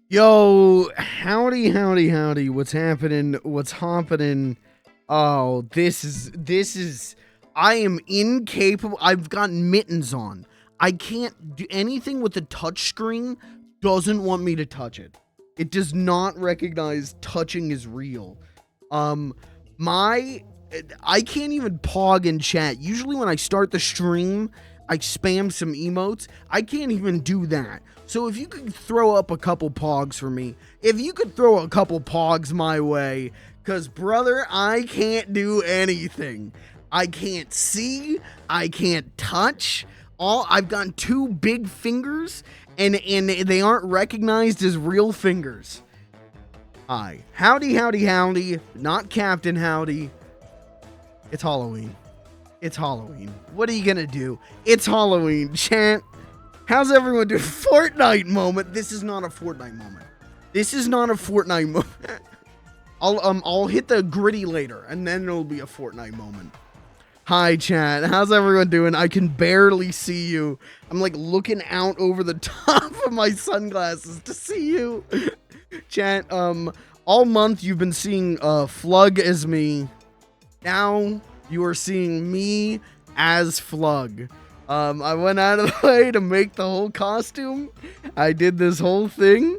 Yo, howdy, howdy, howdy. What's happening? What's happening? Oh, this is, I am incapable. I've got mittens on. I can't do anything with the touch screen. Doesn't want me to touch it. It does not recognize touching is real. I can't even pog in chat. Usually when I start the stream, I spam some emotes. I can't even do that. So if you could throw up a couple pogs for me, if you could throw a couple pogs my way, because brother, I can't do anything. I can't see, I can't touch. I've got two big fingers and they aren't recognized as real fingers. Hi. Howdy, howdy, howdy. Not Captain Howdy. It's Halloween. It's Halloween. What are you gonna do? It's Halloween, chat. How's everyone doing? Fortnite moment. This is not a Fortnite moment. This is not a Fortnite moment. I'll hit the gritty later, and then it'll be a Fortnite moment. Hi, chat. How's everyone doing? I can barely see you. I'm like looking out over the top of my sunglasses to see you. Chat, all month you've been seeing FLG as me. Now you are seeing me as FLG. I went out of the way to make the whole costume. I did this whole thing.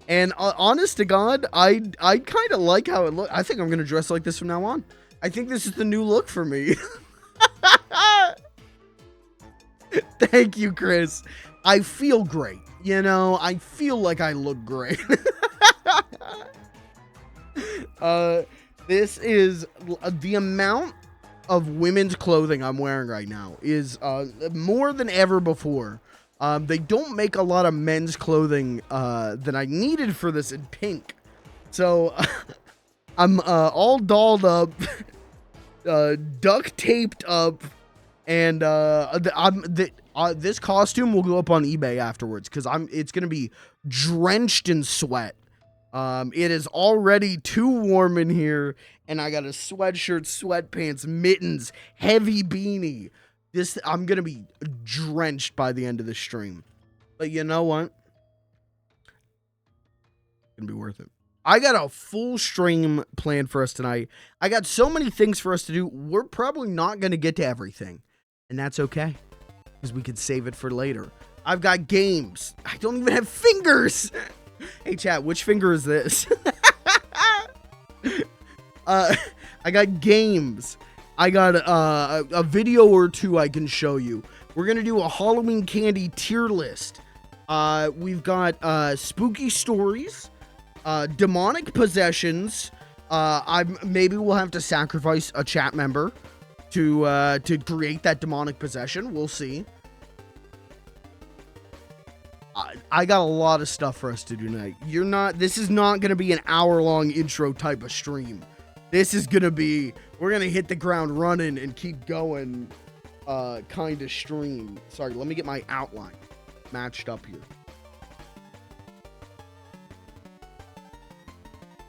And honest to God, I kind of like how it looks. I think I'm going to dress like this from now on. I think this is the new look for me. Thank you, Chris. I feel great. You know, I feel like I look great. This is the amount of women's clothing I'm wearing right now is more than ever before. They don't make a lot of men's clothing that I needed for this in pink. So I'm all dolled up, duct taped up, and this costume will go up on eBay afterwards because it's gonna be drenched in sweat. It is already too warm in here, and I got a sweatshirt, sweatpants, mittens, heavy beanie. I'm gonna be drenched by the end of the stream. But you know what? It's gonna be worth it. I got a full stream planned for us tonight. I got so many things for us to do. We're probably not gonna get to everything, and that's okay, because we could save it for later. I've got games. I don't even have fingers. Hey chat, which finger is this? I got games. I got a video or two I can show you. We're gonna do a Halloween candy tier list. We've got spooky stories, demonic possessions. Maybe we'll have to sacrifice a chat member to create that demonic possession. We'll see. I got a lot of stuff for us to do tonight. This is not going to be an hour-long intro type of stream. This is going to be, we're going to hit the ground running and keep going kind of stream. Sorry, let me get my outline matched up here.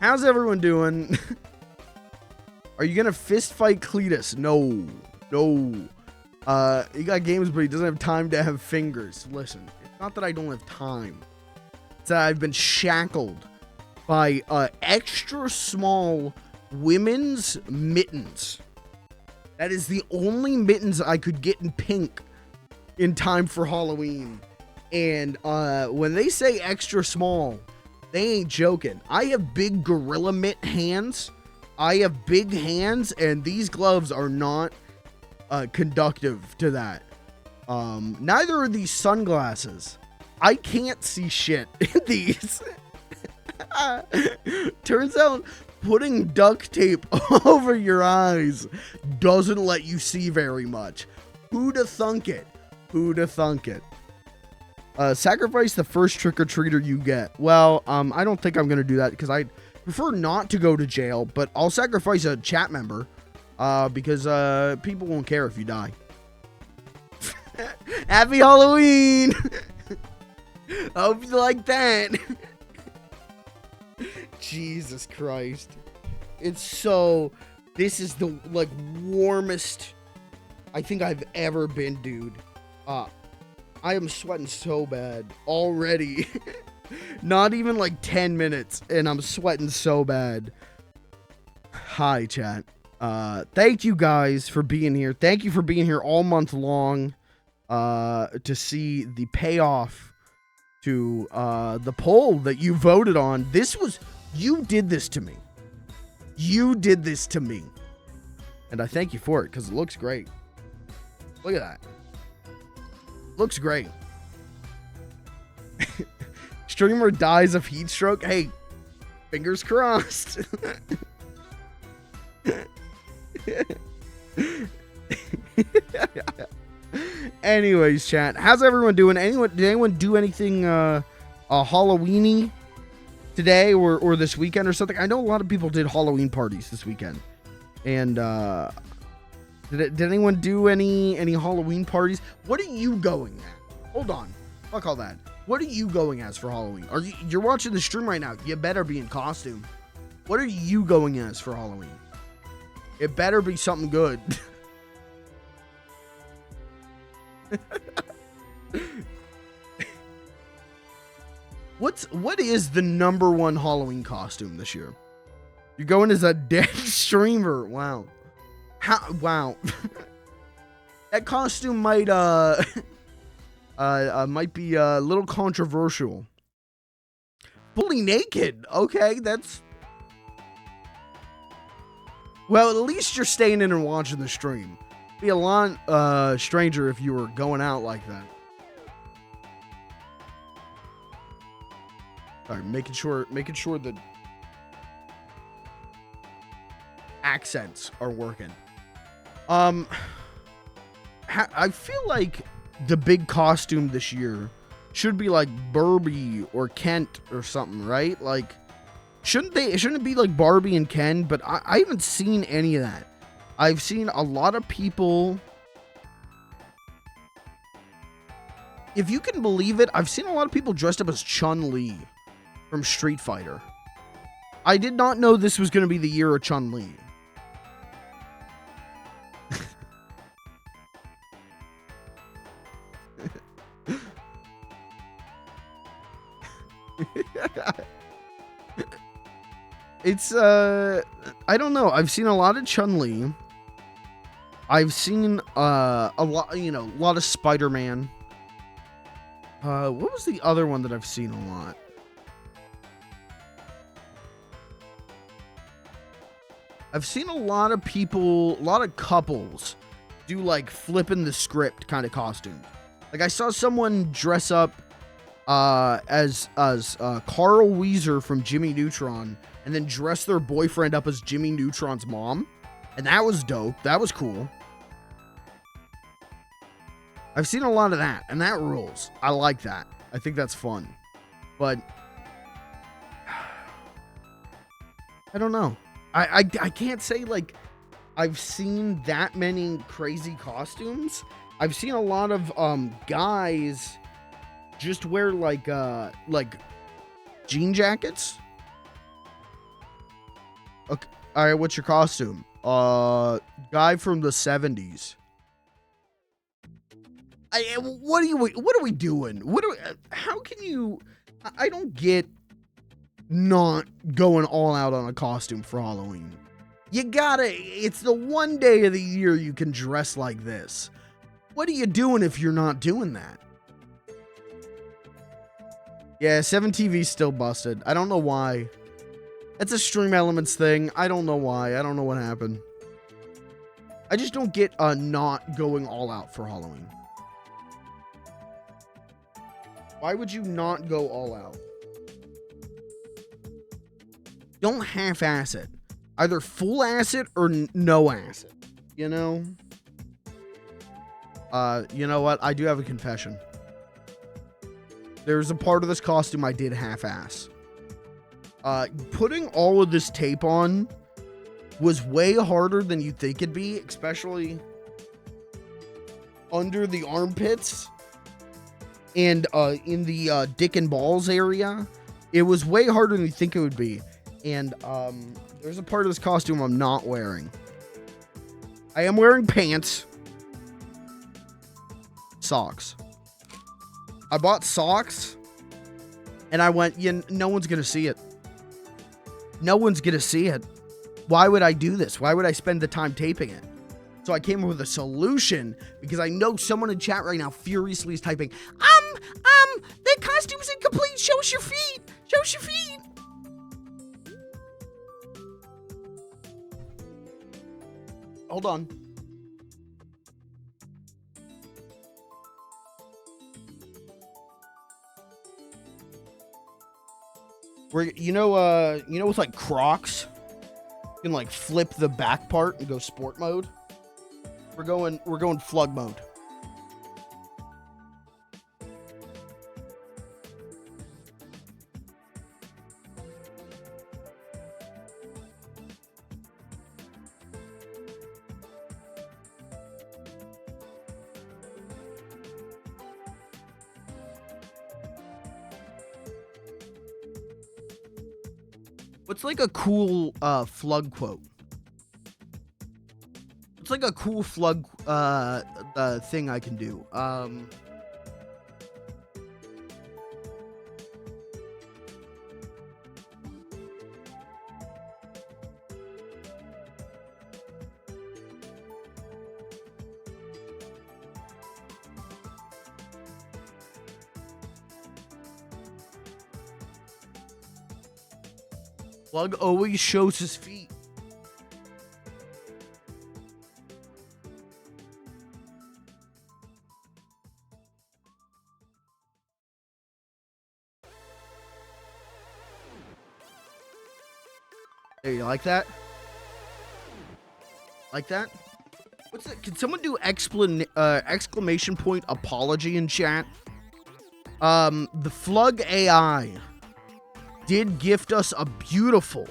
How's everyone doing? Are you going to fist fight Cletus? No. He got games, but he doesn't have time to have fingers. Listen. Not that I don't have time. It's that I've been shackled by extra small women's mittens. That is the only mittens I could get in pink in time for Halloween. And when they say extra small, they ain't joking. I have big gorilla mitt hands. I have big hands, and these gloves are not conductive to that. Neither are these sunglasses. I can't see shit in these. Turns out putting duct tape over your eyes doesn't let you see very much. Who'da thunk it? Sacrifice the first trick-or-treater you get. Well, I don't think I'm gonna do that because I prefer not to go to jail, but I'll sacrifice a chat member because people won't care if you die. Happy Halloween! I hope you like that. Jesus Christ. This is the warmest I think I've ever been, dude. I am sweating so bad already. Not even like 10 minutes, and I'm sweating so bad. Hi, chat. Thank you guys for being here. Thank you for being here all month long to see the payoff to the poll that you voted on. You did this to me. You did this to me. And I thank you for it, because it looks great. Look at that. Looks great. Streamer dies of heat stroke. Hey, fingers crossed. Anyways, chat, how's everyone doing? Did anyone do anything Halloweeny today or this weekend or something? I know a lot of people did Halloween parties this weekend. And did anyone do any Halloween parties? What are you going at? Hold on. Fuck all that. What are you going as for Halloween? You're watching the stream right now. You better be in costume. What are you going as for Halloween? It better be something good. What is the #1 Halloween costume this year? You're going as a dead streamer. Wow. Wow. That costume might be a little controversial. Fully naked. Okay, that's... Well, at least you're staying in and watching the stream. It'd be a lot stranger if you were going out like that. Alright, making sure that accents are working. I feel like the big costume this year should be like Barbie or Kent or something, right? Like, shouldn't it be like Barbie and Ken? But I haven't seen any of that. I've seen a lot of people, if you can believe it, I've seen a lot of people dressed up as Chun-Li from Street Fighter. I did not know this was going to be the year of Chun-Li. It's I don't know. I've seen a lot of Chun-Li. I've seen a lot of Spider-Man. What was the other one that I've seen a lot? I've seen a lot of people, a lot of couples do like flipping the script kind of costumes. Like I saw someone dress up as Carl Weezer from Jimmy Neutron and then dress their boyfriend up as Jimmy Neutron's mom. And that was dope. That was cool. I've seen a lot of that, and that rules. I like that. I think that's fun. But I don't know. I can't say like I've seen that many crazy costumes. I've seen a lot of guys just wear like jean jackets. Okay, all right, what's your costume? Guy from the 70s. What are we doing? How can you... I don't get not going all out on a costume for Halloween. You gotta... It's the one day of the year you can dress like this. What are you doing if you're not doing that? Yeah, 7TV's still busted. I don't know why. It's a Stream Elements thing. I don't know why. I don't know what happened. I just don't get not going all out for Halloween. Why would you not go all out? Don't half-ass it. Either full-ass it or no-ass it. You know? You know what? I do have a confession. There's a part of this costume I did half-ass. Putting all of this tape on was way harder than you'd think it'd be, especially under the armpits and in the dick and balls area. It was way harder than you think it would be. And there's a part of this costume I'm not wearing. I am wearing pants. Socks. I bought socks And I went, no one's going to see it. No one's going to see it. Why would I do this? Why would I spend the time taping it? So I came up with a solution because I know someone in chat right now furiously is typing, the costume's incomplete. Show us your feet. Show us your feet. Hold on. With like Crocs, you can like flip the back part and go sport mode. We're going FLG mode. What's like a cool FLG quote? It's like a cool FLG thing I can do. FLG always shows his feet. There, you like that? Like that? What's it? Can someone do exclamation point apology in chat? The FLG AI did gift us a beautiful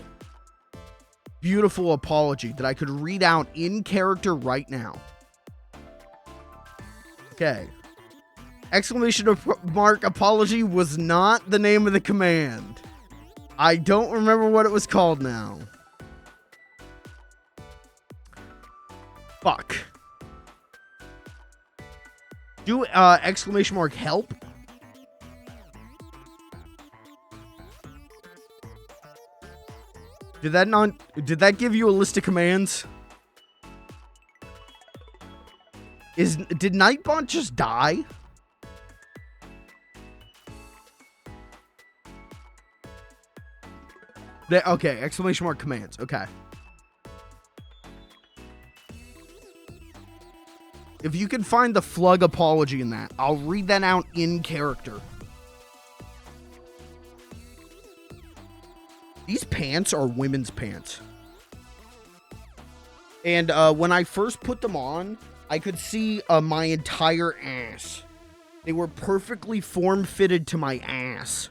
apology that I could read out in character right now. Okay. Exclamation mark apology was not the name of the command. I don't remember what it was called now. Fuck. Do exclamation mark help. Did that give you a list of commands? Did Nightbot just die? Okay, exclamation mark commands. Okay. If you can find the FLG apology in that, I'll read that out in character. These pants are women's pants. And when I first put them on, I could see my entire ass. They were perfectly form-fitted to my ass.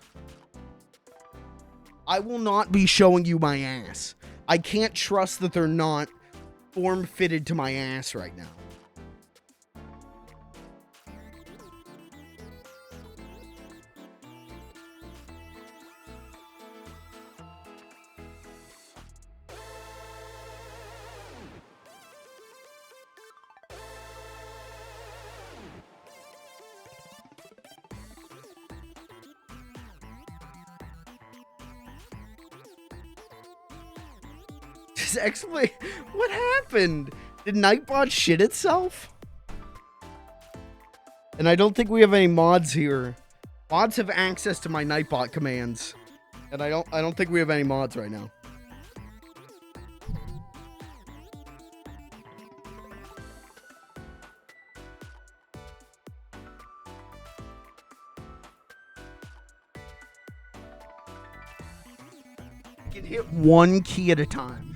I will not be showing you my ass. I can't trust that they're not form-fitted to my ass right now. What happened? Did Nightbot shit itself? And I don't think we have any mods here. Mods have access to my Nightbot commands, and I don't think we have any mods right now. I can hit one key at a time.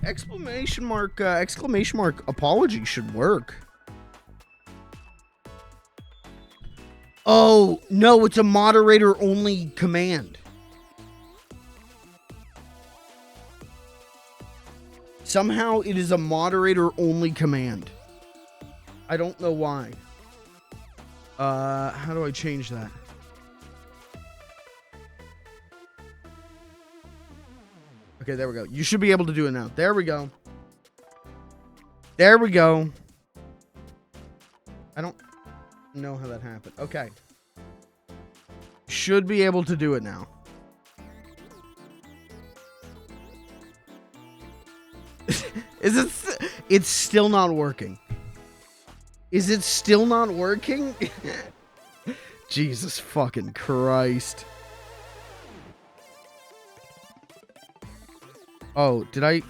Exclamation mark apology should work. Oh, no, it's a moderator only command. Somehow it is a moderator only command. I don't know why. How do I change that? Okay, there we go. You should be able to do it now. There we go. There we go. I don't know how that happened. Okay. Should be able to do it now. Is it? It's still not working. Is it still not working? Jesus fucking Christ. Oh, did I?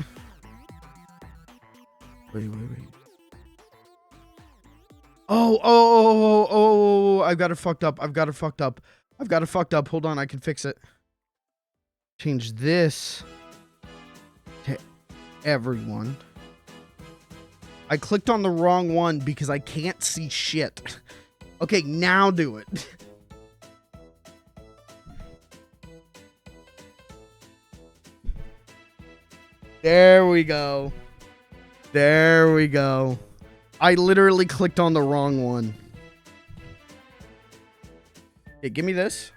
Wait. Oh, I've got it fucked up. I've got it fucked up. Hold on, I can fix it. Change this to everyone. I clicked on the wrong one because I can't see shit. Okay, now do it. There we go. There we go. I literally clicked on the wrong one. Hey, give me this.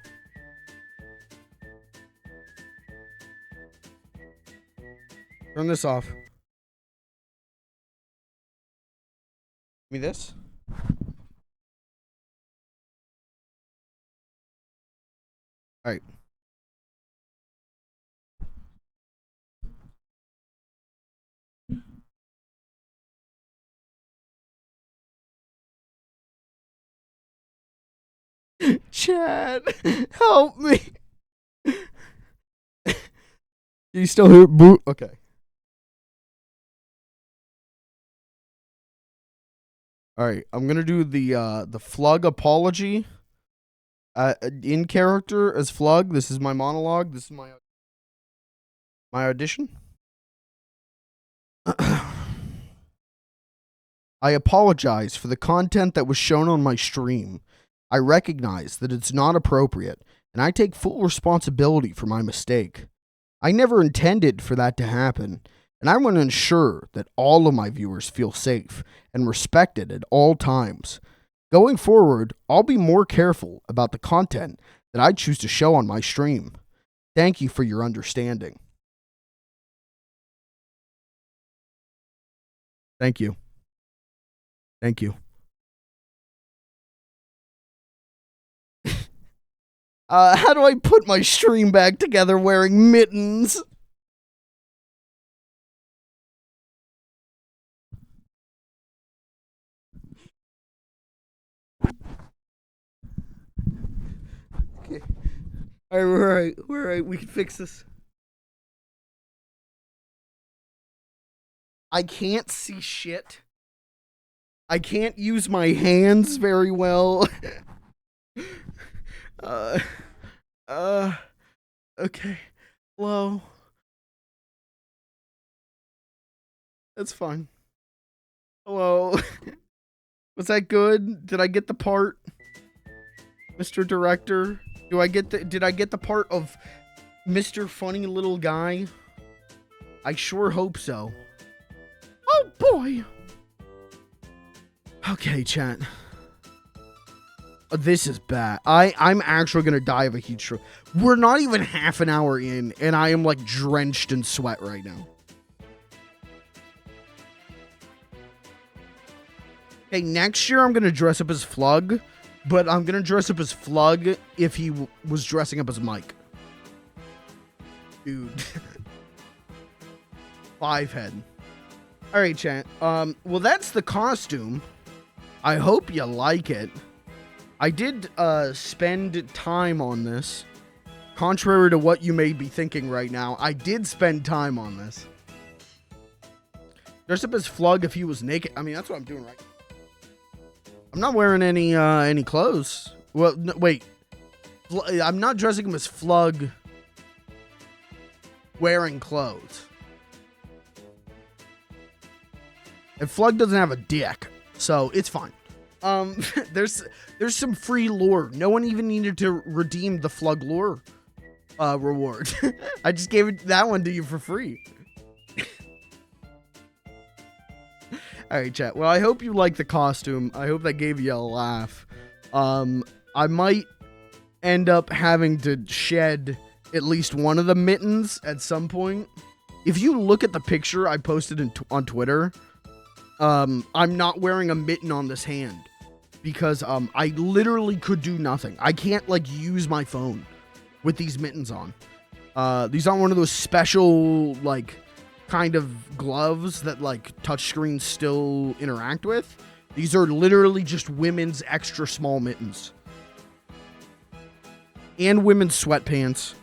Turn this off. Give me this. All right. Chad, help me. You still hear boot? Okay. All right, I'm gonna do the FLG apology. In character as FLG. This is my monologue. This is my audition. I apologize for the content that was shown on my stream. I recognize that it's not appropriate, and I take full responsibility for my mistake. I never intended for that to happen, and I want to ensure that all of my viewers feel safe and respected at all times. Going forward, I'll be more careful about the content that I choose to show on my stream. Thank you for your understanding. Thank you. Thank you. How do I put my stream back together wearing mittens? Okay. Alright, we're alright. We can fix this. I can't see shit. I can't use my hands very well. Okay. Hello. That's fine. Hello. Was that good? Did I get the part? Mr. Director? Did I get the part of Mr. Funny Little Guy? I sure hope so. Oh boy. Okay, chat. This is bad. I'm actually gonna die of a heat stroke. We're not even half an hour in, and I am like drenched in sweat right now. Okay, next year I'm gonna dress up as FLG, but I'm gonna dress up as FLG if he was dressing up as Mike. Dude. 5-head. Alright, chat. Well, that's the costume. I hope you like it. I did spend time on this. Contrary to what you may be thinking right now, I did spend time on this. Dress up as FLG if he was naked. I mean, that's what I'm doing right now. I'm not wearing any clothes. Well, no, wait. I'm not dressing him as FLG wearing clothes. And FLG doesn't have a dick, so it's fine. There's some free lore. No one even needed to redeem the FLG lore reward. I just gave that one to you for free. Alright, chat. Well, I hope you like the costume. I hope that gave you a laugh. I might end up having to shed at least one of the mittens at some point. If you look at the picture I posted on Twitter, I'm not wearing a mitten on this hand because I literally could do nothing. I can't like use my phone with these mittens on. These aren't one of those special like kind of gloves that like touchscreens still interact with. These are literally just women's extra small mittens. And women's sweatpants.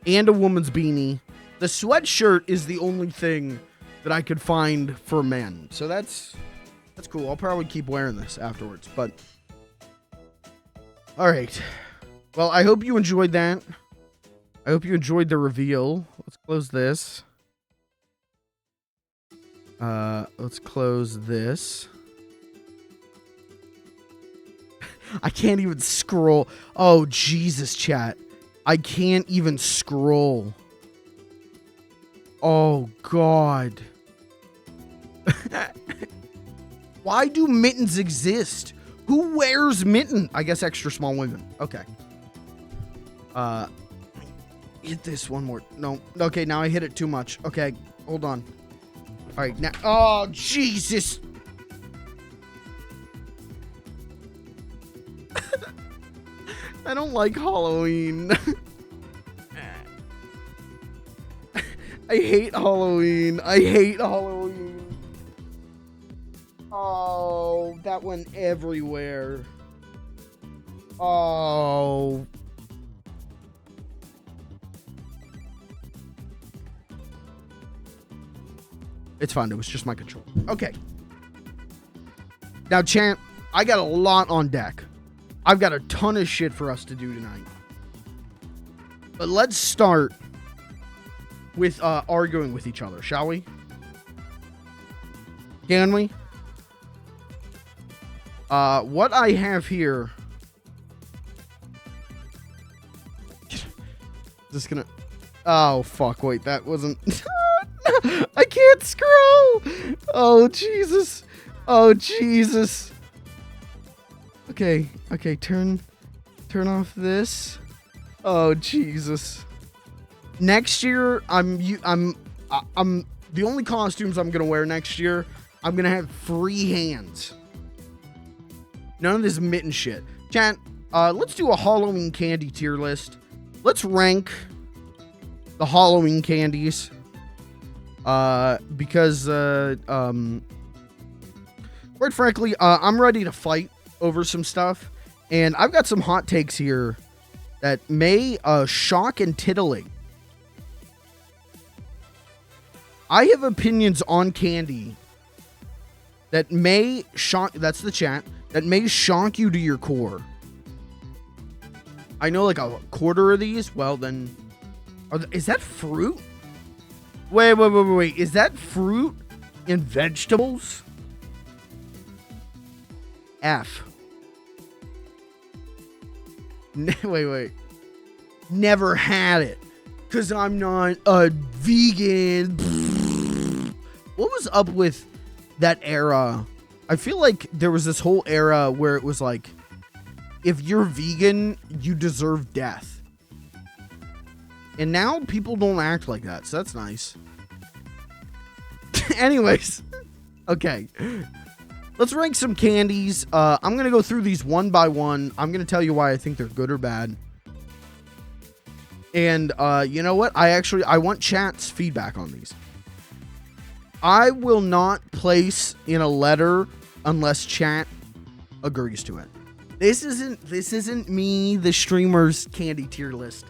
And a woman's beanie. The sweatshirt is the only thing that I could find for men. So that's cool. I'll probably keep wearing this afterwards. But all right. Well, I hope you enjoyed that. I hope you enjoyed the reveal. Let's close this. Let's close this. I can't even scroll. Oh, Jesus, chat. I can't even scroll. Oh, God. Why do mittens exist? Who wears mitten? I guess extra small women. Okay. Hit this one more. No. Okay, now I hit it too much. Okay, hold on. All right, now. Oh, Jesus. I don't like Halloween. I hate Halloween. I hate Halloween. Oh, that went everywhere. Oh. It's fine. It was just my control. Okay. Now, champ, I got a lot on deck. I've got a ton of shit for us to do tonight. But let's start with arguing with each other, shall we? Can we? What I have here... Just gonna... Oh, fuck. Wait, that wasn't... I can't scroll! Oh, Jesus. Oh, Jesus. Okay, turn off this. Oh, Jesus. Next year, I'm the only costumes I'm gonna wear next year, I'm gonna have free hands. None of this mitten shit. Chat, let's do a Halloween candy tier list. Let's rank the Halloween candies. Because quite frankly, I'm ready to fight over some stuff, and I've got some hot takes here that may shock and titillate. I have opinions on candy that may shock, that's the chat, that may shock you to your core. I know like a quarter of these, well then, is that fruit? Wait, is that fruit and vegetables? F. Wait. Never had it. Because I'm not a vegan. What was up with that era? I feel like there was this whole era where it was like, if you're vegan, you deserve death. And now people don't act like that, so that's nice. Anyways. Okay. Let's rank some candies. I'm going to go through these one by one. I'm going to tell you why I think they're good or bad. And you know what? I want chat's feedback on these. I will not place in a letter unless chat agrees to it. This isn't me, the streamer's candy tier list.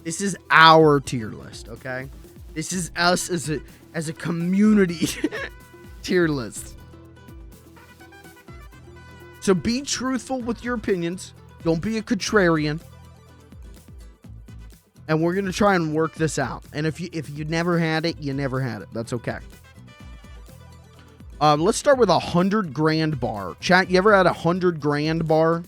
This is our tier list, okay? This is us as a community tier list. So be truthful with your opinions. Don't be a contrarian. And we're going to try and work this out. And if you never had it, you never had it. That's okay. Let's start with 100 grand bar. Chat, you ever had 100 grand bar?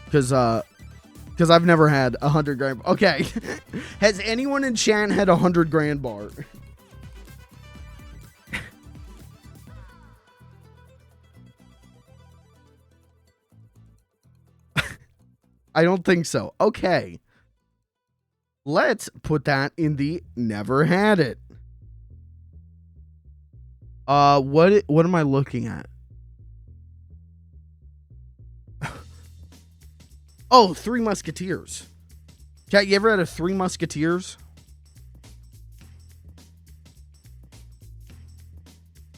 Because I've never had 100 grand. Okay. Has anyone in chat had 100 grand bar? I don't think so. Okay. Let's put that in the never had it. What am I looking at? Oh, Three Musketeers. Chat, you ever had a Three Musketeers?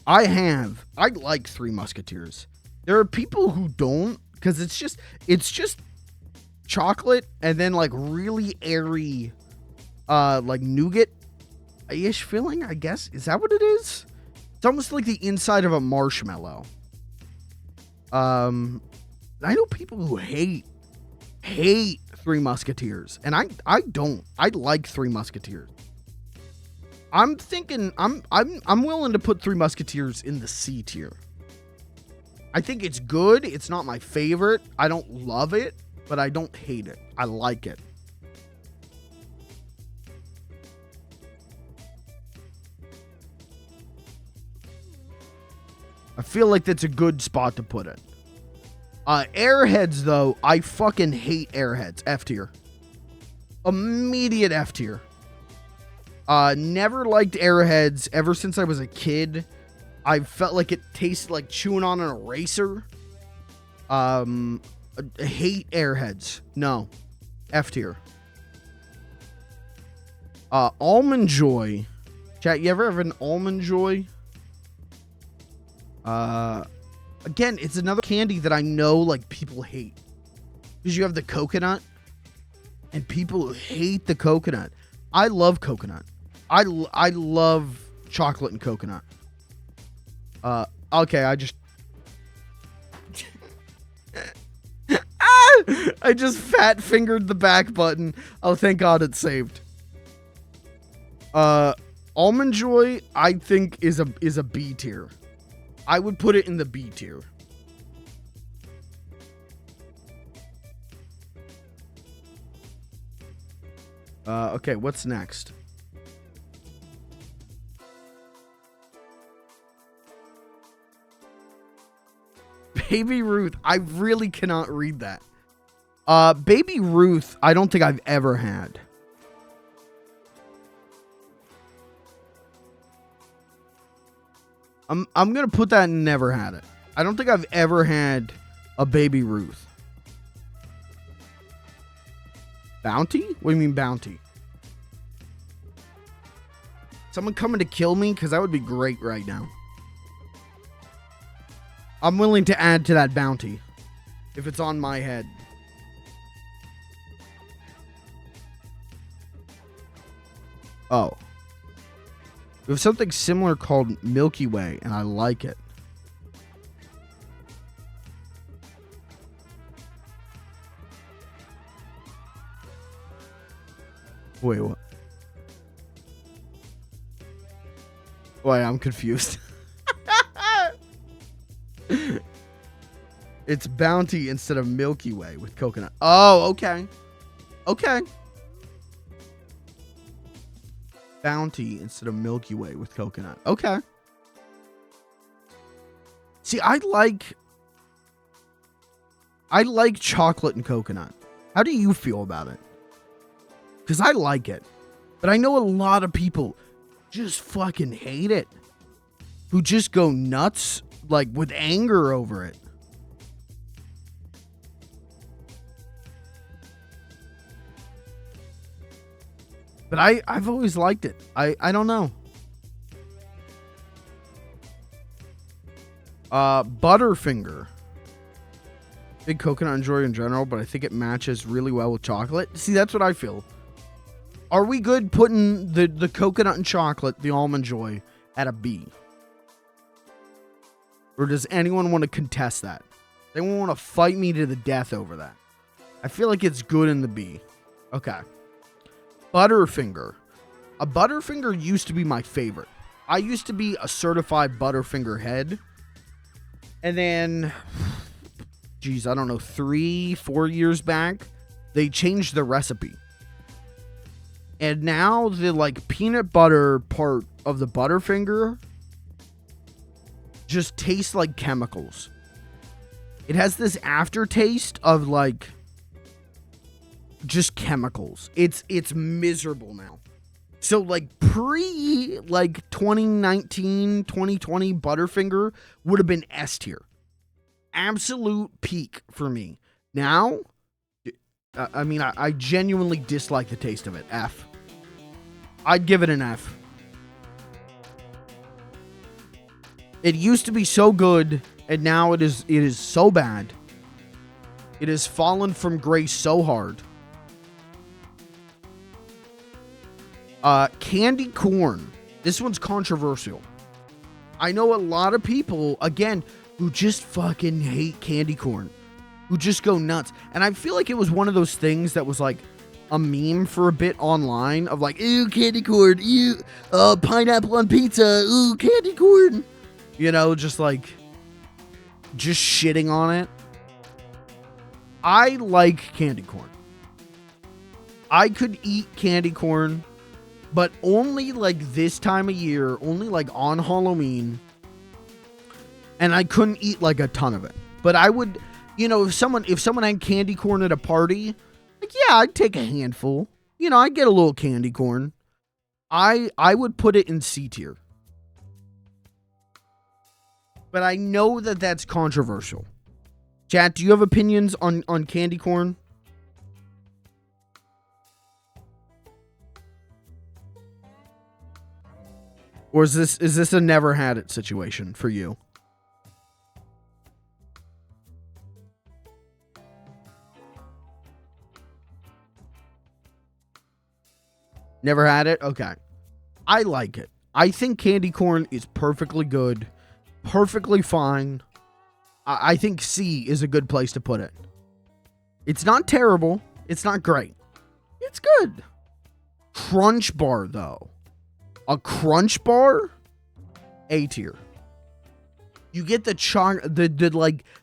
I have. I like Three Musketeers. There are people who don't, because it's just chocolate and then like really airy, like nougat-ish filling, I guess. Is that what it is? It's almost like the inside of a marshmallow. I know people who hate Three Musketeers, and I don't. I like Three Musketeers. I'm thinking I'm willing to put Three Musketeers in the C tier. I think it's good. It's not my favorite. I don't love it, but I don't hate it. I like it. I feel like that's a good spot to put it. Airheads, though, I fucking hate Airheads. F tier. Immediate F tier. Never liked Airheads ever since I was a kid. I felt like it tasted like chewing on an eraser. I hate Airheads. No. F tier. Almond Joy. Chat, you ever have an Almond Joy? Again, it's another candy that I know, like, people hate. Because you have the coconut, and people hate the coconut. I love coconut. I love chocolate and coconut. Okay, I just fat-fingered the back button. Oh, thank God it's saved. Almond Joy, I think, is a B tier. I would put it in the B tier. Okay, what's next? Baby Ruth, I really cannot read that. Baby Ruth, I don't think I've ever had. I'm gonna put that in never had it. I don't think I've ever had a Baby Ruth. Bounty? What do you mean Bounty? Someone coming to kill me? Because that would be great right now. I'm willing to add to that bounty if it's on my head. Oh. We have something similar called Milky Way, and I like it. Wait, what? Wait, I'm confused. It's Bounty instead of Milky Way with coconut. Oh, okay. Okay. Bounty instead of Milky Way with coconut. Okay. See, I like chocolate and coconut. How do you feel about it? Because I like it. But I know a lot of people just fucking hate it. Who just go nuts, like, with anger over it. But I've always liked it. I don't know. Butterfinger. Big coconut enjoyer in general, but I think it matches really well with chocolate. See, that's what I feel. Are we good putting the coconut and chocolate, the Almond Joy, at a B? Or does anyone want to contest that? They won't want to fight me to the death over that. I feel like it's good in the B. Okay. Butterfinger. A Butterfinger used to be my favorite. I used to be a certified Butterfinger head. And then, geez, I don't know, 3-4 years back, they changed the recipe. And now the, like, peanut butter part of the Butterfinger just tastes like chemicals. It has this aftertaste of, like, just chemicals. It's miserable now. So like pre like 2019, 2020 Butterfinger would have been S tier. Absolute peak for me. Now, I mean, I genuinely dislike the taste of it. F. I'd give it an F. It used to be so good, and now it is so bad. It has fallen from grace so hard. Candy corn. This one's controversial. I know a lot of people, again, who just fucking hate candy corn. Who just go nuts. And I feel like it was one of those things that was like a meme for a bit online of like, ew, candy corn, ew, pineapple on pizza, ooh, candy corn. You know, just shitting on it. I like candy corn. I could eat candy corn, but only like this time of year, only like on Halloween. And I couldn't eat like a ton of it. But I would, you know, if someone had candy corn at a party, like, yeah, I'd take a handful. You know, I'd get a little candy corn. I would put it in C tier. But I know that that's controversial. Chat, do you have opinions on candy corn? Or is this a never had it situation for you? Never had it? Okay. I like it. I think candy corn is perfectly good. Perfectly fine. I think C is a good place to put it. It's not terrible. It's not great. It's good. Crunch bar, though. A crunch bar? A tier. You get the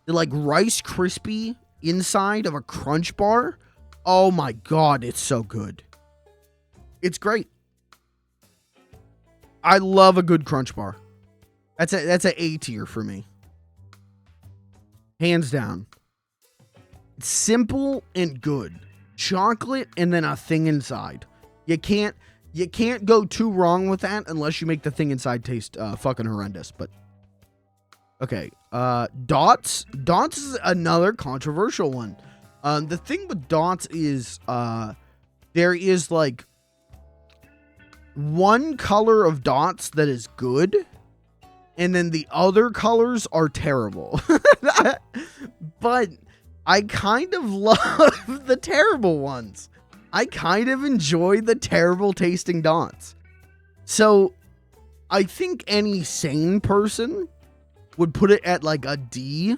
Rice Krispie inside of a crunch bar. Oh my god, it's so good. It's great. I love a good crunch bar. That's a A tier for me. Hands down. It's simple and good. Chocolate and then a thing inside. You can't go too wrong with that unless you make the thing inside taste fucking horrendous. But okay, Dots. Dots is another controversial one. The thing with Dots is there is like one color of Dots that is good, and then the other colors are terrible. But I kind of love the terrible ones. I kind of enjoy the terrible tasting Dots. So I think any sane person would put it at like a D.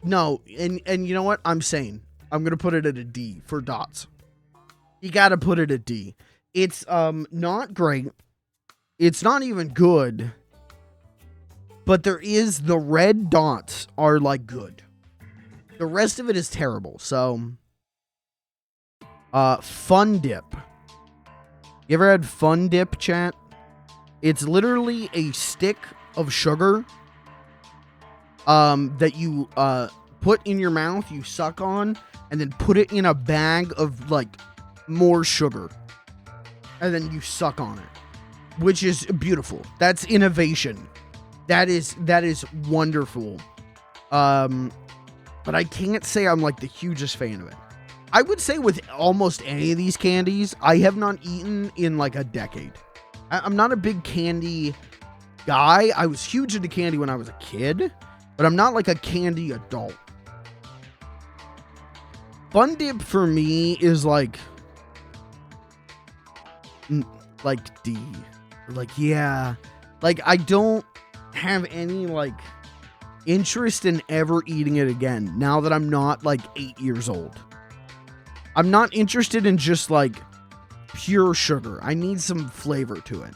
No, and you know what? I'm sane. I'm going to put it at a D for Dots. You got to put it at D. It's not great. It's not even good. But there is the red dots are like good. The rest of it is terrible. So Fun Dip. You ever had Fun Dip, chat? It's literally a stick of sugar that you put in your mouth, you suck on, and then put it in a bag of like more sugar. And then you suck on it, which is beautiful. That's innovation. That is wonderful. But I can't say I'm like the hugest fan of it. I would say with almost any of these candies, I have not eaten in like a decade. I'm not a big candy guy. I was huge into candy when I was a kid, but I'm not like a candy adult. Fun Dip for me is like D. Like, yeah. Like, I don't have any like interest in ever eating it again now that I'm not like 8 years old. I'm not interested in just like pure sugar. I need some flavor to it.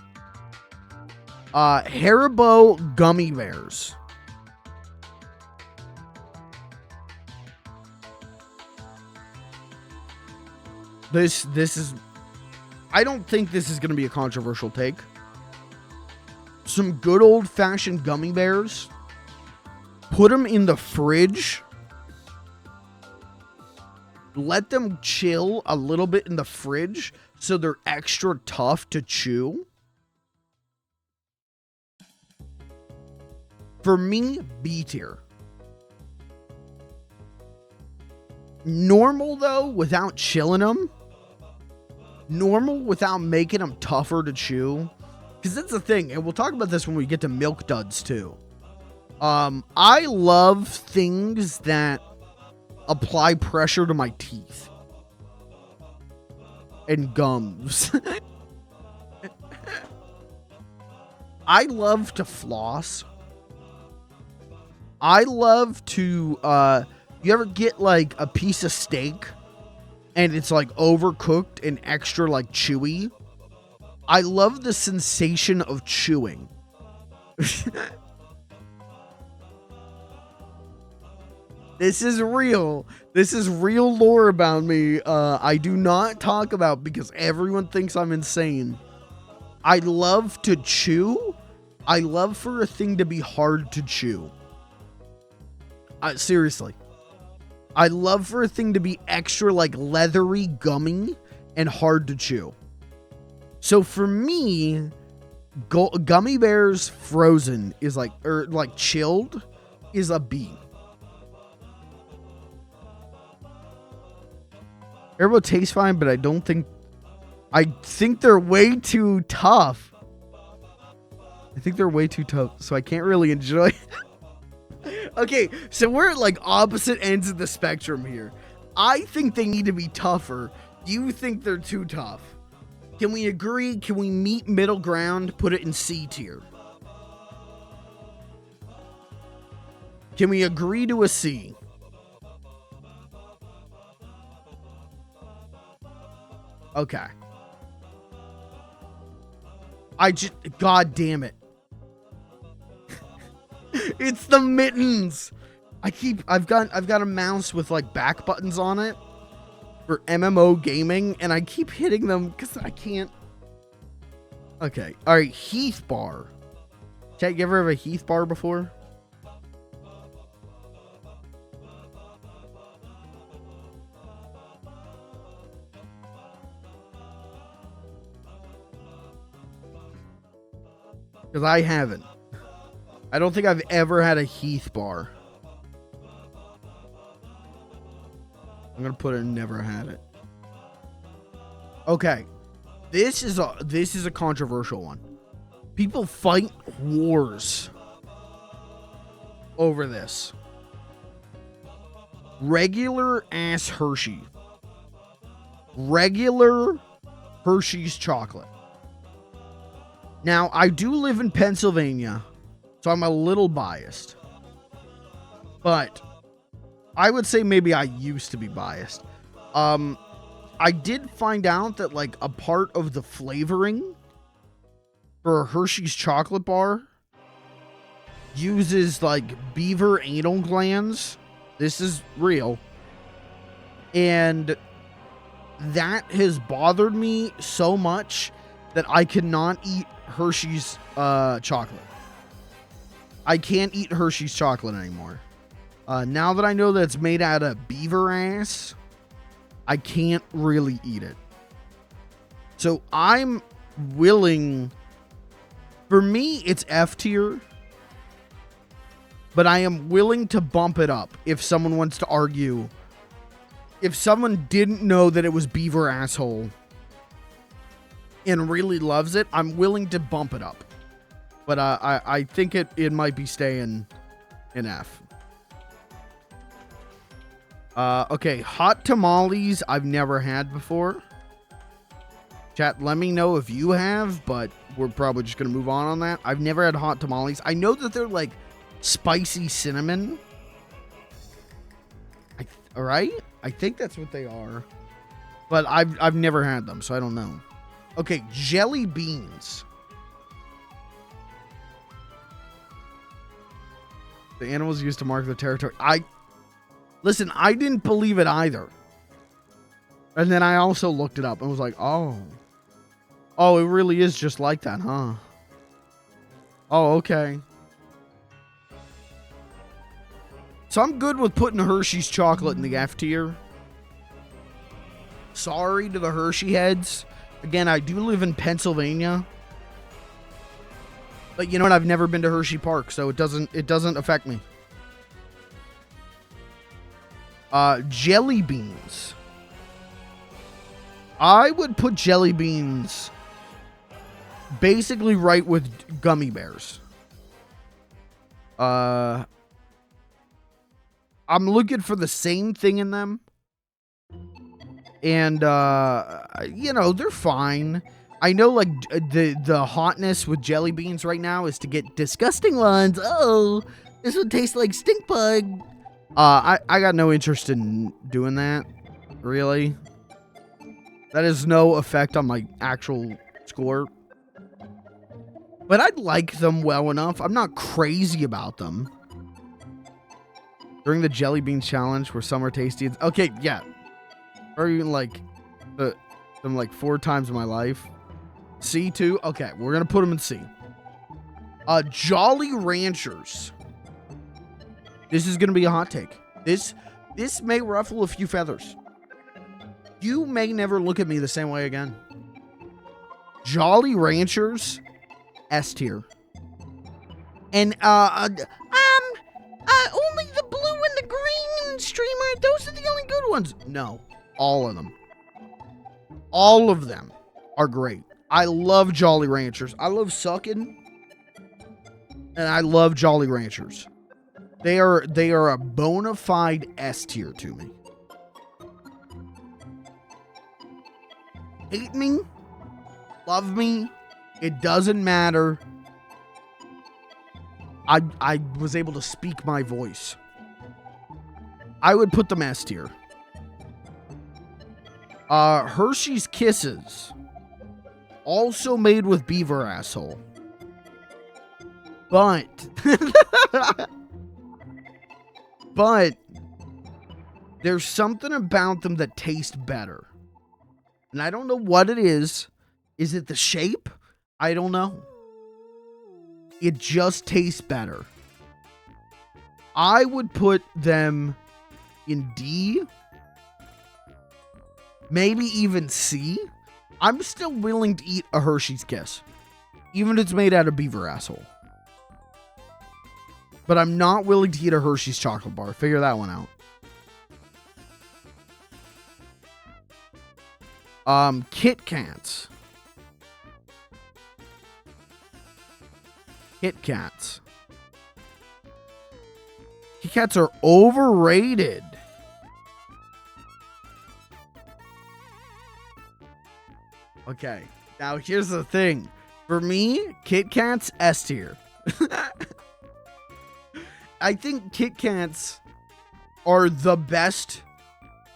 Haribo gummy bears. This is, I don't think this is going to be a controversial take. Some good old-fashioned gummy bears. Put them in the fridge let them chill a little bit in the fridge so they're extra tough to chew. For me, B tier. Normal, though, without chilling them. Normal without making them tougher to chew. Because that's the thing, and we'll talk about this when we get to milk duds, too. I love things that apply pressure to my teeth. And gums. I love to floss. I love to, you ever get like a piece of steak and it's like overcooked and extra like chewy? I love the sensation of chewing. This is real. This is real lore about me. I do not talk about because everyone thinks I'm insane. I love to chew. I love for a thing to be hard to chew. Seriously. I love for a thing to be extra like leathery, gummy, and hard to chew. So for me, gummy bears frozen is like, or like chilled is a B. Airbo tastes fine, but I think they're way too tough. I think they're way too tough, so I can't really enjoy. Okay, so we're at like opposite ends of the spectrum here. I think they need to be tougher. You think they're too tough. Can we agree? Can we meet middle ground? Put it in C tier. Can we agree to a C? Okay. God damn it. It's the mittens. I've got a mouse with like back buttons on it for MMO gaming, and I keep hitting them because I can't. Okay. All right. Heath bar. Chat, you ever have a Heath bar before? Because I haven't. I don't think I've ever had a Heath bar. I'm going to put it in never had it. Okay. This is a controversial one. People fight wars over this. Regular ass Hershey. Regular Hershey's chocolate. Now, I do live in Pennsylvania, so I'm a little biased. But I would say maybe I used to be biased. I did find out that like a part of the flavoring for a Hershey's chocolate bar uses like beaver anal glands. This is real. And that has bothered me so much that I cannot eat Hershey's chocolate. I can't eat Hershey's chocolate anymore. Now that I know that it's made out of beaver ass, I can't really eat it. So I'm willing. For me, it's F tier. But I am willing to bump it up if someone wants to argue. If someone didn't know that it was beaver asshole and really loves it, I'm willing to bump it up. But I think it might be staying in F. Okay, hot tamales I've never had before. Chat, let me know if you have, but we're probably just going to move on that. I've never had hot tamales. I know that they're like spicy cinnamon. All right? I think that's what they are. But I've never had them, so I don't know. Okay, jelly beans. The animals used to mark their territory. Listen, I didn't believe it either. And then I also looked it up and was like, oh, it really is just like that, huh? Oh, okay. So I'm good with putting Hershey's chocolate in the F tier. Sorry to the Hershey heads. Again, I do live in Pennsylvania. But you know what? I've never been to Hershey Park, so it doesn't affect me. Jelly beans. I would put jelly beans basically right with gummy bears. I'm looking for the same thing in them. And, you know, they're fine. I know, like, the hotness with jelly beans right now is to get disgusting ones. Oh, this one tastes like stink bug. I got no interest in doing that, really. That has no effect on my actual score. But I'd like them well enough. I'm not crazy about them. During the jelly bean challenge where some are tasty. Okay, yeah. Or even like them like 4 times in my life. C too? Okay, we're gonna put them in C. Jolly Ranchers. This is gonna be a hot take. This may ruffle a few feathers. You may never look at me the same way again. Jolly Ranchers, S tier. And only the blue and the green streamer, those are the only good ones. No, all of them. All of them are great. I love Jolly Ranchers. I love Suckin'. And I love Jolly Ranchers. They are a bona fide S tier to me. Hate me, love me, it doesn't matter. I was able to speak my voice. I would put them S tier. Hershey's Kisses. Also made with beaver asshole. But there's something about them that taste better. And I don't know what it is. Is it the shape? I don't know. It just tastes better. I would put them in D. Maybe even C. I'm still willing to eat a Hershey's Kiss. Even if it's made out of beaver asshole. But I'm not willing to eat a Hershey's chocolate bar. Figure that one out. Kit Kats. Kit Kats. Kit Kats are overrated. Okay, now here's the thing. For me, Kit Kats, S tier. I think Kit Kats are the best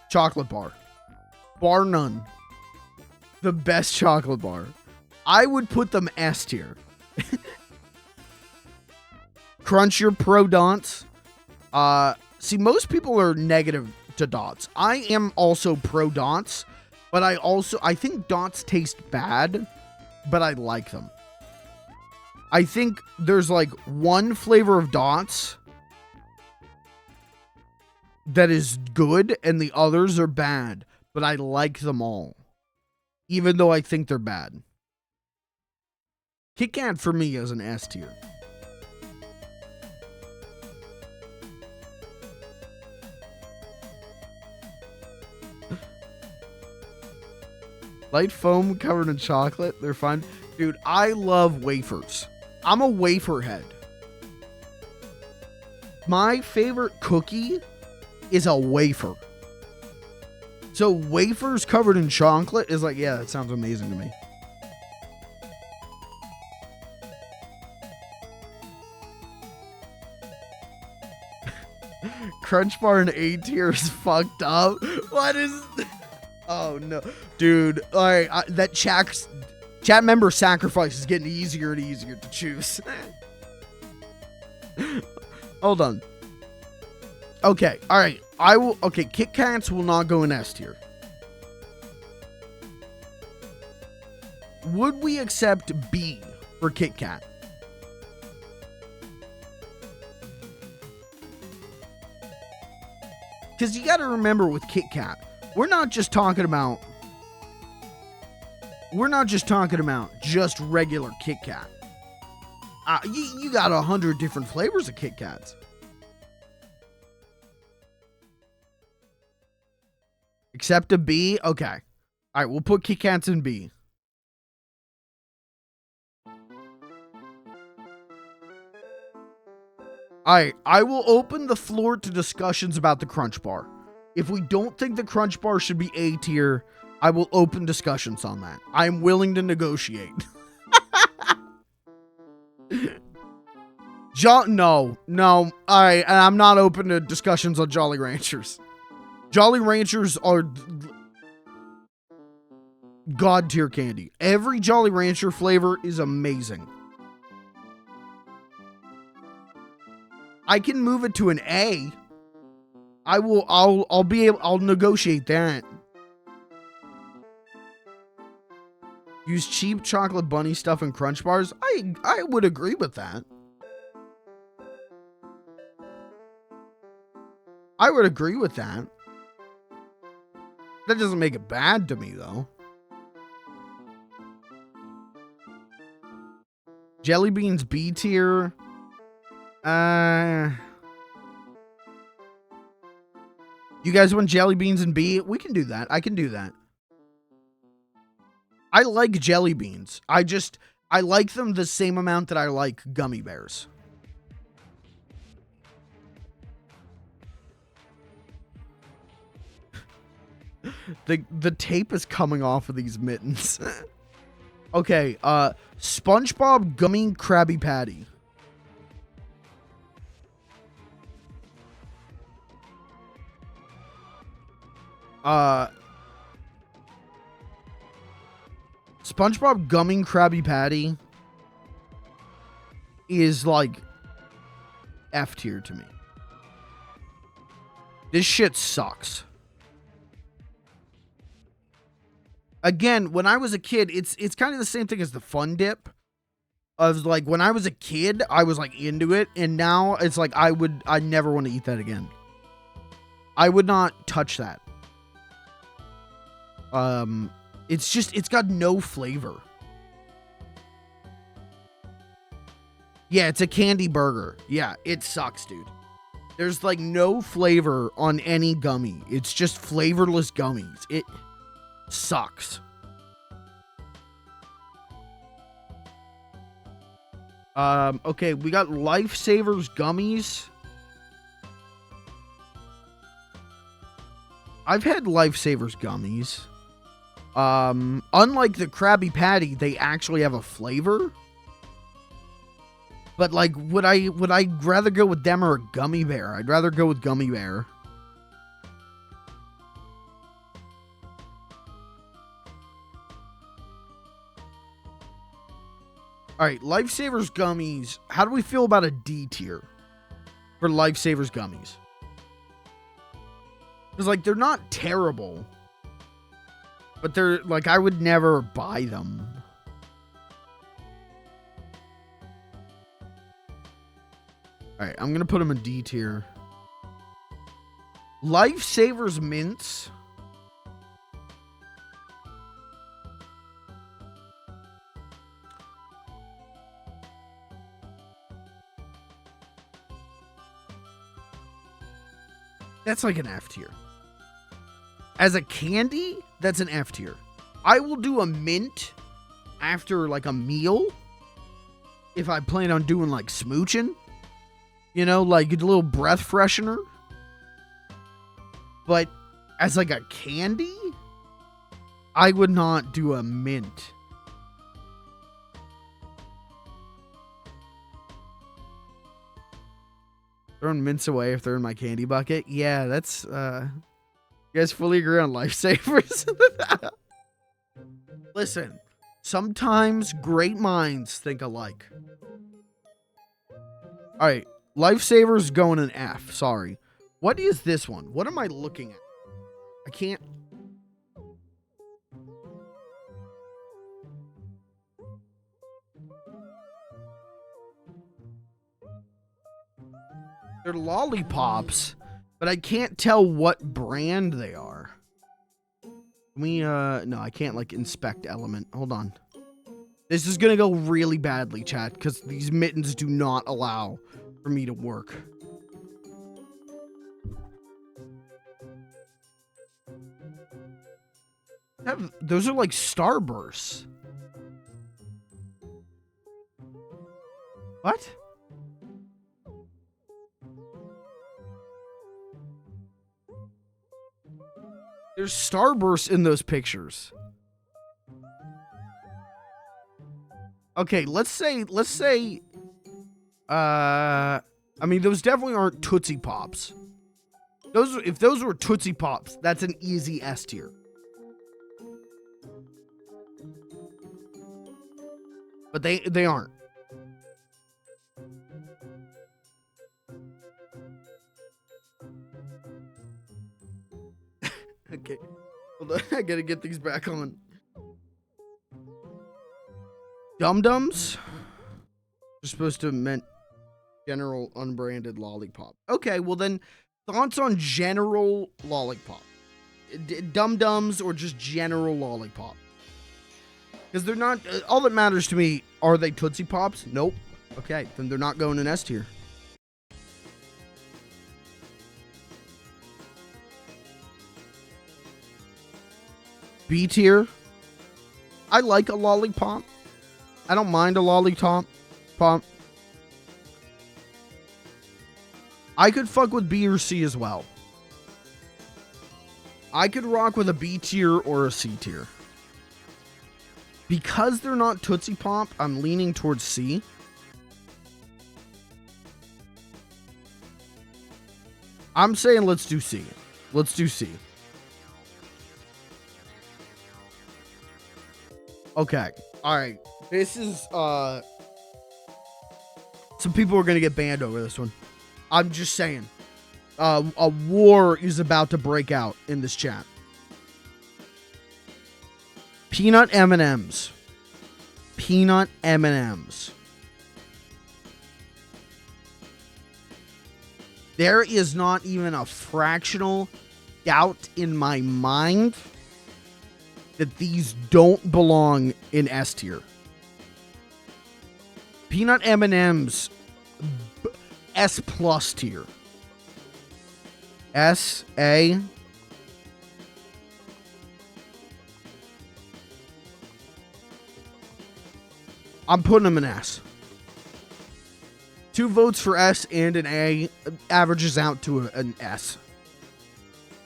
chocolate bar. Bar none. The best chocolate bar. I would put them S tier. Crunch your pro dots. See, most people are negative to dots. I am also pro dots, but I think dots taste bad, but I like them. I think there's like one flavor of dots that is good and the others are bad, but I like them all. Even though I think they're bad. Kit Kat for me is an S tier. Light foam covered in chocolate. They're fun. Dude, I love wafers. I'm a wafer head. My favorite cookie is a wafer. So wafers covered in chocolate is like, yeah, that sounds amazing to me. Crunch Bar in A tier is fucked up. What is... Oh, no. Dude, all right, that chat member sacrifice is getting easier and easier to choose. Hold on. Okay, all right. Okay, Kit Kats will not go in S tier. Would we accept B for Kit Kat? Because you got to remember with Kit Kat, we're not just talking about we're not just talking about just regular Kit Kat. You got 100 different flavors of Kit Kats. Except a B? Okay. All right, we'll put Kit Kats in B. All right, I will open the floor to discussions about the Crunch Bar. If we don't think the Crunch Bar should be A tier, I will open discussions on that. I'm willing to negotiate. No. All right, and I'm not open to discussions on Jolly Ranchers. Jolly Ranchers are God tier candy. Every Jolly Rancher flavor is amazing. I can move it to an A. I'll negotiate that. Use cheap chocolate bunny stuff in Crunch Bars. I would agree with that. I would agree with that. That doesn't make it bad to me, though. Jelly beans B tier. You guys want jelly beans in B? We can do that. I can do that. I like jelly beans. I like them the same amount that I like gummy bears. The tape is coming off of these mittens. Okay, SpongeBob Gummy Krabby Patty. SpongeBob Gummy Krabby Patty is like F tier to me. This shit sucks. Again, when I was a kid, it's kind of the same thing as the Fun Dip. Of like when I was a kid, I was like into it, and now it's like I never want to eat that again. I would not touch that. It's got no flavor. Yeah, it's a candy burger. Yeah, it sucks, dude. There's like no flavor on any gummy. It's just flavorless gummies. It sucks. Okay, we got Lifesavers gummies. I've had Lifesavers gummies. Unlike the Krabby Patty, they actually have a flavor. But like, would I rather go with them or a gummy bear? I'd rather go with gummy bear. All right, Lifesavers gummies. How do we feel about a D tier for Lifesavers gummies? Because like they're not terrible, but they're like I would never buy them. All right, I'm gonna put them in D tier. Lifesavers mints. That's like an F tier. As a candy, that's an F tier. I will do a mint after like a meal if I plan on doing like smooching. You know, like a little breath freshener. But as like a candy, I would not do a mint. Throwing mints away if they're in my candy bucket. Yeah, that's you guys fully agree on Lifesavers? Listen, sometimes great minds think alike. All right, Lifesavers going an F. Sorry. What is this one? What am I looking at? I can't. They're lollipops, but I can't tell what brand they are. Can we, no, I can't, like, inspect element. Hold on. This is gonna go really badly, chat, because these mittens do not allow for me to work. Those are like starbursts. What? There's starbursts in those pictures. Okay, let's say, I mean, those definitely aren't Tootsie Pops. If those were Tootsie Pops, that's an easy S tier. But they aren't. Okay. Hold on. I gotta get these back on. Dum-Dums? You're supposed to meant general unbranded lollipop. Okay, well then, thoughts on general lollipop? Dum-Dums or just general lollipop? Because they're not, all that matters to me, are they Tootsie Pops? Nope. Okay, then they're not going in S tier. B tier? I like a lollipop. I don't mind a lollipop. I could fuck with B or C as well. I could rock with a B tier or a C tier. Because they're not Tootsie Pop, I'm leaning towards C. I'm saying let's do C. Let's do C. Okay. Alright. This is, some people are gonna get banned over this one. I'm just saying. A war is about to break out in this chat. Peanut M&Ms. Peanut M&Ms. There is not even a fractional doubt in my mind that these don't belong in S tier. Peanut M&Ms, S plus tier. S, A. I'm putting them in S. 2 votes for S and an A averages out to an S.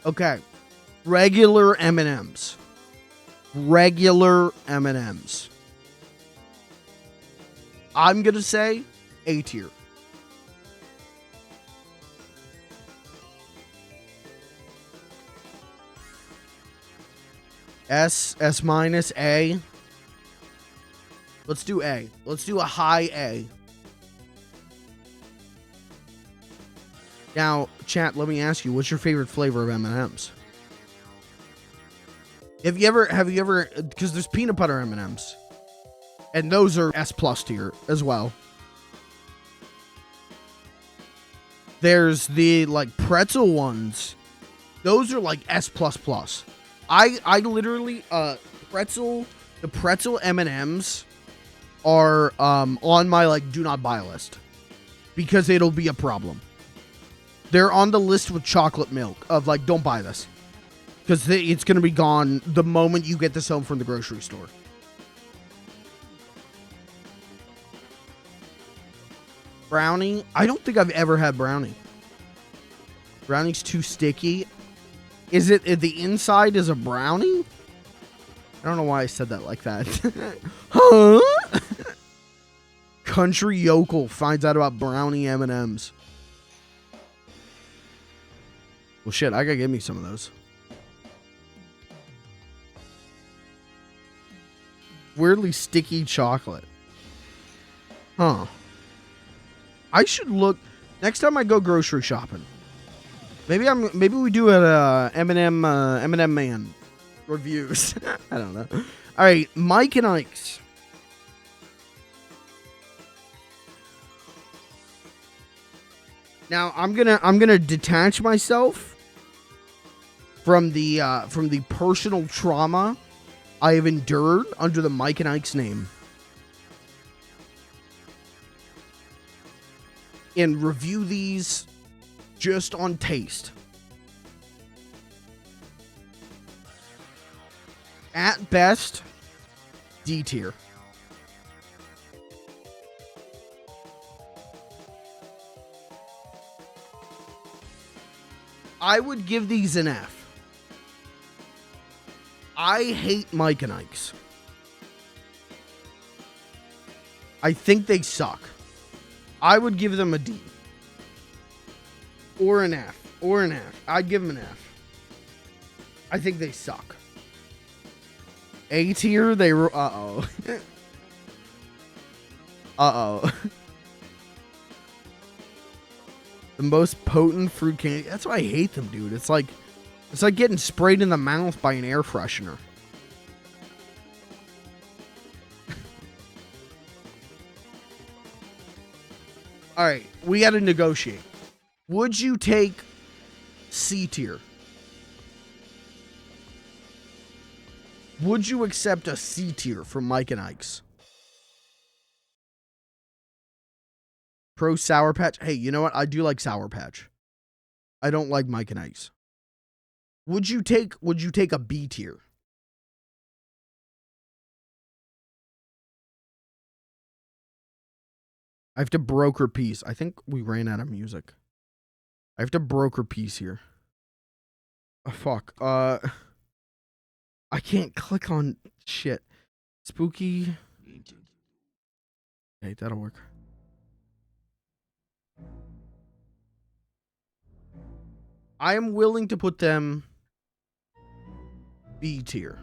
Okay. Regular M&Ms. Regular M&Ms. I'm going to say A tier. S, S minus, A. Let's do A. Let's do a high A. Now, chat, let me ask you, what's your favorite flavor of M&Ms? Have you ever, because there's peanut butter M&Ms, and those are S plus tier as well. There's the, like, pretzel ones. Those are, like, S plus plus. I literally, the pretzel M&Ms are, on my, like, do not buy list. Because it'll be a problem. They're on the list with chocolate milk of, like, don't buy this. Because it's going to be gone the moment you get this home from the grocery store. Brownie? I don't think I've ever had brownie. Brownie's too sticky. Is it the inside is a brownie? I don't know why I said that like that. Huh? Country yokel finds out about brownie M&Ms. Well, shit, I gotta give me some of those. Weirdly sticky chocolate. Huh. I should look next time I go grocery shopping. Maybe we do a M&M Man reviews. I don't know. All right, Mike and Ike's. Now I'm gonna detach myself from the personal trauma I have endured under the Mike and Ike's name. And review these just on taste. At best, D tier. I would give these an F. I hate Mike and Ike's. I think they suck. I would give them a D. Or an F. Or an F. I'd give them an F. I think they suck. A tier, they were... Uh-oh. Uh-oh. The most potent fruit candy. That's why I hate them, dude. It's like getting sprayed in the mouth by an air freshener. All right, we got to negotiate. Would you take C tier? Would you accept a C tier from Mike and Ike's? Pro Sour Patch. Hey, you know what? I do like Sour Patch. I don't like Mike and Ike's. Would you take a B tier? I have to broker peace. I think we ran out of music. I have to broker peace here. Oh, fuck. I can't click on shit. Spooky. Okay, that'll work. I am willing to put them B tier.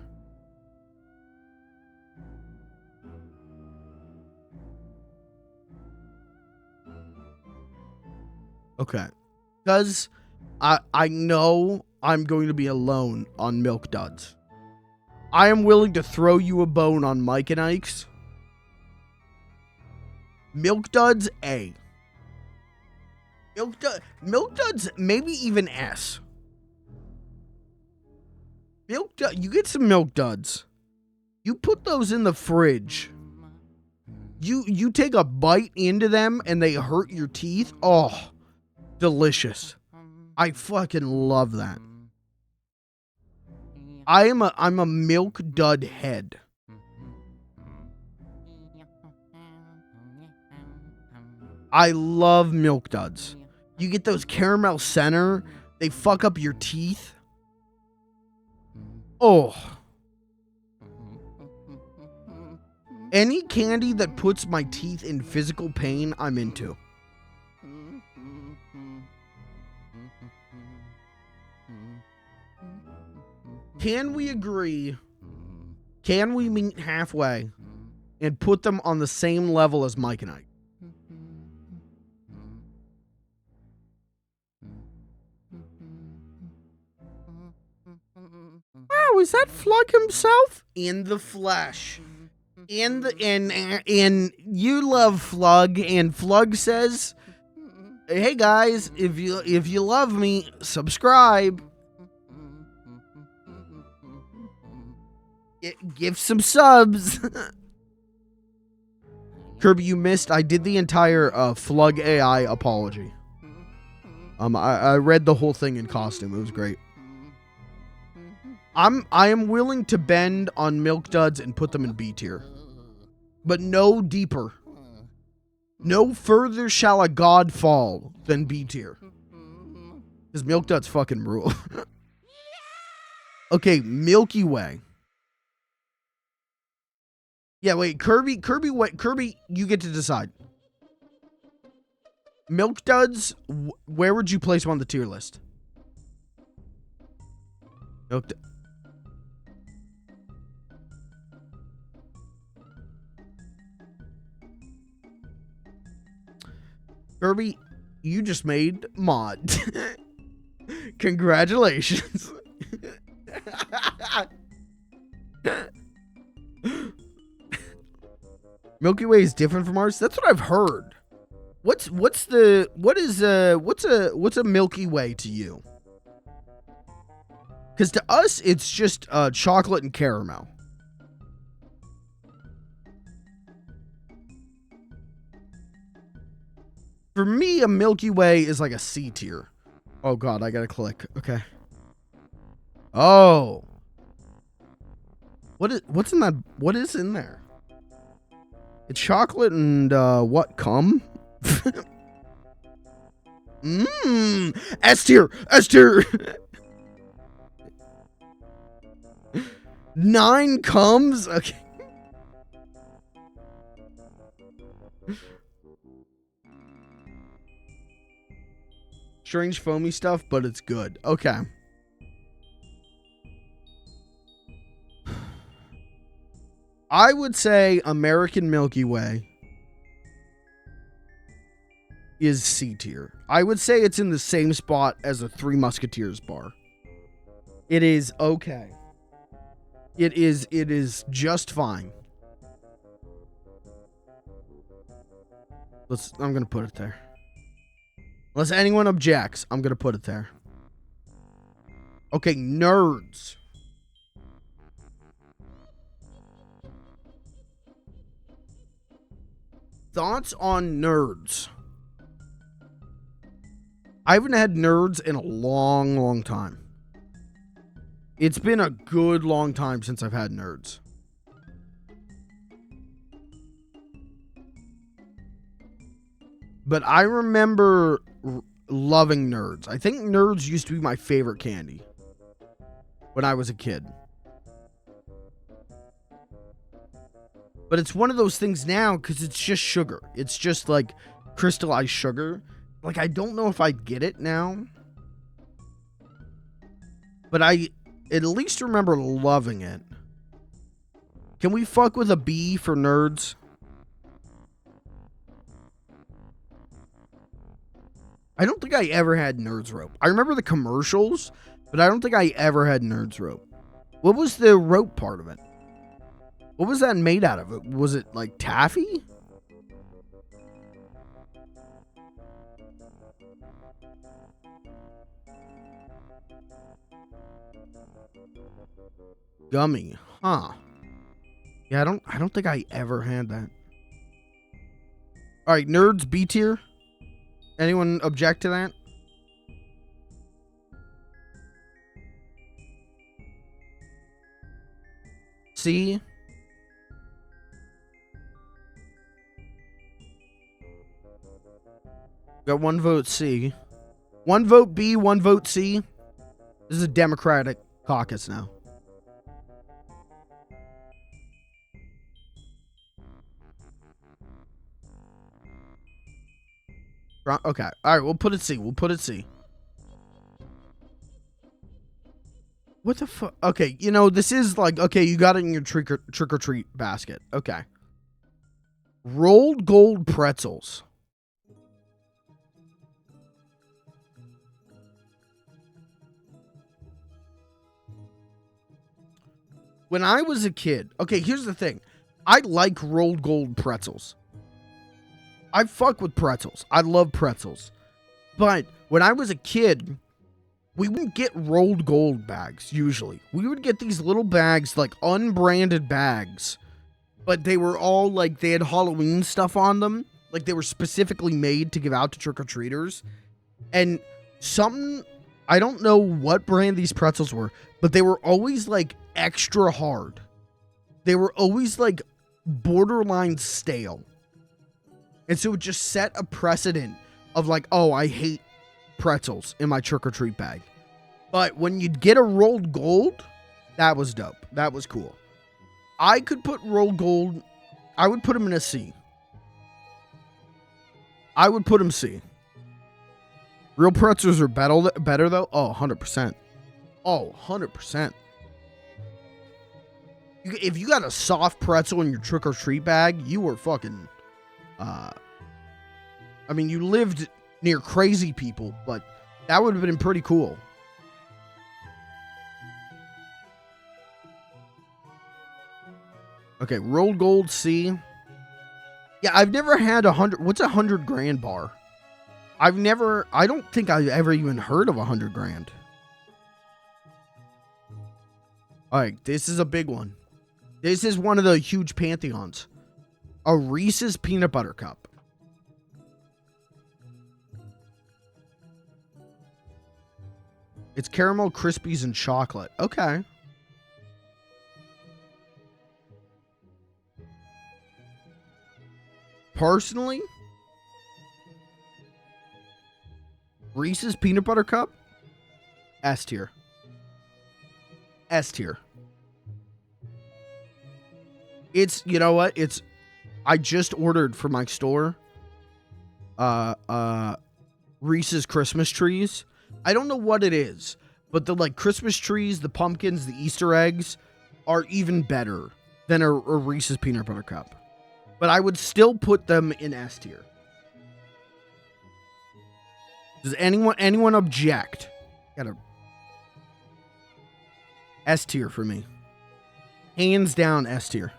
Okay. Because I know I'm going to be alone on Milk Duds. I am willing to throw you a bone on Mike and Ike's. Milk Duds, A. Milk Duds, maybe even S. You get some Milk Duds. You put those in the fridge. You take a bite into them and they hurt your teeth. Oh, delicious. I fucking love that. I'm a Milk Dud head. I love Milk Duds. You get those caramel center. They fuck up your teeth. Oh. Any candy that puts my teeth in physical pain, I'm into. Can we agree? Can we meet halfway and put them on the same level as Mike and Ike? Wow, is that Flug himself? In the flesh. And you love Flug, and Flug says, "Hey guys, if you love me, subscribe. Give some subs." Kirby, you missed. I did the entire Flug AI apology. I read the whole thing in costume. It was great. I am willing to bend on Milk Duds and put them in B tier. But no deeper. No further shall a god fall than B tier. Because Milk Duds fucking rule. Okay, Milky Way. Yeah, wait, Kirby, you get to decide. Milk Duds, where would you place them on the tier list? Milk Duds. Kirby, you just made mod. Congratulations. Milky Way is different from ours. That's what I've heard. What's a Milky Way to you? Because to us, it's just chocolate and caramel. For me, a Milky Way is like a C tier. Oh, God, I gotta click. Okay. Oh. What's in that? What is in there? It's chocolate and, what, cum? S tier! S tier! 9 comes? Okay. Strange foamy stuff, but it's good. Okay. I would say American Milky Way is C tier. I would say it's in the same spot as a Three Musketeers bar. It is okay. It is just fine. I'm going to put it there. Unless anyone objects, I'm going to put it there. Okay, nerds. Thoughts on nerds? I haven't had nerds in a long, long time. It's been a good long time since I've had nerds. But I remember loving nerds. I think nerds used to be my favorite candy when I was a kid. But it's one of those things now because it's just sugar. It's just like crystallized sugar. Like, I don't know if I'd get it now. But I at least remember loving it. Can we fuck with a B for nerds? I don't think I ever had Nerds rope. I remember the commercials, but I don't think I ever had Nerds rope. What was the rope part of it? What was that made out of? Was it like taffy? Gummy, huh? Yeah, I don't think I ever had that. All right, nerds B tier. Anyone object to that? C. Got 1 vote C. 1 vote B, 1 vote C. This is a Democratic caucus now. Okay. All right, we'll put it C. We'll put it C. What the fuck? Okay, you know, this is like, okay, you got it in your trick-or-treat basket. Okay. Rolled gold pretzels. When I was a kid, okay, here's the thing. I like rolled gold pretzels. I fuck with pretzels. I love pretzels. But when I was a kid, we wouldn't get rolled gold bags, usually. We would get these little bags, like unbranded bags. But they were all like, they had Halloween stuff on them. Like they were specifically made to give out to trick-or-treaters. And something, I don't know what brand these pretzels were, but they were always like extra hard. They were always like borderline stale. And so it just set a precedent of like, oh, I hate pretzels in my trick-or-treat bag. But when you'd get a rolled gold, that was dope. That was cool. I could put rolled gold, I would put them in a C. I would put them C. Real pretzels are better though? Oh, 100%. Oh, 100%. If you got a soft pretzel in your trick-or-treat bag, you were fucking... I mean, you lived near crazy people, but that would have been pretty cool. Okay, rolled gold C. Yeah, I've never had 100. What's a 100 grand bar? I don't think I've ever even heard of 100 grand. All right, this is a big one. This is one of the huge pantheons. A Reese's Peanut Butter Cup. It's caramel, crispies, and chocolate. Okay. Personally, Reese's Peanut Butter Cup, S tier. S tier. It's, you know what? It's, I just ordered for my store, Reese's Christmas trees. I don't know what it is, but the like Christmas trees, the pumpkins, the Easter eggs are even better than a Reese's Peanut Butter Cup. But I would still put them in S tier. Does anyone object? Got a S tier for me. Hands down S tier.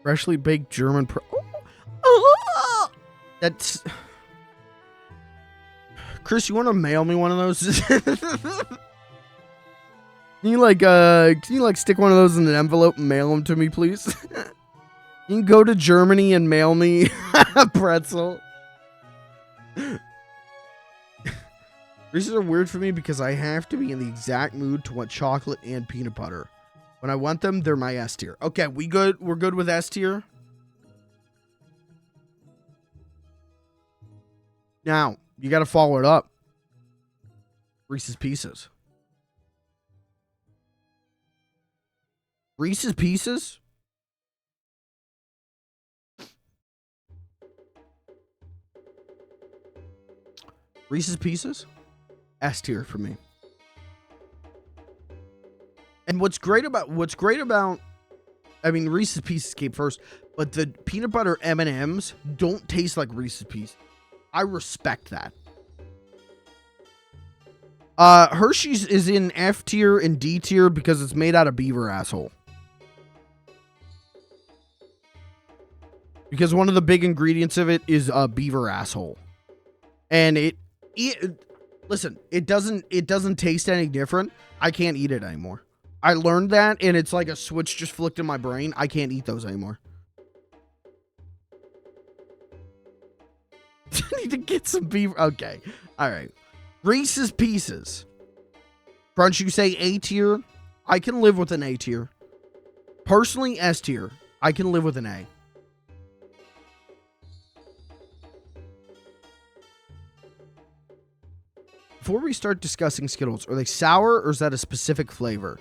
Freshly baked German that's Chris, you want to mail me one of those? Can you like stick one of those in an envelope and mail them to me, please? You can go to Germany and mail me a pretzel. Reese's are weird for me because I have to be in the exact mood to want chocolate and peanut butter. When I want them, they're my S tier. Okay, we good? We're good with S tier? Now, you got to follow it up. Reese's Pieces. Reese's Pieces? Reese's Pieces? S tier for me. And what's great about I mean, Reese's Pieces came first, but the peanut butter M&Ms don't taste like Reese's Pieces. I respect that. Hershey's is in F tier and D tier because it's made out of beaver asshole. Because one of the big ingredients of it is beaver asshole. And listen, it doesn't taste any different. I can't eat it anymore. I learned that, and it's like a switch just flicked in my brain. I can't eat those anymore. I need to get some beef. Okay. All right. Reese's Pieces. Crunch, you say A tier? I can live with an A tier. Personally, S tier. I can live with an A. Before we start discussing Skittles, are they sour or is that a specific flavor?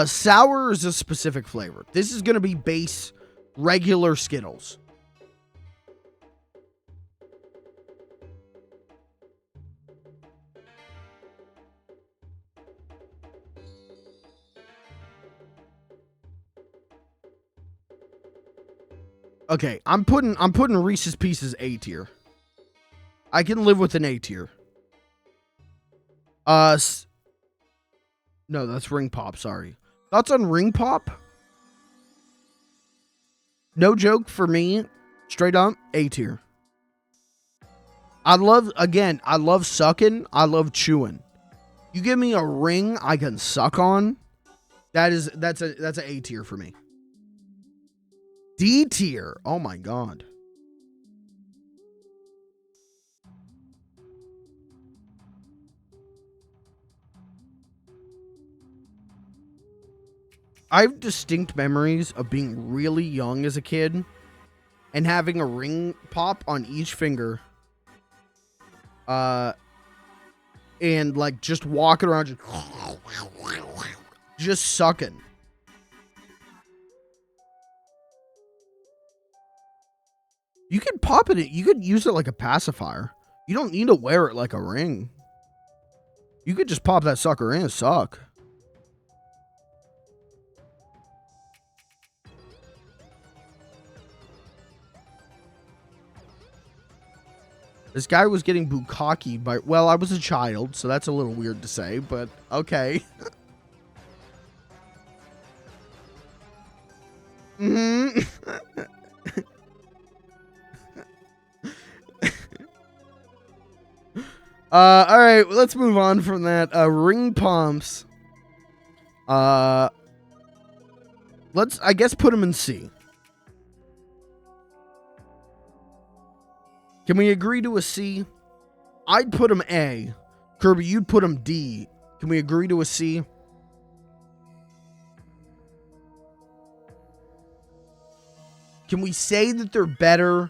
Sour is a specific flavor. This is going to be base regular Skittles. Okay, I'm putting Reese's Pieces A tier. I can live with an A tier. No, that's Ring Pop, sorry. Thoughts on Ring Pop? No joke for me. Straight up, A tier. I love sucking. I love chewing. You give me a ring I can suck on. That's an A tier for me. D tier. Oh my god. I have distinct memories of being really young as a kid and having a ring pop on each finger. And like just walking around just sucking. You could pop it. You could use it like a pacifier. You don't need to wear it like a ring. You could just pop that sucker in and suck. This guy was getting bukkake by... Well, I was a child, so that's a little weird to say, but okay. All right, let's move on from that. Ring pumps. Let's, I guess, put them in C. Can we agree to a C? I'd put them A. Kirby, you'd put them D. Can we agree to a C? Can we say that they're better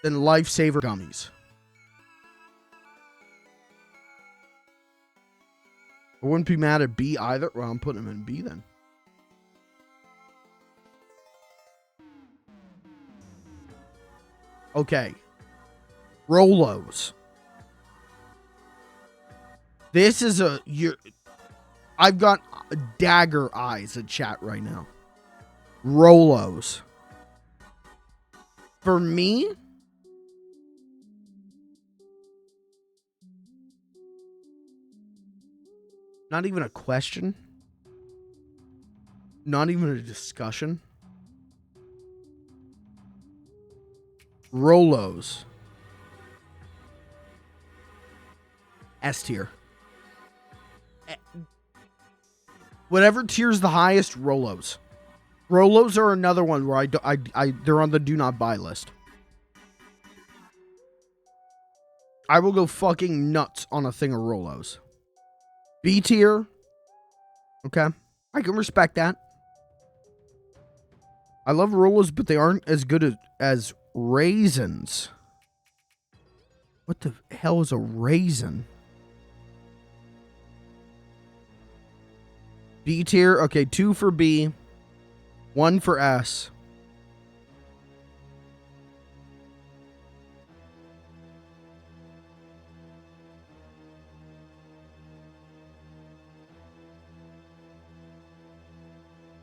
than Lifesaver gummies? I wouldn't be mad at B either. Well, I'm putting them in B then. Okay. Rolos. This is I've got dagger eyes at chat right now. Rolos. For me, not even a question. Not even a discussion. Rolos. S tier. Whatever tier's the highest, Rolos. Rolos are another one where they're on the do not buy list. I will go fucking nuts on a thing of Rolos. B tier. Okay. I can respect that. I love Rolos, but they aren't as good as raisins. What the hell is a raisin? B tier. Okay, 2 for B. 1 for S.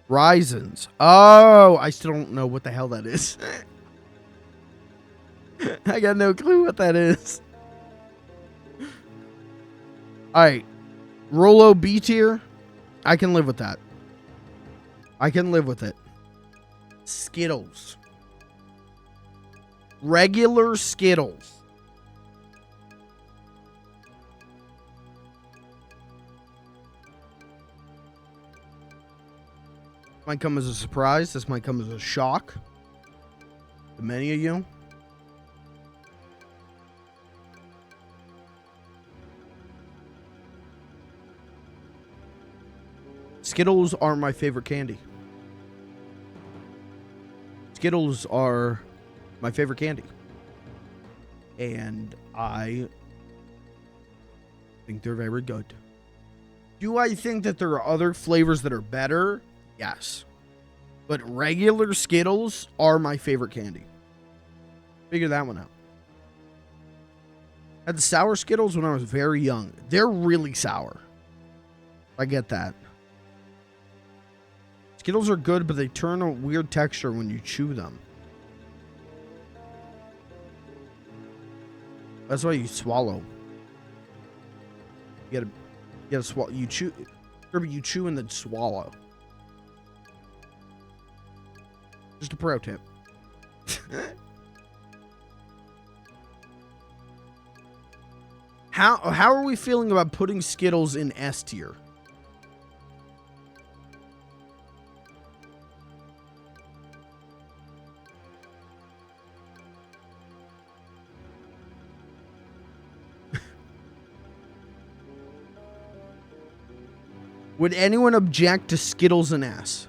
Raisins. Oh, I still don't know what the hell that is. I got no clue what that is. Alright. Rolo B tier. I can live with that. I can live with it. Skittles. Regular Skittles. Might come as a surprise. This might come as a shock to many of you. Skittles are my favorite candy. Skittles are my favorite candy. And I think they're very good. Do I think that there are other flavors that are better? Yes. But regular Skittles are my favorite candy. Figure that one out. I had the sour Skittles when I was very young. They're really sour. I get that. Skittles are good, but they turn a weird texture when you chew them. That's why you swallow. You gotta swallow. You chew, you chew and then swallow. Just a pro tip. How are we feeling about putting Skittles in S tier? Would anyone object to Skittles and S?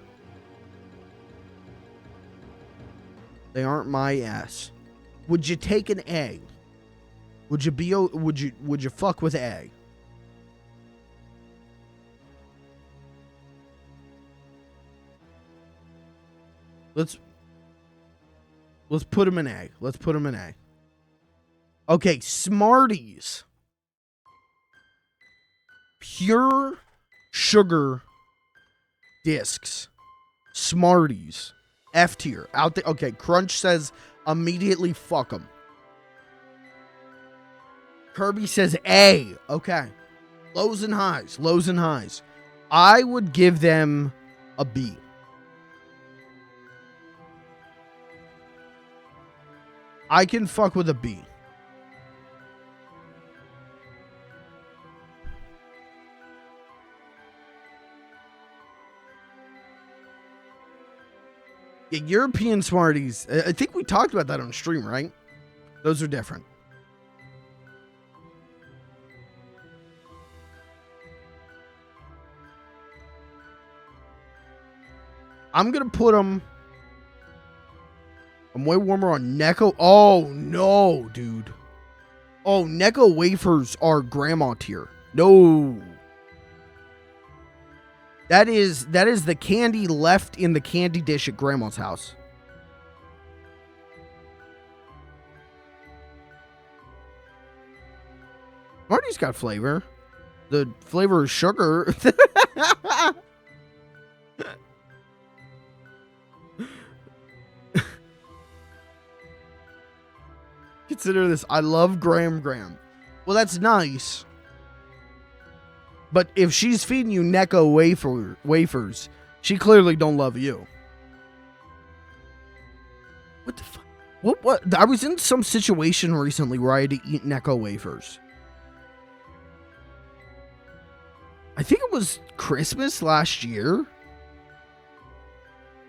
They aren't my S. Would you take an A? Would you fuck with A? Let's put them in A. Let's put them in A. Okay, Smarties. Pure sugar discs. Smarties. F tier. Out there. Okay, Crunch says immediately fuck them. Kirby says A. Okay. Lows and highs. Lows and highs. I would give them a B. I can fuck with a B. Yeah, European Smarties. I think we talked about that on stream, right? Those are different. I'm going to put them... I'm way warmer on Necco. Oh, no, dude. Oh, Necco wafers are grandma tier. No. That is the candy left in the candy dish at grandma's house. Smarties got flavor. The flavor is sugar. Consider this. I love Graham. Well, that's nice. But if she's feeding you Necco wafers, she clearly don't love you. What the fuck? What? I was in some situation recently where I had to eat Necco wafers. I think it was Christmas last year.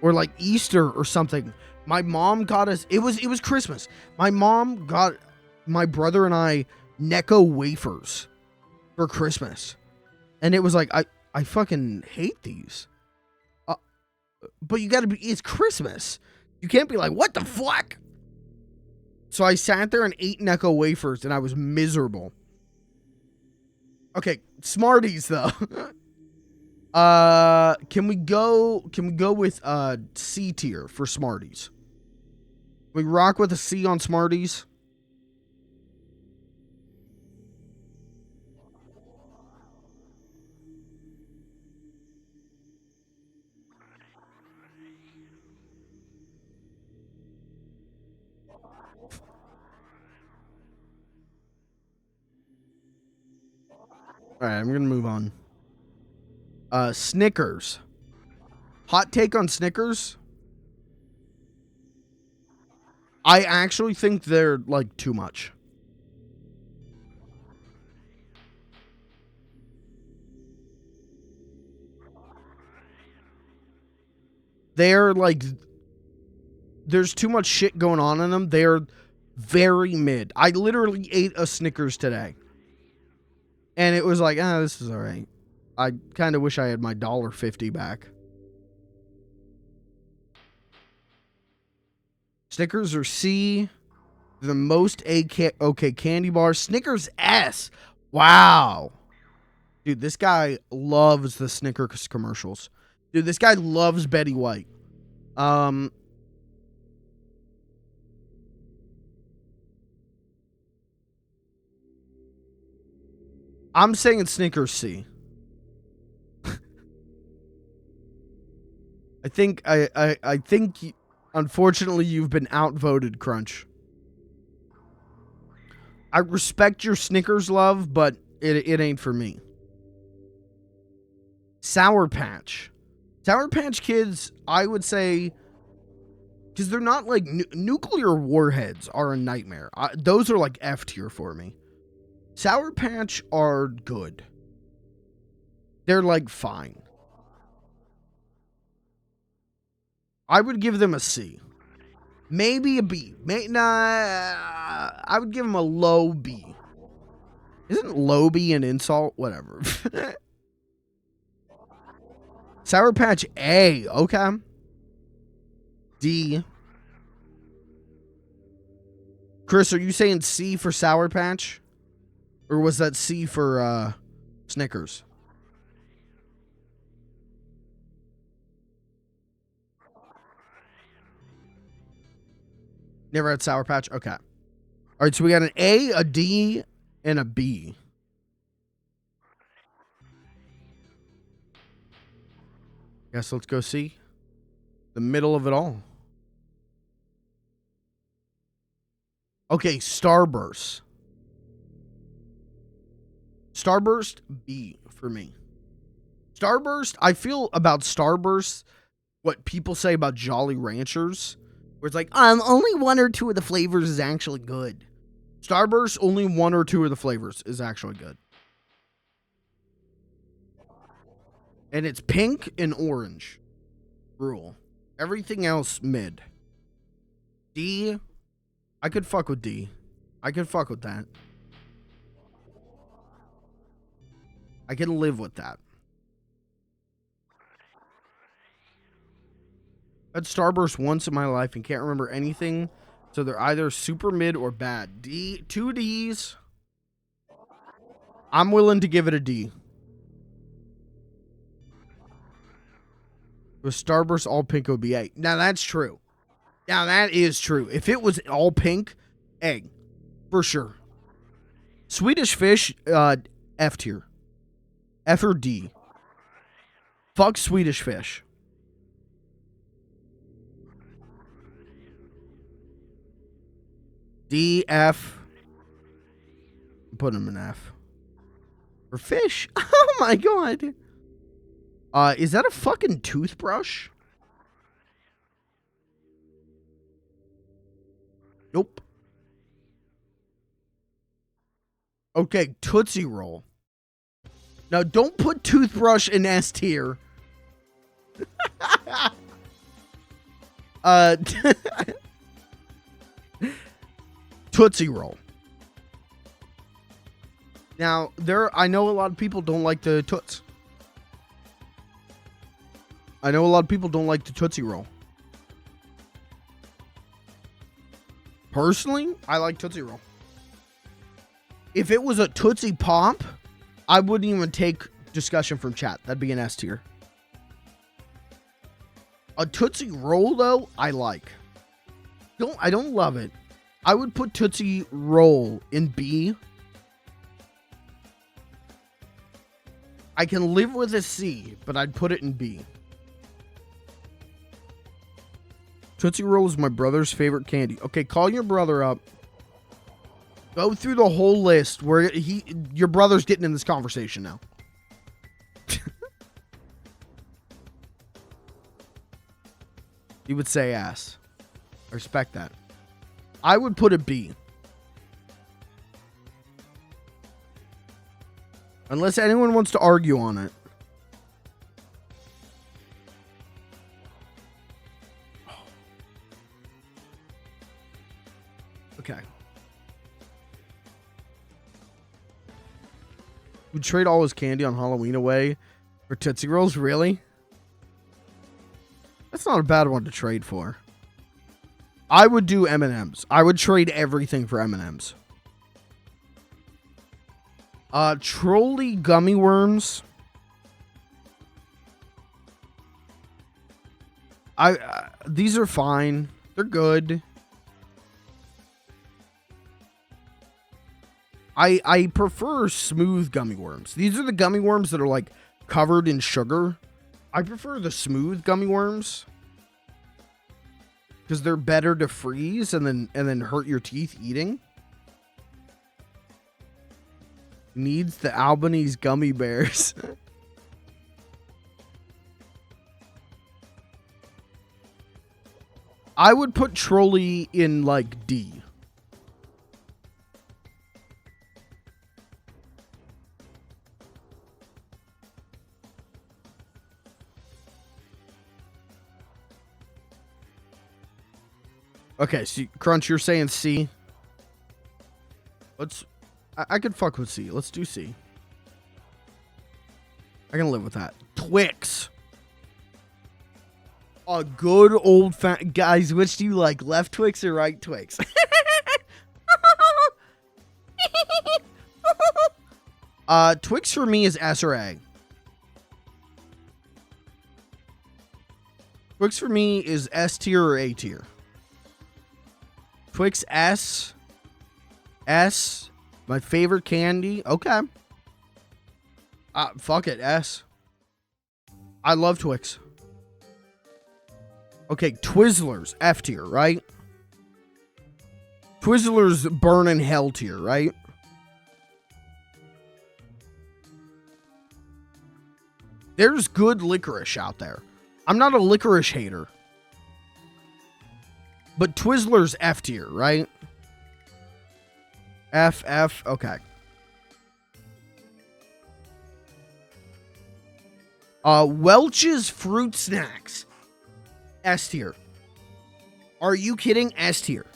Or like Easter or something. My mom got us... It was Christmas. My mom got my brother and I Necco wafers for Christmas. And it was like, I fucking hate these. But you gotta be... It's Christmas. You can't be like, what the fuck? So I sat there and ate Necco wafers and I was miserable. Okay, Smarties though. Can we go with C tier for Smarties? We rock with a C on Smarties. All right, I'm going to move on. Snickers. Hot take on Snickers? I actually think they're, like, too much. They're, like... There's too much shit going on in them. They're very mid. I literally ate a Snickers today. And it was like, this is alright. I kind of wish I had my $1.50 back. Snickers are C. The most okay candy bars. Snickers S. Wow. Dude, this guy loves the Snickers commercials. Dude, this guy loves Betty White. I'm saying Snickers C. I think unfortunately you've been outvoted, Crunch. I respect your Snickers love, but it ain't for me. Sour Patch. Sour Patch Kids, I would say, because they're not like nuclear warheads are a nightmare. Those are like F tier for me. Sour Patch are good. They're like fine. I would give them a C. Maybe a B. I would give them a low B. Isn't low B an insult? Whatever. Sour Patch A. Okay. D. Chris, are you saying C for Sour Patch? Or was that C for Snickers? Never had Sour Patch? Okay. All right, so we got an A, a D, and a B. Guess let's go C. The middle of it all. Okay, Starburst. Starburst, B for me. Starburst, I feel about Starburst what people say about Jolly Ranchers. Where it's like, only one or two of the flavors is actually good. Starburst, only one or two of the flavors is actually good. And it's pink and orange. Rule. Everything else, mid. D, I could fuck with D. I could fuck with that. I can live with that. I had Starburst once in my life and can't remember anything. So they're either super mid or bad. D, 2 Ds. I'm willing to give it a D. With Starburst all pink, it would be A. Now that's true. Now that is true. If it was all pink, A. For sure. Swedish Fish, F tier. F or D. Fuck Swedish Fish. D, F. Put him in F. For fish? Oh my god. Is that a fucking toothbrush? Nope. Okay, Tootsie Roll. Now, don't put toothbrush in S tier. Tootsie Roll. Now, I know a lot of people don't like the Toots. I know a lot of people don't like the Tootsie Roll. Personally, I like Tootsie Roll. If it was a Tootsie Pop, I wouldn't even take discussion from chat. That'd be an S tier. A Tootsie Roll, though, I like. I don't love it. I would put Tootsie Roll in B. I can live with a C, but I'd put it in B. Tootsie Roll is my brother's favorite candy. Okay, call your brother up. Go through the whole list where your brother's getting in this conversation now. He would say ass. I respect that. I would put a B. Unless anyone wants to argue on it. Okay. Would trade all his candy on Halloween away for Tootsie Rolls? Really? That's not a bad one to trade for. I would do M&Ms. I would trade everything for M&Ms. Trolley gummy worms. These are fine. They're good. I prefer smooth gummy worms. These are the gummy worms that are like covered in sugar. I prefer the smooth gummy worms because they're better to freeze and then hurt your teeth eating. Needs the Albanese gummy bears. I would put Trolley in like D. Okay, so Crunch, you're saying C. I could fuck with C. Let's do C. I can live with that. Twix. A good old guys, which do you like? Left Twix or right Twix? Twix for me is S or A. Twix for me is S tier or A tier. Twix S. S. My favorite candy. Okay. Fuck it. S. I love Twix. Okay, Twizzlers. F tier, right? Twizzlers burn in hell tier, right? There's good licorice out there. I'm not a licorice hater. But Twizzlers F tier, right? F, okay. Welch's Fruit Snacks. S tier. Are you kidding? S tier.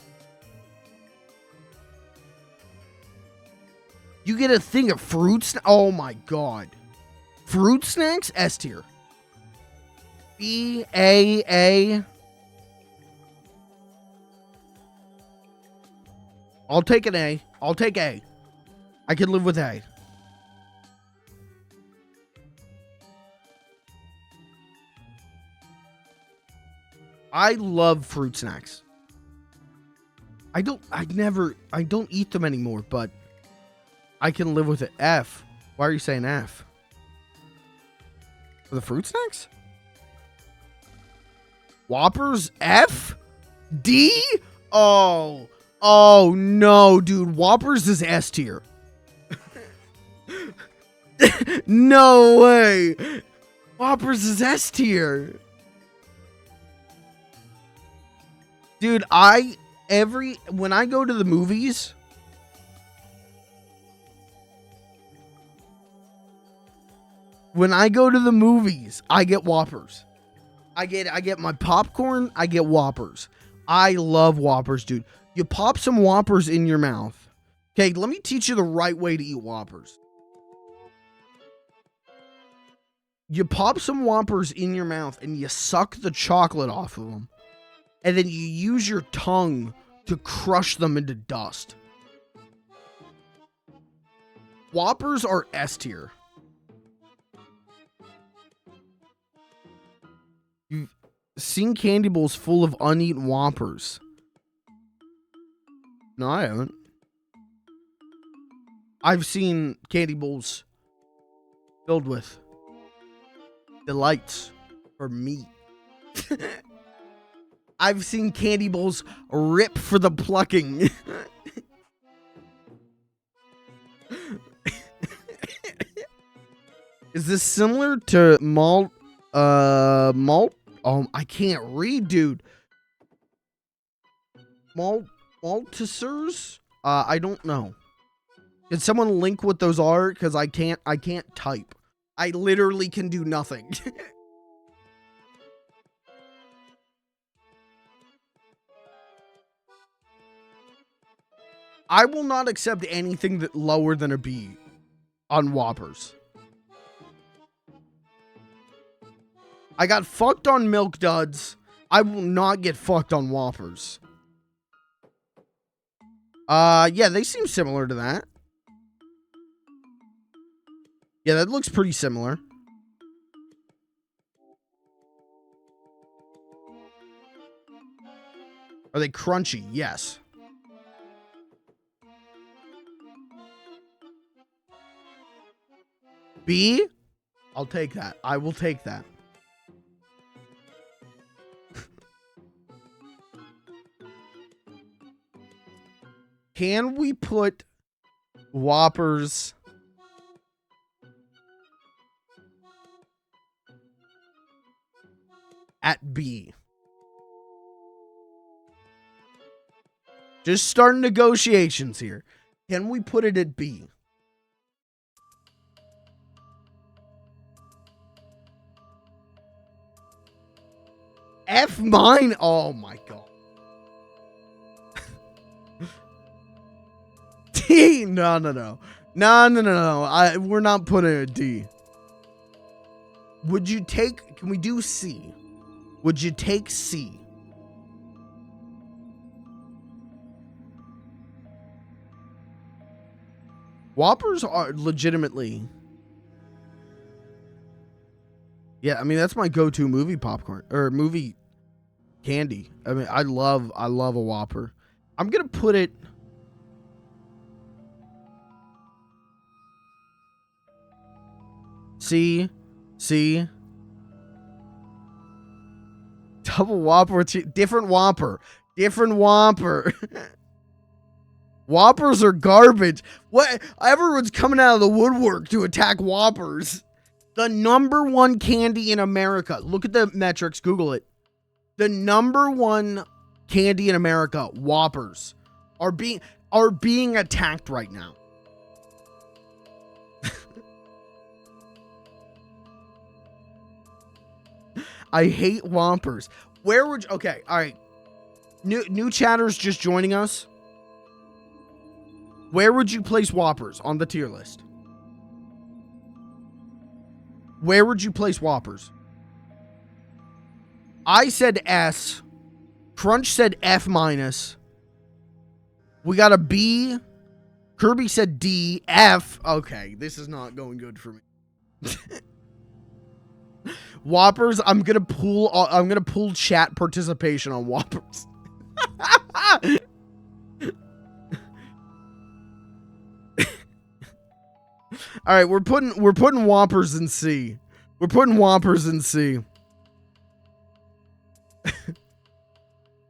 You get a thing of fruits. Oh my god. Fruit snacks? S tier. B, A. I'll take an A. I'll take A. I can live with A. I love fruit snacks. I don't eat them anymore, but I can live with it. F. Why are you saying F? For the fruit snacks? Whoppers? F? D? Oh no, dude. Whoppers is S tier. No way. Whoppers is S tier. Dude, when I go to the movies, I get Whoppers. I get my popcorn, I get Whoppers. I love Whoppers, dude. You pop some Whoppers in your mouth. Okay, let me teach you the right way to eat Whoppers. You pop some Whoppers in your mouth and you suck the chocolate off of them. And then you use your tongue to crush them into dust. Whoppers are S tier. You've seen candy bowls full of uneaten Whoppers. No, I haven't. I've seen candy bowls filled with delights for meat. I've seen candy bowls rip for the plucking. Is this similar to malt? Malt? Oh, I can't read, dude. Maltesers? I don't know. Can someone link what those are? Because I can't type. I literally can do nothing. I will not accept anything that lower than a B on Whoppers. I got fucked on Milk Duds. I will not get fucked on Whoppers. Yeah, they seem similar to that. Yeah, that looks pretty similar. Are they crunchy? Yes. B? I'll take that. I will take that. Can we put Whoppers at B? Just starting negotiations here. Can we put it at B? F mine? Oh my god. D? No. We're not putting a D. Would you take... Can we do C? Would you take C? Whoppers are legitimately... Yeah, I mean, that's my go-to movie popcorn. Or movie candy. I mean, I love a Whopper. I'm going to put it... C. Double Whopper. Different Whopper. Whoppers are garbage. What? Everyone's coming out of the woodwork to attack Whoppers. The #1 candy in America. Look at the metrics. Google it. The #1 candy in America, Whoppers, are being attacked right now. I hate Whoppers. Where would you, okay, all right. New chatters just joining us. Where would you place Whoppers on the tier list? Where would you place Whoppers? I said S. Crunch said F minus. We got a B. Kirby said D. F. Okay, this is not going good for me. Whoppers, I'm gonna pull chat participation on Whoppers. All right, we're putting Whoppers in C. We're putting Whoppers in C.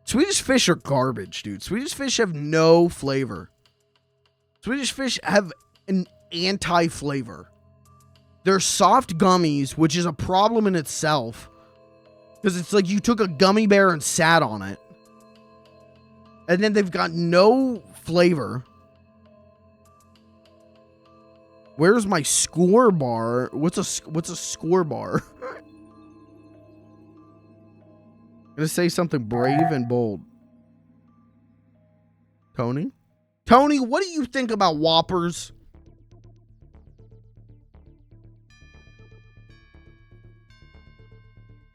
Swedish fish are garbage, dude. Swedish fish have no flavor. Swedish fish have an anti-flavor. They're soft gummies, which is a problem in itself. Because it's like you took a gummy bear and sat on it. And then they've got no flavor. Where's my score bar? What's a score bar? I'm gonna say something brave and bold. Tony? Tony, what do you think about Whoppers?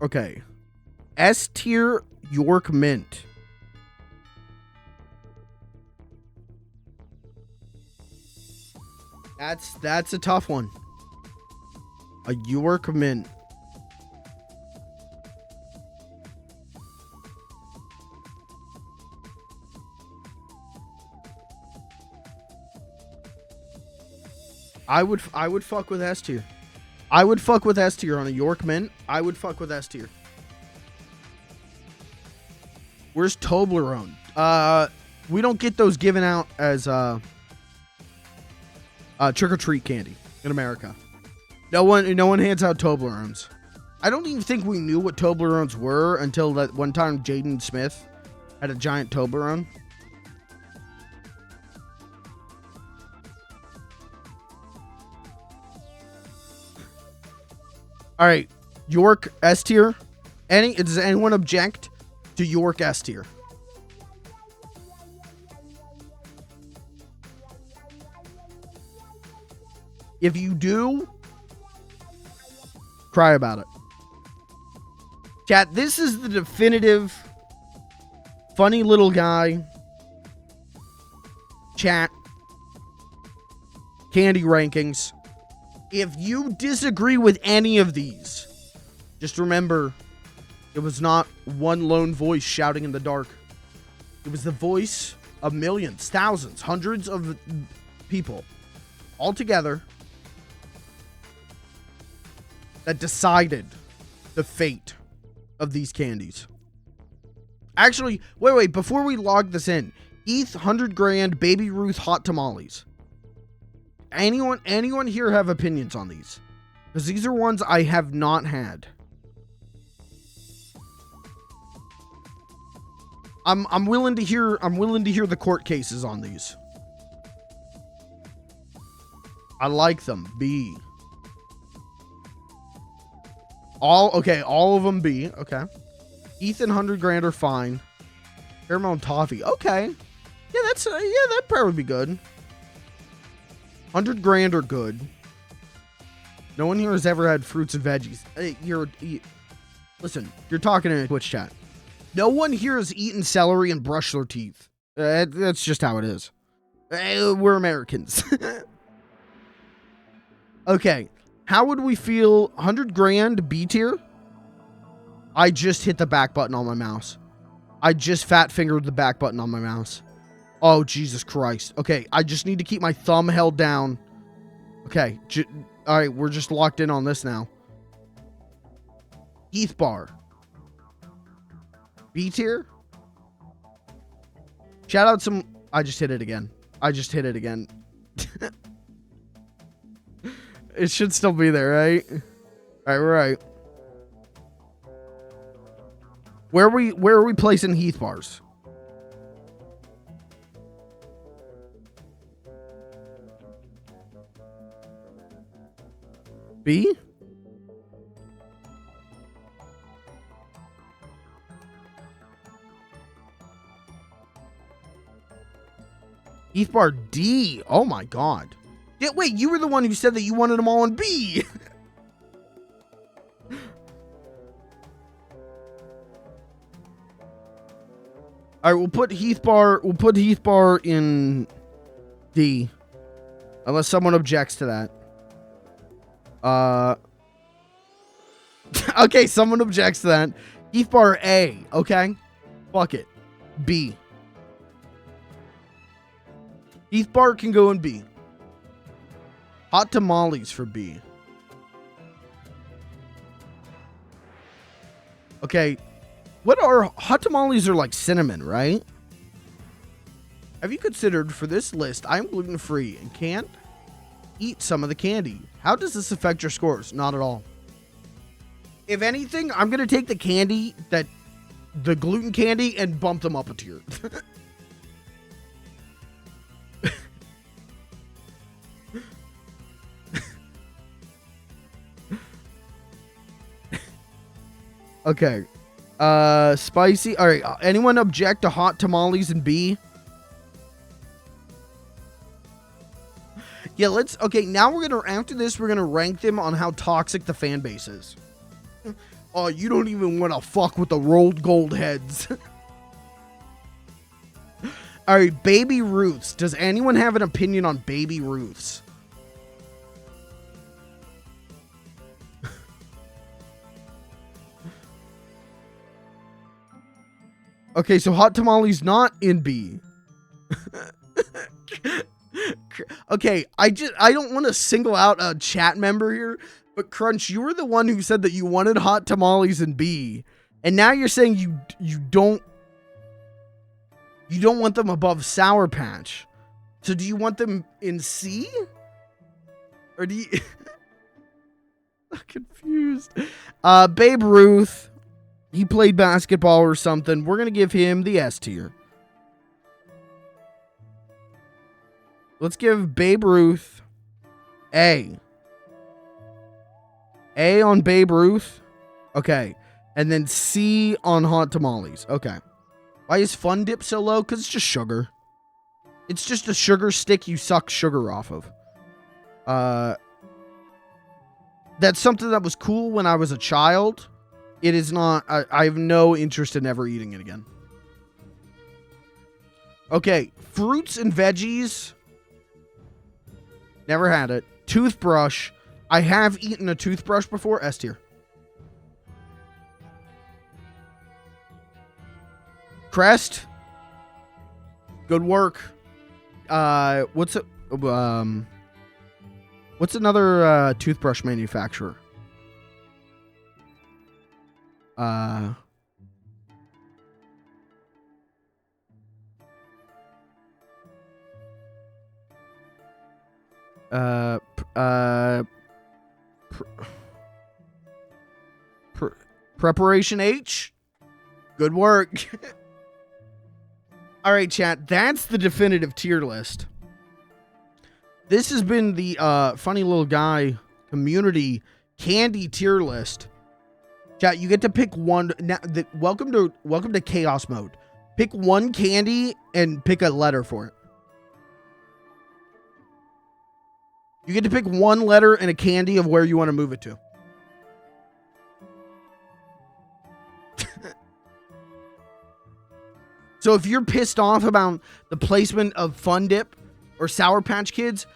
Okay. S tier York Mint. That's a tough one. A York Mint. I would fuck with S tier. I would fuck with S tier on a York Mint. I would fuck with S tier. Where's Toblerone? We don't get those given out as trick-or-treat candy in America. No one hands out Toblerones. I don't even think we knew what Toblerones were until that one time Jaden Smith had a giant Toblerone. All right, York S tier. Does anyone object to York S tier? If you do, cry about it. Chat, this is the definitive funny little guy chat candy rankings. If you disagree with any of these, just remember, it was not one lone voice shouting in the dark. It was the voice of millions, thousands, hundreds of people all together that decided the fate of these candies. Actually, wait, before we log this in, ETH 100 grand Baby Ruth hot tamales. Anyone here have opinions on these? Because these are ones I have not had. I'm willing to hear the court cases on these. I like them. B. All of them B. Okay. Ethan 100 grand are fine. Caramel and toffee. Okay. Yeah, that probably would be good. 100 grand are good. No one here has ever had fruits and veggies. Hey, listen, you're talking in a Twitch chat. No one here has eaten celery and brushed their teeth. That's just how it is. We're Americans. Okay. How would we feel? 100 grand B tier? I just hit the back button on my mouse. I just fat fingered the back button on my mouse. Oh, Jesus Christ. Okay, I just need to keep my thumb held down. Okay, all right, we're just locked in on this now. ETH bar. B tier? Shout out some... I just hit it again. It should still be there, right? All right, we're right. Where are we placing Heath bars? B? Heath Bar D. Oh my god. Yeah, wait, you were the one who said that you wanted them all in B. All right, we'll put Heath Bar in D. Unless someone objects to that. Okay, someone objects to that. Heath Bar A, okay? Fuck it. B. Heath Bar can go in B. Hot tamales for B. Okay. What are hot tamales are like cinnamon, right? Have you considered for this list, I'm gluten-free and can't eat some of the candy. How does this affect your scores? Not at all. If anything, I'm going to take the candy, the gluten candy, and bump them up a tier. Okay. Spicy. All right. Anyone object to hot tamales in B? Yeah, okay, now after this, we're gonna rank them on how toxic the fan base is. Oh, you don't even want to fuck with the rolled gold heads. All right, Baby Ruths. Does anyone have an opinion on Baby Ruths? Okay, so hot tamales not in B. Okay, I don't want to single out a chat member here, but Crunch, you were the one who said that you wanted hot tamales in B, and now you're saying you don't want them above Sour Patch. So do you want them in C? Or do you I'm confused. Babe Ruth, he played basketball or something. We're going to give him the S tier. Let's give Babe Ruth A. A on Babe Ruth. Okay. And then C on hot tamales. Okay. Why is Fun Dip so low? Because it's just sugar. It's just a sugar stick you suck sugar off of. That's something that was cool when I was a child. It is not. I have no interest in ever eating it again. Okay. Fruits and veggies. Never had it. Toothbrush. I have eaten a toothbrush before. S tier. Crest. Good work. What's another toothbrush manufacturer? Preparation H. Good work. All right, chat. That's the definitive tier list. This has been the funny little guy community candy tier list. Chat, you get to pick one. Now, welcome to chaos mode. Pick one candy and pick a letter for it. You get to pick one letter and a candy of where you want to move it to. So if you're pissed off about the placement of Fun Dip or Sour Patch Kids,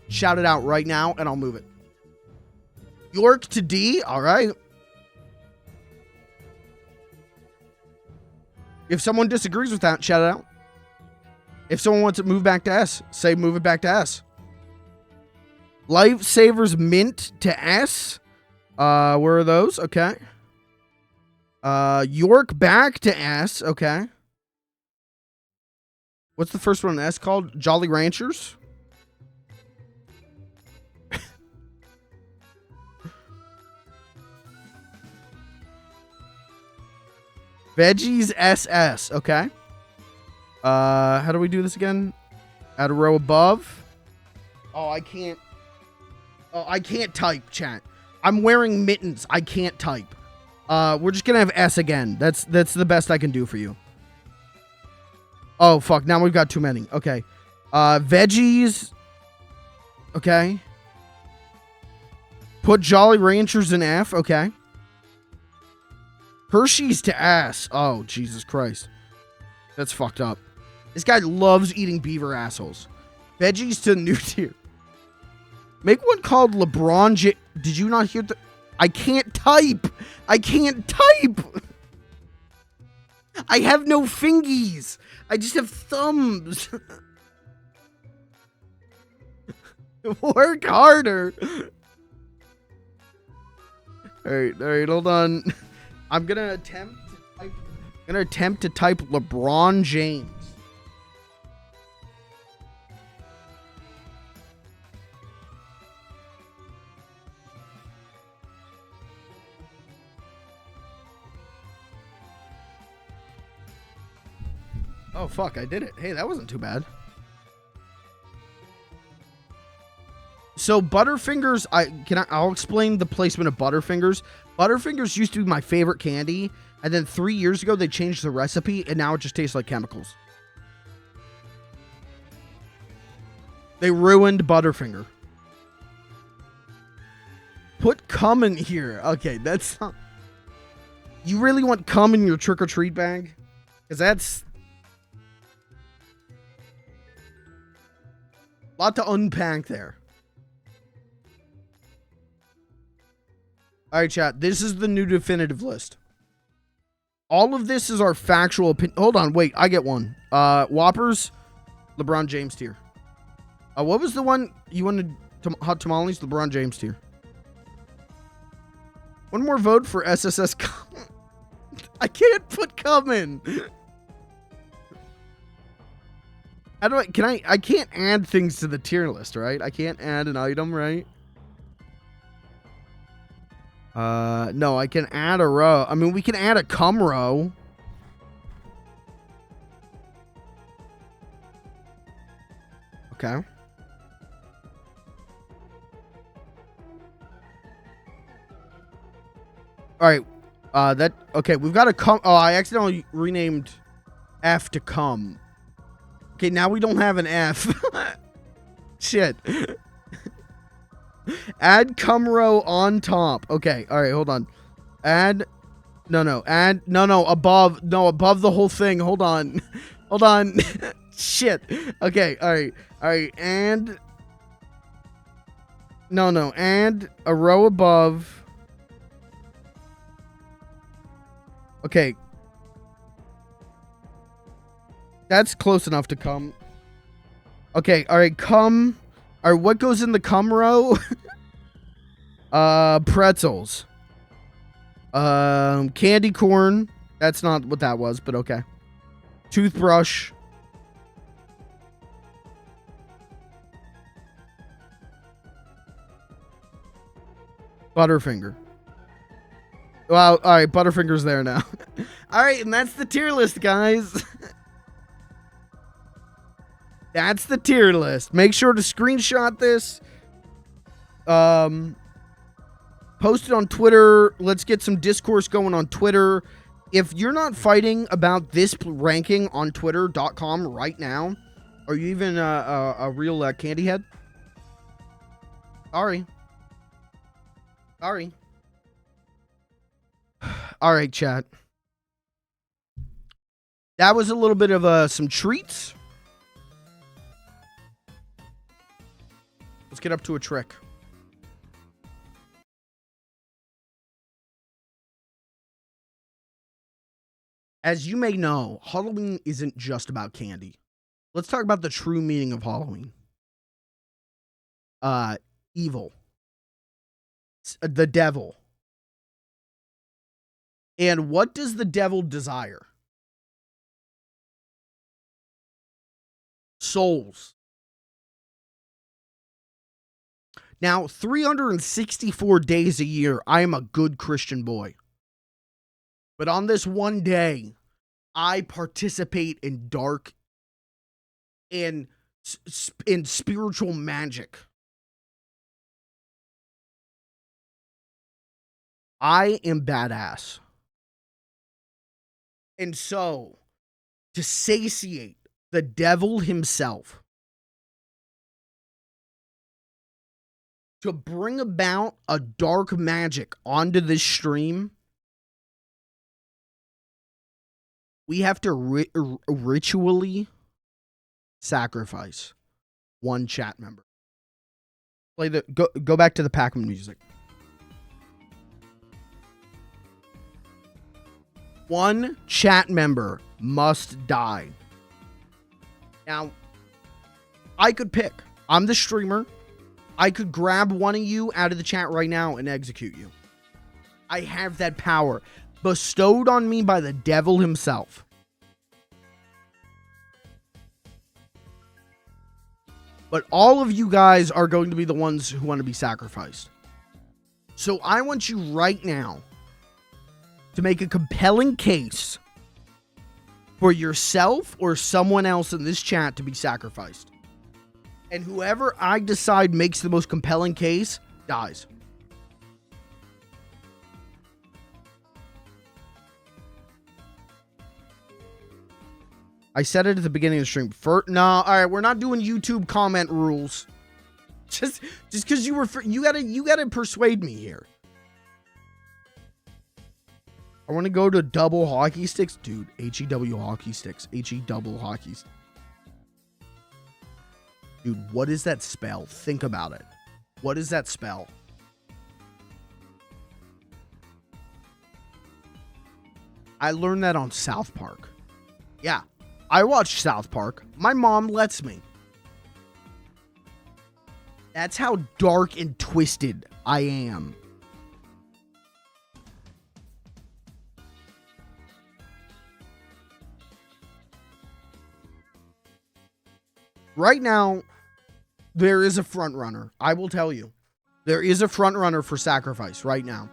shout it out right now and I'll move it. York to D. All right. If someone disagrees with that, shout it out. If someone wants it moved back to S, say move it back to S. Lifesavers Mint to S. Where are those? Okay. York back to S. Okay. What's the first one on S called? Jolly Ranchers? Veggies SS. Okay. How do we do this again? Add a row above. Oh, I can't. Oh, I can't type, chat. I'm wearing mittens. I can't type. We're just gonna have S again. That's the best I can do for you. Oh, fuck. Now we've got too many. Okay. Veggies. Okay. Put Jolly Ranchers in F. Okay. Hershey's to ass. Oh, Jesus Christ. That's fucked up. This guy loves eating beaver assholes. Veggies to new tier. Make one called LeBron J. Did you not hear the... I can't type. I can't type. I have no fingies. I just have thumbs. Work harder. All right, hold on. I'm gonna attempt to type LeBron James. Oh fuck, I did it. Hey, that wasn't too bad. So Butterfingers, I'll explain the placement of Butterfingers. Butterfingers used to be my favorite candy, and then 3 years ago they changed the recipe, and now it just tastes like chemicals. They ruined Butterfinger. Put cum in here. Okay, that's not... You really want cum in your trick-or-treat bag? Because that's... a lot to unpack there. All right, chat. This is the new definitive list. All of this is our factual opinion. Hold on. Wait. I get one. Whoppers. LeBron James tier. What was the one you wanted? Hot tamales. LeBron James tier. One more vote for SSS. I can't put cum in. How do I can't add things to the tier list, right? I can't add an item, right? No, I can add a row. I mean, we can add a cum row. Okay. All right. Okay, we've got a cum. Oh, I accidentally renamed F to cum. Okay, now we don't have an F. Shit. Add cum row on top. Okay, all right, hold on. Above the whole thing. Hold on. Hold on. Shit. Okay, all right, and and a row above. Okay. That's close enough to cum. Okay, all right, cum. All right, what goes in the cum row? Pretzels. Candy corn. That's not what that was, but okay. Toothbrush. Butterfinger. Well, all right, Butterfinger's there now. All right, and that's the tier list, guys. That's the tier list. Make sure to screenshot this. Post it on Twitter. Let's get some discourse going on Twitter. If you're not fighting about this ranking on twitter.com right now, are you even a real candy head? Sorry. All right, chat. That was a little bit of some treats. Let's get up to a trick. As you may know, Halloween isn't just about candy. Let's talk about the true meaning of Halloween. Evil. The devil. And what does the devil desire? Souls. Now, 364 days a year, I am a good Christian boy. But on this one day, I participate in dark and in spiritual magic. I am badass. And so, to satiate the devil himself, to bring about a dark magic onto this stream, we have to ritually sacrifice one chat member. Play the go back to the Pac-Man music. One chat member must die. Now, I could pick. I'm the streamer. I could grab one of you out of the chat right now and execute you. I have that power bestowed on me by the devil himself. But all of you guys are going to be the ones who want to be sacrificed. So I want you right now to make a compelling case for yourself or someone else in this chat to be sacrificed. And whoever I decide makes the most compelling case dies. I said it at the beginning of the stream. No, all right, we're not doing YouTube comment rules. Just because you gotta persuade me here. I want to go to double hockey sticks, dude. HEW hockey sticks. HE double hockey. Dude, what is that spell? Think about it. What is that spell? I learned that on South Park. Yeah. I watch South Park. My mom lets me. That's how dark and twisted I am. Right now, there is a front runner. I will tell you. There is a front runner for sacrifice right now.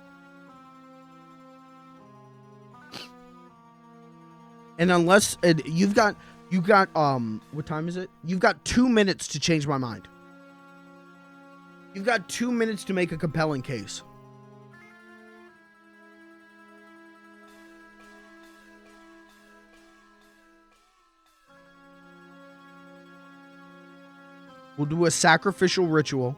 And unless you've got what time is it? You've got 2 minutes to change my mind. You've got 2 minutes to make a compelling case. We'll do a sacrificial ritual.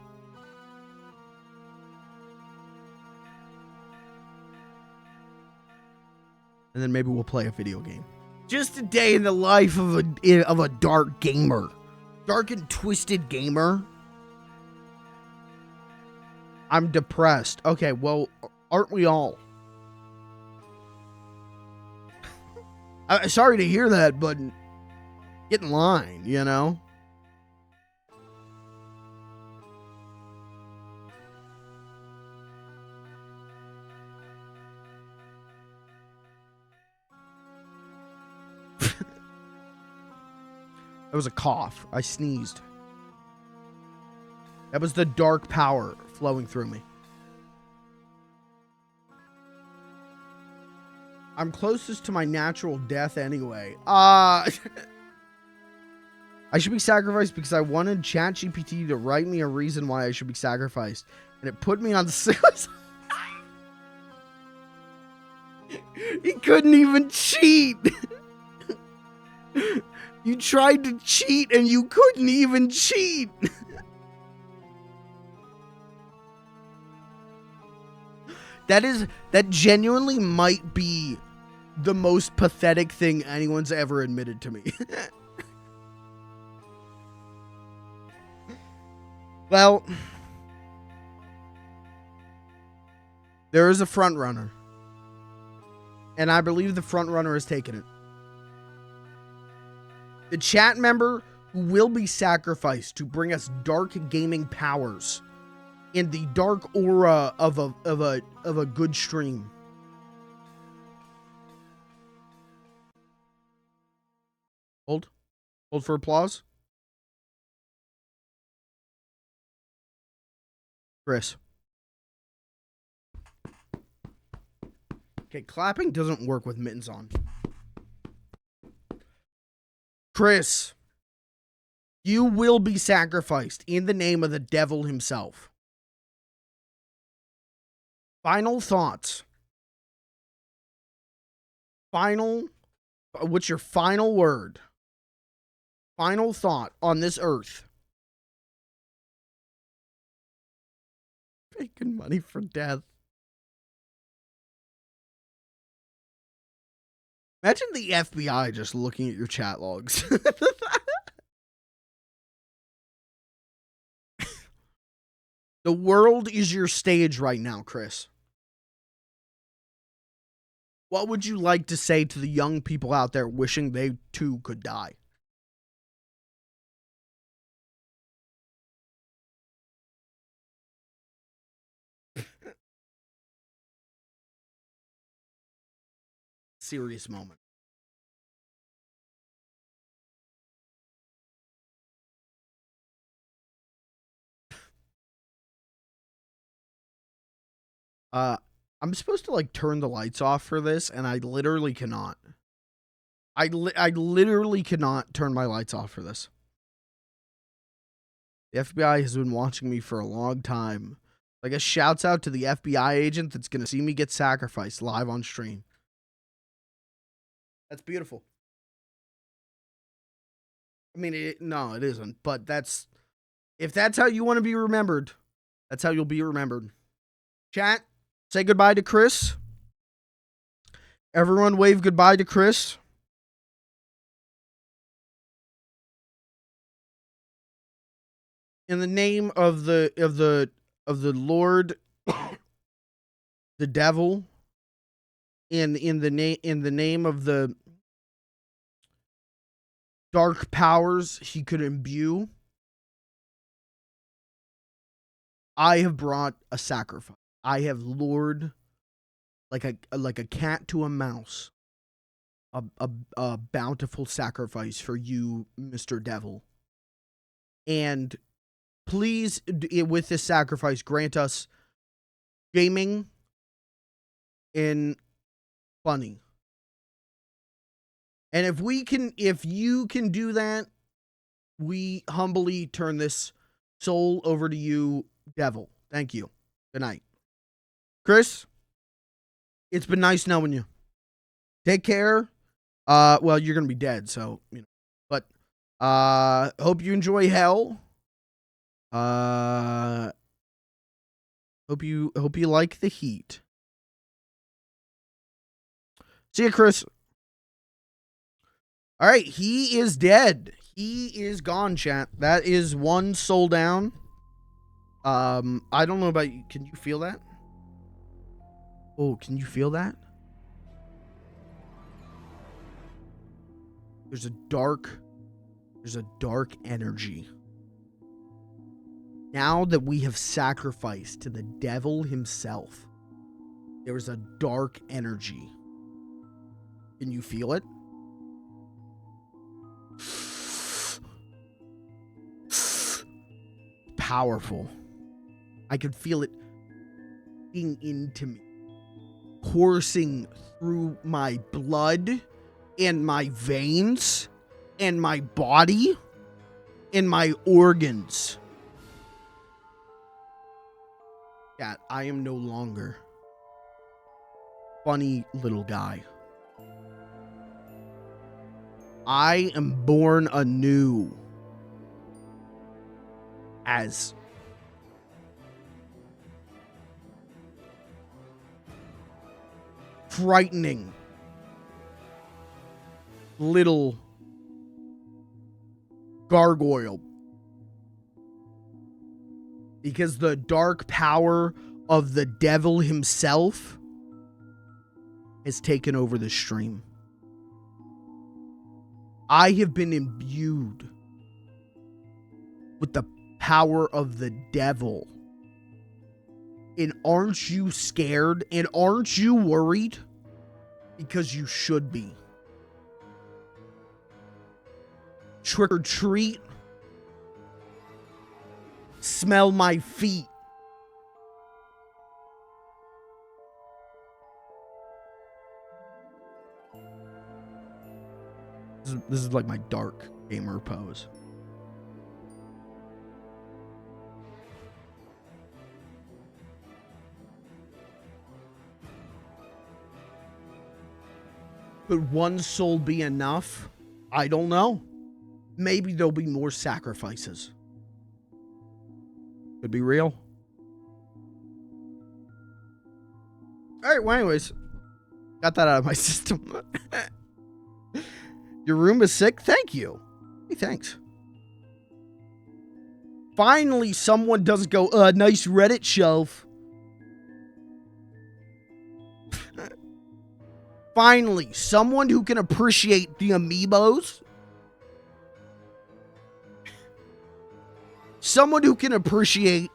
And then maybe we'll play a video game. Just a day in the life of a dark gamer. Dark and twisted gamer. I'm depressed. Okay, well, aren't we all? Sorry to hear that, but get in line, you know? That was a cough. I sneezed. That was the dark power flowing through me. I'm closest to my natural death anyway. I should be sacrificed because I wanted ChatGPT to write me a reason why I should be sacrificed. And it put me on suicide. He couldn't even cheat. You tried to cheat and you couldn't even cheat. That genuinely might be the most pathetic thing anyone's ever admitted to me. Well, there is a front runner. And I believe the front runner has taken it. The chat member who will be sacrificed to bring us dark gaming powers in the dark aura of a good stream. Hold for applause. Chris. Okay, clapping doesn't work with mittens on. Chris, you will be sacrificed in the name of the devil himself. Final thoughts. What's your final word? Final thought on this earth. Making money for death. Imagine the FBI just looking at your chat logs. The world is your stage right now, Chris. What would you like to say to the young people out there wishing they too could die? Serious moment. I'm supposed to like turn the lights off for this, and I literally cannot. I literally cannot turn my lights off for this. The FBI has been watching me for a long time. I guess shouts out to the FBI agent that's gonna see me get sacrificed live on stream. That's beautiful. I mean, no, it isn't. But that's, if that's how you want to be remembered, that's how you'll be remembered. Chat, say goodbye to Chris. Everyone wave goodbye to Chris. In the name of the Lord, the devil, in the name of the dark powers he could imbue, I have brought a sacrifice. I have lured, like a cat to a mouse, a bountiful sacrifice for you, Mr. Devil. And please, with this sacrifice, grant us gaming and funny. And if you can do that, we humbly turn this soul over to you, Devil. Thank you. Good night. Chris, it's been nice knowing you. Take care. Well, you're gonna be dead, so you know. But hope you enjoy hell. Hope you like the heat. See ya, Chris. All right, he is dead. He is gone, chat. That is one soul down. I don't know about you. Can you feel that? Oh, can you feel that? There's a dark energy. Now that we have sacrificed to the devil himself, there is a dark energy. Can you feel it? Powerful. I could feel it being into me, coursing through my blood and my veins and my body and my organs. Yeah, I am no longer funny little guy. I am born anew as frightening little gargoyle, because the dark power of the devil himself has taken over the stream. I have been imbued with the power of the devil. And aren't you scared? And aren't you worried? Because you should be. Trick or treat. Smell my feet. This is like my dark gamer pose. Could one soul be enough? I don't know. Maybe there'll be more sacrifices. Could be real. Alright, well anyways. Got that out of my system. Your room is sick? Thank you. Hey, thanks. Finally, someone doesn't go, nice Reddit shelf. Finally, someone who can appreciate the amiibos. Someone who can appreciate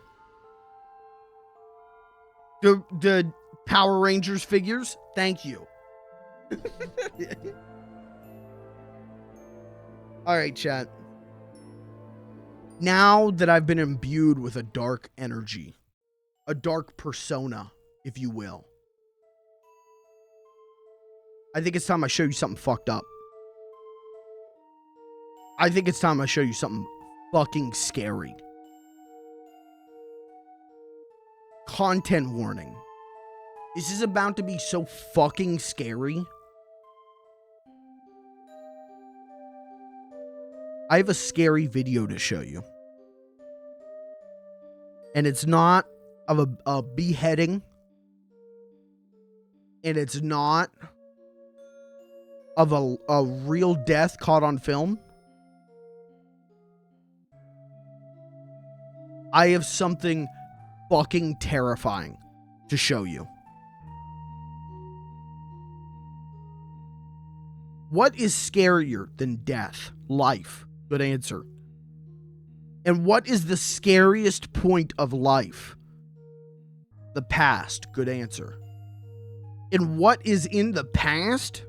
the Power Rangers figures. Thank you. All right, chat. Now that I've been imbued with a dark energy, a dark persona, if you will, I think it's time I show you something fucked up. I think it's time I show you something fucking scary. Content warning. This is about to be so fucking scary. I have a scary video to show you. And it's not of a beheading. And it's not of a real death caught on film. I have something fucking terrifying to show you. What is scarier than death? Life. Good answer. And what is the scariest point of life? The past. Good answer. And what is in the past?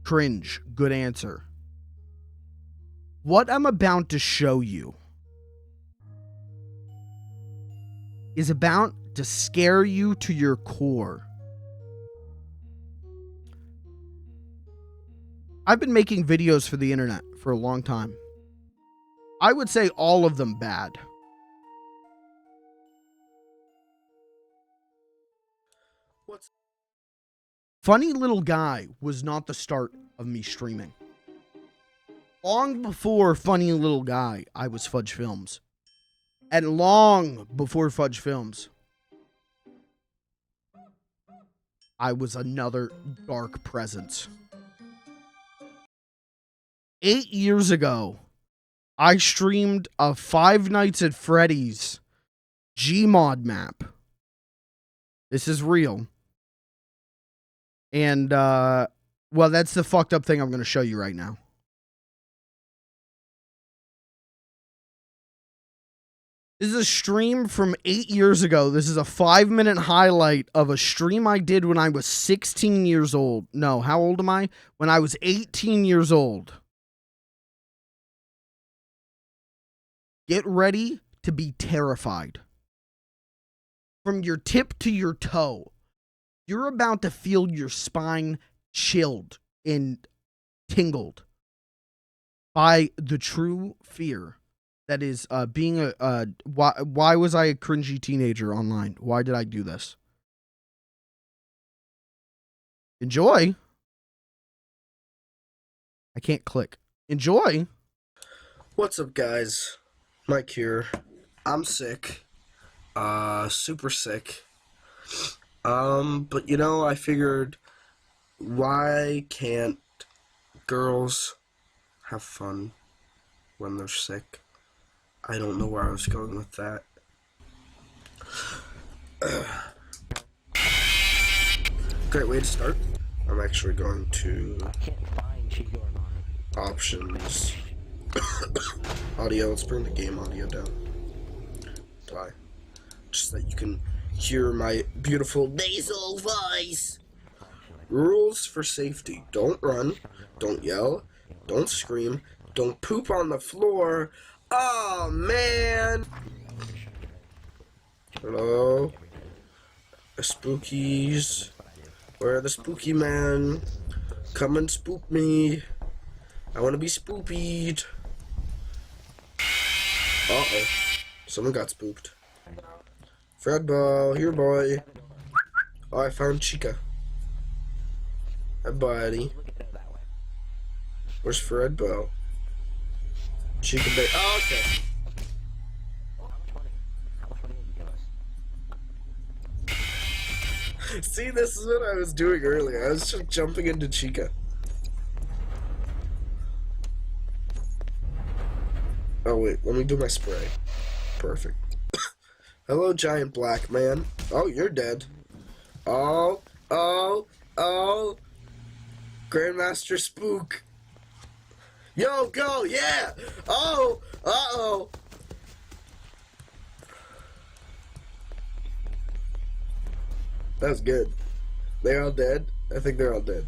Cringe. Good answer. What I'm about to show you is about to scare you to your core. I've been making videos for the internet for a long time. I would say all of them bad. Funny Little Guy was not the start of me streaming. Long before Funny Little Guy, I was Fudge Films. And long before Fudge Films, I was another dark presence. 8 years ago, I streamed a Five Nights at Freddy's Gmod map. This is real. And, well, that's the fucked up thing I'm going to show you right now. This is a stream from 8 years ago. This is a 5-minute highlight of a stream I did when I was 16 years old. No, how old am I? When I was 18 years old. Get ready to be terrified. From your tip to your toe, you're about to feel your spine chilled and tingled by the true fear that is being a why was I a cringy teenager online? Why did I do this? Enjoy. I can't click. Enjoy. What's up, guys? Mike here. I'm sick. Super sick. But you know, I figured, why can't girls have fun when they're sick? I don't know where I was going with that. Great way to start. I'm actually going to options. Audio, let's bring the game audio down. Why? Just so that you can hear my beautiful nasal voice. Rules for safety. Don't run. Don't yell. Don't scream. Don't poop on the floor. Oh, man. Hello? The spookies. Where are the spooky men? Come and spook me. I want to be spoopied. Uh-oh. Someone got spooked. Fredball, here, boy. Oh, I found Chica. Hi, buddy. Where's Fredball? Chica Bay. Oh, okay. See, this is what I was doing earlier. I was just jumping into Chica. Oh, wait. Let me do my spray. Perfect. Hello, giant black man. Oh, you're dead. Oh. Grandmaster Spook. Yo, go, yeah! Oh! Uh-oh! That was good. They're all dead? I think they're all dead.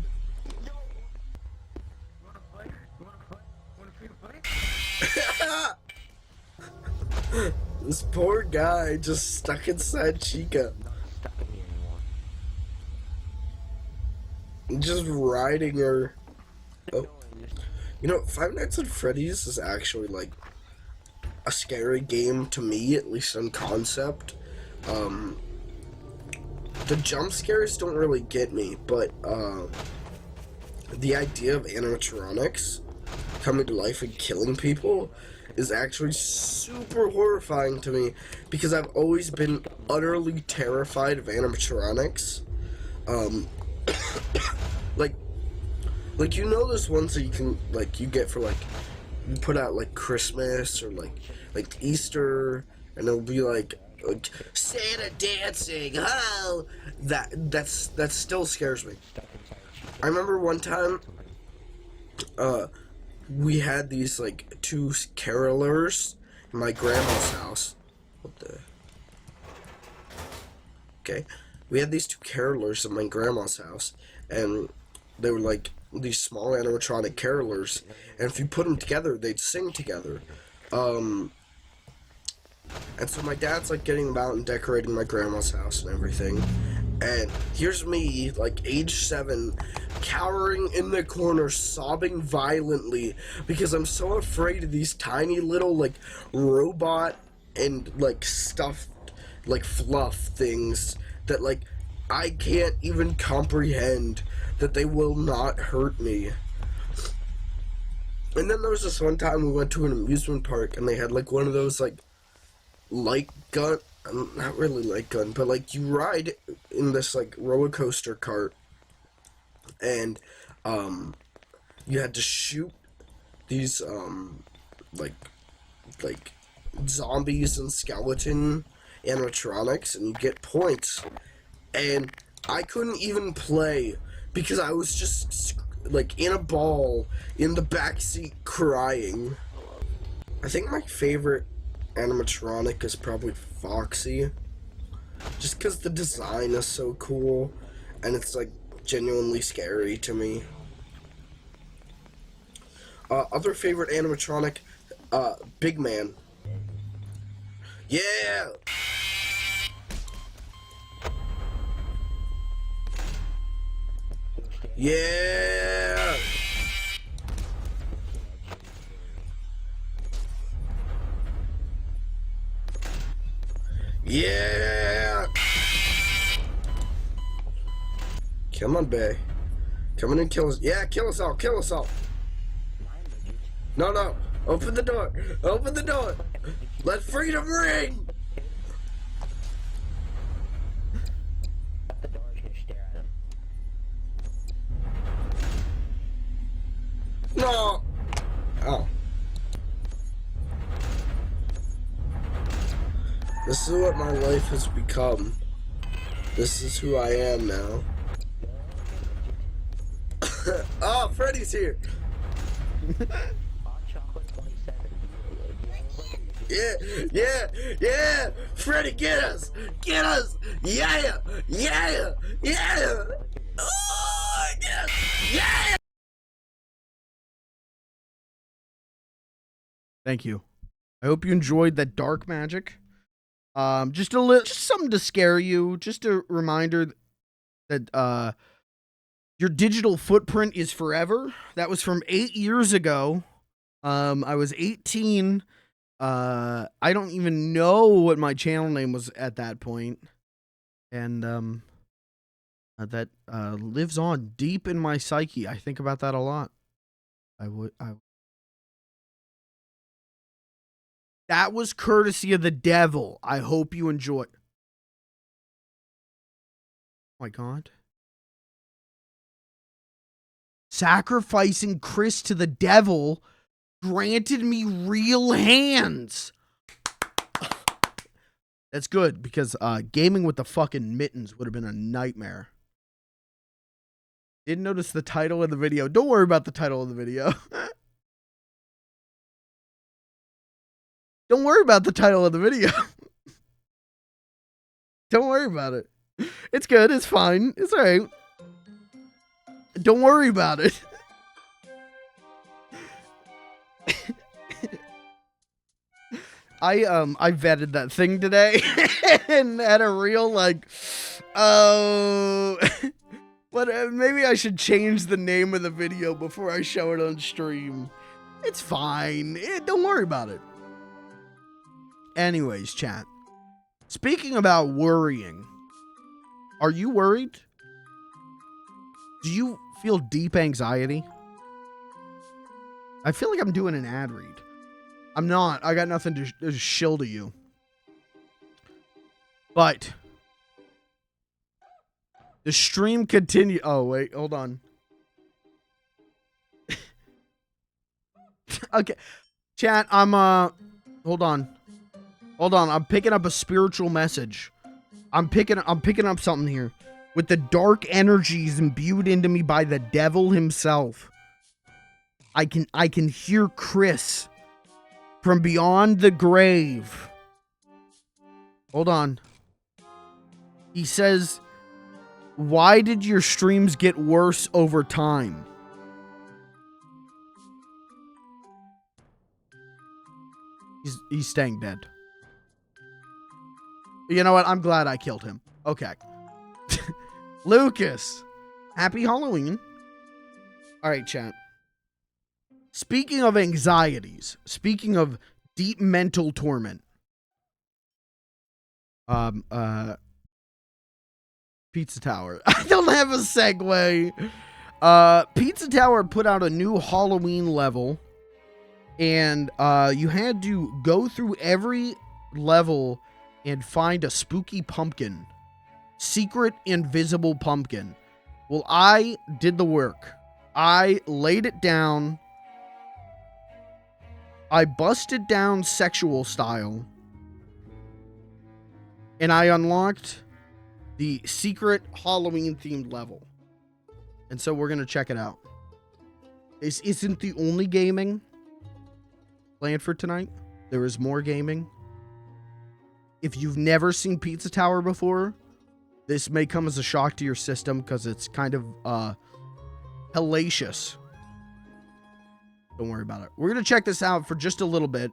This poor guy just stuck inside Chica. Just riding her. Oh. You know, Five Nights at Freddy's is actually, like, a scary game to me, at least on concept. The jump scares don't really get me, but, the idea of animatronics coming to life and killing people is actually super horrifying to me, because I've always been utterly terrified of animatronics. Like, you know those ones that you can, like, you get for, like, you put out, like, Christmas or, like Easter, and it'll be, like Santa dancing, oh! That still scares me. I remember one time, we had these, like, two carolers in my grandma's house. What the? Okay. We had these two carolers in my grandma's house, and they were, like, these small animatronic carolers, and if you put them together, they'd sing together. And so my dad's, like, getting them out and decorating my grandma's house and everything, and here's me, like, age 7, cowering in the corner, sobbing violently, because I'm so afraid of these tiny little, like, robot and, like, stuffed, like, fluff things that, like, I can't even comprehend that they will not hurt me. And then there was this one time we went to an amusement park, and they had, like, one of those, like, light gun, not really light gun, but, like, you ride in this, like, roller coaster cart, and, you had to shoot these, like, zombies and skeleton animatronics, and you get points, and I couldn't even play, because I was just, like, in a ball, in the backseat, crying. I think my favorite animatronic is probably Foxy, just because the design is so cool, and it's, like, genuinely scary to me. Other favorite animatronic, Big Man. Yeah! Yeah! Yeah! Come on, Bay. Come in and kill us. Yeah, kill us all. Kill us all. No, no. Open the door. Open the door. Let freedom ring. No. Oh. This is what my life has become. This is who I am now. Oh, Freddy's here. Yeah. Freddy, get us. Get us. Yeah. Oh, get us. Yeah. Thank you. I hope you enjoyed that dark magic. Just something to scare you. Just a reminder that your digital footprint is forever. That was from 8 years ago. I was 18. I don't even know what my channel name was at that point. And that lives on deep in my psyche. I think about that a lot. That was courtesy of the devil. I hope you enjoy. my God. Sacrificing Chris to the devil granted me real hands. That's good, because gaming with the fucking mittens would have been a nightmare. Didn't notice the title of the video. Don't worry about the title of the video. Don't worry about the title of the video. Don't worry about it. It's good. It's fine. It's all right. Don't worry about it. I vetted that thing today and had a real but maybe I should change the name of the video before I show it on stream. It's fine. Don't worry about it. Anyways, chat. Speaking about worrying, are you worried? Do you feel deep anxiety? I feel like I'm doing an ad read. I'm not. I got nothing to shill to you. But the stream continue. Oh, wait. Hold on. Okay. Chat, I'm hold on. Hold on. I'm picking up a spiritual message. I'm picking up something here. With the dark energies imbued into me by the devil himself. I can hear Chris from beyond the grave. Hold on. He says, "Why did your streams get worse over time?" He's staying dead. You know what? I'm glad I killed him. Okay. Lucas, happy Halloween. All right, chat. Speaking of anxieties, speaking of deep mental torment, Pizza Tower. I don't have a segue. Pizza Tower put out a new Halloween level, and you had to go through every level and find a spooky pumpkin. Secret invisible pumpkin. Well, I did the work. I laid it down. I busted down sexual style. And I unlocked the secret Halloween themed level. And so we're going to check it out. This isn't the only gaming planned for tonight. There is more gaming. If you've never seen Pizza Tower before, this may come as a shock to your system because it's kind of hellacious. Don't worry about it. We're going to check this out for just a little bit.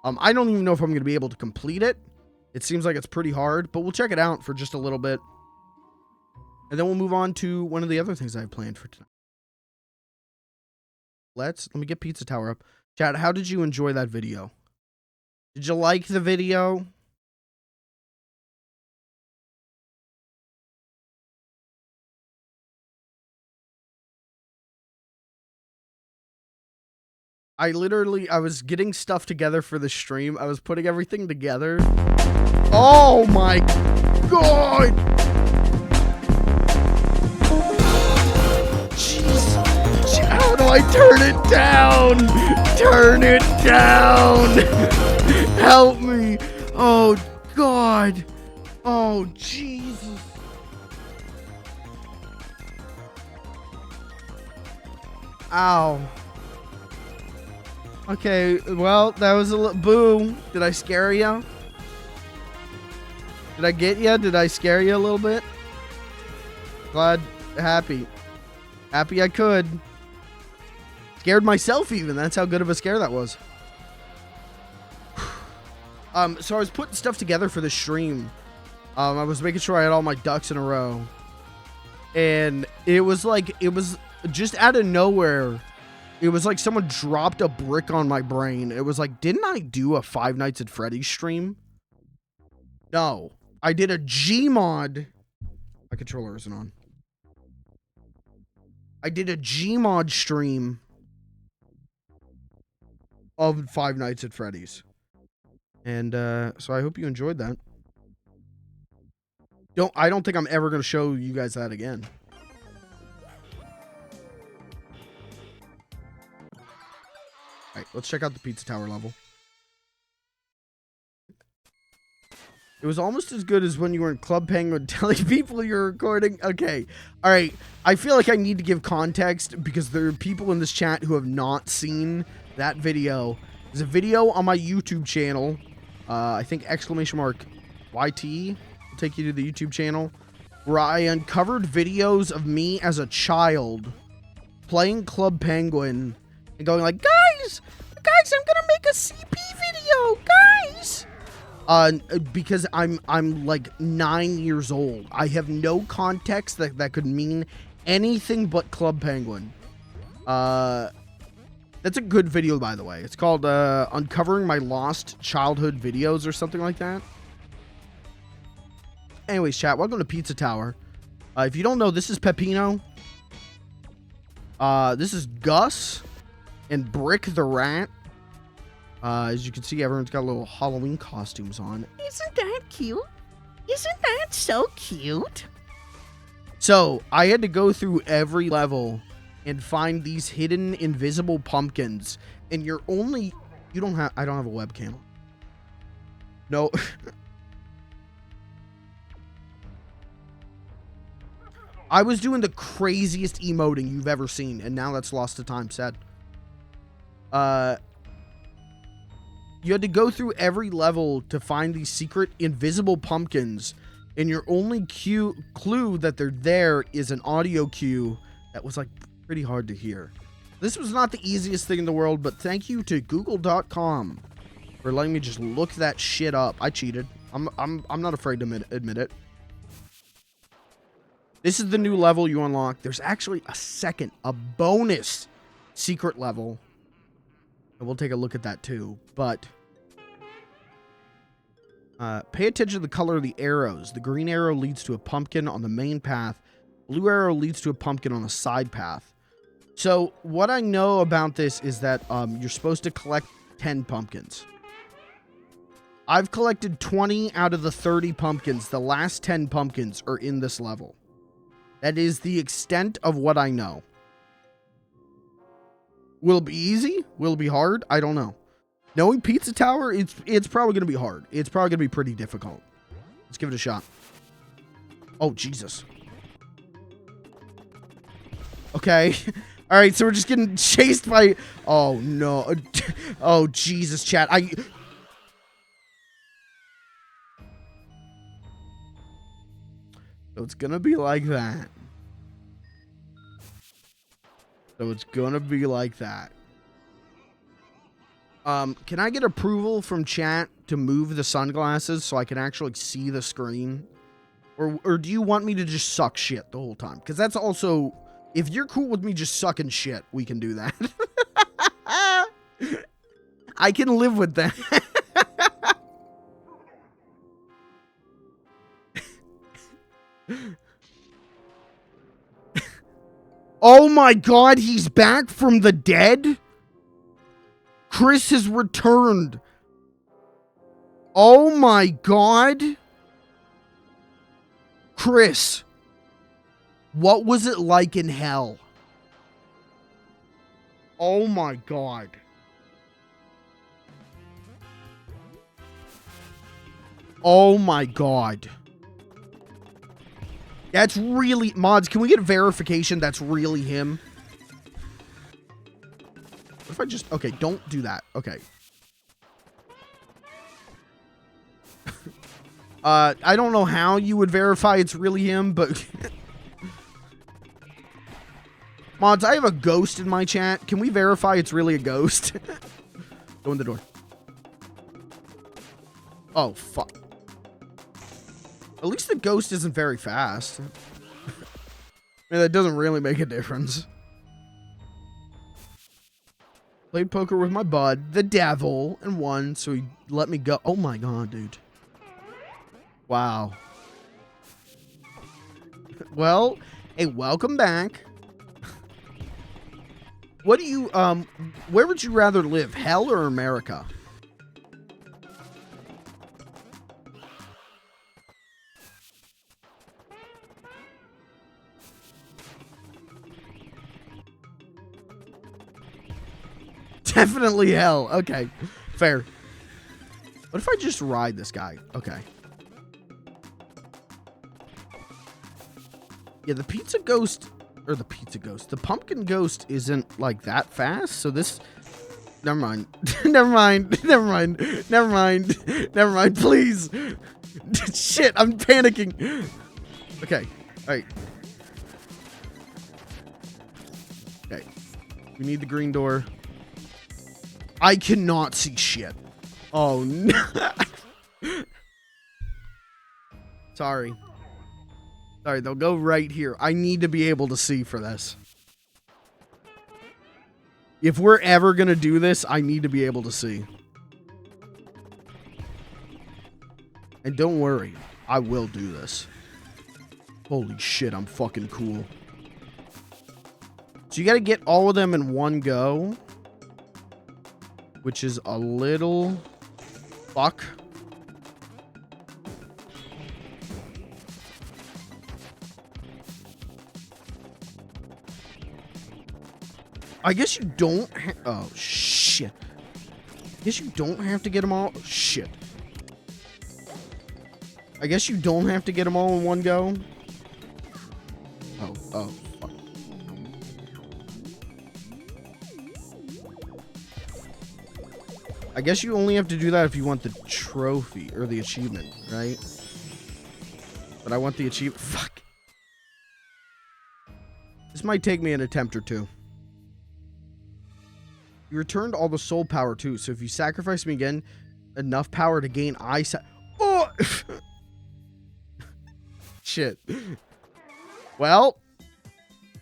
I don't even know if I'm going to be able to complete it. It seems like it's pretty hard, but we'll check it out for just a little bit. And then we'll move on to one of the other things I have planned for tonight. Let me get Pizza Tower up. Chat, how did you enjoy that video? Did you like the video? I was getting stuff together for the stream. I was putting everything together. Oh my God! Jeez. How do I turn it down? Turn it down! Help me! Oh God! Oh Jesus! Ow. Okay, well, that was a little... Boo. Did I scare you? Did I get you? Did I scare you a little bit? Glad. Happy. Happy I could. Scared myself even. That's how good of a scare that was. So I was putting stuff together for the stream. I was making sure I had all my ducks in a row. And it was just out of nowhere... It was like someone dropped a brick on my brain. It was like, didn't I do a Five Nights at Freddy's stream? No. I did a Gmod. My controller isn't on. I did a Gmod stream of Five Nights at Freddy's. And so I hope you enjoyed that. I don't think I'm ever going to show you guys that again. All right, let's check out the Pizza Tower level. It was almost as good as when you were in Club Penguin telling people you're recording. Okay. All right. I feel like I need to give context because there are people in this chat who have not seen that video. There's a video on my YouTube channel. I think !YT will take you to the YouTube channel, where I uncovered videos of me as a child playing Club Penguin and going like, guys, I'm gonna make a CP video, guys. Because I'm like 9 years old. I have no context that could mean anything but Club Penguin. That's a good video, by the way. It's called Uncovering My Lost Childhood Videos or something like that. Anyways, chat, welcome to Pizza Tower. If you don't know, this is Peppino. This is Gus and Brick the Rat. As you can see, everyone's got little Halloween costumes on. Isn't that cute? Isn't that so cute? So, I had to go through every level and find these hidden invisible pumpkins. And I don't have a webcam. No. I was doing the craziest emoting you've ever seen, and now that's lost to time, sad. You had to go through every level to find these secret invisible pumpkins, and your only clue that they're there is an audio cue that was like pretty hard to hear. This was not the easiest thing in the world, but thank you to google.com for letting me just look that shit up. I cheated. I'm not afraid to admit it. This is the new level you unlock. There's actually a bonus secret level. And we'll take a look at that too. But pay attention to the color of the arrows. The green arrow leads to a pumpkin on the main path. Blue arrow leads to a pumpkin on the side path. So what I know about this is that you're supposed to collect 10 pumpkins. I've collected 20 out of the 30 pumpkins. The last 10 pumpkins are in this level. That is the extent of what I know. Will it be easy? Will it be hard? I don't know. Knowing Pizza Tower, it's probably going to be hard. It's probably going to be pretty difficult. Let's give it a shot. Oh, Jesus. Okay. All right, so we're just getting chased by... Oh, no. Oh, Jesus, chat. So it's going to be like that. So it's gonna be like that. Can I get approval from chat to move the sunglasses so I can actually see the screen? Or do you want me to just suck shit the whole time? Because that's also... If you're cool with me just sucking shit, we can do that. I can live with that. Oh my God, he's back from the dead? Chris has returned. Oh my God. Chris, what was it like in hell? Oh my God. Oh my God. That's really... Mods, can we get verification that's really him? What if I just... Okay, don't do that. Okay. I don't know how you would verify it's really him, but... Mods, I have a ghost in my chat. Can we verify it's really a ghost? Go in the door. Oh, fuck. At least the ghost isn't very fast. I mean, that doesn't really make a difference. Played poker with my bud, the devil, and won, so he let me go. Oh my God, dude. Wow. Well, hey, welcome back. What do you, where would you rather live, hell or America? definitely hell. Okay, fair. What if I just ride this guy? Okay. Yeah, the pumpkin ghost isn't like that fast, so this... Never mind. Never mind. Never mind. Never mind. Never mind, please. Shit, I'm panicking. Okay, alright. Okay. We need the green door. I cannot see shit. Oh, no. Sorry. Sorry, they'll go right here. I need to be able to see for this. If we're ever going to do this, I need to be able to see. And don't worry, I will do this. Holy shit, I'm fucking cool. So you got to get all of them in one go, which is a little fuck. I guess you don't oh, shit. I guess you don't have to get them all. Shit. I guess you don't have to get them all in one go. Oh, fuck. I guess you only have to do that if you want the trophy or the achievement, right? But I want the achievement. Fuck. This might take me an attempt or two. You returned all the soul power too, so if you sacrifice me again, enough power to gain eyesight. Oh! Shit. Well,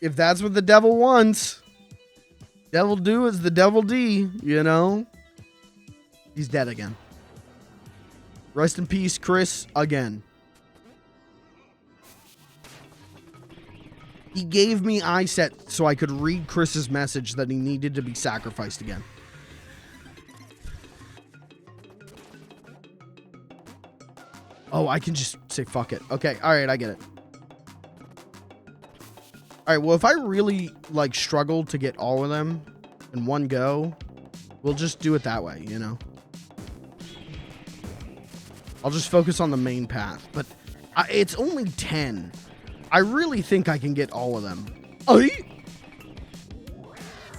if that's what the devil wants, devil do is the devil D, you know? He's dead again. Rest in peace, Chris, again. He gave me eyesight so I could read Chris's message that he needed to be sacrificed again. Oh, I can just say fuck it. Okay, alright, I get it. Alright, well, if I really, like, struggle to get all of them in one go, we'll just do it that way, you know? I'll just focus on the main path, but it's only 10. I really think I can get all of them. Oh,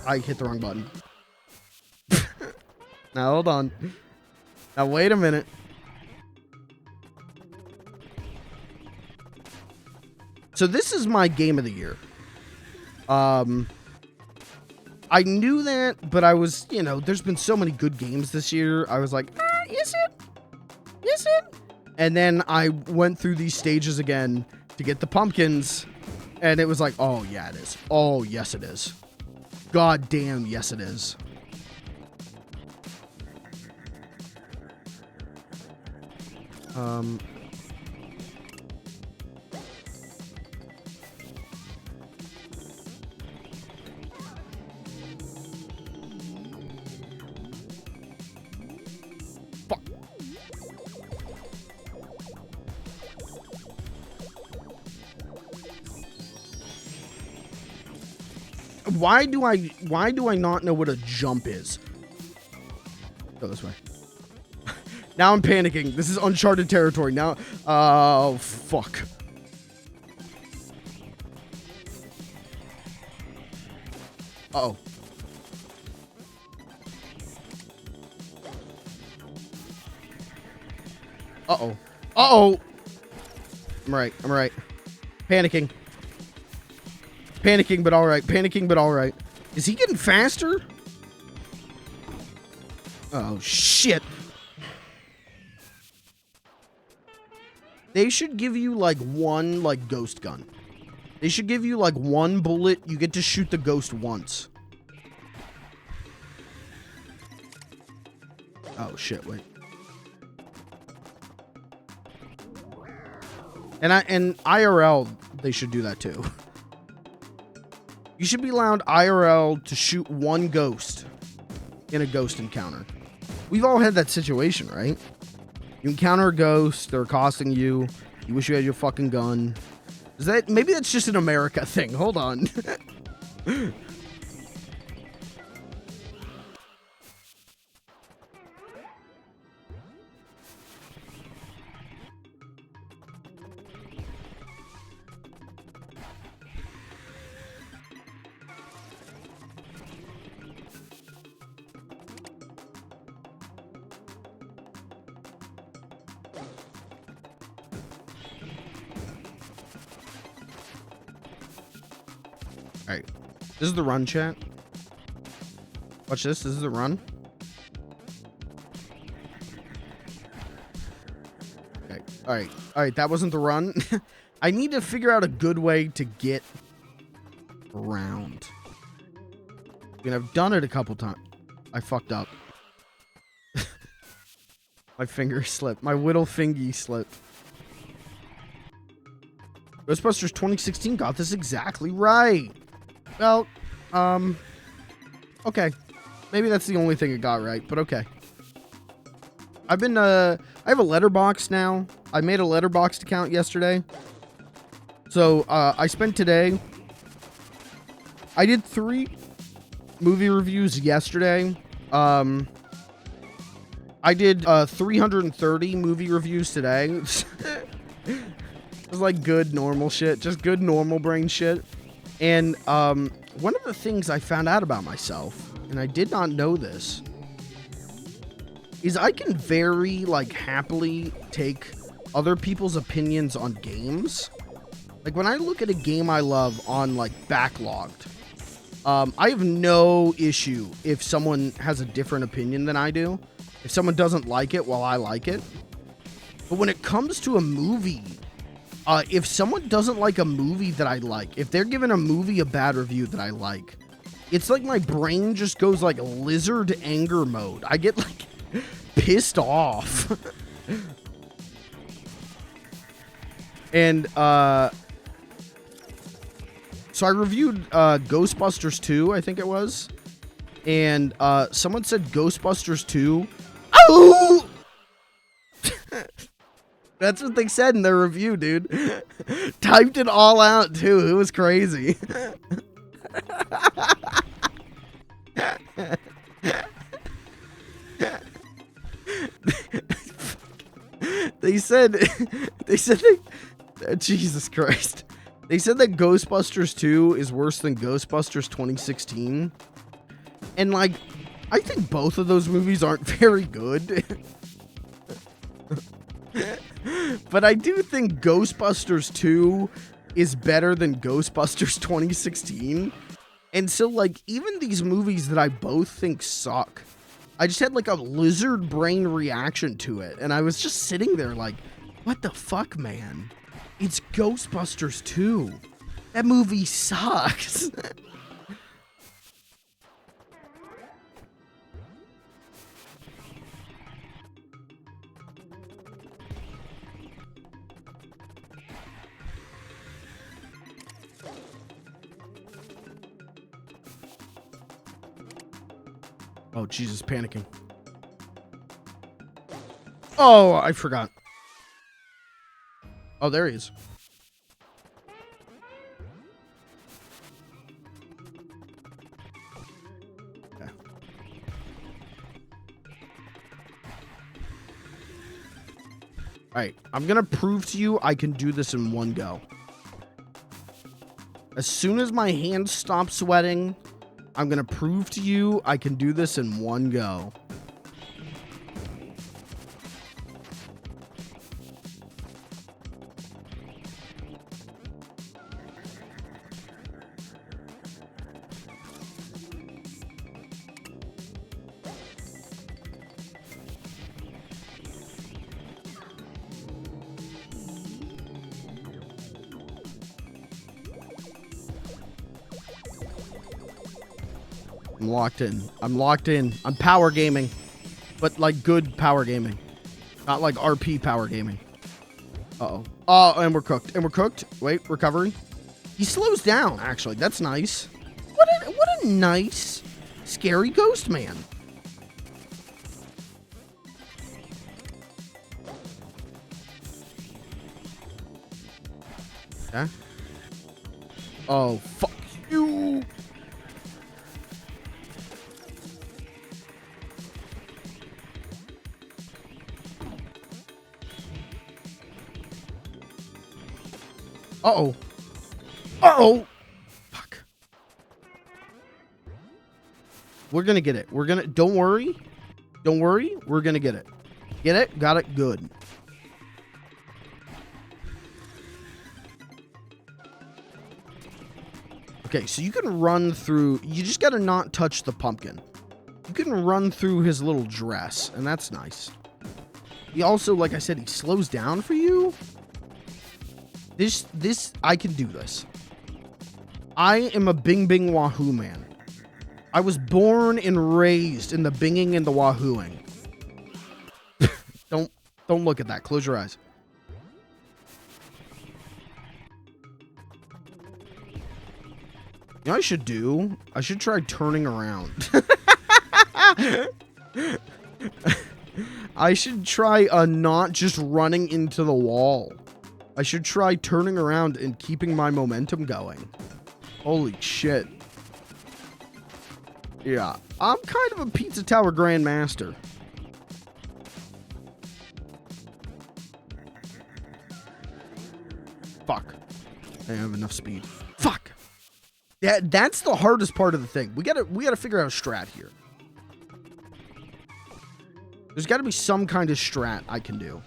I hit the wrong button. Now, hold on. Now, wait a minute. So, this is my game of the year. I knew that, but I was, you know, there's been so many good games this year. I was like, is it? Is it? And then I went through these stages again to get the pumpkins, and it was like, oh yeah, it is. Oh yes, it is. God damn, yes, it is. Fuck. Why do I not know what a jump is? Go this way. Now I'm panicking. This is uncharted territory. Now, oh, fuck. Uh-oh. Uh-oh. Uh-oh. I'm right. I'm right. Panicking. Panicking, but all right. Panicking, but all right. Is he getting faster? Oh, shit. They should give you, like, one, like, ghost gun. They should give you, like, one bullet. You get to shoot the ghost once. Oh, shit, wait. And IRL, they should do that, too. You should be allowed IRL to shoot one ghost in a ghost encounter. We've all had that situation, right? You encounter a ghost, they're accosting you, you wish you had your fucking gun. Is that, maybe that's just an America thing. Hold on. Alright. This is the run, chat. Watch this. This is the run. Okay. Alright. Alright, that wasn't the run. I need to figure out a good way to get around. I mean, I've done it a couple times. I fucked up. My finger slipped. My whittle fingy slipped. Ghostbusters 2016 got this exactly right. Well, okay. Maybe that's the only thing it got right, but okay. I've been, I have a letterbox now. I made a letterboxd account yesterday. So, I spent today. I did 3 movie reviews yesterday. I did 330 movie reviews today. It was like good normal shit, just good normal brain shit. And one of the things I found out about myself, and I did not know this, is I can very like happily take other people's opinions on games. Like when I look at a game I love on like Backlogged, I have no issue if someone has a different opinion than I do. If someone doesn't like it, well, I like it. But when it comes to a movie, if someone doesn't like a movie that I like, if they're giving a movie a bad review that I like, it's like my brain just goes like lizard anger mode. I get like pissed off. And, so I reviewed Ghostbusters 2, I think it was. And someone said Ghostbusters 2. Oh! That's what they said in their review, dude. Typed it all out, too. It was crazy. They said Jesus Christ. They said that Ghostbusters 2 is worse than Ghostbusters 2016. And, like, I think both of those movies aren't very good. But I do think Ghostbusters 2 is better than Ghostbusters 2016. And so, like, even these movies that I both think suck, I just had, like, a lizard brain reaction to it. And I was just sitting there like, what the fuck, man? It's Ghostbusters 2. That movie sucks. Oh, Jesus, panicking. Oh, I forgot. Oh, there he is. Okay. Alright, I'm gonna prove to you I can do this in one go. As soon as my hands stop sweating, I'm gonna prove to you I can do this in one go. I'm locked in. I'm locked in. I'm power gaming. But like good power gaming. Not like RP power gaming. Uh-oh. Oh, and we're cooked. And we're cooked. Wait, recovery. He slows down, actually. That's nice. What a nice, scary ghost man. Okay. Oh, fuck you. Uh-oh. Uh-oh. Fuck. We're gonna get it. We're gonna... Don't worry. Don't worry. We're gonna get it. Get it? Got it? Good. Okay, so you can run through... You just gotta not touch the pumpkin. You can run through his little dress, and that's nice. He also, like I said, he slows down for you. I can do this. I am a bing bing wahoo man. I was born and raised in the binging and the wahooing. Don't look at that. Close your eyes. You know what I should do? I should try turning around. I should try not just running into the wall. I should try turning around and keeping my momentum going. Holy shit. Yeah, I'm kind of a Pizza Tower Grandmaster. Fuck. I have enough speed. Fuck. Yeah, that's the hardest part of the thing. We gotta figure out a strat here. There's gotta be some kind of strat I can do.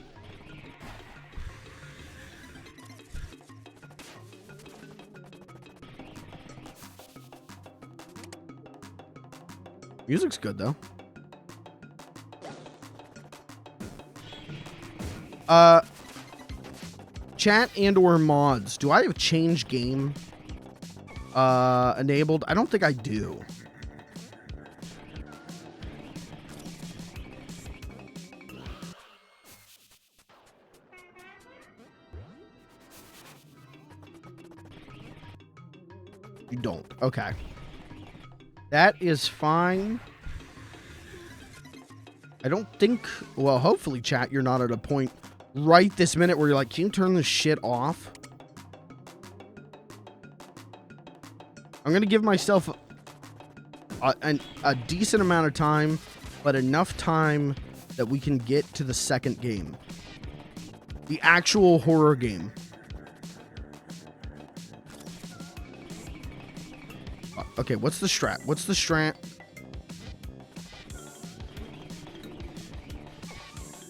Music's good though. Chat and or mods. Do I have change game enabled? I don't think I do. You don't. Okay. That is fine. I don't think... Well, hopefully, chat, you're not at a point right this minute where you're like, can you turn this shit off? I'm going to give myself a decent amount of time, but enough time that we can get to the second game. The actual horror game. Okay, what's the strat? What's the strat?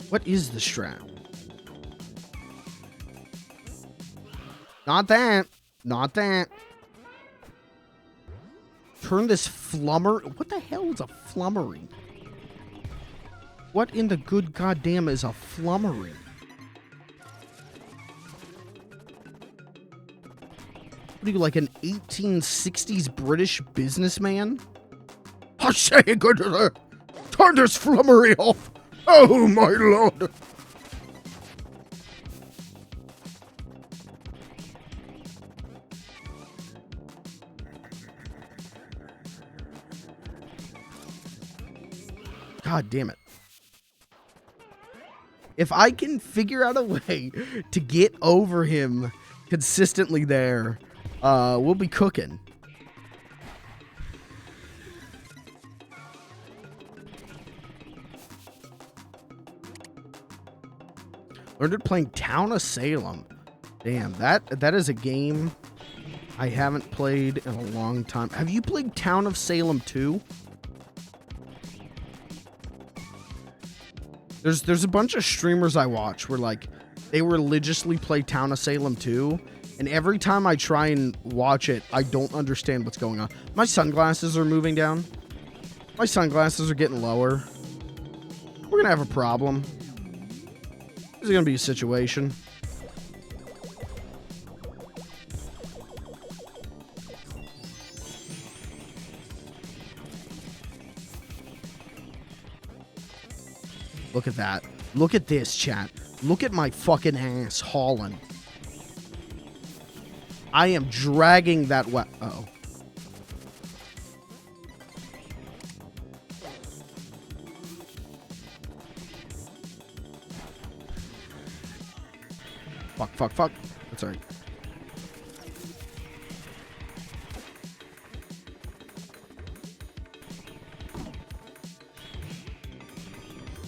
What is the strat? Not that. Not that. Turn this flummer... What the hell is a flummery? What in the good goddamn is a flummery? What are you, like an 1860s British businessman? I say, good sir, turn this flummery off. Oh, my lord. God damn it. If I can figure out a way to get over him consistently there, we'll be cooking. Learned playing Town of Salem. Damn, that is a game I haven't played in a long time. Have you played Town of Salem 2? There's a bunch of streamers I watch where like they religiously play Town of Salem 2, and every time I try and watch it, I don't understand what's going on. My sunglasses are moving down. My sunglasses are getting lower. We're gonna have a problem. This is gonna be a situation. Look at that. Look at this, chat. Look at my fucking ass hauling. I am dragging that oh. Fuck. That's alright.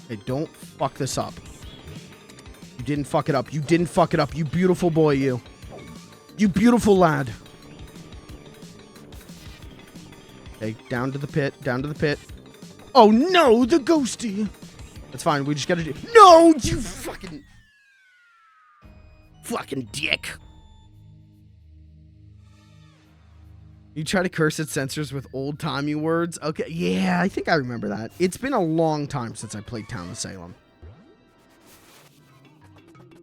Hey, don't fuck this up. You didn't fuck it up. You didn't fuck it up. You beautiful boy, you. You beautiful lad. Okay, down to the pit. Down to the pit. Oh, no, the ghosty. That's fine. We just gotta do... No, you fucking... Fucking dick. You try to curse at censors with old-timey words? Okay, yeah, I think I remember that. It's been a long time since I played Town of Salem.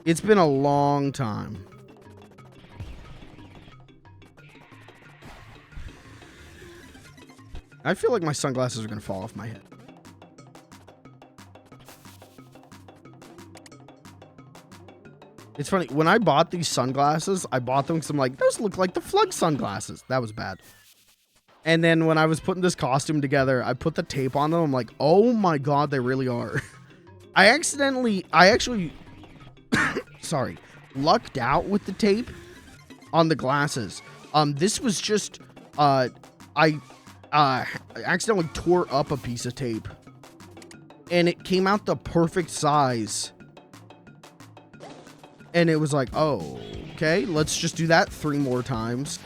It's been a long time. I feel like my sunglasses are going to fall off my head. It's funny, when I bought these sunglasses, I bought them because I'm like, those look like the FLG sunglasses. That was bad. And then when I was putting this costume together, I put the tape on them. I'm like, oh my God, they really are. I actually, sorry, lucked out with the tape on the glasses. This was just, I accidentally tore up a piece of tape. And it came out the perfect size. And it was like, oh, okay, let's just do that 3 more times.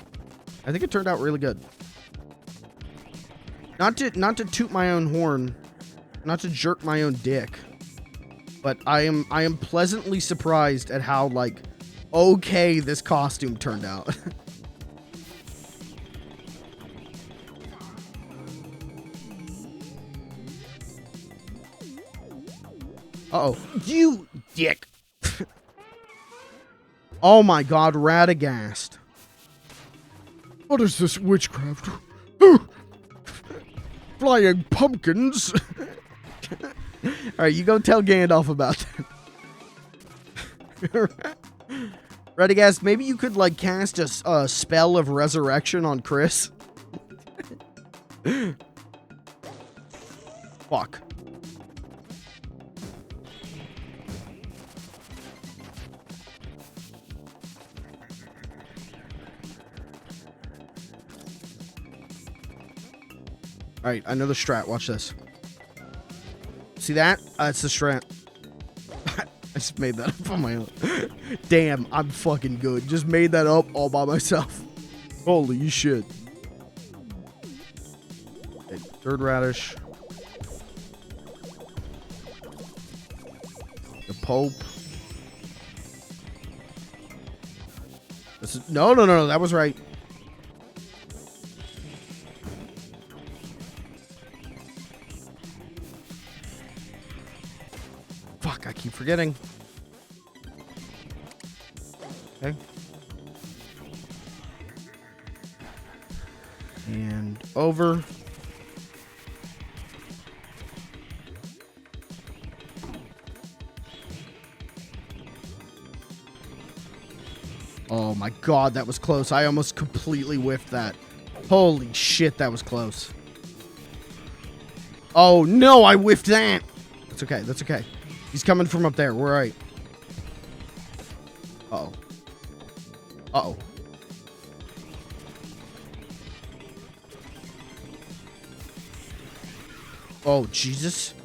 I think it turned out really good. Not to toot my own horn, not to jerk my own dick, but I am pleasantly surprised at how, like, okay this costume turned out. Uh-oh. You dick. Oh my God, Radagast. What is this witchcraft? Flying pumpkins. Alright, you go tell Gandalf about that. Radagast, maybe you could, like, cast a spell of resurrection on Chris. Fuck. Alright, I know the strat. Watch this. See that? That's the strat. I just made that up on my own. Damn, I'm fucking good. Just made that up all by myself. Holy shit. Okay, third radish. The Pope. This is, no, that was right. Fuck, I keep forgetting. Okay. And over. Oh my God, that was close. I almost completely whiffed that. Holy shit, that was close. Oh no, I whiffed that. That's okay, that's okay. He's coming from up there. We're right. Uh-oh. Uh-oh. Oh, Jesus.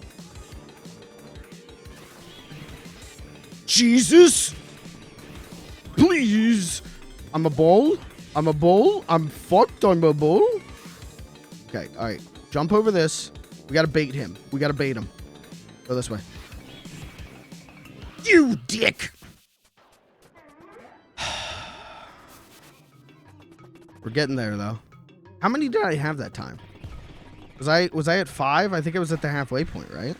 Jesus! Please! I'm a bull. I'm a bull. I'm fucked. I'm a bull. Okay, alright. Jump over this. We gotta bait him. We gotta bait him. Go this way. You dick! We're getting there, though. How many did I have that time? Was I at 5? I think I was at the halfway point, right?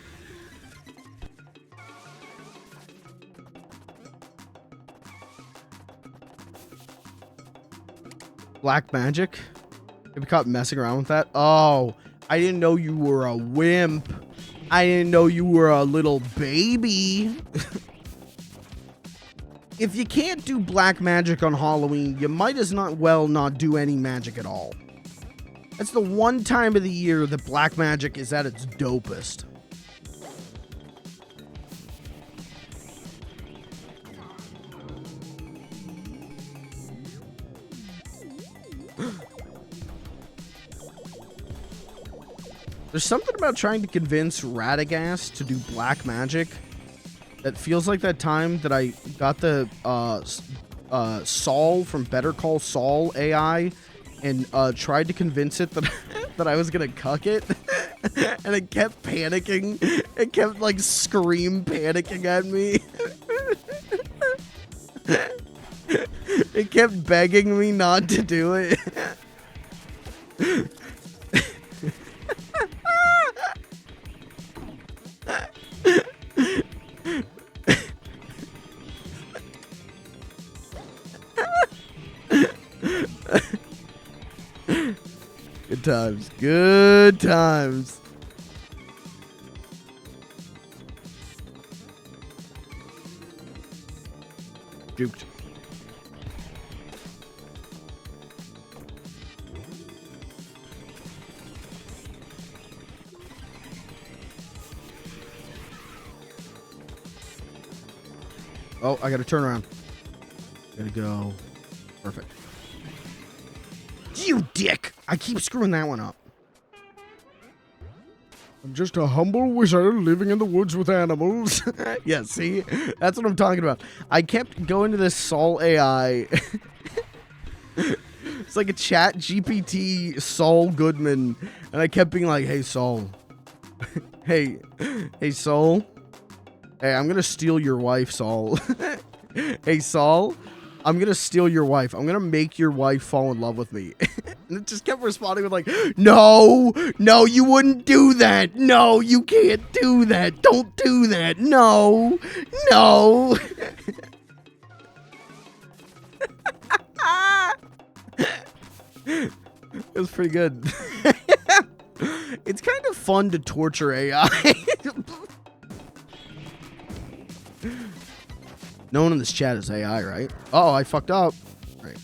Black magic? Have you caught messing around with that? Oh, I didn't know you were a wimp. I didn't know you were a little baby. If you can't do black magic on Halloween, you might as well not do any magic at all. That's the one time of the year that black magic is at its dopest. There's something about trying to convince Radagast to do black magic that feels like that time that I got the Saul from Better Call Saul AI and tried to convince it that that I was gonna cuck it, and it kept panicking. It kept like scream panicking at me. It kept begging me not to do it. Good times. Good times. Juked. Oh, I gotta turn around. Gotta go. Perfect. You dick! I keep screwing that one up. I'm just a humble wizard living in the woods with animals. Yeah, see? That's what I'm talking about. I kept going to this Saul AI. It's like a chat GPT Saul Goodman. And I kept being like, hey, Saul. Hey Saul. Hey, I'm gonna steal your wife, Saul. Hey, Saul. I'm gonna steal your wife. I'm gonna make your wife fall in love with me. And it just kept responding with like, no, you wouldn't do that. No, you can't do that. Don't do that. No. It was pretty good. It's kind of fun to torture AI. No one in this chat is AI, right? Oh, I fucked up. Right.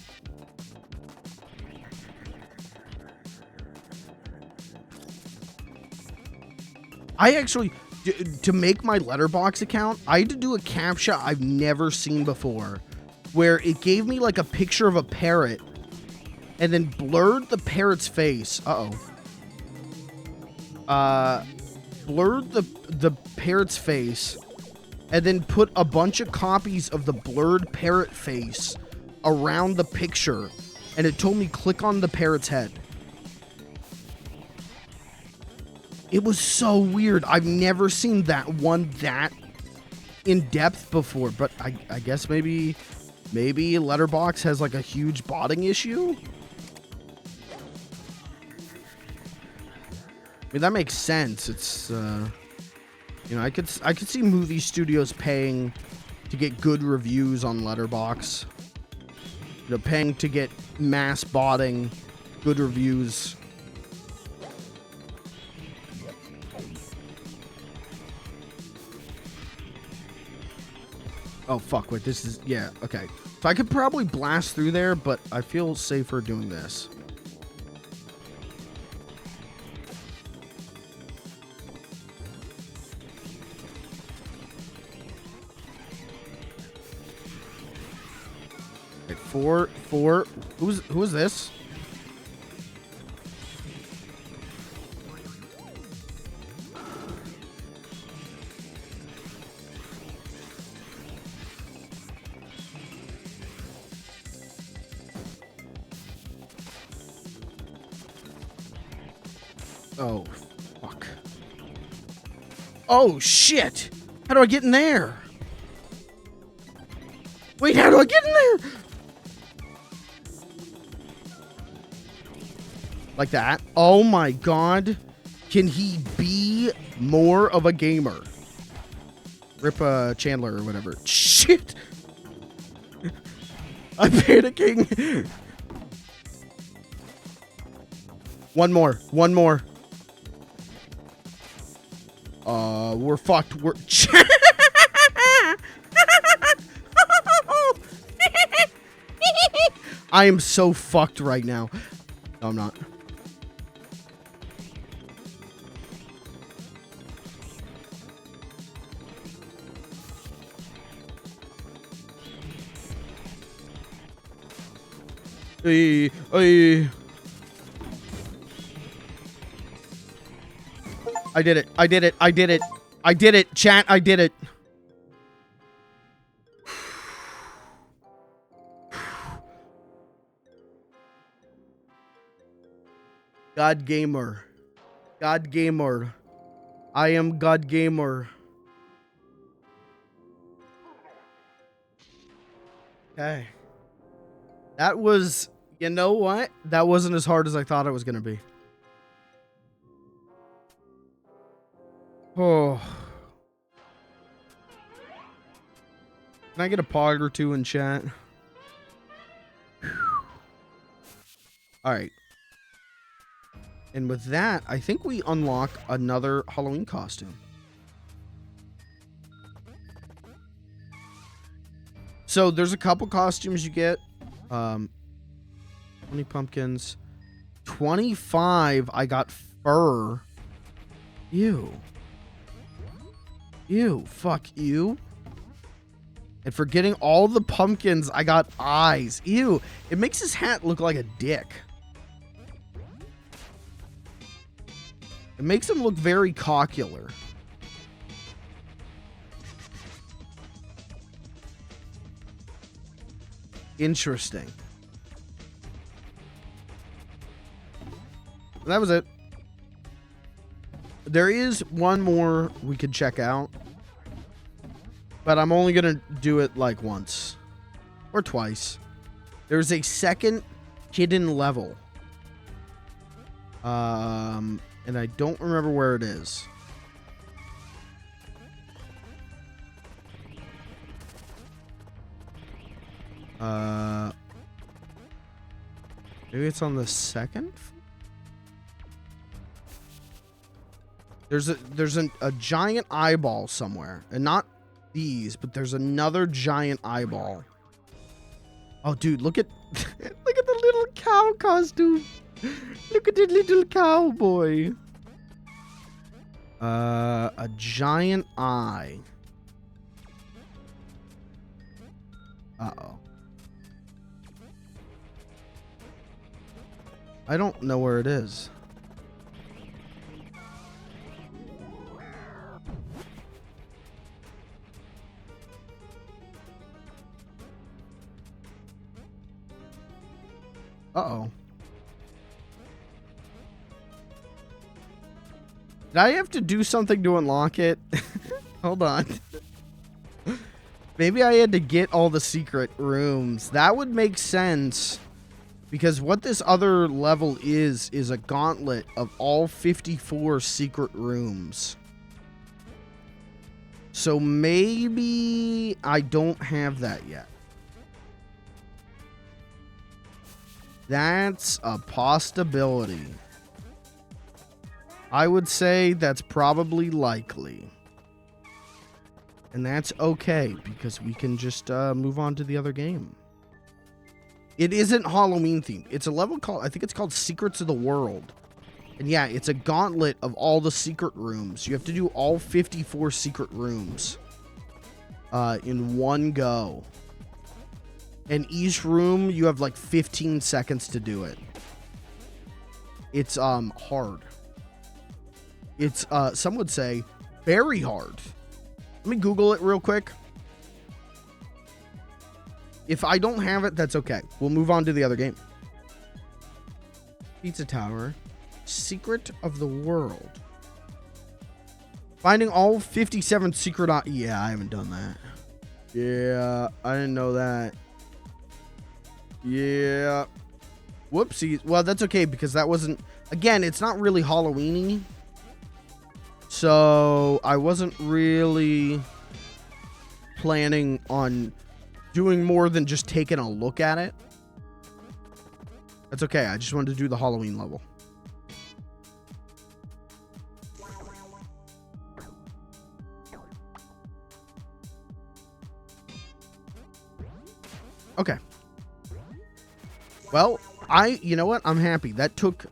I actually, to make my Letterboxd account, I had to do a CAPTCHA I've never seen before, where it gave me like a picture of a parrot and then blurred the parrot's face. Blurred the parrot's face and then put a bunch of copies of the blurred parrot face around the picture, and it told me click on the parrot's head. It was so weird. I've never seen that one that in depth before, but I guess maybe Letterboxd has like a huge botting issue. I mean, that makes sense. It's you know, I could see movie studios paying to get good reviews on Letterboxd. You know, paying to get mass botting good reviews. Oh, fuck, wait, this is, yeah, okay. So I could probably blast through there, but I feel safer doing this. Okay, four, who is this? Oh, fuck. Oh, shit! How do I get in there? Wait, how do I get in there? Like that? Oh my god. Can he be more of a gamer? Rip Chandler or whatever. Shit! I'm panicking. One more. We're fucked. I am so fucked right now. No, I'm not. Hey. I did it, chat, I did it. God Gamer. I am God Gamer. Okay. That was You know what? That wasn't as hard as I thought it was going to be. Oh. Can I get a pog or two in chat? All right. And with that, I think we unlock another Halloween costume. So there's a couple costumes you get. 20 pumpkins. 25, I got fur. Ew. Ew, fuck you. And for getting all the pumpkins, I got eyes. Ew, it makes his hat look like a dick. It makes him look very cockular. Interesting. That was it. There is one more we could check out, but I'm only going to do it like once or twice. There's a second hidden level. And I don't remember where it is. Maybe it's on the second? There's a giant eyeball somewhere, and not these, but there's another giant eyeball. Oh, dude, look at look at the little cow costume. Look at the little cowboy. A giant eye. Uh-oh. I don't know where it is. Uh-oh. Did I have to do something to unlock it? Hold on. Maybe I had to get all the secret rooms. That would make sense. Because what this other level is a gauntlet of all 54 secret rooms. So maybe I don't have that yet. That's a possibility. I would say that's probably likely. And that's okay, because we can just move on to the other game. It isn't Halloween themed. It's a level called, I think it's called Secrets of the World. And yeah, it's a gauntlet of all the secret rooms. You have to do all 54 secret rooms in one go. And each room, you have like 15 seconds to do it. It's hard. It's, some would say, very hard. Let me Google it real quick. If I don't have it, that's okay. We'll move on to the other game. Pizza Tower. Secret of the World. Finding all 57 secret... Yeah, I haven't done that. Yeah, I didn't know that. Yeah. Whoopsies. Well, that's okay, because that wasn't... Again, it's not really Halloween-y. So, I wasn't really planning on doing more than just taking a look at it. That's okay. I just wanted to do the Halloween level. Okay. Well, you know what? I'm happy. That took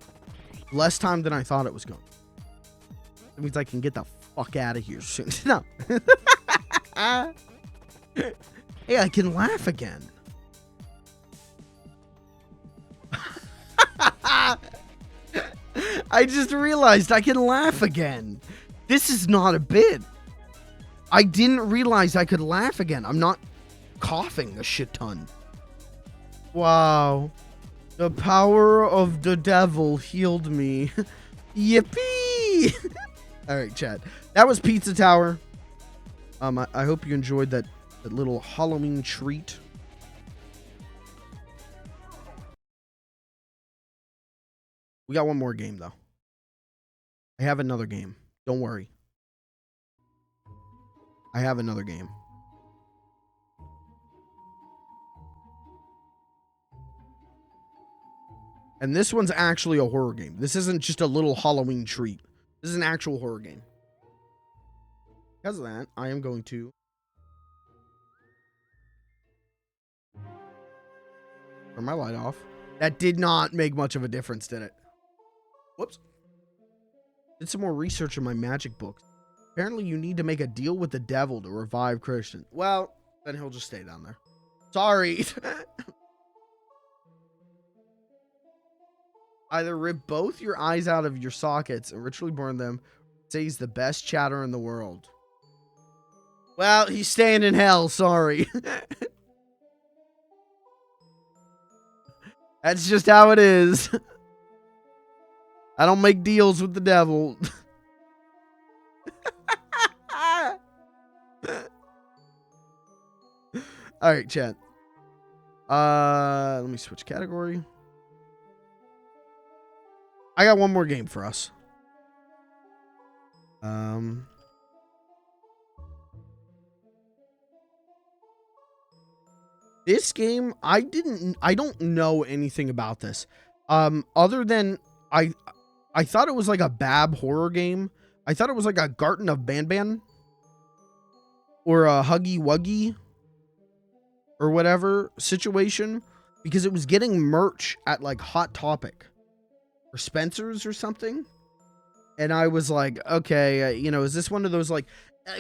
less time than I thought it was going. That means I can get the fuck out of here soon. No. Hey, I can laugh again. I just realized I can laugh again. This is not a bit. I didn't realize I could laugh again. I'm not coughing a shit ton. Wow. The power of the devil healed me. Yippee! Alright, Chad. That was Pizza Tower. I hope you enjoyed that little Halloween treat. We got one more game, though. I have another game. Don't worry. I have another game. And this one's actually a horror game. This isn't just a little Halloween treat. This is an actual horror game. Because of that, I am going to turn my light off. That did not make much of a difference, did it? Whoops. Did some more research in my magic books. Apparently, you need to make a deal with the devil to revive Christian. Well, then he'll just stay down there. Sorry. Either rip both your eyes out of your sockets and ritually burn them. Say he's the best chatter in the world. Well, he's staying in hell. Sorry. That's just how it is. I don't make deals with the devil. All right, chat. Let me switch category. I got one more game for us. This game, I don't know anything about this. Other than I thought it was like a Bab horror game. I thought it was like a Garten of Banban or a Huggy Wuggy or whatever situation, because it was getting merch at like Hot Topic or Spencer's or something. And I was like, okay, you know, is this one of those, like,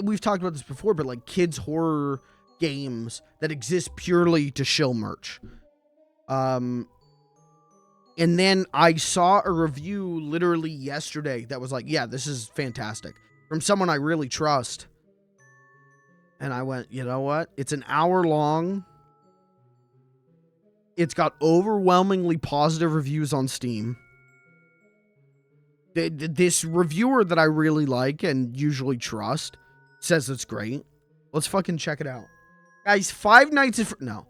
we've talked about this before, but like kids horror games that exist purely to shill merch. And then I saw a review literally yesterday that was like, yeah, this is fantastic, from someone I really trust. And I went, you know what? It's an hour long. It's got overwhelmingly positive reviews on Steam. This reviewer that I really like and usually trust says it's great. Let's fucking check it out. Guys, Five Nights at No,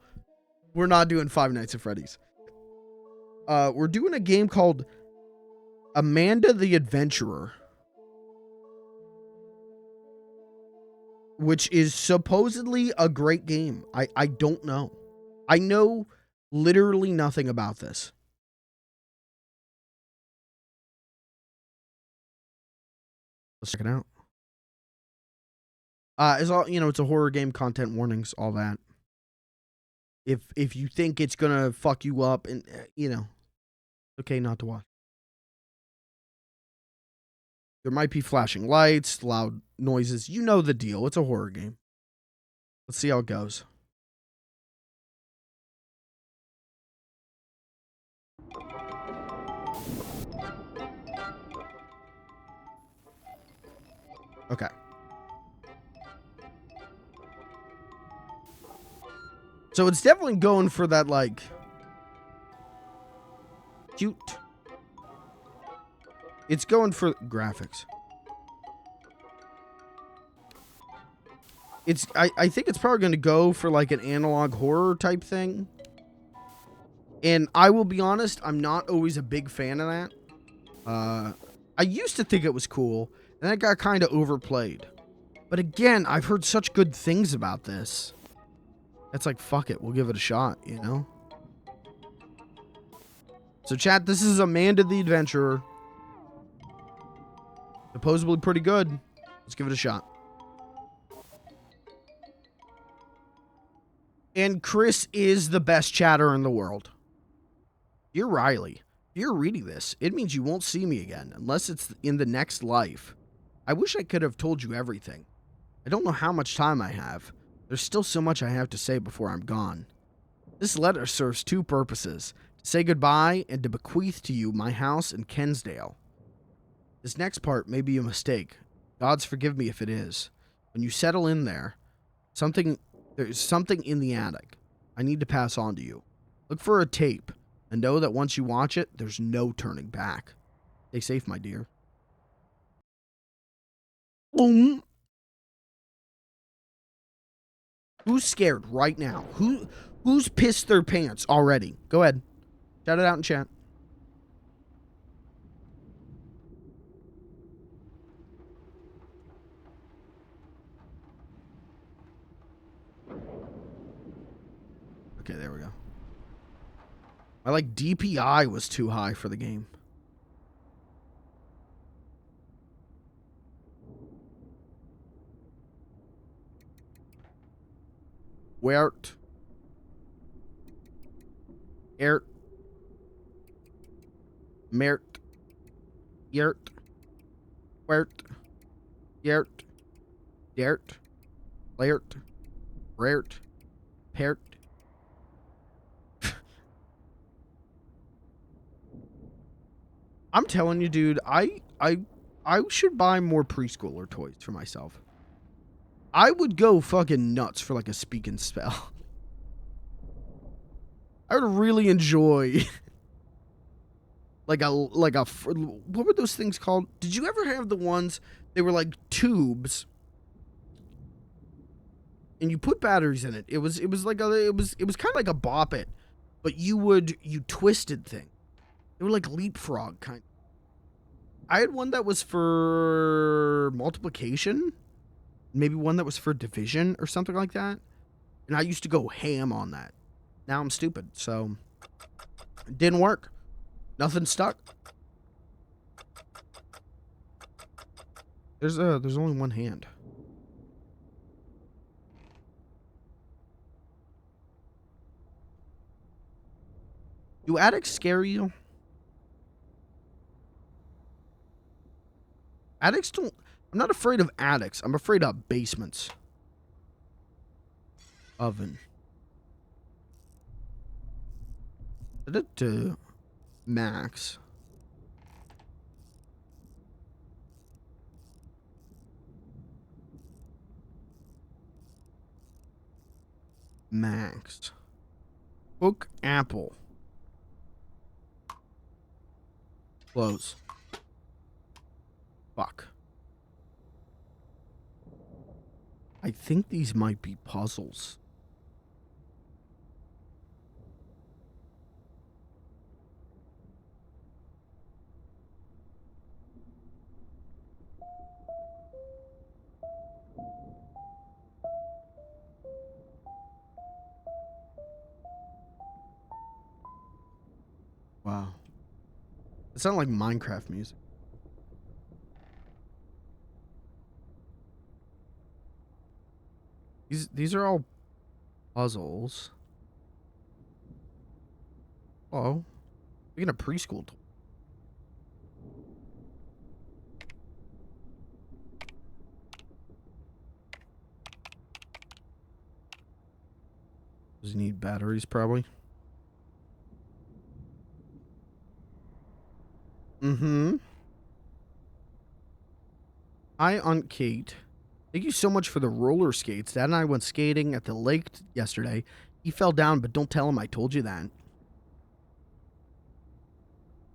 we're not doing Five Nights at Freddy's. We're doing a game called Amanda the Adventurer, which is supposedly a great game. I don't know. I know literally nothing about this. Let's check it out. It's all, you know, it's a horror game, content warnings, all that. If you think it's gonna fuck you up, and you know, okay not to watch. There might be flashing lights, loud noises. You know the deal. It's a horror game. Let's see how it goes. Okay. So it's definitely going for that, like, cute. It's going for graphics. I think it's probably going to go for like an analog horror type thing. And I will be honest, I'm not always a big fan of that. I used to think it was cool, and it got kind of overplayed. But again, I've heard such good things about this. It's like, fuck it, we'll give it a shot, you know? So chat, this is Amanda the Adventurer. Supposedly pretty good. Let's give it a shot. And Chris is the best chatter in the world. Dear Riley, if you're reading this, it means you won't see me again, unless it's in the next life. I wish I could have told you everything. I don't know how much time I have. There's still so much I have to say before I'm gone. This letter serves two purposes: to say goodbye and to bequeath to you my house in Kensdale. This next part may be a mistake. Gods forgive me if it is. When you settle in there, there's something in the attic I need to pass on to you. Look for a tape, and know that once you watch it, there's no turning back. Stay safe, my dear. Boom. Who's scared right now? Who's pissed their pants already? Go ahead. Shout it out in chat. Okay, there we go. I like DPI was too high for the game. Wert. Ert. Mert. Yert. Wert. Yert. Dert. Laert. Rert. Pert. I'm telling you, dude, I should buy more preschooler toys for myself. I would go fucking nuts for like a speak and spell. I would really enjoy like what were those things called? Did you ever have the ones, they were like tubes and you put batteries in it. It was like it was kind of like a Bop It, but you twisted thing. They were like leapfrog kind. I had one that was for multiplication, maybe one that was for division or something like that. And I used to go ham on that. Now I'm stupid, so it didn't work. Nothing stuck. There's only one hand. Do attics scare you? Attics don't... I'm not afraid of attics. I'm afraid of basements. Oven. Set it to max. Max. Cook apple. Close. Fuck. I think these might be puzzles. Wow. It sounded like Minecraft music. These are all puzzles. Oh. Speaking of preschool toys. Does he need batteries, probably? Mm-hmm. Hi, Aunt Kate. Thank you so much for the roller skates. Dad and I went skating at the lake yesterday. He fell down, but don't tell him I told you that.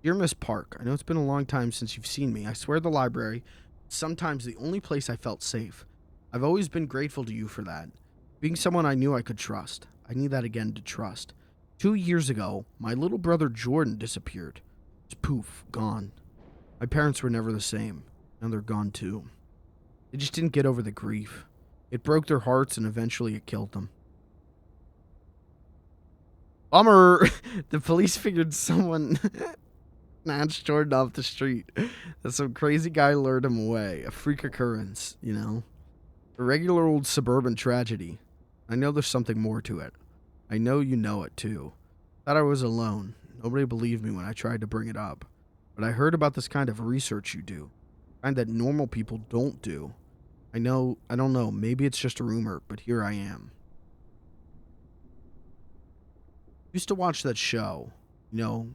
Dear Miss Park, I know it's been a long time since you've seen me. I swear the library is sometimes the only place I felt safe. I've always been grateful to you for that. Being someone I knew I could trust. I need that again to trust. 2 years ago, my little brother Jordan disappeared. Just poof, gone. My parents were never the same. Now they're gone too. They just didn't get over the grief. It broke their hearts and eventually it killed them. Bummer! The police figured someone snatched Jordan off the street. That some crazy guy lured him away. A freak occurrence, you know? A regular old suburban tragedy. I know there's something more to it. I know you know it too. Thought I was alone. Nobody believed me when I tried to bring it up. But I heard about this kind of research you do. Kind that normal people don't do. I don't know, maybe it's just a rumor, but here I am. Used to watch that show, you know.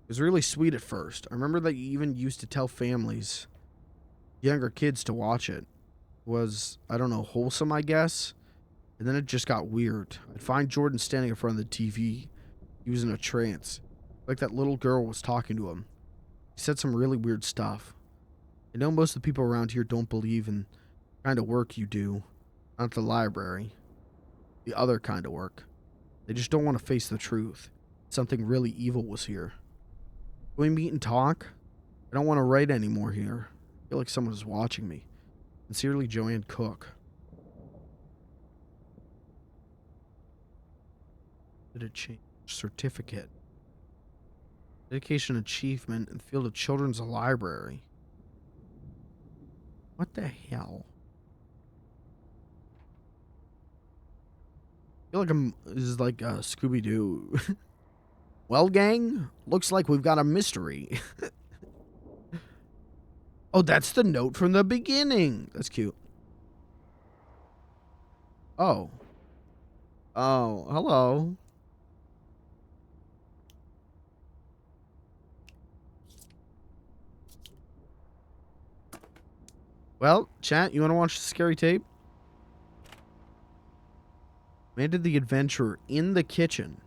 It was really sweet at first. I remember that you even used to tell families, younger kids, to watch it. It was, I don't know, wholesome, I guess. And then it just got weird. I'd find Jordan standing in front of the TV. He was in a trance. Like that little girl was talking to him. He said some really weird stuff. I know most of the people around here don't believe in the kind of work you do. Not at the library. The other kind of work. They just don't want to face the truth. Something really evil was here. Can we meet and talk? I don't want to write anymore here. I feel like someone is watching me. Sincerely, Joanne Cook. certificate. Dedication achievement in the field of children's library. What the hell? I feel like this is like Scooby-Doo. Well, gang, looks like we've got a mystery. Oh, that's the note from the beginning. That's cute. Oh. Oh, hello. Well, chat, you want to watch the scary tape? Man did the adventure in the kitchen.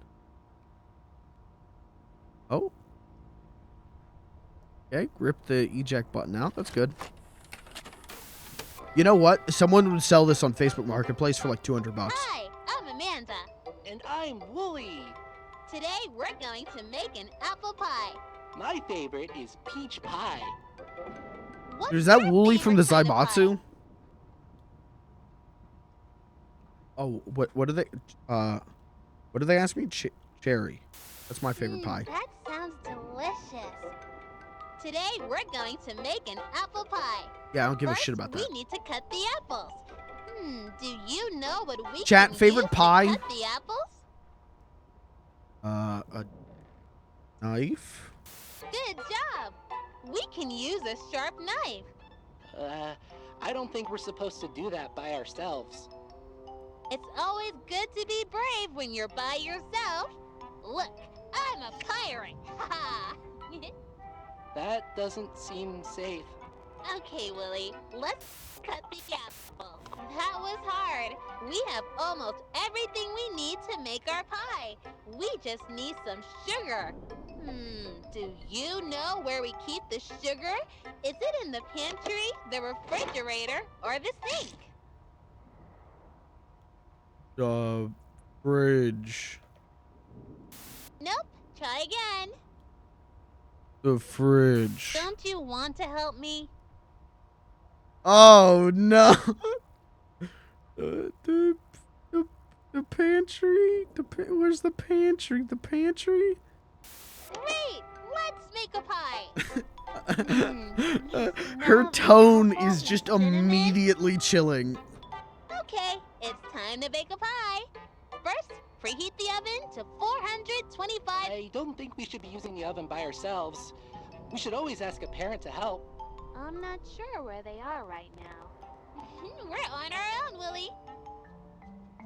Oh. Okay, rip the eject button out. That's good. You know what? Someone would sell this on Facebook Marketplace for like $200. Hi, I'm Amanda. And I'm Wooly. Today we're going to make an apple pie. My favorite is peach pie. What's Is that your Wooly from the favorite kind of Zaibatsu? Oh, what do they ask me? Cherry. That's my favorite pie. That sounds delicious. Today we're going to make an apple pie. Yeah, I don't give a First, shit about that. We need to cut the apples. Do you know what we Chat, can favorite use pie? to cut the apples? A knife? Good job. We can use a sharp knife. I don't think we're supposed to do that by ourselves. It's always good to be brave when you're by yourself. Look, I'm a pirate. Ha! That doesn't seem safe. Okay, Willie, let's cut the apple. That was hard. We have almost everything we need to make our pie. We just need some sugar. Do you know where we keep the sugar? Is it in the pantry, the refrigerator, or the sink? Fridge. Nope. Try again. The fridge. Don't you want to help me? Oh no. The pantry. Where's the pantry? The pantry. Great. Let's make a pie. Her tone is just immediately chilling. Okay, it's time to bake a pie. First, preheat the oven to 425. I don't think we should be using the oven by ourselves. We should always ask a parent to help. I'm not sure where they are right now. We're on our own, Willie.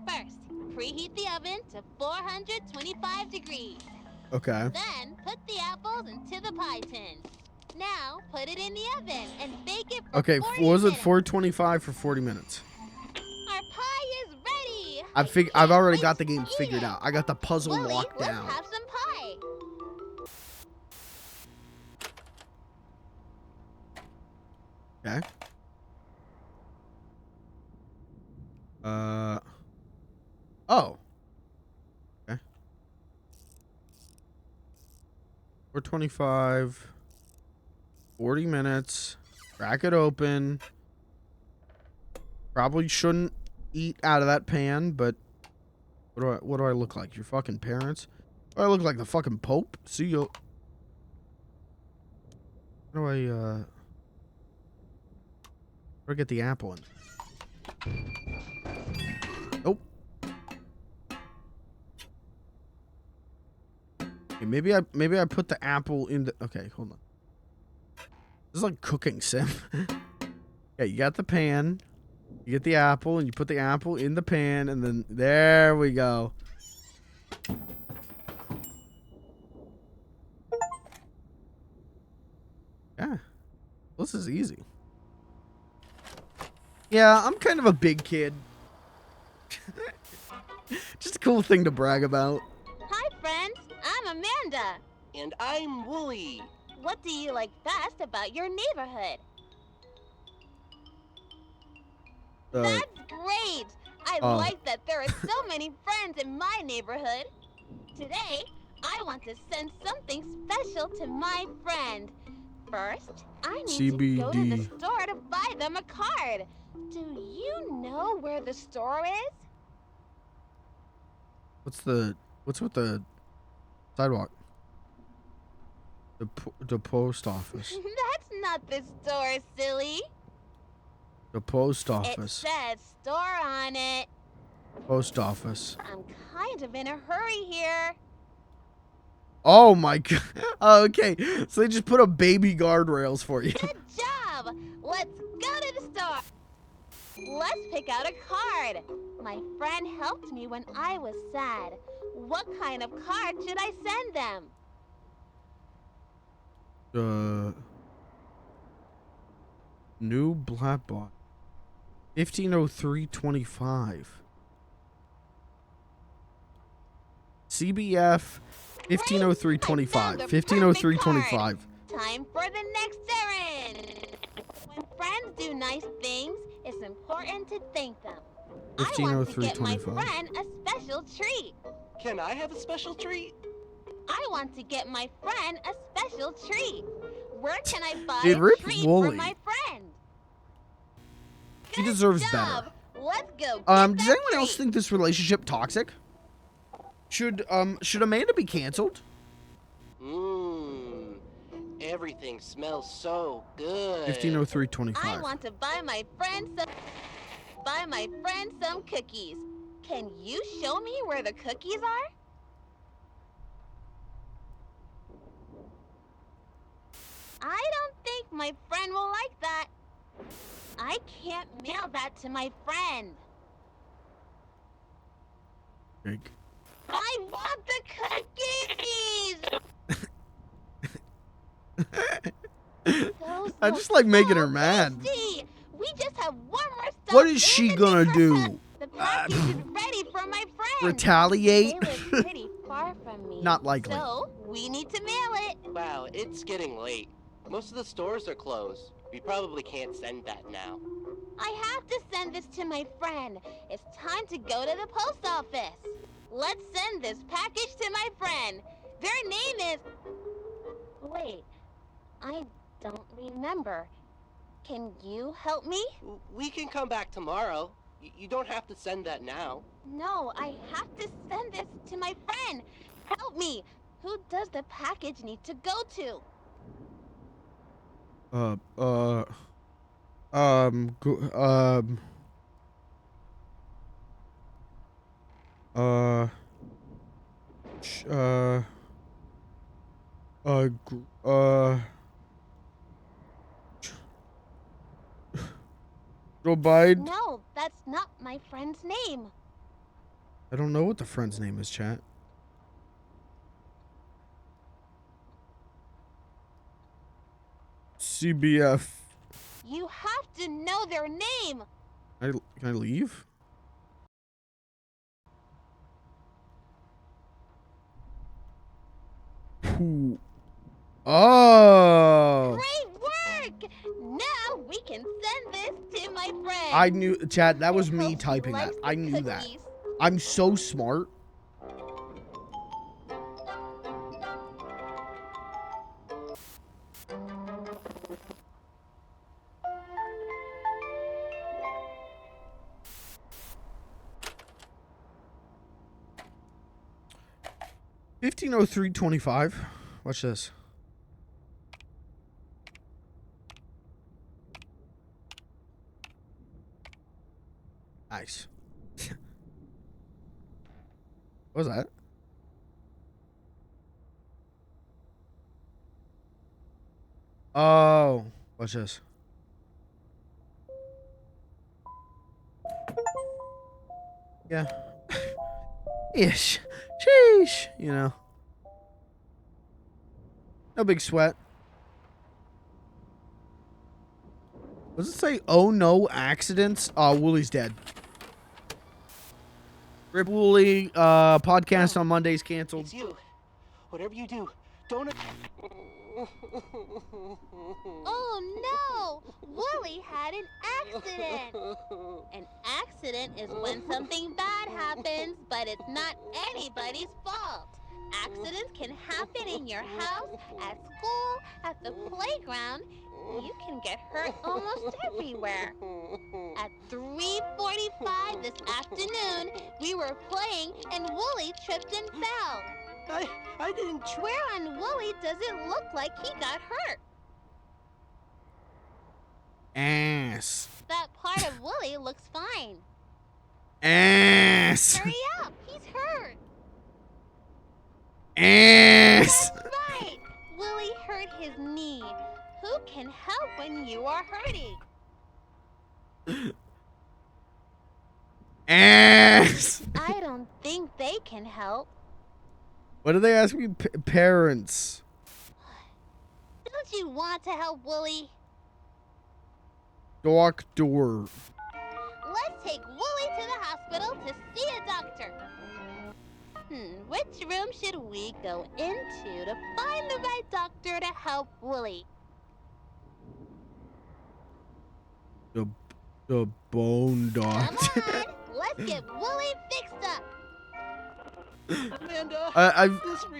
First, preheat the oven to 425 degrees. Okay. Then, put the apples into the pie tin. Now, put it in the oven and bake it for Okay, 40 was it minutes. 425 for 40 minutes? Our pie is ready. I've already Wait got the to game eat figured it. out. I got the puzzle Willie, locked let's down. have some pie. Okay. Oh. Okay. 425. 40 minutes. Crack it open. Probably shouldn't eat out of that pan, but what do I look like? Your fucking parents? Do I look like the fucking Pope? See you. How do I get the apple in? Nope. Okay, maybe I put the apple in the. Okay, hold on. This is like cooking sim. Yeah, you got the pan. You get the apple and you put the apple in the pan, and then there we go. Yeah, this is easy. Yeah, I'm kind of a big kid. Just a cool thing to brag about. Hi, friends. I'm Amanda. And I'm Wooly. What do you like best about your neighborhood? That's great. I like that there are so many friends in my neighborhood. Today, I want to send something special to my friend. First, I need to go to the CBD. store to buy them a card. Do you know where the store is? What's with the sidewalk? The post office. That's not the store, silly. The post It office. says store on it. Post office. I'm kind of in a hurry here. Oh my god. Oh, okay. So they just put up baby guardrails for you. Good job. Let's go to the store. Let's pick out a card. My friend helped me when I was sad. What kind of card should I send them? New Blackbot. 150325. CBF 150325. 150325. Time for the next errand. When friends do nice things, it's important to thank them. I want to get my 150325. friend a special treat. Can I have a special treat? I want to get my friend a special treat. Where can I buy Dude, a Rip treat Wooly. for my friend? He Good deserves job. better. Let's go. Does get that anyone else treat. think this relationship toxic? Should Amanda be canceled? Mmm. Everything smells so good. 150325. I want to buy my friend some cookies. Can you show me where the cookies are? I don't think my friend will like that. I can't mail that to my friend. Jake. I want the cookies! Those I look just like making so her mad. tasty. We just have one more stop. What is in she the gonna neighborhood. do? The package is ready for my friend. Retaliate? They live pretty far from me. Not likely. So we need to mail it. Wow, it's getting late. Most of the stores are closed. We probably can't send that now. I have to send this to my friend. It's time to go to the post office. Let's send this package to my friend. Their name is... Wait, I don't remember. Can you help me? We can come back tomorrow. You don't have to send that now. No, I have to send this to my friend. Help me. Who does the package need to go to? Joe Biden. No, that's not my friend's name. I don't know what the friend's name is, chat. CBF. You have to know their name. Can I leave? Who? Oh. Great work! Now we can send this to my friend. I knew, chat, that was I me hope he typing that. likes the I knew that. cookies. I'm so smart. $1503.25. Watch this. Nice. What was that? Oh, watch this. Yeah. Ish. Sheesh. You know. No big sweat. What does it say? Oh no, accidents. Wooly's dead. Rip Wooly, podcast on Mondays canceled. It's you. Whatever you do, don't... Oh no! Wooly had an accident! An accident is when something bad happens, but it's not anybody's fault. Accidents can happen in your house, at school, at the playground, You can get hurt almost everywhere. At 3:45 this afternoon, we were playing and Wooly tripped and fell. I didn't Where on Wooly does it look like he got hurt? Ass. That part of Wooly looks fine. Ass. Hurry up, he's hurt. Ass. That's right. Wooly hurt his knee. Who can help when you are hurting? Ass. I don't think they can help. What do they ask me? Parents. Don't you want to help Wooly? Doctor. Let's take Wooly to the hospital to see a doctor. Which room should we go into to find the right doctor to help Wooly? The bone Come doctor. on, let's get Wooly fixed up. Amanda,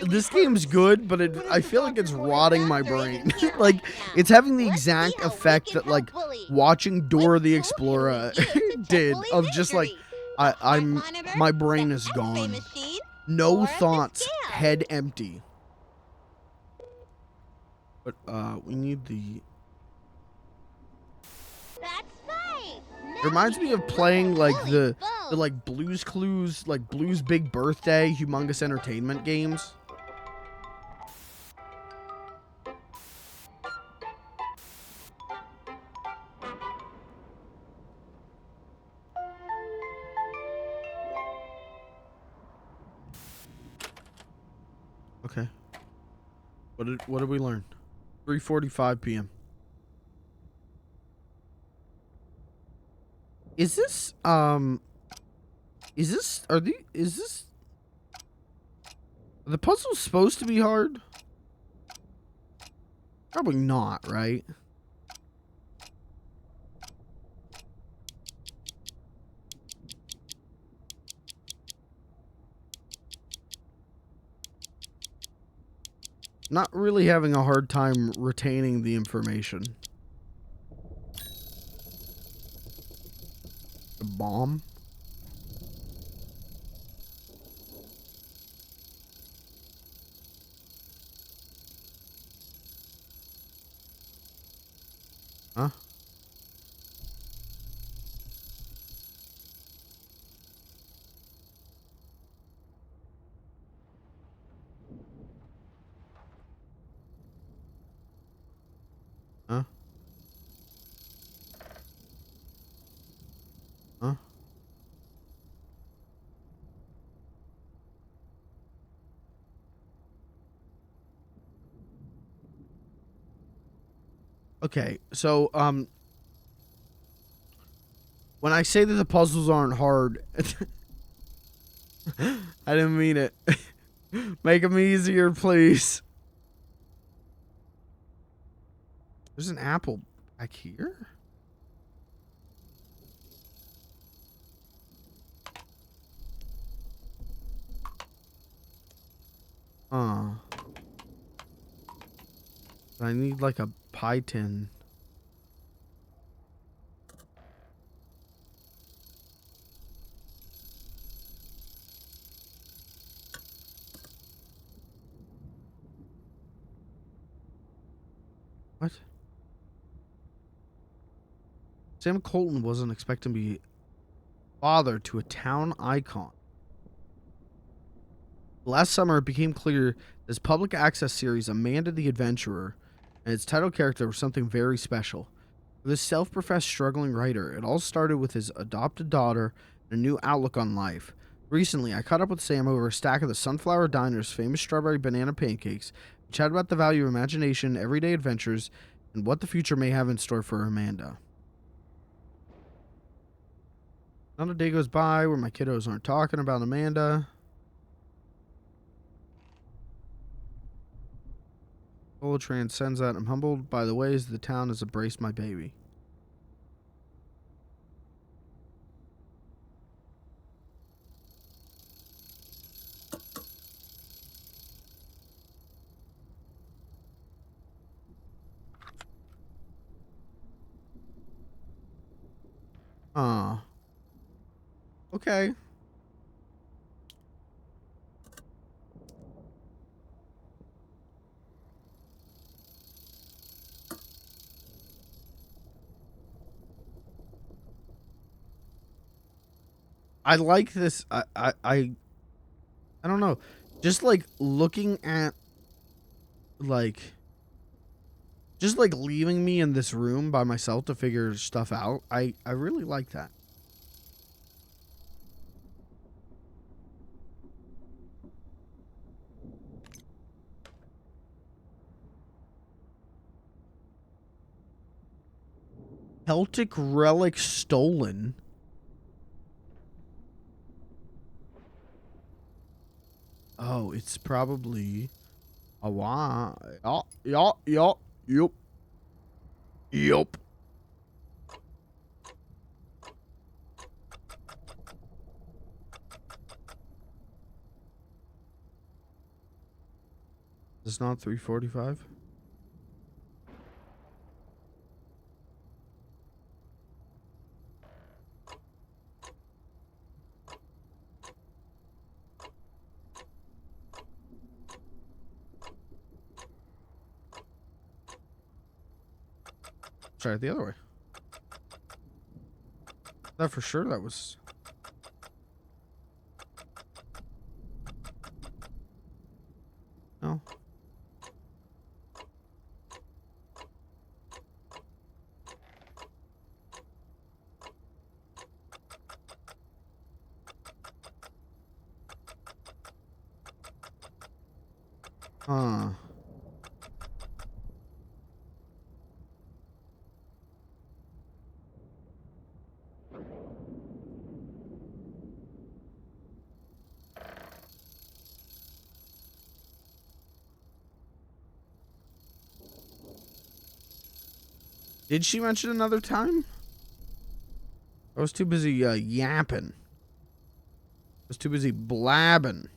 This game's good, but I feel like it's rotting my brain. Like, it's having the exact effect that, like, watching Dora the Explorer did, of just like, my brain is gone. No thoughts, head empty. But, we need the... That's right. It reminds me of playing, like, the like, Blue's Clues, like, Blue's Big Birthday, Humongous Entertainment games. Okay. What did we learn? 3:45 p.m. Is this are the puzzles supposed to be hard? Probably not, right? Not really having a hard time retaining the information. The bomb? Huh? Huh? Huh? Okay, so, when I say that the puzzles aren't hard, I didn't mean it. Make them easier, please. There's an apple back here? I need like a pie tin. What? Sam Colton wasn't expecting to be father to a town icon. Last summer, it became clear this public access series, Amanda the Adventurer, and its title character was something very special. For this self-professed struggling writer, it all started with his adopted daughter and a new outlook on life. Recently, I caught up with Sam over a stack of the Sunflower Diner's famous strawberry banana pancakes. We chatted about the value of imagination, everyday adventures, and what the future may have in store for Amanda. Not a day goes by where my kiddos aren't talking about Amanda. Goal transcends that. I'm humbled by the ways the town has embraced my baby. Huh. Okay. I like this. I don't know. Just like looking at like just like leaving me in this room by myself to figure stuff out. I really like that. Celtic relic stolen. Oh, it's probably a why. Yup. It's not 345. Try it the other way. That for sure that was. No. Huh. Did she mention another time? I was too busy yapping. I was too busy blabbing.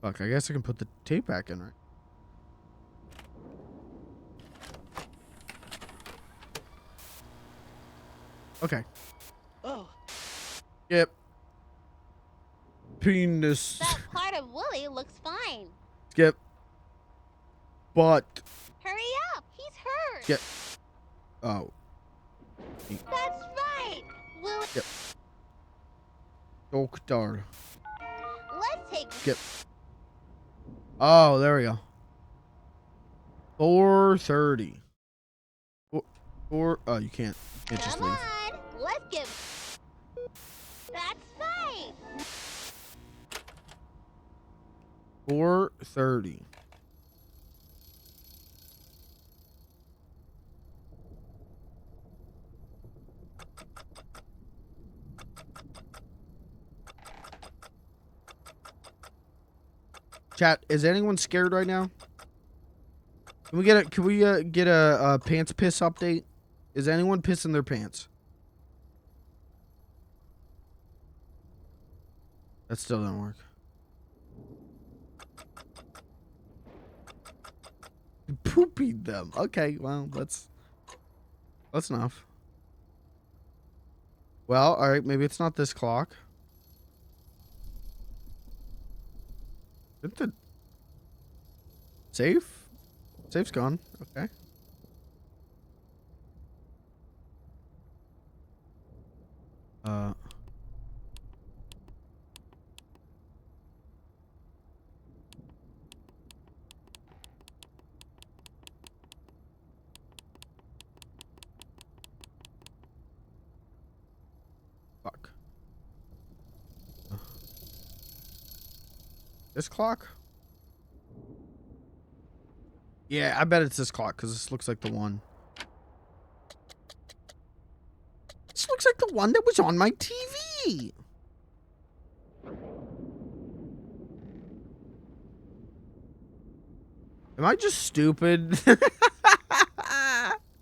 Fuck, I guess I can put the tape back in, right? Okay. Oh, Yep. Penis. That part of Willie looks fine. Skip. Butt. Hurry up, he's hurt. Skip. Oh. That's right. Willie, Yep. Doctor. let's take Skip. Oh, there we go. 4:30. Oh, you can't just Come leave. on, let's get. That's right. 4:30. Chat, is anyone scared right now? Can we get a pants piss update? Is anyone pissing their pants? That still didn't work. Poopied them. Okay, well, that's enough. Well, all right, maybe it's not this clock. Is the safe? Safe's gone. Okay. Fuck. This clock? Yeah, I bet it's this clock because this looks like the one. This looks like the one that was on my TV. Am I just stupid?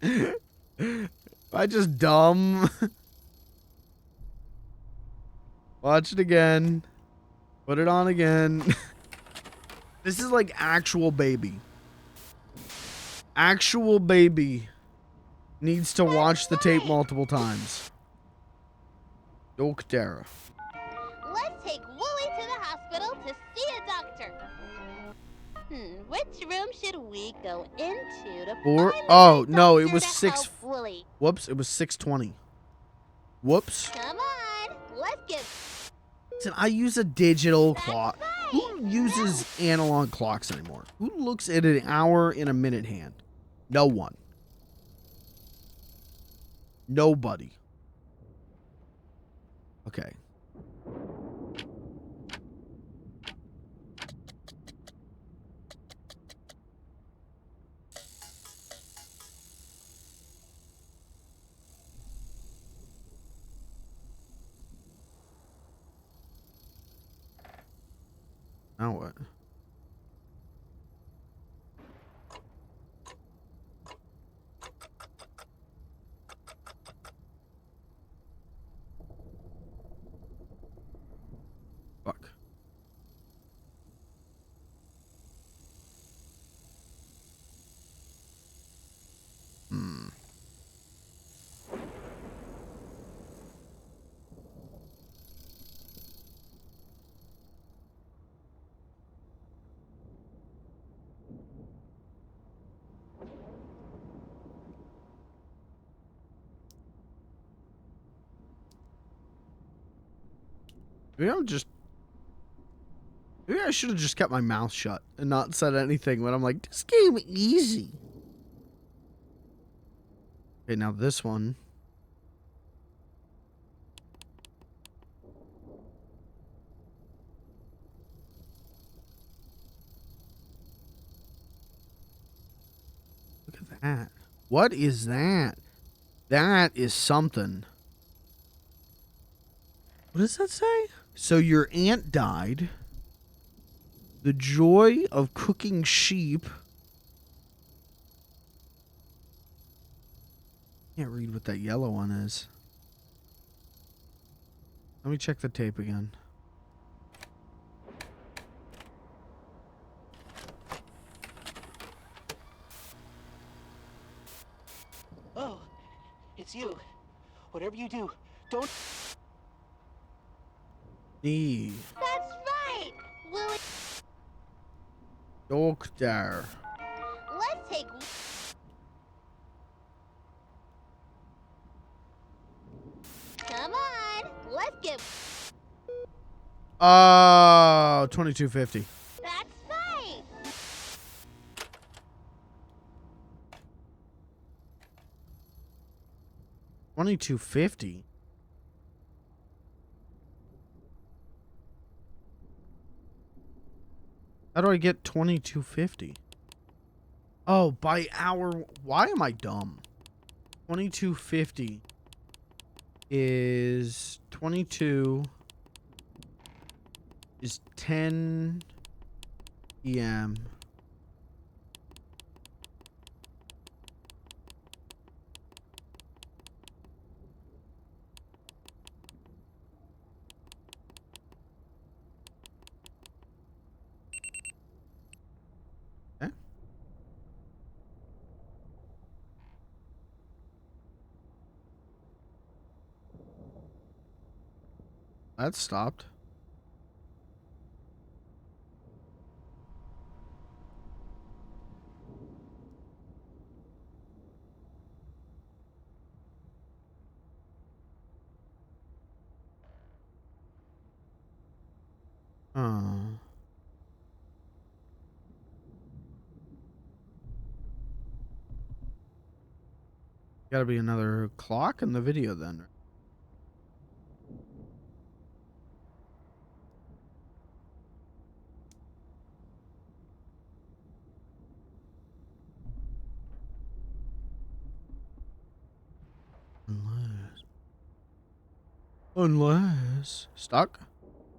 Am I just dumb? Watch it again. Put it on again. This is like actual baby. Actual baby. Needs to watch the tape multiple times. Doctor. Let's take Wooly to the hospital to see a doctor. Which room should we go into to Or find oh the no, it doctor was to 6. help Wooly? Whoops, it was 6:20. Whoops. Come on, let's get. Listen, I use a digital That's clock. right. Who uses analog clocks anymore? Who looks at an hour in a minute hand? No one. Nobody. Okay. Now what? Fuck. Maybe I'm just. Maybe I should have just kept my mouth shut and not said anything when I'm like, this game easy. Okay, now this one. Look at that. What is that? That is something. What does that say? So your aunt died. The joy of cooking sheep. Can't read what that yellow one is. Let me check the tape again. Oh, it's you. Whatever you do, don't. Nee. That's right, Wooly. Doctor. Let's take. Come on, let's get. Oh, 2250. That's right. 2250. How do I get 2250? Oh, by hour. Why am I dumb? 2250 is 22 is 10 p.m. Okay. That stopped. Gotta be another clock in the video then. Unless. Stuck?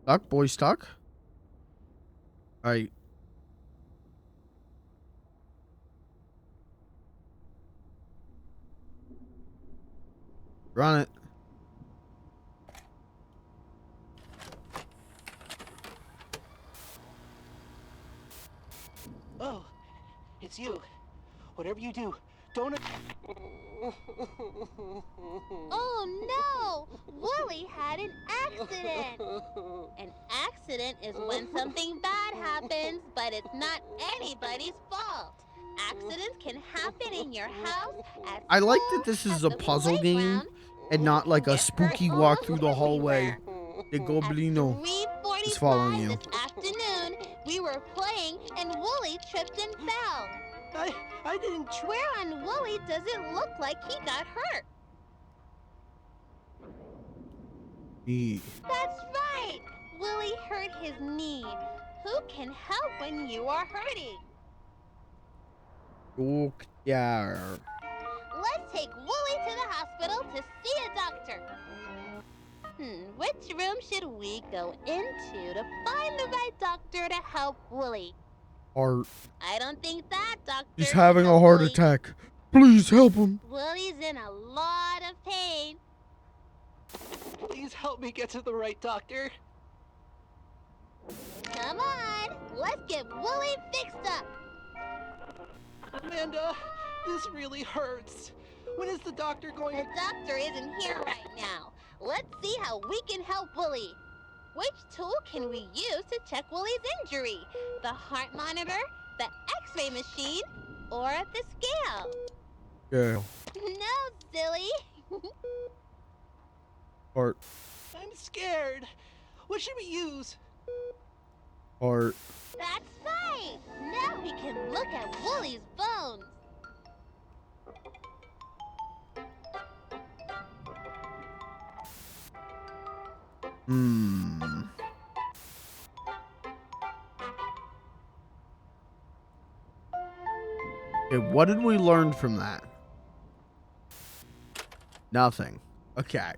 Stuck, boy, stuck? Alright. Run it. Oh, it's you. Whatever you do, Don't... Oh no! Wooly had an accident! An accident is when something bad happens, but it's not anybody's fault. Accidents can happen in your house, at I like school, that this is at a the puzzle game playground. and not like a It hurt spooky walk through the almost hallway. everywhere. The At Goblino is following 3:45 you. this afternoon, we were playing and Wooly tripped and fell. I didn't try. Where on Wooly does it look like he got hurt? That's right! Wooly hurt his knee. Who can help when you are hurting? Yeah. Let's take Wooly to the hospital to see a doctor. Which room should we go into to find the right doctor to help Wooly? Art. I don't think that doctor He's can having a help heart Wooly. attack. Please help him. Wooly's in a lot of pain. Please help me get to the right doctor. Come on, let's get Wooly fixed up. Amanda, this really hurts. When is the doctor going The to... doctor isn't here right now. Let's see how we can help Wooly. Which tool can we use to check Wooly's injury? The heart monitor, the x-ray machine, or the scale? Yeah. No, silly. Art. I'm scared. What should we use? Art. That's right. Now we can look at Wooly's bones. Okay, what did we learn from that? Nothing. Okay.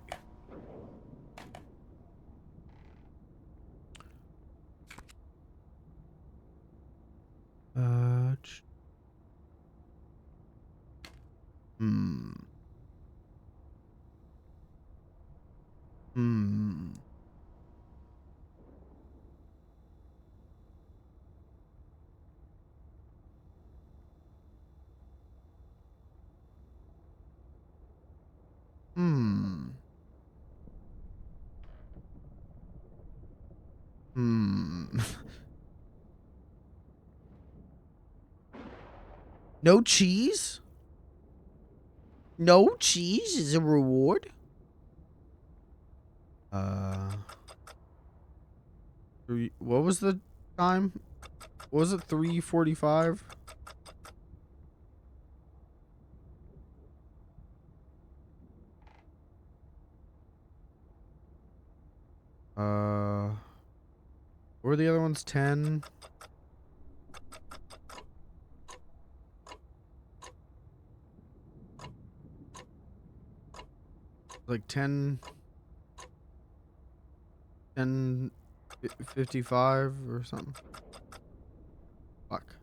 No cheese? No cheese is a reward? What was the time? What was it, 3:45? What were the other ones? 10? Like 10:55 or something. Fuck.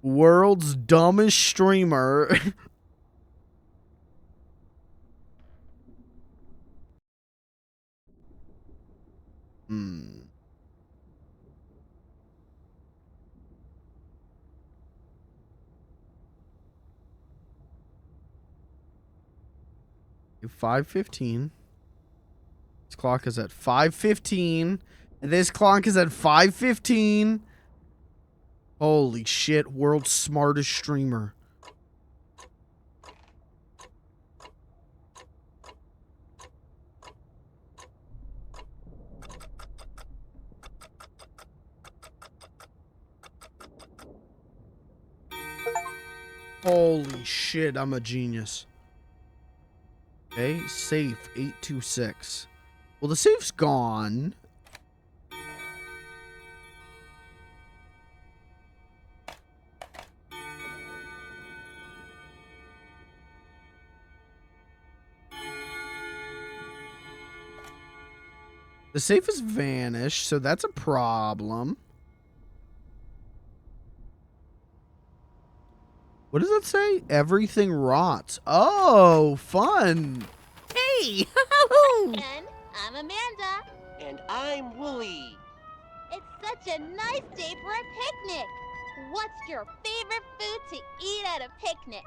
World's dumbest streamer. Hmm. At 5:15. This clock is at 5:15. And this clock is at 5:15. Holy shit, world's smartest streamer. Holy shit, I'm a genius. Okay, safe 826. Well, the safe's gone. The safe has vanished, so that's a problem. What does it say? Everything rots. Oh, fun. Hey, And I'm Amanda. And I'm Wooly. It's such a nice day for a picnic. What's your favorite food to eat at a picnic?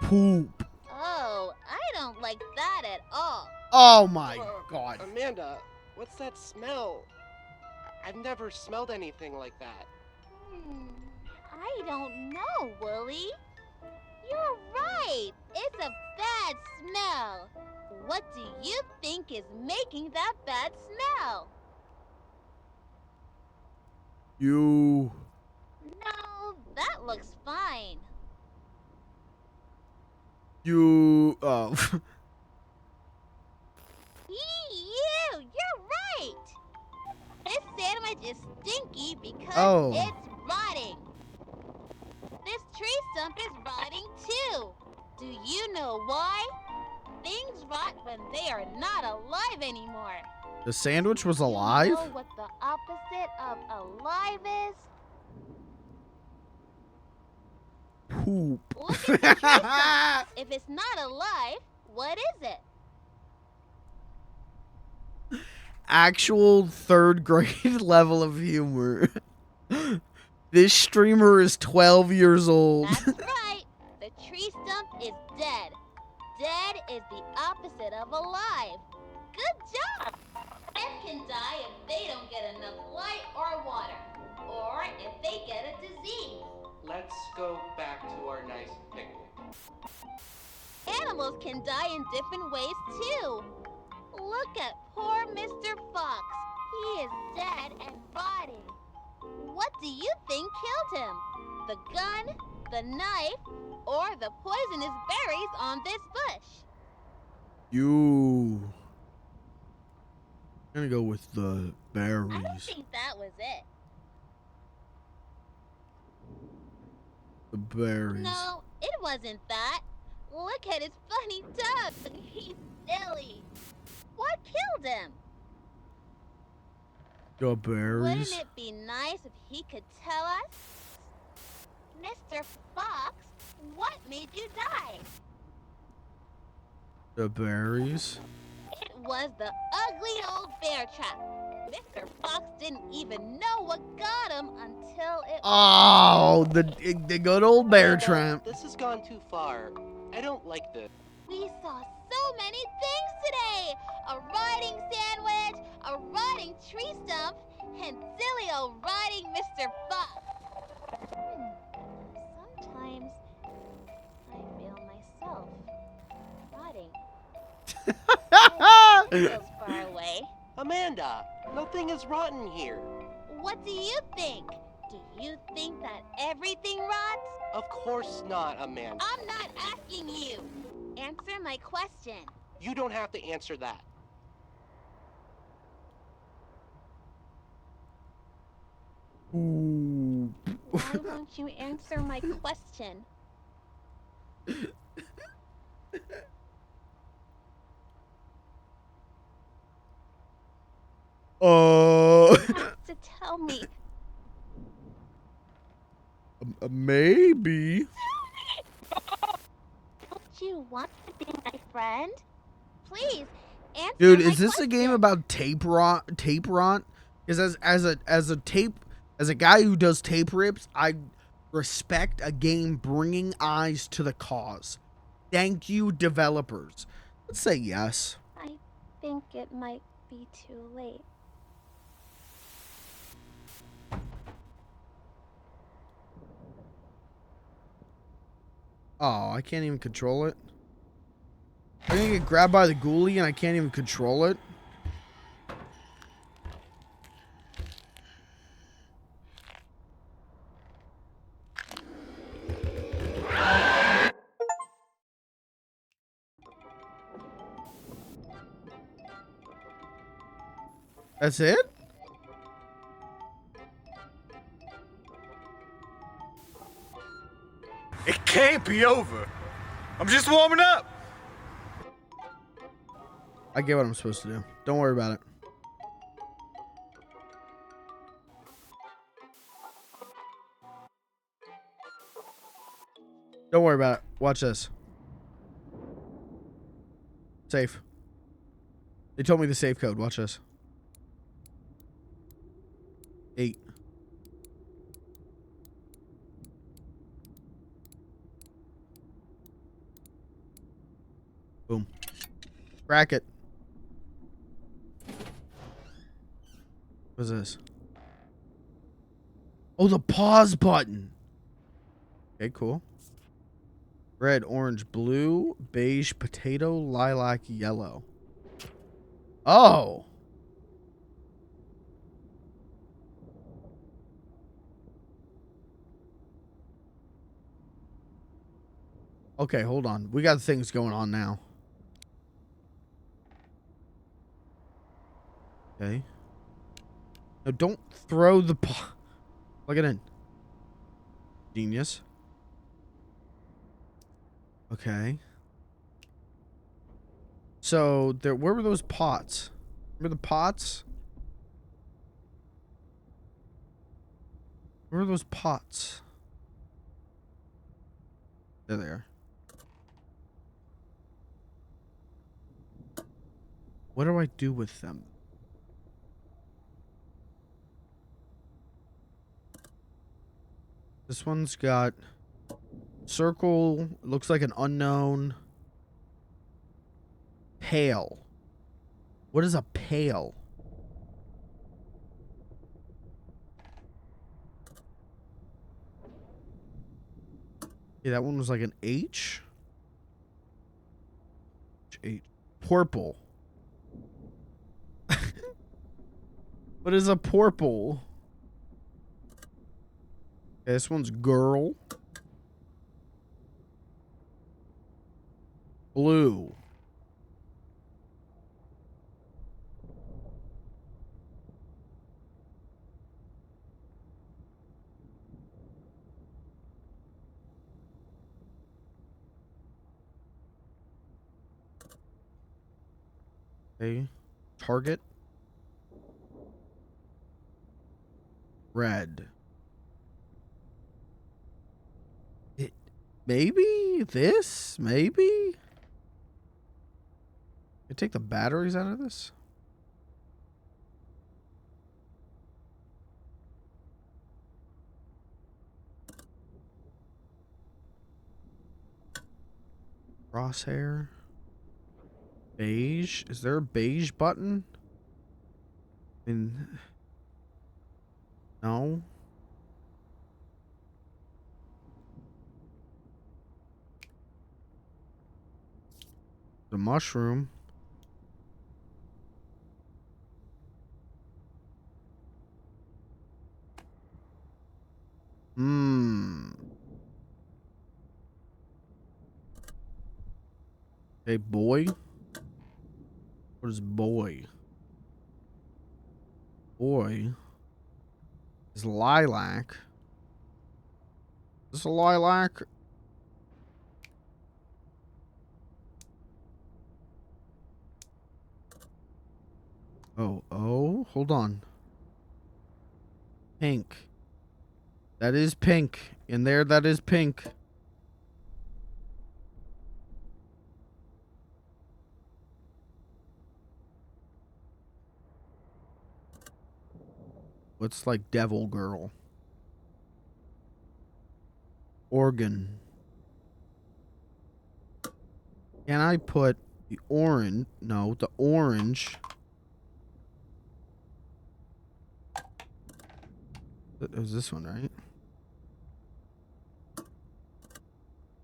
Poop. Oh, I don't like that at all. Oh my god. Amanda, what's that smell? I've never smelled anything like that. I don't know, Wooly. You're right. It's a bad smell. What do you think is making that bad smell? You. No, that looks fine. You. Oh. You're right. This sandwich is stinky because Oh. it's rotting. This tree stump is rotting too. Do you know why? Things rot when they are not alive anymore. The sandwich was Do alive? you know what the opposite of alive is? Poop. Look at the tree stump. If it's not alive, what is it? Actual 3rd grade level of humor. This streamer is 12 years old. That's right. The tree stump is dead. Dead is the opposite of alive. Good job. Plants can die if they don't get enough light or water, or if they get a disease. Let's go back to our nice picnic. Animals can die in different ways too. Look at poor Mr. Fox. He is dead and rotting. What do you think killed him? The gun, the knife, or the poisonous berries on this bush? You. I'm gonna go with the I don't berries. think that was it. The berries. No, it wasn't that. Look at his funny tongue. He's silly. What killed him? The berries. Wouldn't it be nice if he could tell us? Mr. Fox, what made you die? The berries. It was the ugly old bear trap. Mr. Fox didn't even know what got him until it Oh, the good old bear Amanda, trap. This has gone too far. I don't like this. We saw so many things today! A rotting sandwich, a rotting tree stump, and silly old rotting Mr. Fox. Sometimes I feel myself rotting. It feels far away. Amanda, nothing is rotten here. What do you think? Do you think that everything rots? Of course not, Amanda. I'm not asking you. Answer my question. You don't have to answer that. Ooh. Why won't you answer my question? Oh. You have to tell me. Maybe. Don't you want to be my friend? Please, answer Dude, my is this a game question. about tape rot? Tape rot? Because as a guy who does tape rips, I respect a game bringing eyes to the cause. Thank you, developers. Let's say yes. I think it might be too late. Oh, I can't even control it. I'm gonna get grabbed by the ghoulie and I can't even control it. That's it? It can't be over. I'm just warming up. I get what I'm supposed to do. Don't worry about it. Don't worry about it. Watch this. Safe. They told me the safe code. Watch this. 8. Boom. Crack it. What's this? Oh, the pause button. Okay, cool. Red, orange, blue, beige, potato, lilac, yellow. Oh. Okay, hold on. We got things going on now. Okay. No, don't throw the plug it in. Genius. Okay. So there, where were those pots? Remember the pots? Where are those pots? There they are. What do I do with them? This one's got circle, looks like an unknown. Pail. What is a pail? Okay, that one was like an H. H. Purple. What is a purple? Okay, this one's girl. Blue. Okay. Target. Red. Maybe this? Maybe? I take the batteries out of this? Crosshair. Beige. Is there a beige button? I mean, no. The mushroom. Hey, boy. What is boy? Boy is lilac. Is this a lilac? Oh, hold on. Pink. That is pink. In there, that is pink. What's like devil girl? Organ. Can I put the orange? No, the orange. It was this one, right?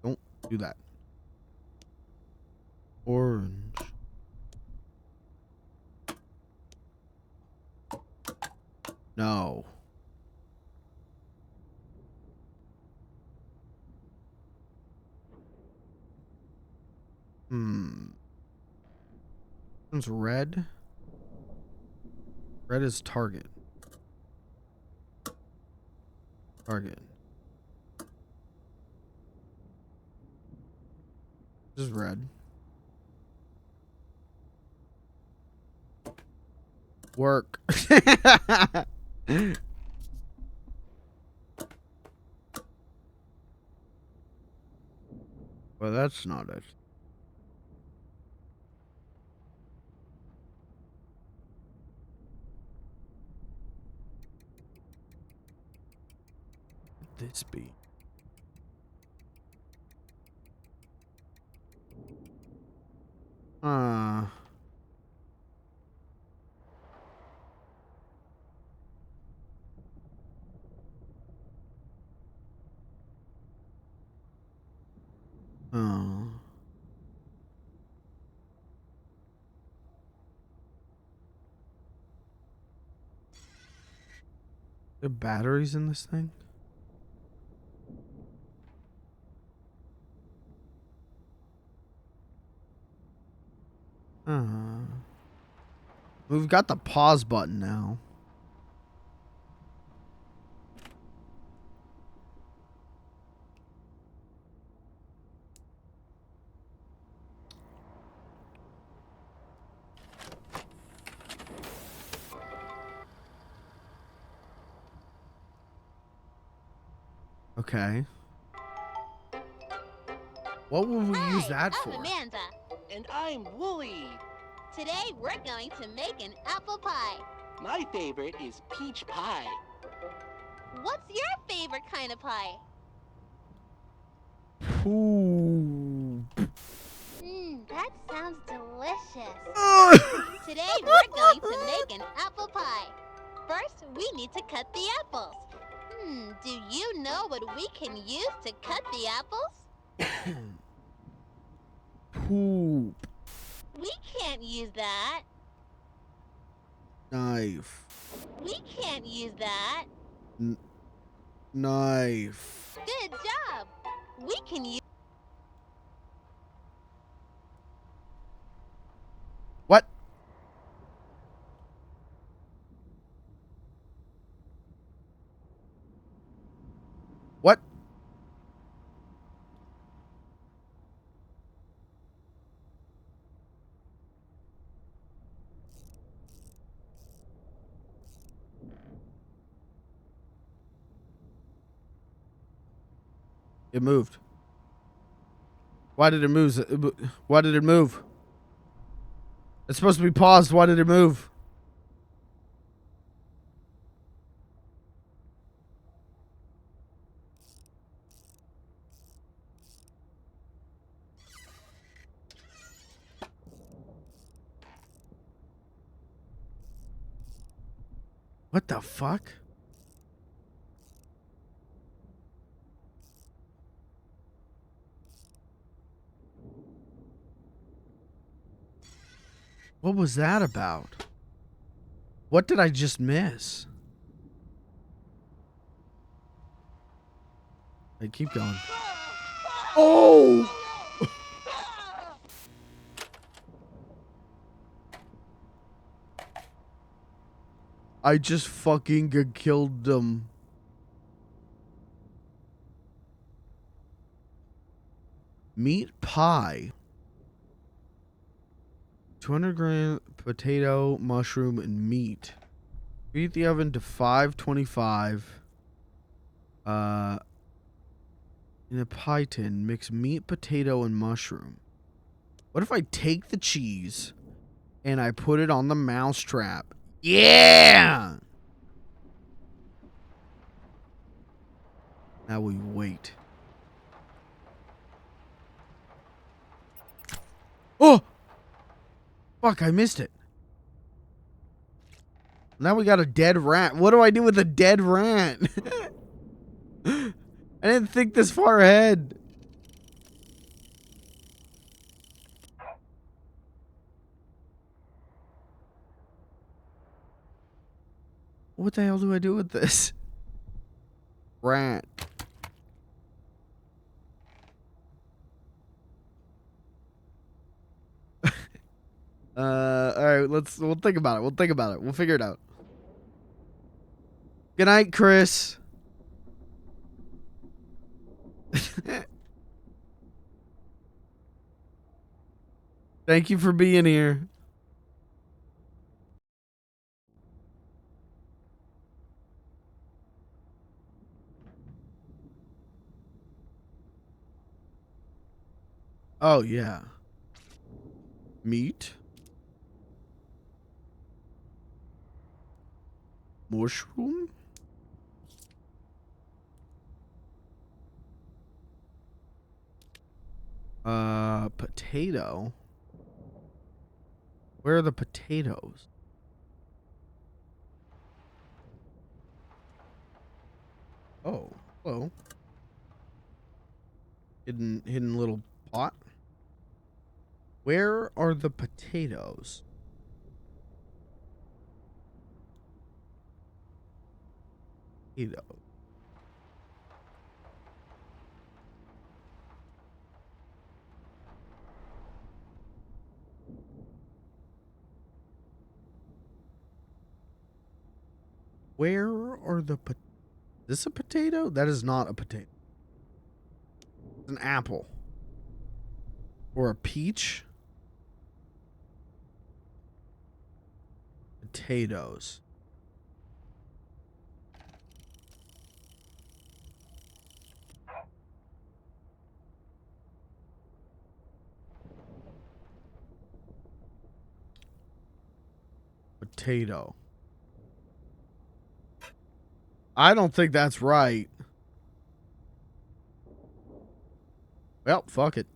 Don't do that. Orange. No. One's red. Red is target. Target. This is red. Work. Well, that's not it. this be? Uh. Oh. There batteries in this thing? We've got the pause button now. Okay. What will we use that I'm for? Amanda. And I'm Wooly. Today we're going to make an apple pie. My favorite is peach pie. What's your favorite kind of pie? Ooh. That sounds delicious. Today we're going to make an apple pie. First, we need to cut the apples. Do you know what we can use to cut the apples? Poop. We can't use that. Knife. We can't use that. Knife. Good job. We can use... What? What? It moved. Why did it move? Why did it move? It's supposed to be paused. Why did it move? What the fuck? What was that about? What did I just miss? Hey, keep going. Oh! I just fucking killed them. Meat pie. 200 gram potato, mushroom, and meat. Preheat the oven to 525. In a pie tin, mix meat, potato, and mushroom. What if I take the cheese and I put it on the mousetrap? Yeah! Now we wait. Oh! Fuck, I missed it. Now we got a dead rat. What do I do with a dead rat? I didn't think this far ahead. What the hell do I do with this? Rat. Alright, we'll think about it. We'll think about it. We'll figure it out. Good night, Chris. Thank you for being here. Oh, yeah. Meat. Mushroom. Potato. Where are the potatoes? Oh, hello. Hidden little pot. Where are the potatoes? Potato. Where are the Is this a potato? That is not a potato. It's an apple. Or a peach. Potatoes. Potato. I don't think that's right. Well, fuck it.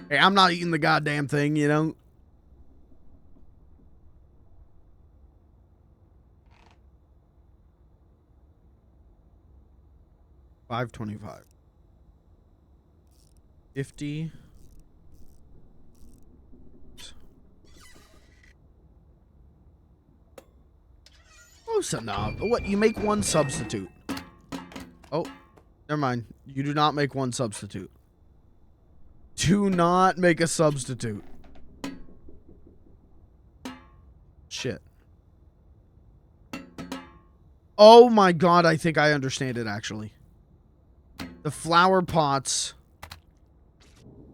Hey, I'm not eating the goddamn thing, you know? $5.25. 50. Oh, so no. What? You make one substitute. Oh, never mind. You do not make one substitute. Do not make a substitute. Shit. Oh my god, I think I understand it actually. The flower pots.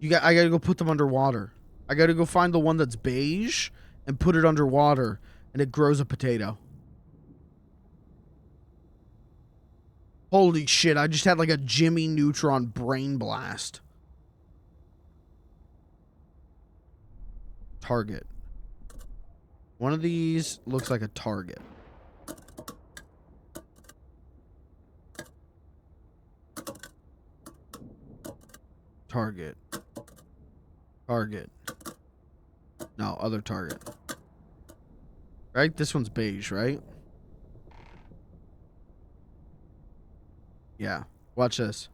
I gotta go put them underwater. I gotta go find the one that's beige and put it underwater, and it grows a potato. Holy shit, I just had like a Jimmy Neutron brain blast. Target. One of these looks like a target. Target. Target. No, other target. Right? This one's beige, right? Yeah. Watch this.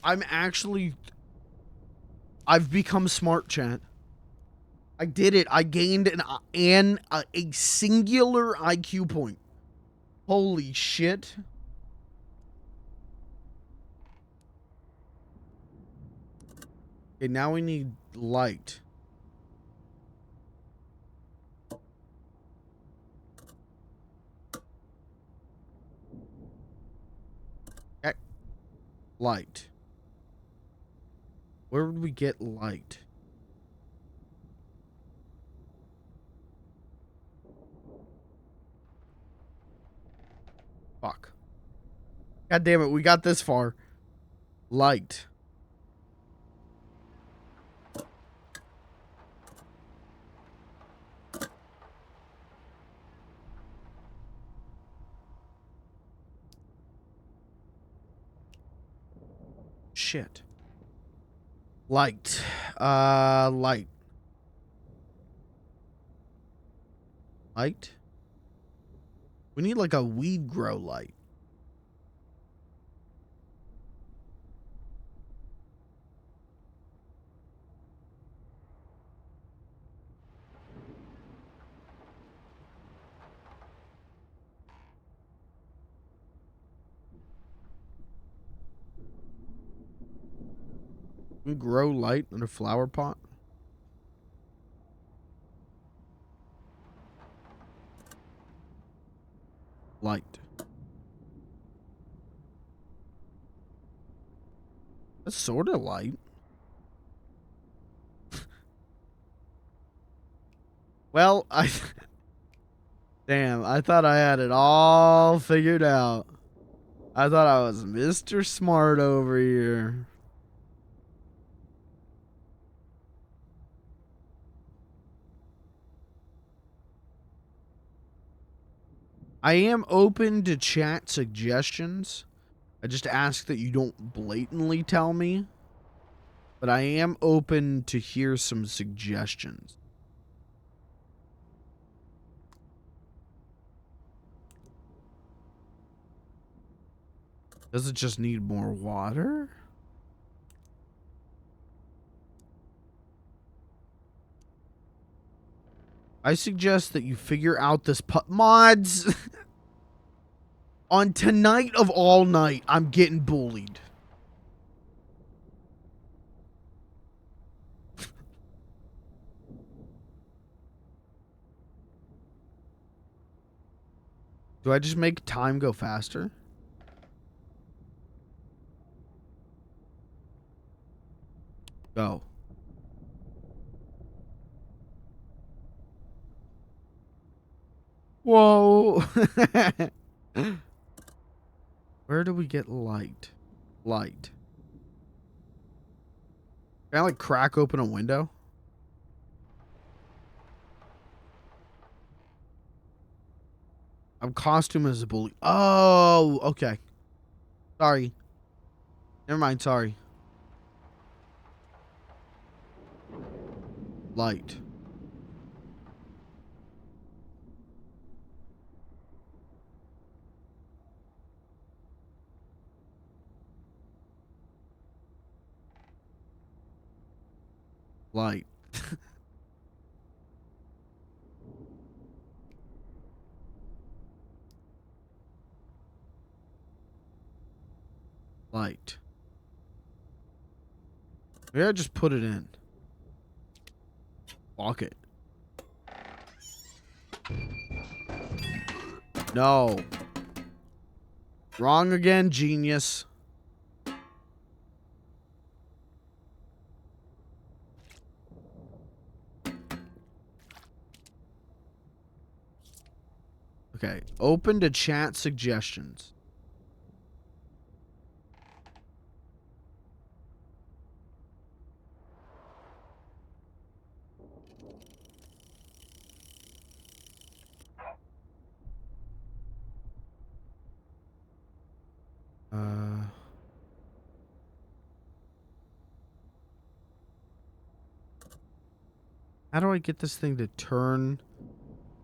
I've become smart, chat. I did it. I gained a singular IQ point. Holy shit. Okay, now we need light. Okay. Light. Where would we get light? Fuck. God damn it, we got this far. Light. Shit. Light. Light. Light? We need like a weed grow light. Can we grow light in a flower pot? Light. That's sort of light. Well, Damn, I thought I had it all figured out. I thought I was Mr. Smart over here. I am open to chat suggestions. I just ask that you don't blatantly tell me. But I am open to hear some suggestions. Does it just need more water? I suggest that you figure out this mods. On tonight of all night, I'm getting bullied. Do I just make time go faster? Go. Whoa. Where do we get light? Light. Can I like crack open a window? I'm costume as a bully. Oh, okay. Sorry. Never mind, sorry. Light. Light. Light. Maybe I just put it in. Lock it. No. Wrong again, genius. Okay. Open to chat suggestions. How do I get this thing to turn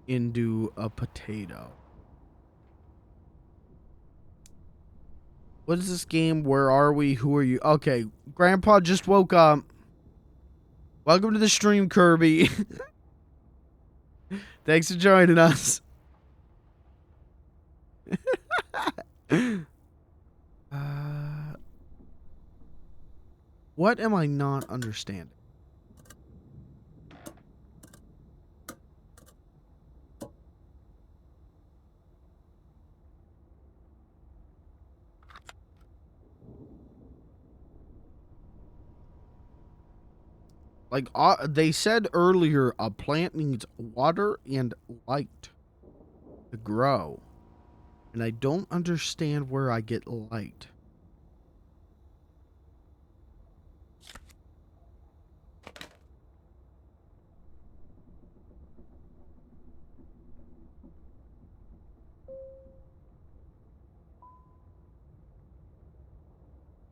into a potato? What is this game? Where are we? Who are you? Okay, Grandpa just woke up. Welcome to the stream, Kirby. Thanks for joining us. What am I not understanding? Like, they said earlier, a plant needs water and light to grow. And I don't understand where I get light.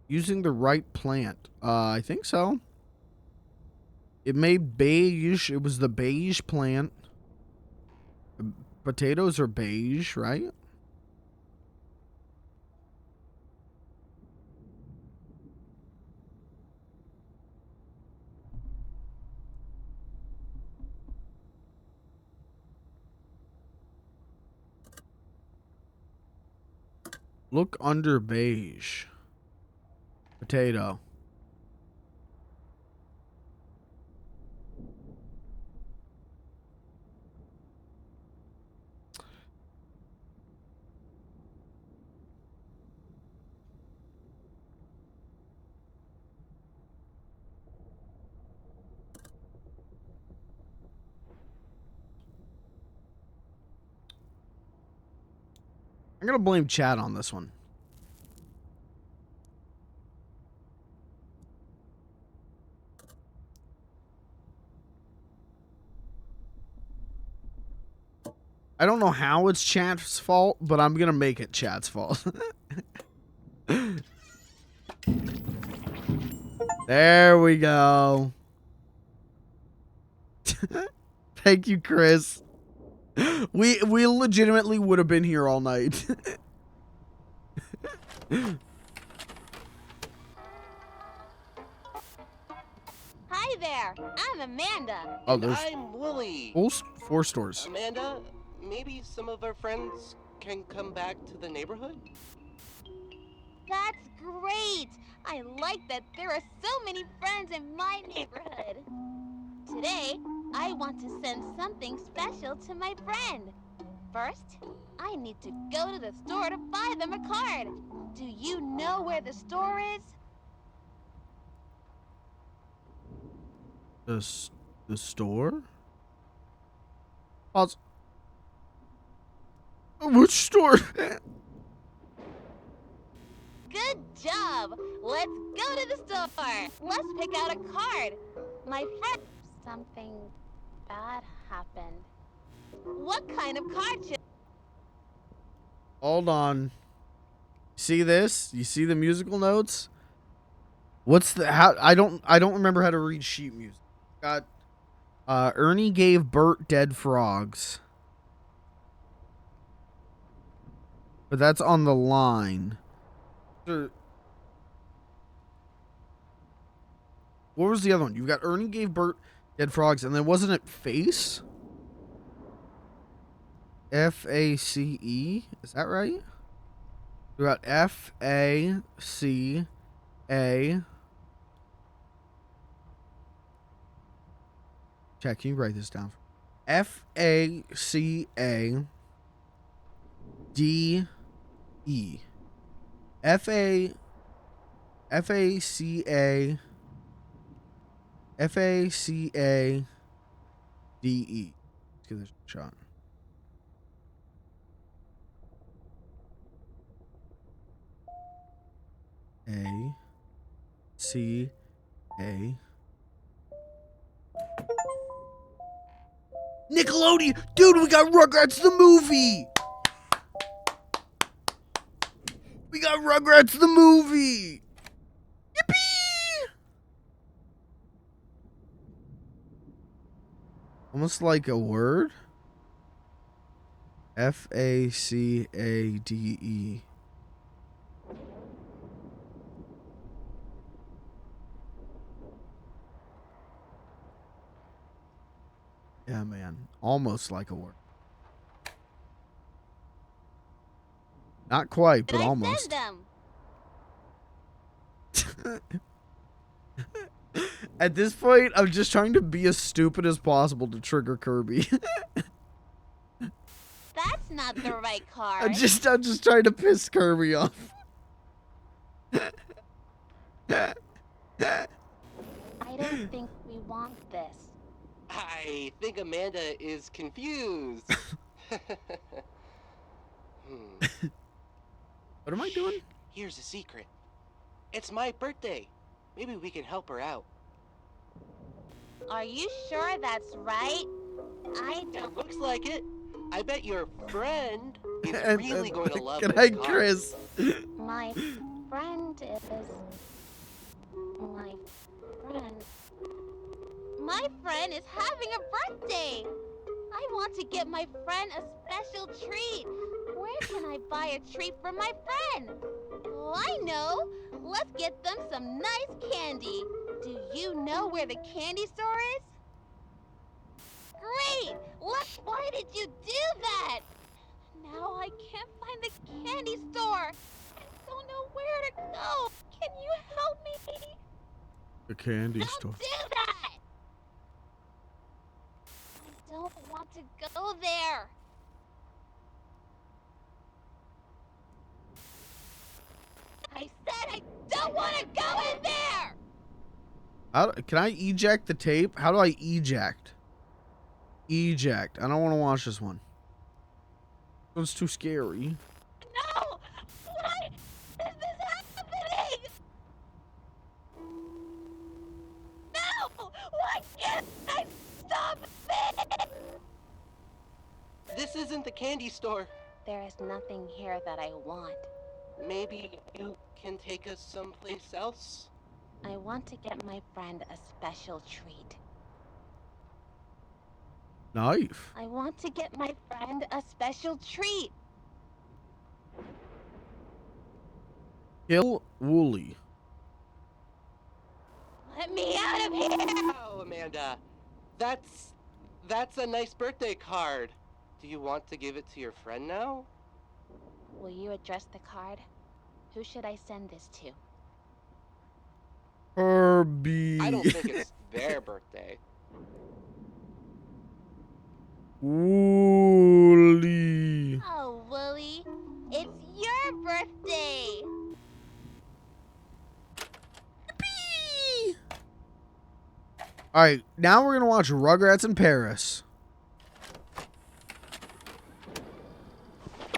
Using the right plant. I think so. It made beige. It was the beige plant. Potatoes are beige, right? Look under beige. Potato. I'm gonna blame chat on this one. I don't know how it's chat's fault, but I'm gonna make it chat's fault. There we go. Thank you, Chris. We legitimately would have been here all night. Hi there, I'm Amanda. Oh, And there's I'm Willie. four stores. Amanda, maybe some of our friends can come back to the neighborhood? That's great. I like that there are so many friends in my neighborhood. Today, I want to send something special to my friend. First, I need to go to the store to buy them a card. Do you know where the store is? The store? Pause. Which store? Good job! Let's go to the store! Let's pick out a card! My friend... Something bad happened. What kind of card should... Hold on. See this? You see the musical notes? What's the how I don't remember how to read sheet music. Got Ernie gave Bert dead frogs. But that's on the line. What was the other one? You've got Ernie gave Bert dead frogs, and then wasn't it Face? F-A-C-E? Is that right? We got F-A-C-A. Chat, can you write this down? F-A-C-A-D-E. F-A-C-A F-A-C-A-D-E. Let's give this a shot. A-C-A. Nickelodeon! Dude, we got Rugrats the movie! We got Rugrats the movie! Yippee! Almost like a word. F-A-C-A-D-E. Yeah, man. Almost like a word. Not quite, but Did I almost. send them? At this point, I'm just trying to be as stupid as possible to trigger Kirby. That's not the right card. I'm just trying to piss Kirby off. I don't think we want this. I think Amanda is confused. What am I doing? Here's a secret. It's my birthday. Maybe we can help her out. Are you sure that's right? I It don't... looks like it. I bet your friend is And- really going to love Good this night, card. Chris. My friend is... My friend... My friend is having a birthday! I want to get my friend a special treat. Where can I buy a treat for my friend? Oh, I know! Let's get them some nice candy. Do you know where the candy store is? Great! Why did you do that? Now I can't find the candy store. I don't know where to go. Can you help me? The candy Don't store. do that! I don't want to go there. I said I don't want to go in there! Can I eject the tape? How do I eject? Eject. I don't want to watch this one. This one's too scary. No! Why is this happening? No! Why can't I stop it? This is isn't the candy store. There is nothing here that I want. Maybe you can take us someplace else? I want to get my friend a special treat. Knife. I want to get my friend a special treat. Kill Wooly. Let me out of here! Oh, Amanda. That's a nice birthday card. Do you want to give it to your friend now? Will you address the card? Who should I send this to? Herbie. I don't think it's their birthday. Wooly. Oh, Wooly, it's your birthday! All right, now we're gonna watch Rugrats in Paris.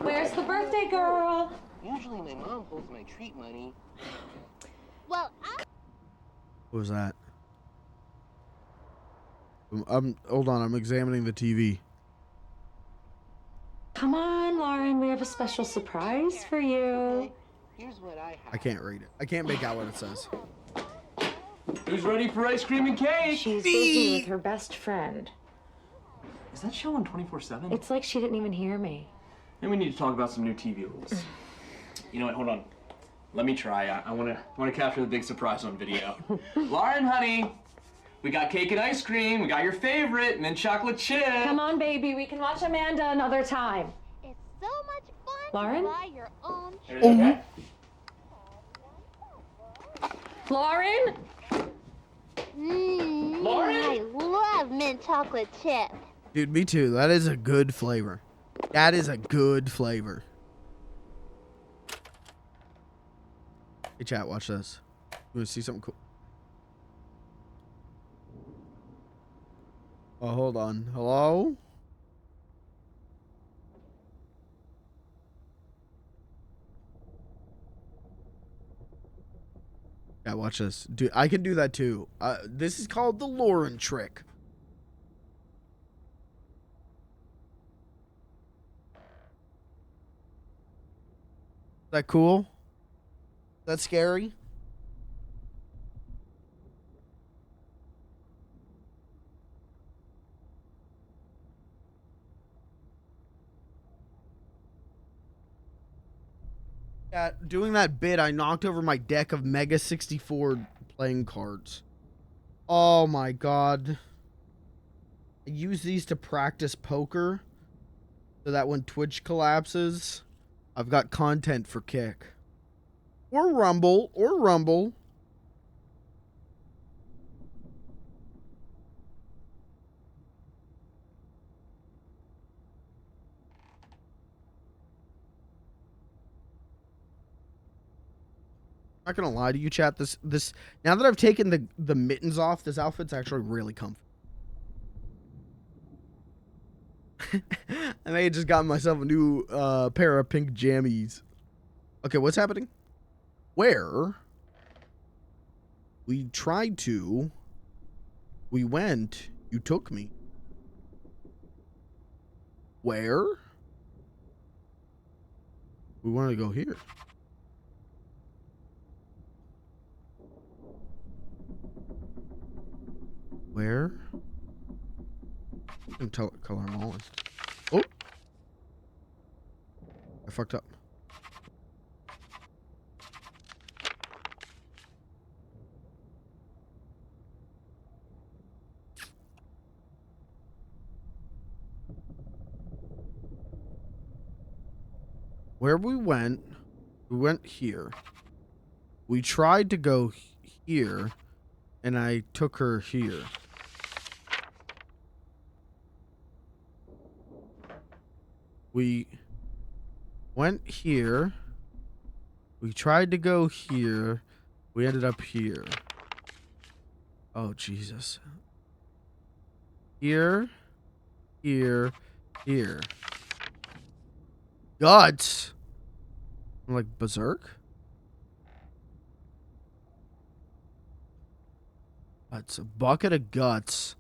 Where's the birthday girl? Usually my mom holds my treat money. Well, What was that? Hold on, I'm examining the TV. Come on, Lauren, we have a special surprise for you. Here's what I have. I can't read it. I can't make out what it says. Who's ready for ice cream and cake? She's busy with her best friend. Is that show on 24/7? It's like she didn't even hear me. Then we need to talk about some new TV rules. You know what? Hold on. Let me try. I want to capture the big surprise on video. Lauren, honey, we got cake and ice cream. We got your favorite, mint chocolate chip. Come on, baby, we can watch Amanda another time. it's so much fun Lauren? to buy your own treat. Okay. Lauren? Lauren? I love mint chocolate chip. Dude, me too. That is a good flavor. That is a good flavor. Hey, chat, watch this. You want to see something cool? Oh, hold on. Hello? Yeah, watch this. Dude, I can do that too. This is called the Lauren trick. Is that cool? Is that scary? Yeah, doing that bit, I knocked over my deck of Mega 64 playing cards. Oh my god. I use these to practice poker so that when Twitch collapses, I've got content for Kick. Or Rumble. Not gonna lie to you, chat. This now that I've taken the mittens off, this outfit's actually really comfy. I may have just gotten myself a new pair of pink jammies. Okay, what's happening? Where? We tried to. We went. You took me. Where? We wanted to go here. Where? I can tell what color I'm all in. Oh! I fucked up. Where we went here. We tried to go here, and I took her here. We went here. We tried to go here. We ended up here. Oh, Jesus. Here. Here. Here. Guts. I'm like berserk. That's a bucket of guts.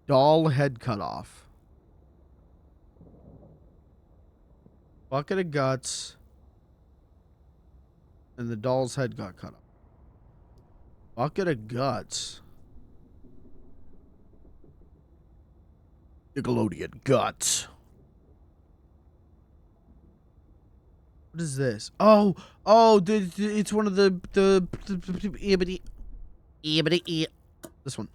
Doll head cut off. Bucket of guts. And the doll's head got cut off. Bucket of guts. Nickelodeon guts. What is this? Oh, it's one of the this one.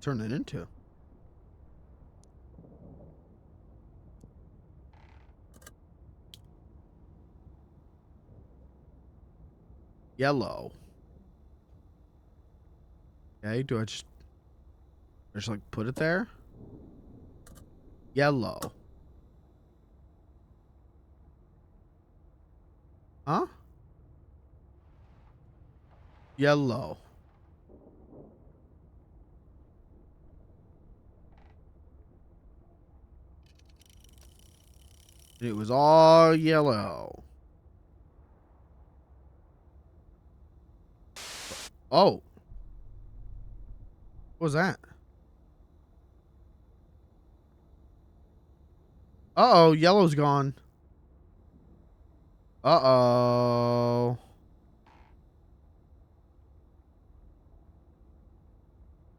Turn it into. Yellow. Okay, do I just like put it there? Yellow. Huh? Yellow. It was all yellow. Oh. What was that? Uh-oh, yellow's gone. Uh-oh.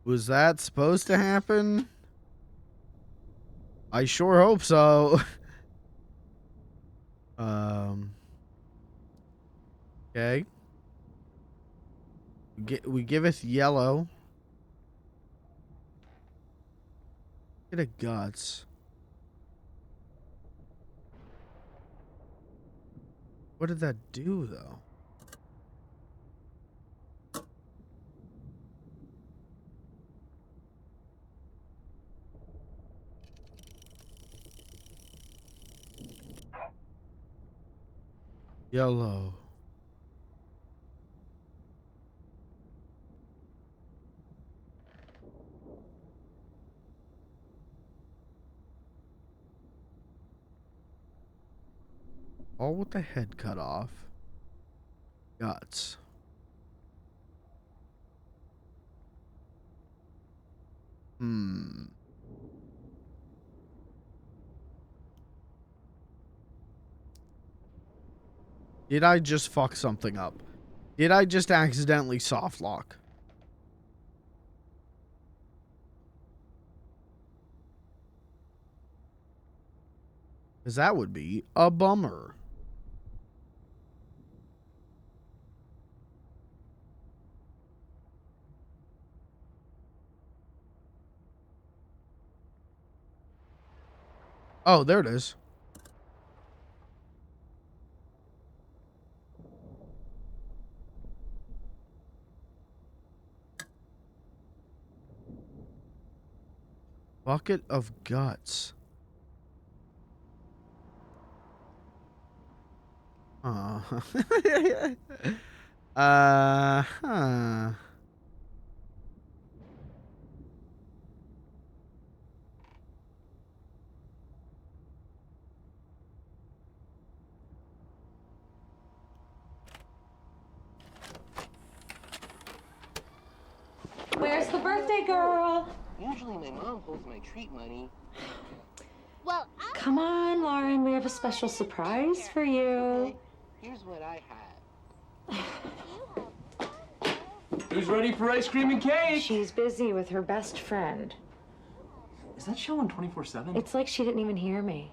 Was that supposed to happen? I sure hope so. Okay. We give us yellow. Get a guts. What did that do, though? Yellow. All with the head cut off. Guts. Did I just fuck something up? Did I just accidentally soft lock? Because that would be a bummer. Oh, there it is. Bucket of guts. Huh. Where's the birthday girl? Usually my mom holds my treat money. Well, Come on, Lauren. We have a special surprise for you. Okay, here's what I have. Who's ready for ice cream and cake? She's busy with her best friend. Is that show on 24/7? It's like she didn't even hear me.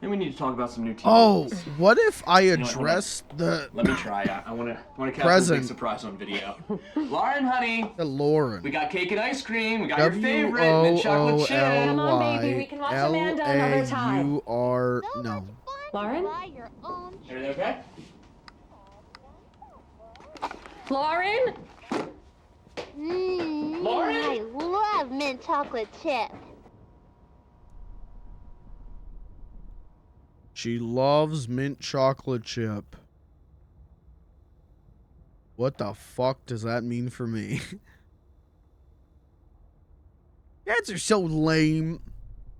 Then we need to talk about some new TV. Oh, what if I You know what, address the Let me try. I want to capture the Present. big surprise on video. Lauren, honey, Lauren? we got cake and ice cream. We got your favorite mint chocolate chip. Come on, baby, we can watch Amanda another time. L-A-U-R... so No. much fun Lauren? to buy your own Everything okay? Lauren? Lauren? I love mint chocolate chip. She loves mint chocolate chip. What the fuck does that mean for me? Dads are so lame.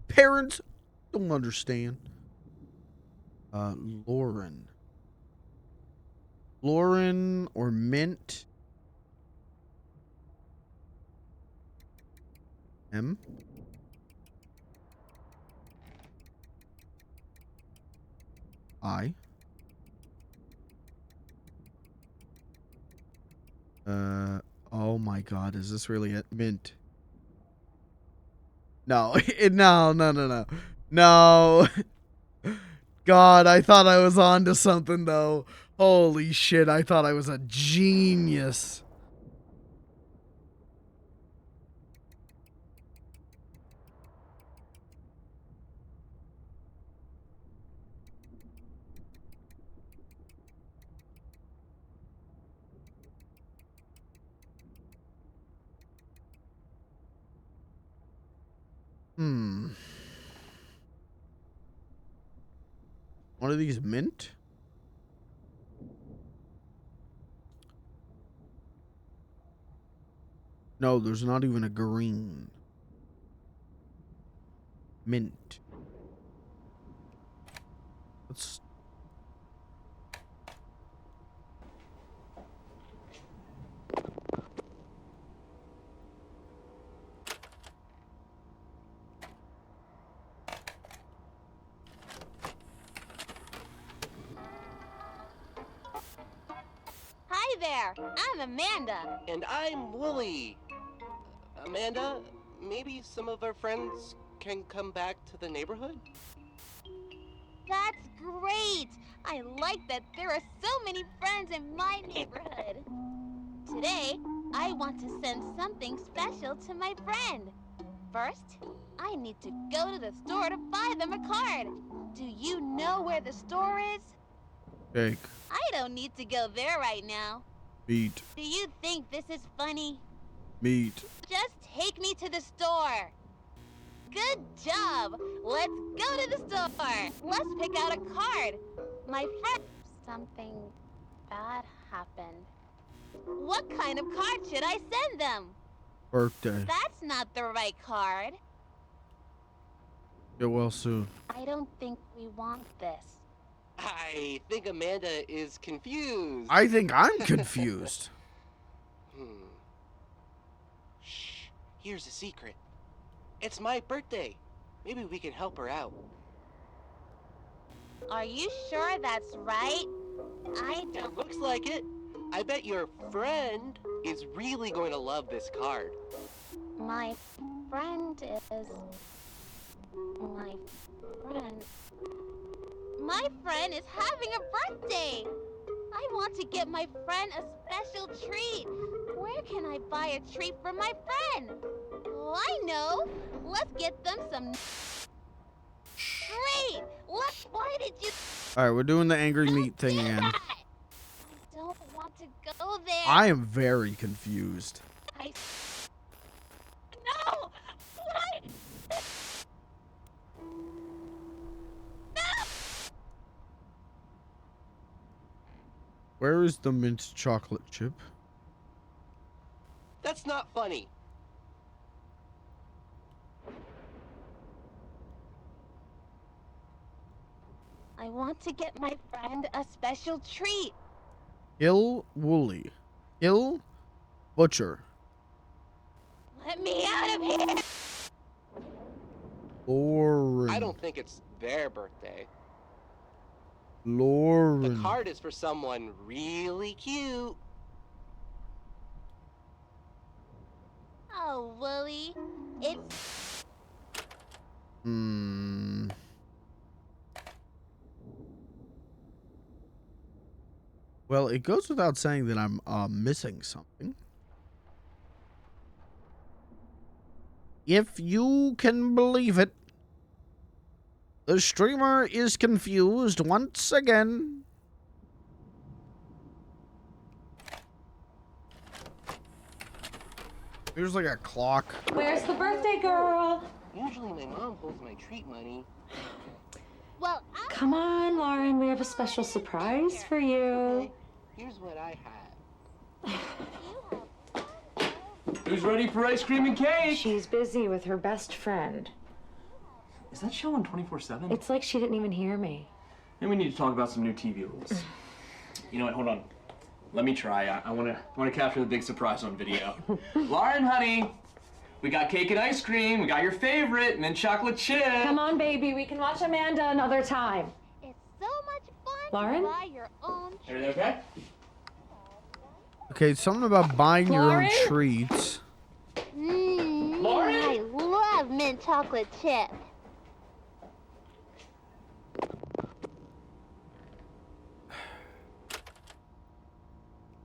Parents, don't understand. Lauren. Lauren or Mint? M? I? Oh my god, is this really it? Mint. No, no. No. God, I thought I was on to something though. Holy shit, I thought I was a genius. One of these mint? No, there's not even a green. Mint. Let's... Hi there, I'm Amanda. And I'm Wooly. Amanda, maybe some of our friends can come back to the neighborhood? That's great. I like that there are so many friends in my neighborhood. Today, I want to send something special to my friend. First, I need to go to the store to buy them a card. Do you know where the store is? Jake. I don't need to go there right now. Meat. Do you think this is funny? Meat. Just take me to the store. Good job. Let's go to the store. Let's pick out a card. My friend... Something bad happened. What kind of card should I send them? Birthday. That's not the right card. Get well soon. I don't think we want this. I think Amanda is confused. I think I'm confused. Shh. Here's a secret. It's my birthday. Maybe we can help her out. Are you sure that's right? I It don't... looks like it. I bet your friend is really going to love this card. My friend is... My friend... My friend is having a birthday! I want to get my friend a special treat. Where can I buy a treat for my friend? Oh, I know! Let's get them some... Great! Why did you... Alright, we're doing the angry meat thing do again. that! I don't want to go there. I am very confused. No! What? Where is the mint chocolate chip? That's not funny. I want to get my friend a special treat. Hill Wooly. Hill Butcher. Let me out of here! Lauren. I don't think it's their birthday. Lauren. The card is for someone really cute. Oh, Wooly. It's... Well, it goes without saying that I'm missing something. If you can believe it, the streamer is confused once again. There's like a clock. Where's the birthday girl? Usually my mom holds my treat money. Well, Come on, Lauren, we have a special surprise for you. Okay, here's what I had. Who's ready for ice cream and cake? She's busy with her best friend. Is that show on 24/7? It's like she didn't even hear me. Then we need to talk about some new TV rules. You know what? Hold on. Let me try. I want to capture the big surprise on video. Lauren, honey, we got cake and ice cream. We got your favorite, mint chocolate chip. Come on, baby. We can watch Amanda another time. It's so much fun Lauren? to buy your own Everything okay? Okay, something about buying your own Lauren? treats. Lauren? I love mint chocolate chip.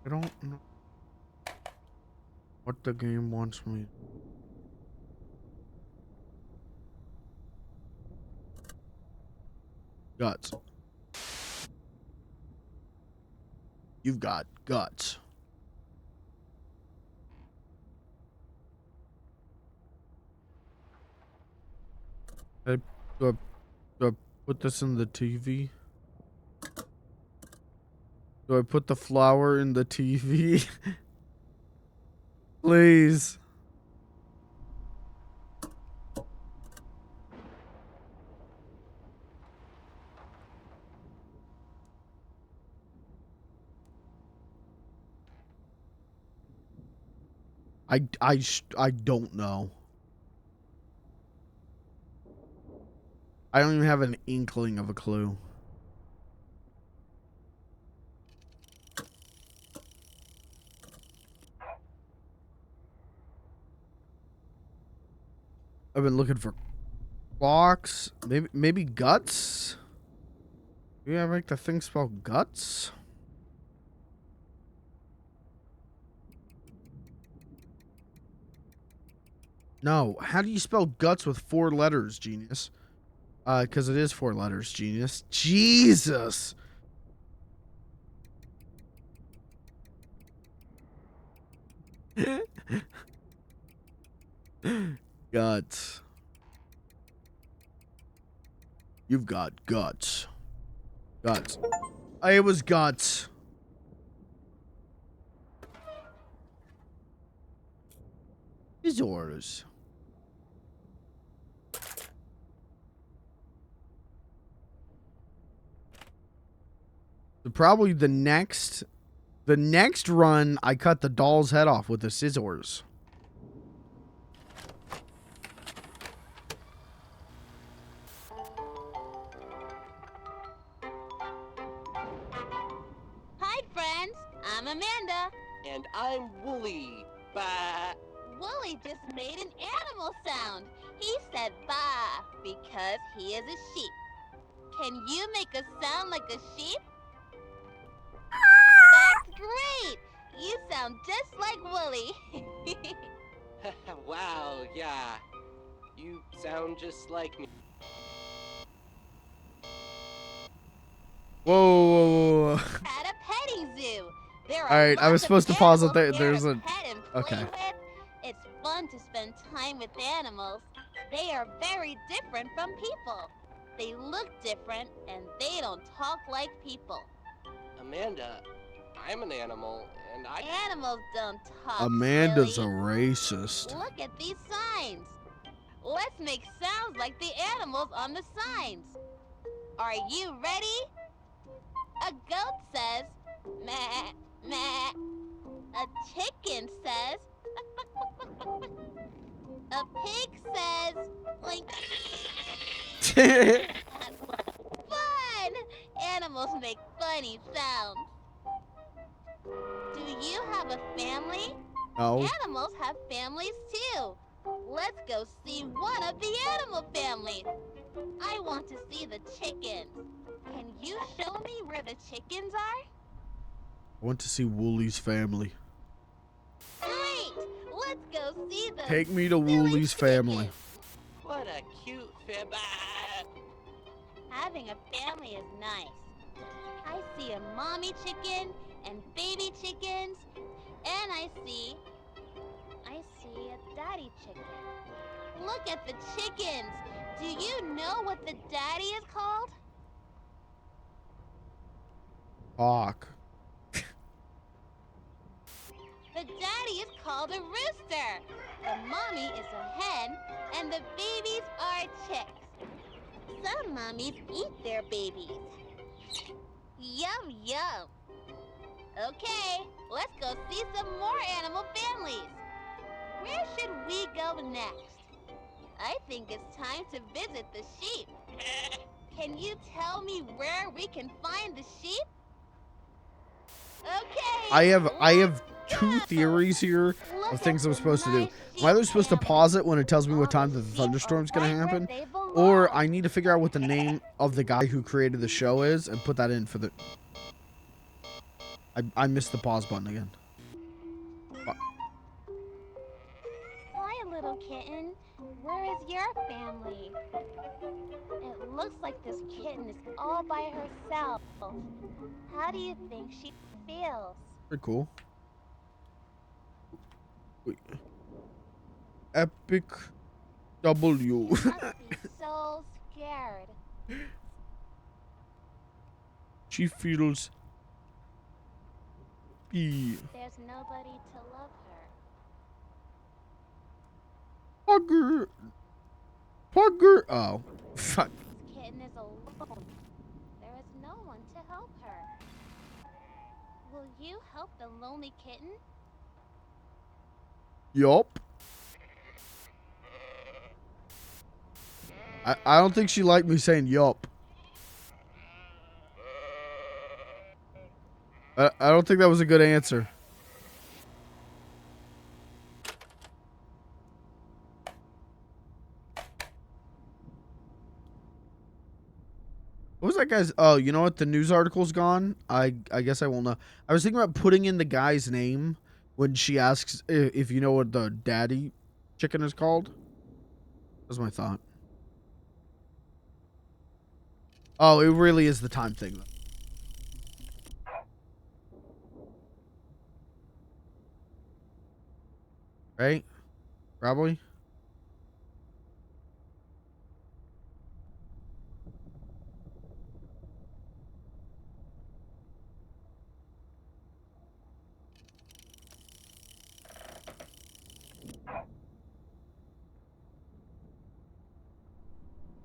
I don't know what the game wants me. Guts. You've got guts. Do I put this in the TV? Do I put the flower in the TV? Please. I don't know. I don't even have an inkling of a clue. I've been looking for clocks. Maybe guts? Maybe I make the thing spell guts? No. How do you spell guts with 4 letters, genius? Because it is 4 letters, genius. Jesus! Guts. You've got guts. Guts. It was guts. His orders. So probably the next run, I cut the doll's head off with the scissors. Hi, friends. I'm Amanda. And I'm Wooly. Bah. Wooly just made an animal sound. He said bah because he is a sheep. Can you make a sound like a sheep? That's great! You sound just like Wooly. Wow, yeah. You sound just like me. Whoa. At a petting zoo. There are Alright, I was lots of supposed to pause it animals there. here There's to a... pet and play Okay. with. It's fun to spend time with animals. They are very different from people. They look different and they don't talk like people. Amanda, I'm an animal, and I... Animals don't talk. Amanda's a silly. racist. Look at these signs. Let's make sounds like the animals on the signs. Are you ready? A goat says, meh, meh. A chicken says, a pig says, like, fun! Animals make funny sounds. Do you have a family? No. Animals have families too. Let's go see one of the animal families. I want to see the chickens. Can you show me where the chickens are? I want to see Wooly's family. Great! Let's go see the Take me to silly Wooly's family. chickens. What a cute fib... Having a family is nice. I see a mommy chicken and baby chickens, and I see a daddy chicken. Look at the chickens. Do you know what the daddy is called? Hawk. The daddy is called a rooster. The mommy is a hen, and the babies are chicks. Some mummies eat their babies. Yum, yum. Okay, let's go see some more animal families. Where should we go next? I think it's time to visit the sheep. Can you tell me where we can find the sheep? Okay. I have let's 2 go. theories here Look of things at I'm the supposed to do. nice I'm either sheep supposed to pause it when it tells me family. what time All the sheep thunderstorm's are gonna right where happen, they belong. or I need to figure out what the name of the guy who created the show is and put that in for the. I missed the pause button again. Hi, little kitten. Where is your family? It looks like this kitten is all by herself. How do you think she feels? Pretty cool. Wait. Epic W. She must be so scared. She feels. E. There's nobody to love her. Pugger. Pugger. Oh. Fuck. This kitten is alone. There is no one to help her. Will you help the lonely kitten? Yup. I don't think she liked me saying yup. I don't think that was a good answer. What was that guy's? Oh, you know what? The news article's gone. I guess I won't know. I was thinking about putting in the guy's name when she asks if you know what the daddy chicken is called. That was my thought. Oh, it really is the time thing, though. Right? Probably.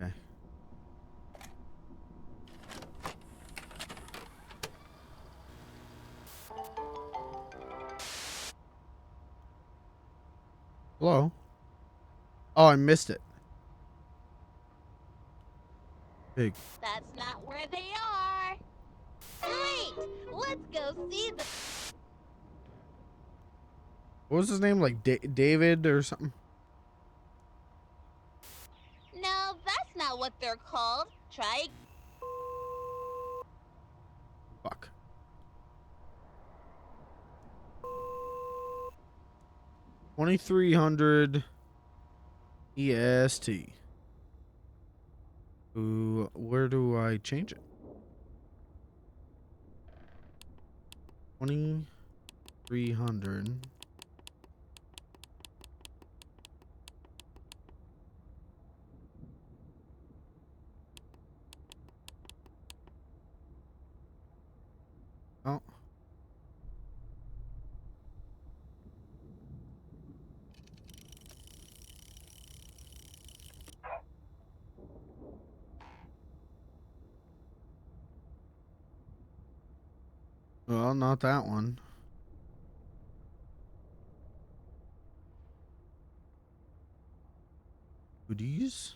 Okay. Hello? Oh, I missed it. Big. That's not where they are. Great! Let's go see the... What was his name? Like David or something? No, that's not what they're called. Try... Fuck. $2,300 EST. Ooh, where do I change it? 2,300. Oh. Well, not that one. Goodies.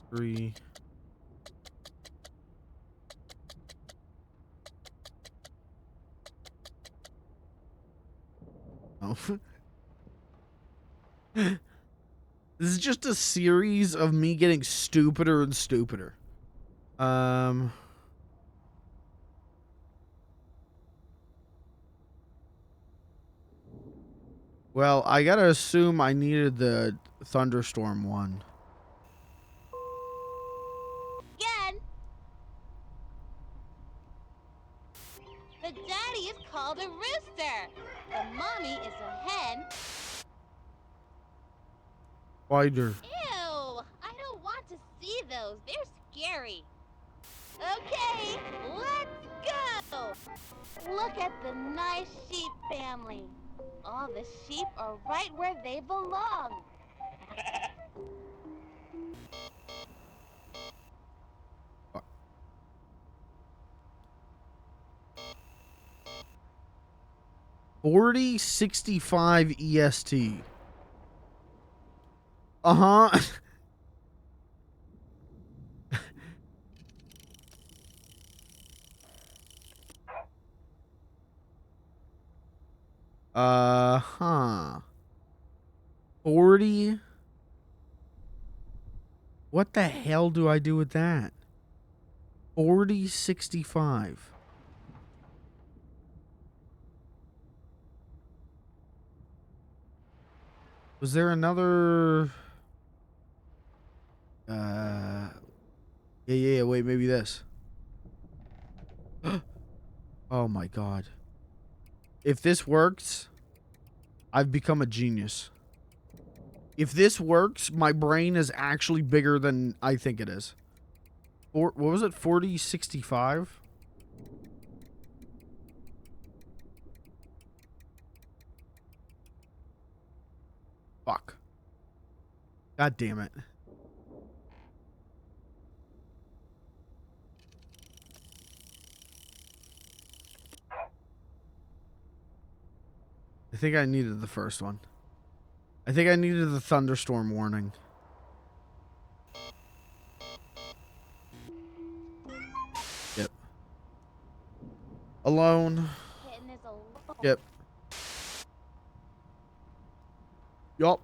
Three. Oh. This is just a series of me getting stupider and stupider. Well, I gotta assume I needed the thunderstorm one. Again! The daddy is called a rooster. The mommy is a hen. Spider. Ew! I don't want to see those. They're scary. Okay, let's go! Look at the nice sheep family. All the sheep are right where they belong. 4065 EST. Uh-huh. Huh. 40. What the hell do I do with that? 4065. Was there another? Yeah, wait, maybe this. Oh my god. If this works, I've become a genius. If this works, my brain is actually bigger than I think it is. What was it? 4065? Fuck. God damn it. I think I needed the first one. I think I needed the thunderstorm warning. Yep. Alone. Kitten is alone. Yep. Yup.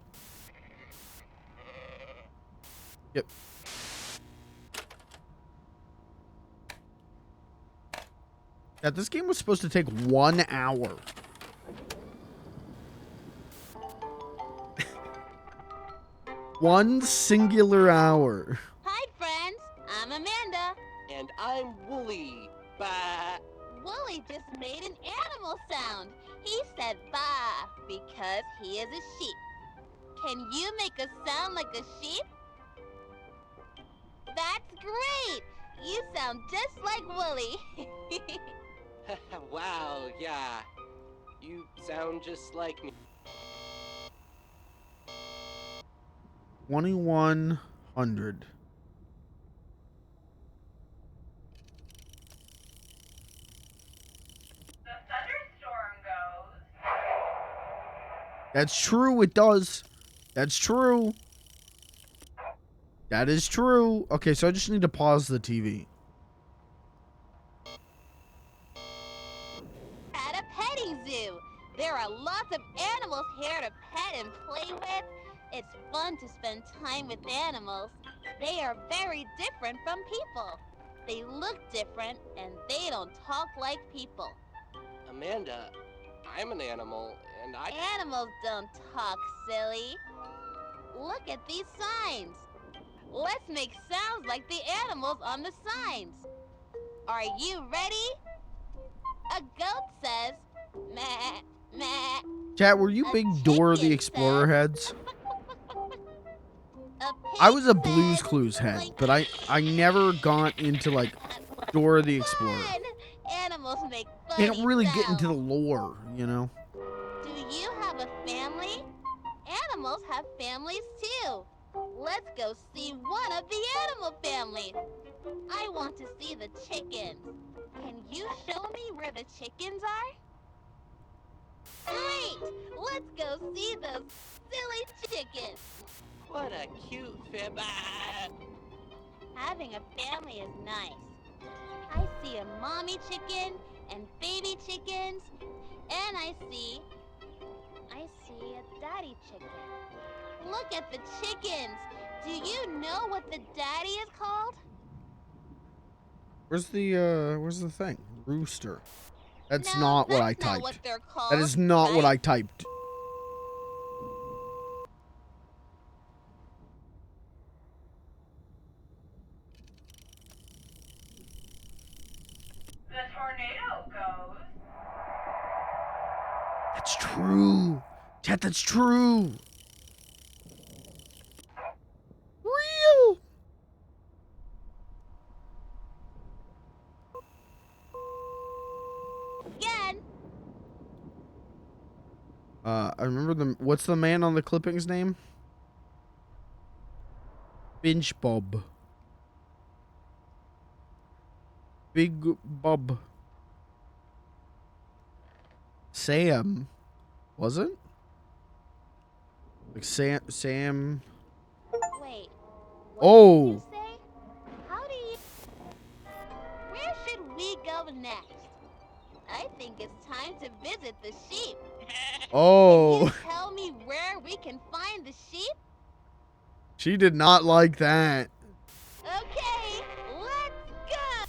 Yep. Yeah, this game was supposed to take 1 hour. One singular hour. Hi, friends. I'm Amanda. And I'm Wooly. Bah. Wooly just made an animal sound. He said bah because he is a sheep. Can you make a sound like a sheep? That's great. You sound just like Wooly. Wow, yeah. You sound just like me. 2100. That's true, it does. That's true. That is true. Okay, so I just need to pause the TV. At a petting zoo, there are lots of animals here to pet and play with. It's fun to spend time with animals. They are very different from people. They look different and they don't talk like people. Amanda, I'm an animal, and Animals don't talk, silly. Look at these signs. Let's make sounds like the animals on the signs. Are you ready? A goat says, meh, meh. Chat, were you A big Dora the chicken Explorer says- heads? A I was a pig Blue's says, Clues head, "Blink." but I never got into like Dora the Explorer. Fun! Animals make funny Can't really get into the sounds. lore, you know? Do you have a family? Animals have families too. Let's go see one of the animal families. I want to see the chickens. Can you show me where the chickens are? Great! Let's go see those silly chickens. what a cute fib. Ah. Having a family is nice. I see a mommy chicken and baby chickens, and I see a daddy chicken. Look at the chickens. Do you know what the daddy is called? Where's the thing? Rooster. That's No, not what that's I not typed. what they're called. That is not what I typed. The tornado goes. That's true. Chat, that's true. Real. Get I remember what's the man on the clippings name? Binge Bob. Big Bob. Sam. Was it? Like Sam. Wait. What Oh. did you say? How do you... Where should we go next? I think it's time to visit the sheep. Oh. Can you tell me where we can find the sheep? She did not like that. Okay, let's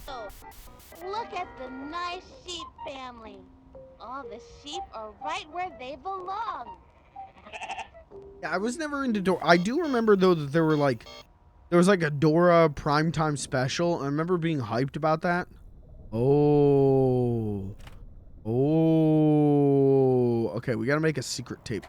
go! Look at the nice sheep family. All the sheep are right where they belong. Yeah, I was never into Dora. I do remember though that there was like a Dora primetime special. I remember being hyped about that. Oh. Oh. Okay, we gotta make a secret tape.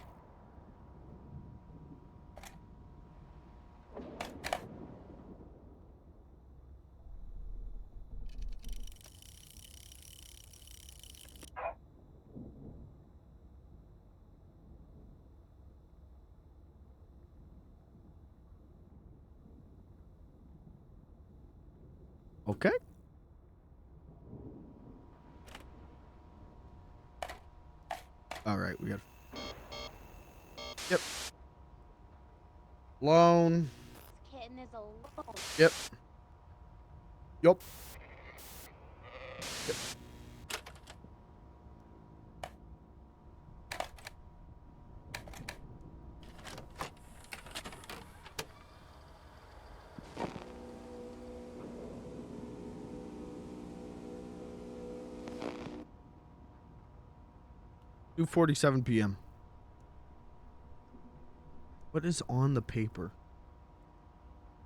Okay. All right, we got. Yep. Alone. This kitten is alone. Yep. Yup. Yep. (2:47 p.m.) What is on the paper?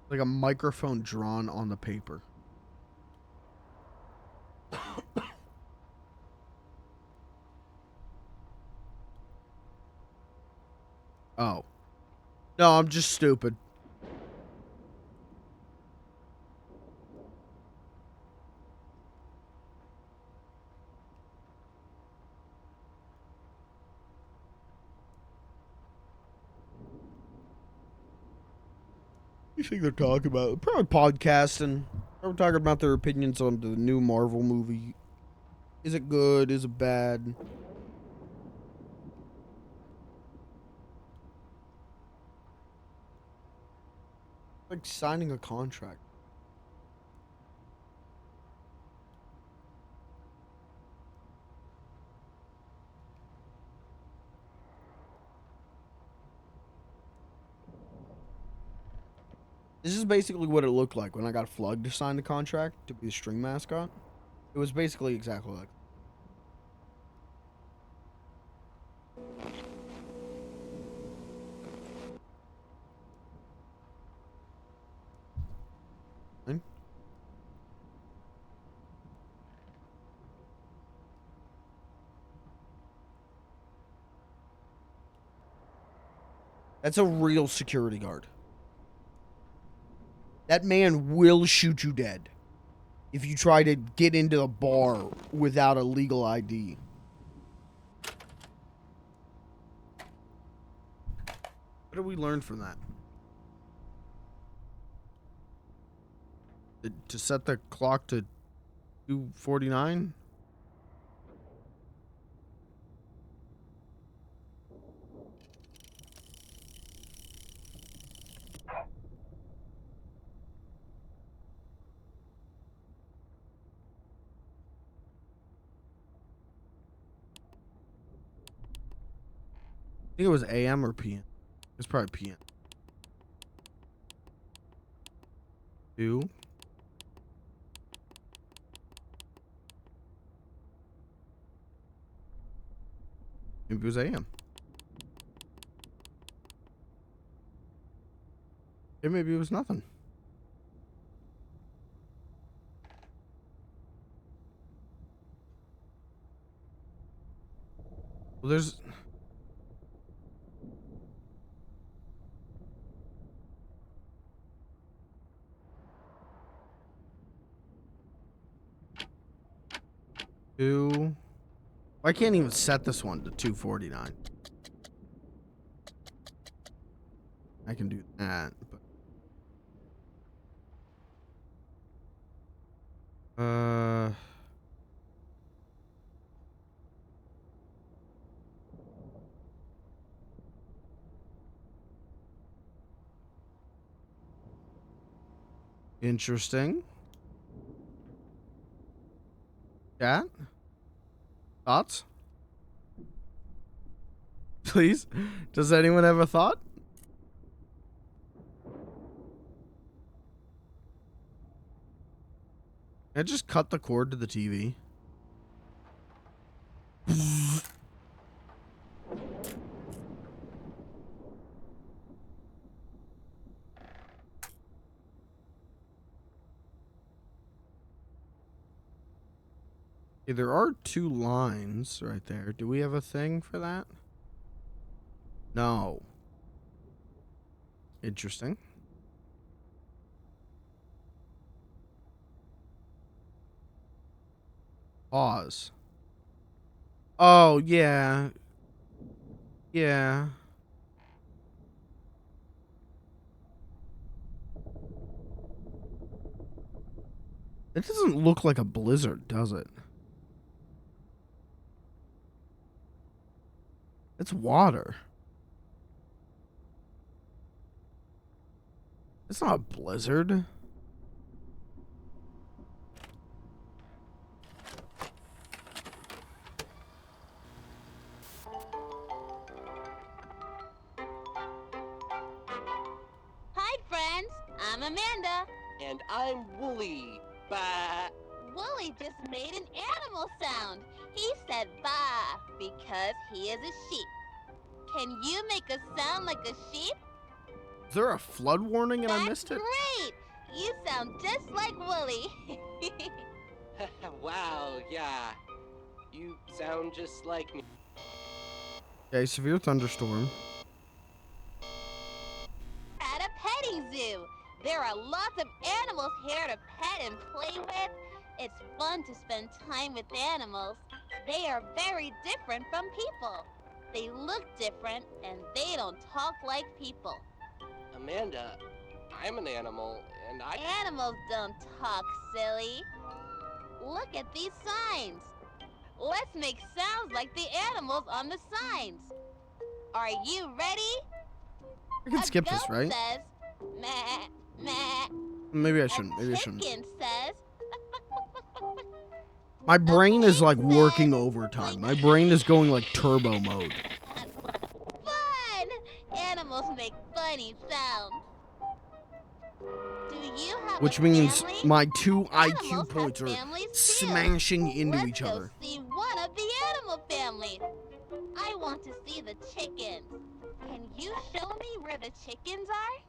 Like a microphone drawn on the paper. Oh. No, I'm just stupid. You think they're talking about? Probably podcasting. Probably talking about their opinions on the new Marvel movie. Is it good? Is it bad? Like signing a contract. This is basically what it looked like when I got FLG to sign the contract to be the string mascot. It was basically exactly like. That's a real security guard. That man will shoot you dead if you try to get into the bar without a legal ID. What did we learn from that? To set the clock to 2:49? I think it was AM or PM. It's probably PM. 2. Maybe it was AM. Yeah, maybe it was nothing. Well, there's... I can't even set this one to 2:49. I can do that. But interesting. Chat? Thoughts? Please? Does anyone have a thought? Can I just cut the cord to the TV? Okay, there are 2 lines right there. Do we have a thing for that? No. Interesting. Pause. Oh, yeah. Yeah. It doesn't look like a blizzard, does it? It's water. It's not a blizzard. Hi, friends. I'm Amanda. And I'm Wooly. Bah. Wooly just made an animal sound. He said bah because he is a sheep. Can you make a sound like a sheep? Is there a flood warning and I missed it? Great! You sound just like Wooly. Wow, yeah. You sound just like me. Okay, severe thunderstorm. At a petting zoo. There are lots of animals here to pet and play with. It's fun to spend time with animals. They are very different from people. They look different and they don't talk like people. Amanda, I'm an animal, and Animals don't talk, silly. Look at these signs. Let's make sounds like the animals on the signs. Are you ready? I can skip this, right? Says, meh, meh. Maybe I shouldn't. Maybe I A shouldn't. chicken says, My brain is like working overtime. My brain is going like turbo mode. fun! Animals make funny sounds. Do you have Which a means family? my 2 Animals IQ have points are families too. smashing into Let's each go other. see one of the animal families. I want to see the chickens. Can you show me where the chickens are?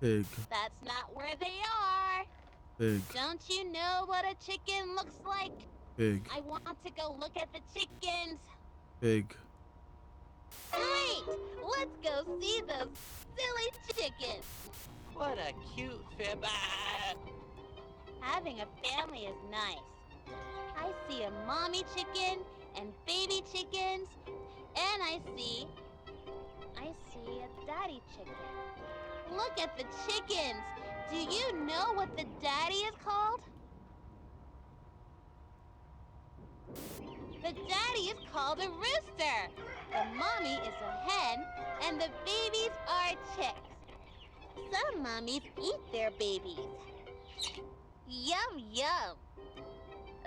Pig. That's not where they are. Pig. Don't you know what a chicken looks like? Pig. I want to go look at the chickens. Pig. Great! Let's go see those silly chickens. what a cute fib. Having a family is nice. I see a mommy chicken and baby chickens, and I see a daddy chicken. Look at the chickens. Do you know what the daddy is called? The daddy is called a rooster. The mommy is a hen, and the babies are chicks. Some mommies eat their babies. Yum, yum.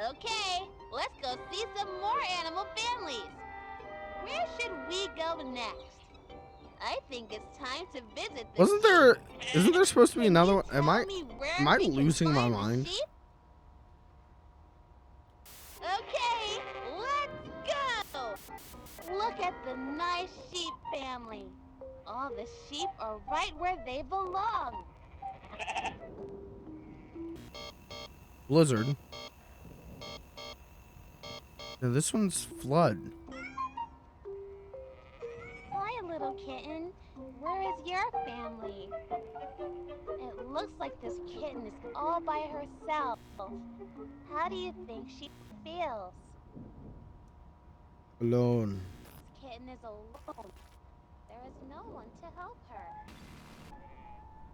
Okay, let's go see some more animal families. Where should we go next? I think it's time to visit the Wasn't there? sheep. Isn't there supposed to be Can another you one? Am tell I? me where Am I we can losing my find the mind? sheep? Okay, let's go! Look at the nice sheep family. All the sheep are right where they belong. Blizzard. Yeah, this one's flood. Hi, little kitten. Where is your family? It looks like this kitten is all by herself. How do you think she feels? Alone. This kitten is alone. there is no one to help her.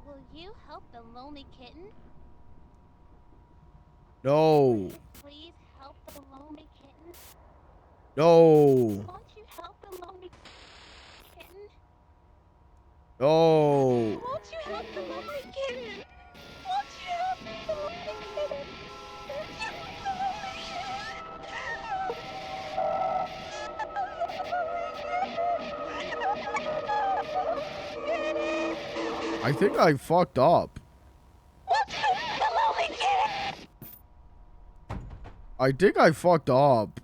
Will you help the lonely kitten? No. Please help the lonely kitten. No. Won't you help the lonely kitten? No. Won't you help the lonely kitten? Won't you help the lonely kitten? Won't you help the lonely kitten? I think I fucked up. Won't you help the lonely kitten? I think I fucked up.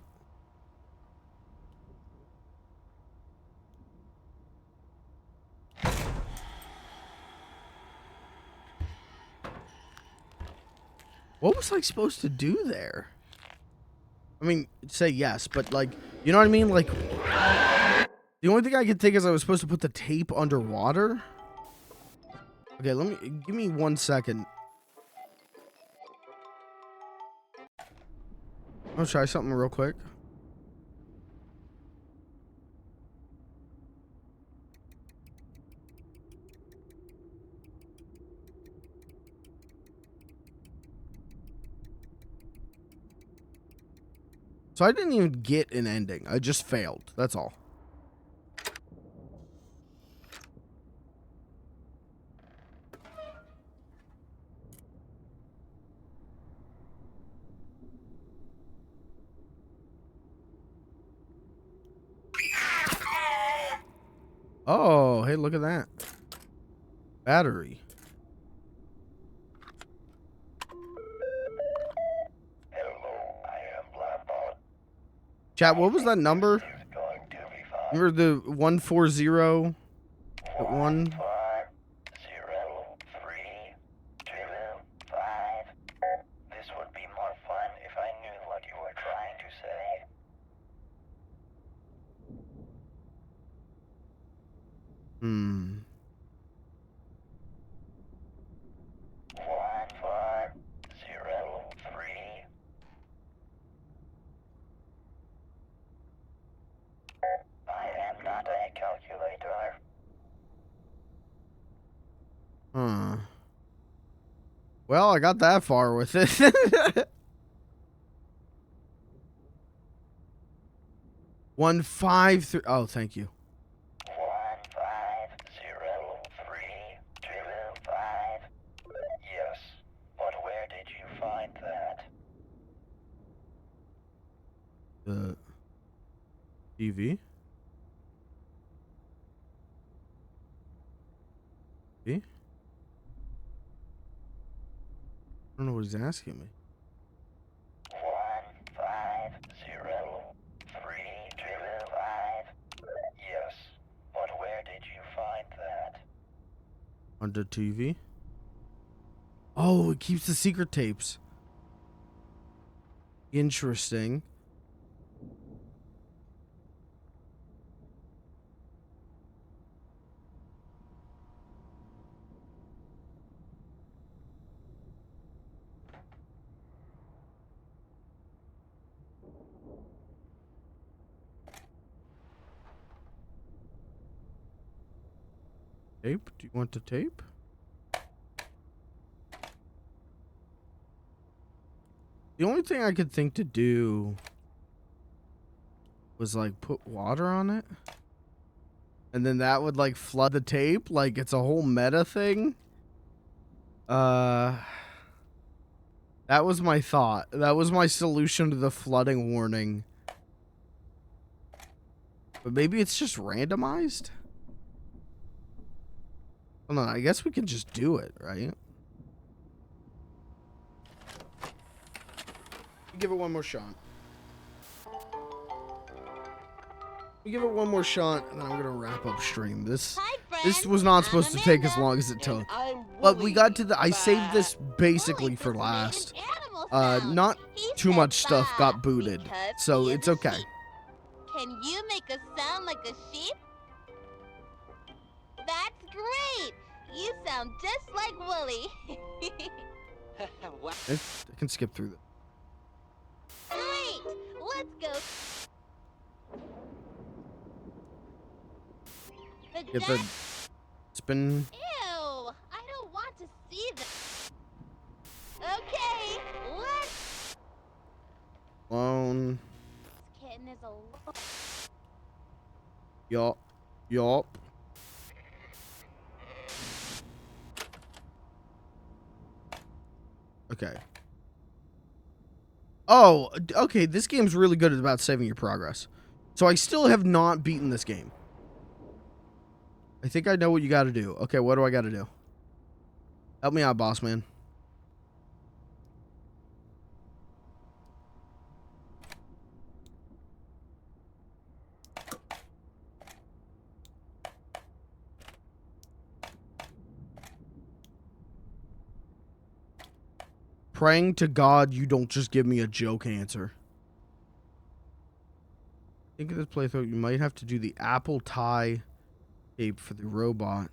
What was I supposed to do there? I mean, say yes, but like, you know what I mean? Like, the only thing I could think is I was supposed to put the tape underwater. Okay, give me 1 second. I'll try something real quick. So I didn't even get an ending. I just failed. That's all. Oh, hey, look at that. Battery. Chat, what was that number? Remember the 140 at 1? This would be more fun if I knew what you were trying to say. Hmm. 1503. I am not a calculator. Huh. Well, I got that far with it. 153. Oh, thank you. 150325. Yes, but where did you find that? The TV. See? I don't know what he's asking me. 150325. Yes, but where did you find that? On the TV. Oh, it keeps the secret tapes. Interesting. Tape? Do you want the tape? The only thing I could think to do was like put water on it. And then that would like flood the tape. Like it's a whole meta thing. That was my thought. That was my solution to the flooding warning. But maybe it's just randomized? Hold on, I guess we can just do it, right? Give it one more shot. Give it one more shot, and then I'm gonna wrap up stream. This was not supposed to take as long as it took. But we got to the. I saved this basically for last. Not too much stuff got booted, so it's okay. Can you make a sound like a sheep? That's great! You sound just like Wooly. I can skip through that. Great! Let's go. Get the spin. Ew! I don't want to see this. Okay, let's. Clone. This kitten is a. Yup. Yup. Okay. Oh, okay. This game's really good about saving your progress. So I still have not beaten this game. I think I know what you got to do. Okay, what do I got to do? Help me out, boss man. Praying to God you don't just give me a joke answer. Think of this playthrough. You might have to do the apple tie tape for the robot.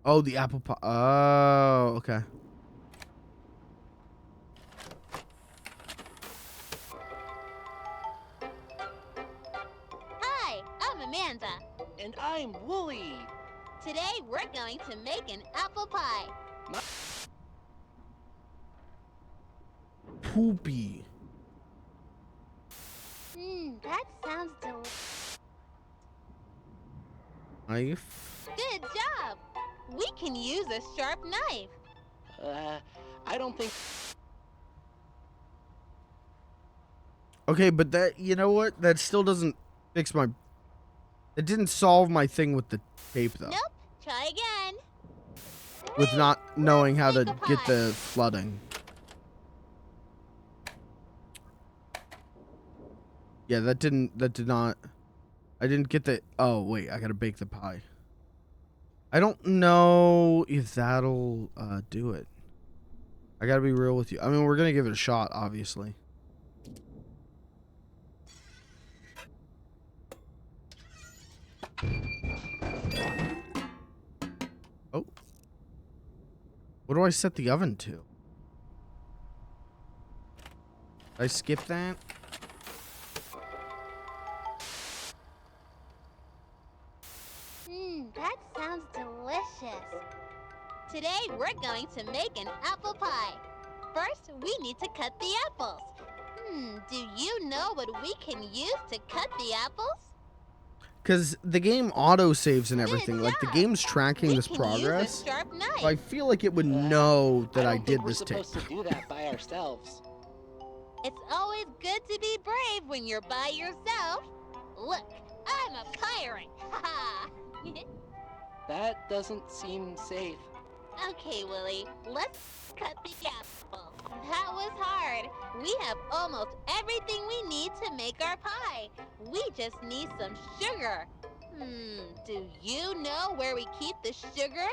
Oh, the apple pie. Oh, okay. Hi, I'm Amanda. And I'm Wooly. Today we're going to make an apple pie. Poopy. That sounds delicious. Knife. Good job. We can use a sharp knife. I don't think. Okay, but that, you know what? That still doesn't fix my... It didn't solve my thing with the tape, though. Nope. Try again. With not knowing how to Make a get pie. the flooding. Yeah, that did not... I didn't get the... Oh, wait, I gotta bake the pie. I don't know if that'll do it. I gotta be real with you. I mean, we're gonna give it a shot, obviously. Oh. What do I set the oven to? Did I skip that? That sounds delicious. Today we're going to make an apple pie. First, we need to cut the apples. Do you know what we can use to cut the apples? Because the game auto-saves and everything. Good Like, the job. game's tracking We this can progress. use a sharp knife. So I feel like it would know that I don't did think this we're tape. supposed to do that by ourselves. It's always good to be brave when you're by yourself. Look, I'm a pirate. Ha! That doesn't seem safe. Okay, Willie, let's cut the apple. That was hard. We have almost everything we need to make our pie. We just need some sugar. Do you know where we keep the sugar?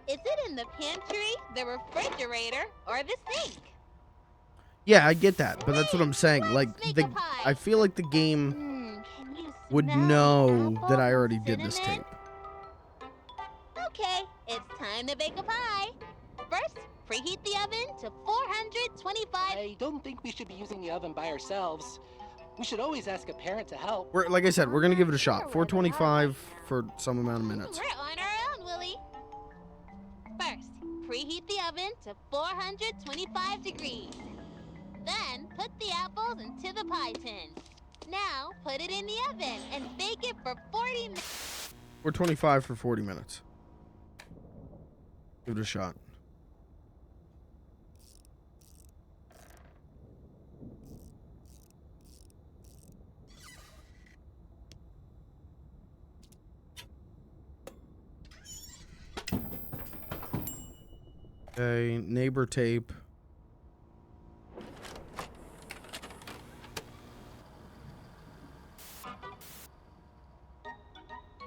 Is it in the pantry, the refrigerator, or the sink? Yeah, I get that, but that's what I'm saying. Let's Like, make the a pie. I feel like the game Can you would smell the know apples that I and already did this cinnamon? tape. Okay, it's time to bake a pie. First, preheat the oven to 425. I don't think we should be using the oven by ourselves. We should always ask a parent to help. We're, like I said, we're gonna give it a shot. Sure, where they are. 425 for some amount of minutes. We're on our own, Willie. First, preheat the oven to 425 degrees. Then, put the apples into the pie tin. Now, put it in the oven and bake it for 40 minutes. 425 for 40 minutes. Give it a shot. Okay, neighbor tape.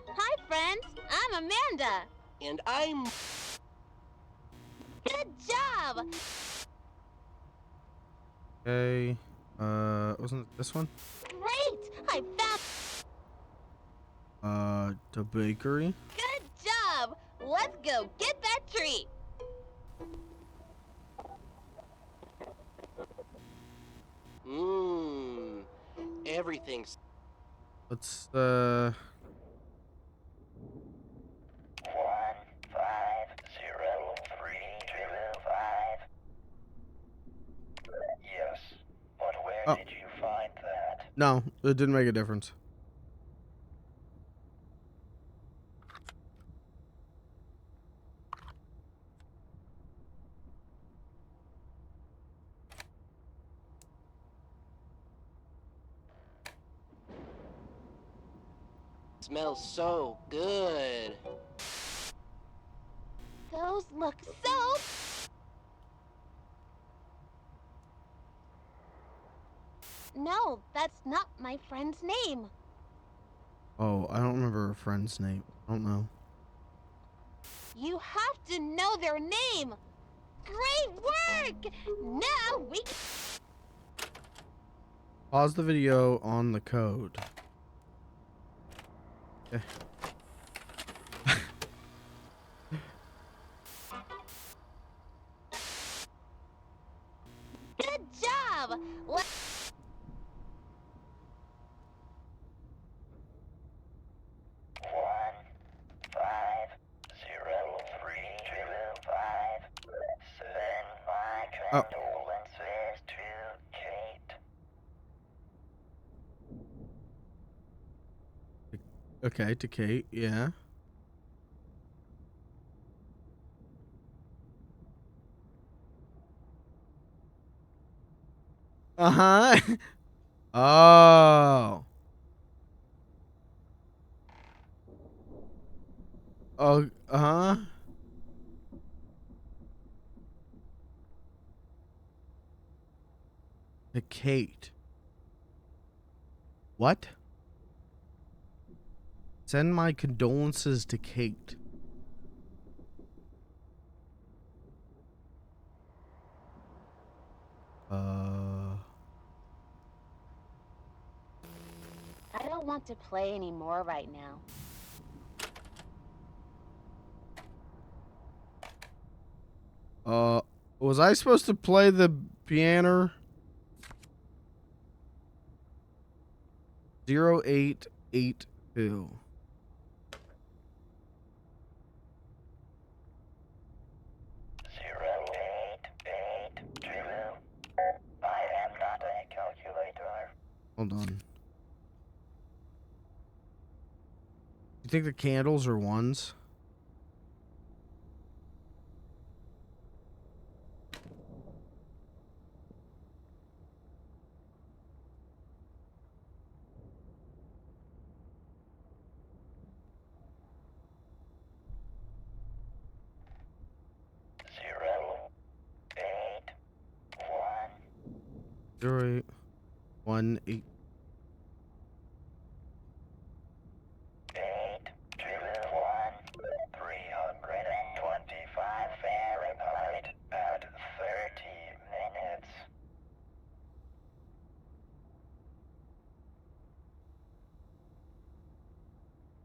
Hi, friends. I'm Amanda. And I'm... Good job. Okay. Wasn't it this one? Great. I found. The bakery. Good job. Let's go get that treat. Everything's... Let's, No, it didn't make a difference. Smells so good. Those look so... No, that's not my friend's name. Oh, I don't remember her friend's name. I don't know. You have to know their name. Great work! Now we can... Pause the video on the code. Okay. Good job! Let... 1503225. Send my condolences to Kate. Okay, to Kate, yeah. Uh-huh. Oh. Oh, uh-huh. To Kate. What? Send my condolences to Kate. I don't want to play anymore right now. Was I supposed to play the piano? 0882. I am not a calculator. Hold on. You think the candles are ones? Zero, 0818. 325 Fahrenheit at 30 minutes.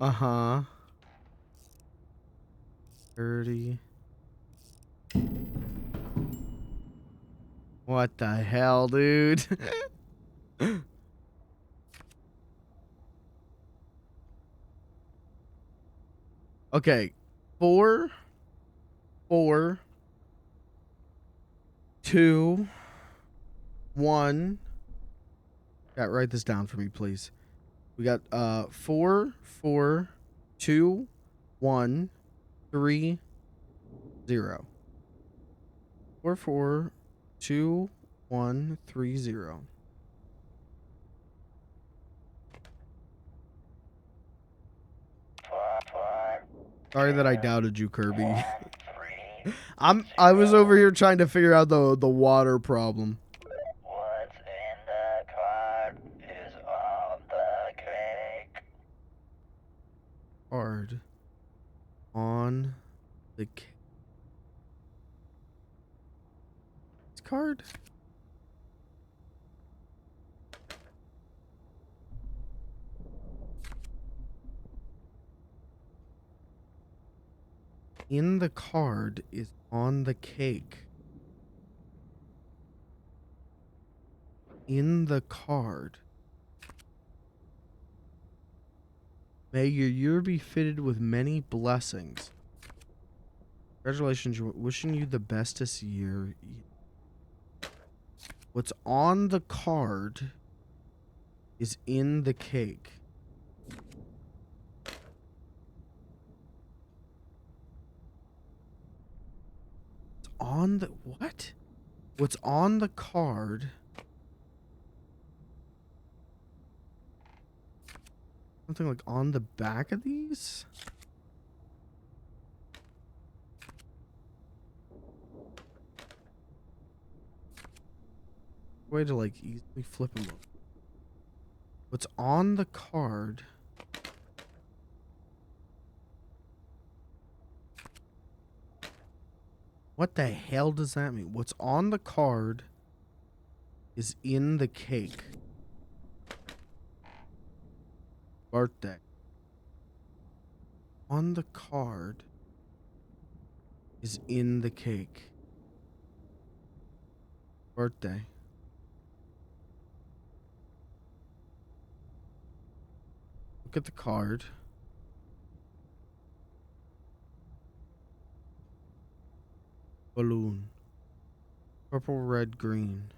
Uh-huh. 30. What the hell, dude? Okay. 4, 4, 2, 1. Yeah, write this down for me, please. We got 4, 4, 2, 1, 3, 0. 4, 4, 2, 1, 3, 0. Sorry that I doubted you, Kirby. I was over here trying to figure out the water problem. What's in the card is on the cake. Card on the card. In the card is on the cake. In the card. May your year be fitted with many blessings. Congratulations, wishing you the bestest year. What's on the card is in the cake. It's on the what? What's on the card? Something like on the back of these? Way to like easily flip them up. What's on the card? What the hell does that mean? What's on the card is in the cake. Birthday. On the card is in the cake. Birthday. Look at the card. Balloon. Purple, red, green.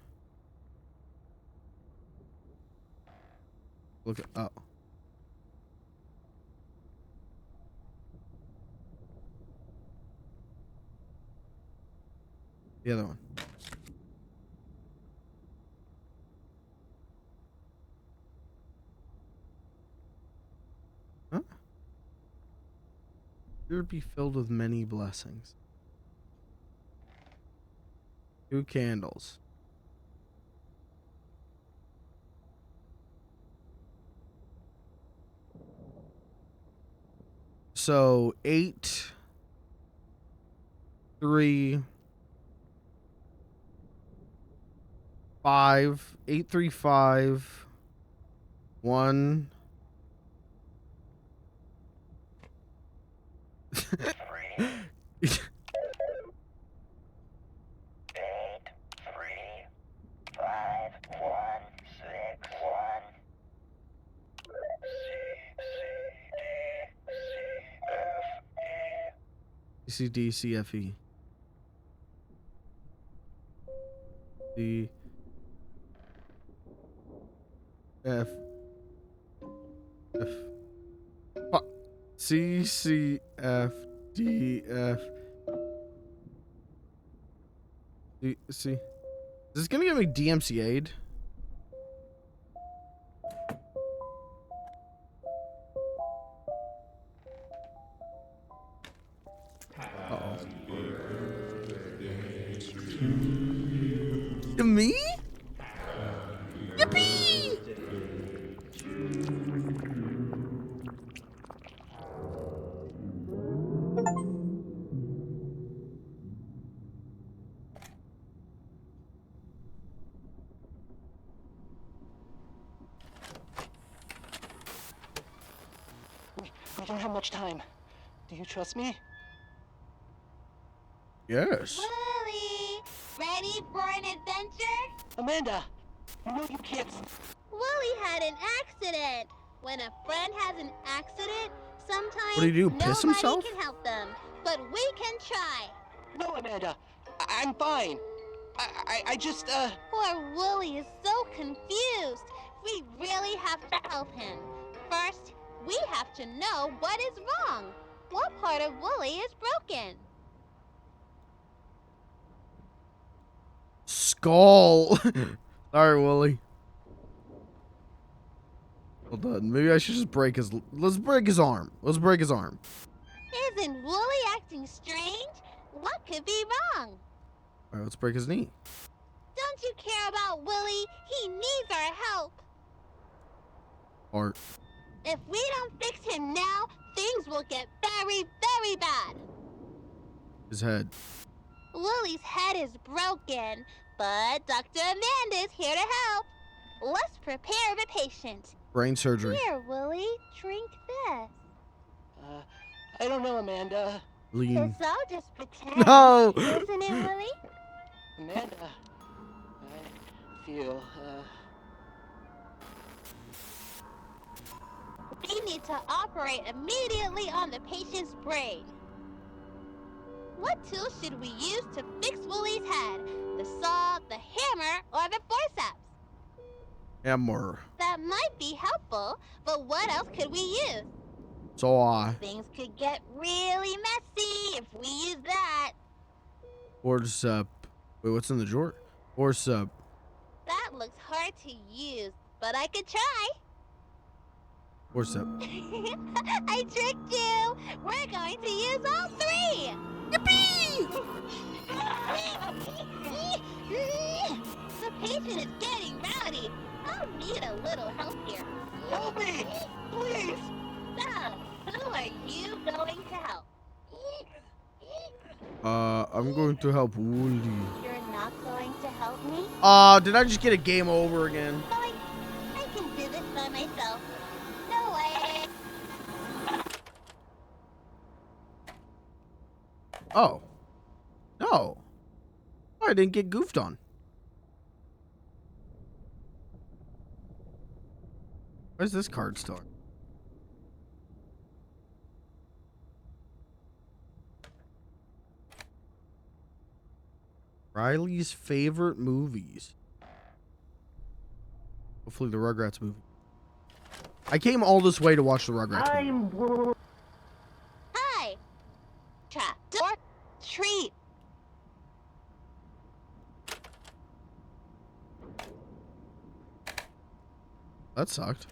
Look at, oh. The other one. Huh? You'll be filled with many blessings. 2 candles. So 8, 3, 5, 8, 3, 5, 1. 8, 3, 5, 1, 6, 1. C, D, C, F, E. D, F, F, C, C, F, D, F, D, C. Is this gonna get me DMCA'd? To me? Yippee! We don't have much time. Do you trust me? Yes. Willie, ready for an adventure? Amanda, you know you can't. Willie had an accident. When a friend has an accident, sometimes What did he do, piss nobody himself? can help them, but we can try. No, Amanda, I'm fine. I just, Poor Willie is so confused. We really have to help him. First, we have to know what is wrong. What part of Willie is broken? Skull. Sorry, Willie. Hold on. Maybe I should just break his. Let's break his arm. Let's break his arm. Isn't Willie acting strange? What could be wrong? All right, let's break his knee. Don't you care about Willie? He needs our help. Art. If we don't fix him now, things will get very, very bad. His head. Willie's head is broken, but Dr. Amanda is here to help. Let's prepare the patient. Brain surgery. Here, Willie, drink this. I don't know, Amanda. Lean. It's all just pretend. No. Isn't it, Willie? Amanda, I feel, We need to operate immediately on the patient's brain. What tool should we use to fix Willie's head? The saw, the hammer, or the forceps? Hammer. The That might be helpful, but what else could we use? Saw. Things could get really messy if we use that. What's up? Wait, what's in the drawer? What's up? That looks hard to use, but I could try. What's up? I tricked you! We're going to use all three! Yippee! The patient is getting rowdy. I'll need a little help here. Help me! Please! So, who are you going to help? I'm going to help Woolly. You're not going to help me? Did I just get a game over again? I can do this by myself. No way! Oh. No. I didn't get goofed on. Where's this card still? Riley's favorite movies. Hopefully the Rugrats movie. I came all this way to watch the Rugrats movie. Hi! Trap door treat. That sucked.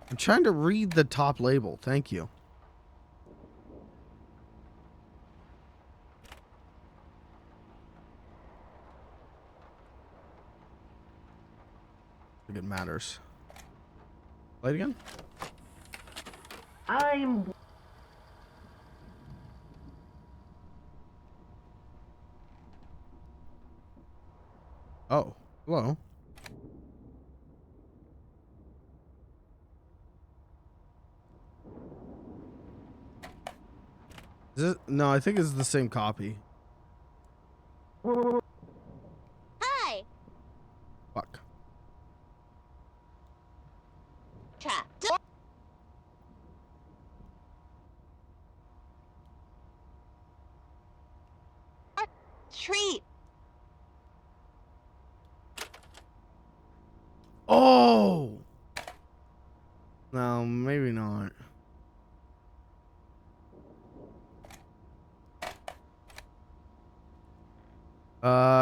I'm trying to read the top label. Thank you. I think it matters. Play it again. Oh, hello. Is it? No, I think it's the same copy. Hi! Fuck. Trap door treat. Oh! No, maybe not.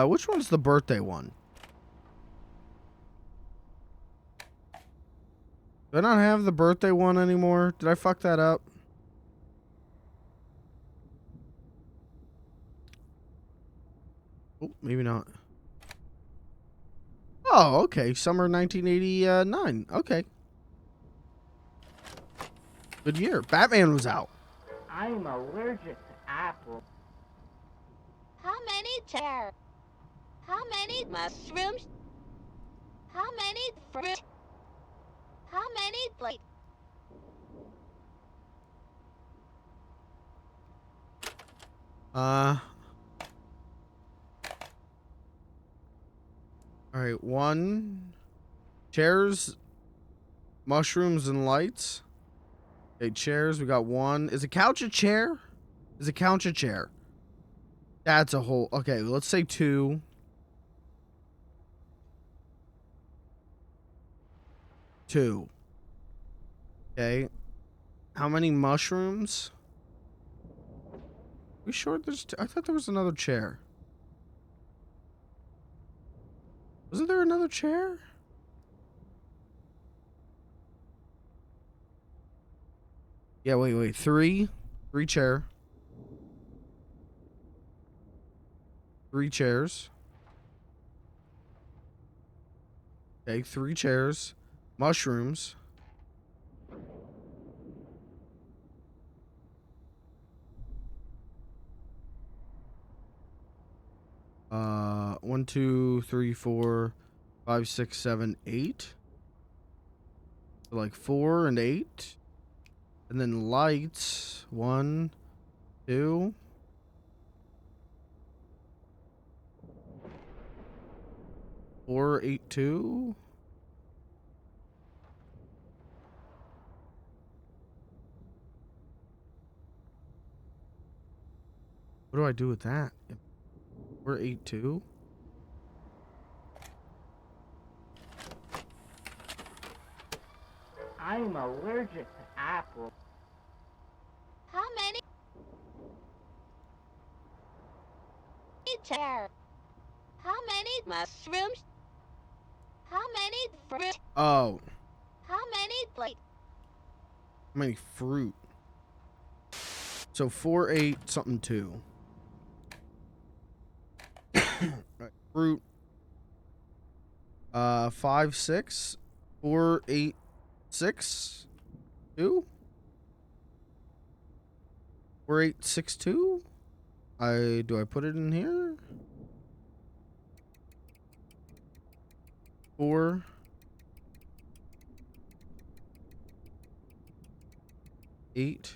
Which one's the birthday one? Do I not have the birthday one anymore? Did I fuck that up? Oh, maybe not. Oh, okay. Summer 1989. Okay. Good year. Batman was out. I'm allergic to apples. How many chairs? How many mushrooms? How many fruit? How many plates? All right, 1 chairs, mushrooms, and lights. Okay, chairs. We got 1. Is a couch a chair? Is a couch a chair? That's a whole. Okay, let's say 2. 2. Okay. How many mushrooms? We sure there's. I thought there was another chair. Wasn't there another chair? Yeah, wait. 3 chair. 3 chairs. Okay, 3 chairs. Mushrooms. One, 2, 3, 4, 5, 6, 7, 8. So like 4 and 8. And then lights. 1, 2. 4, 8, 2. What do I do with that? We're 8-2. I'm allergic to apples. How many chair? How many mushrooms? How many fruit? Oh, How many plate? how many fruit? So 4, 8, something 2. Right, fruit. 5, 6. 4, 8, 6. 2. 4, 8, 6, 2. Do I put it in here? 4. 8.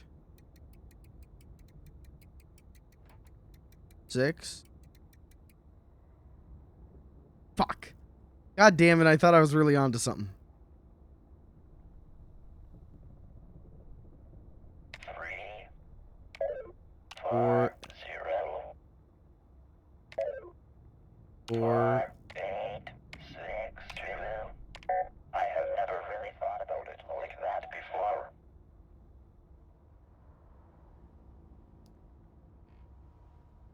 6. Fuck. God damn it, I thought I was really onto something. 3, 4, 0, 4. 8, 6, 2. I have never really thought about it like that before.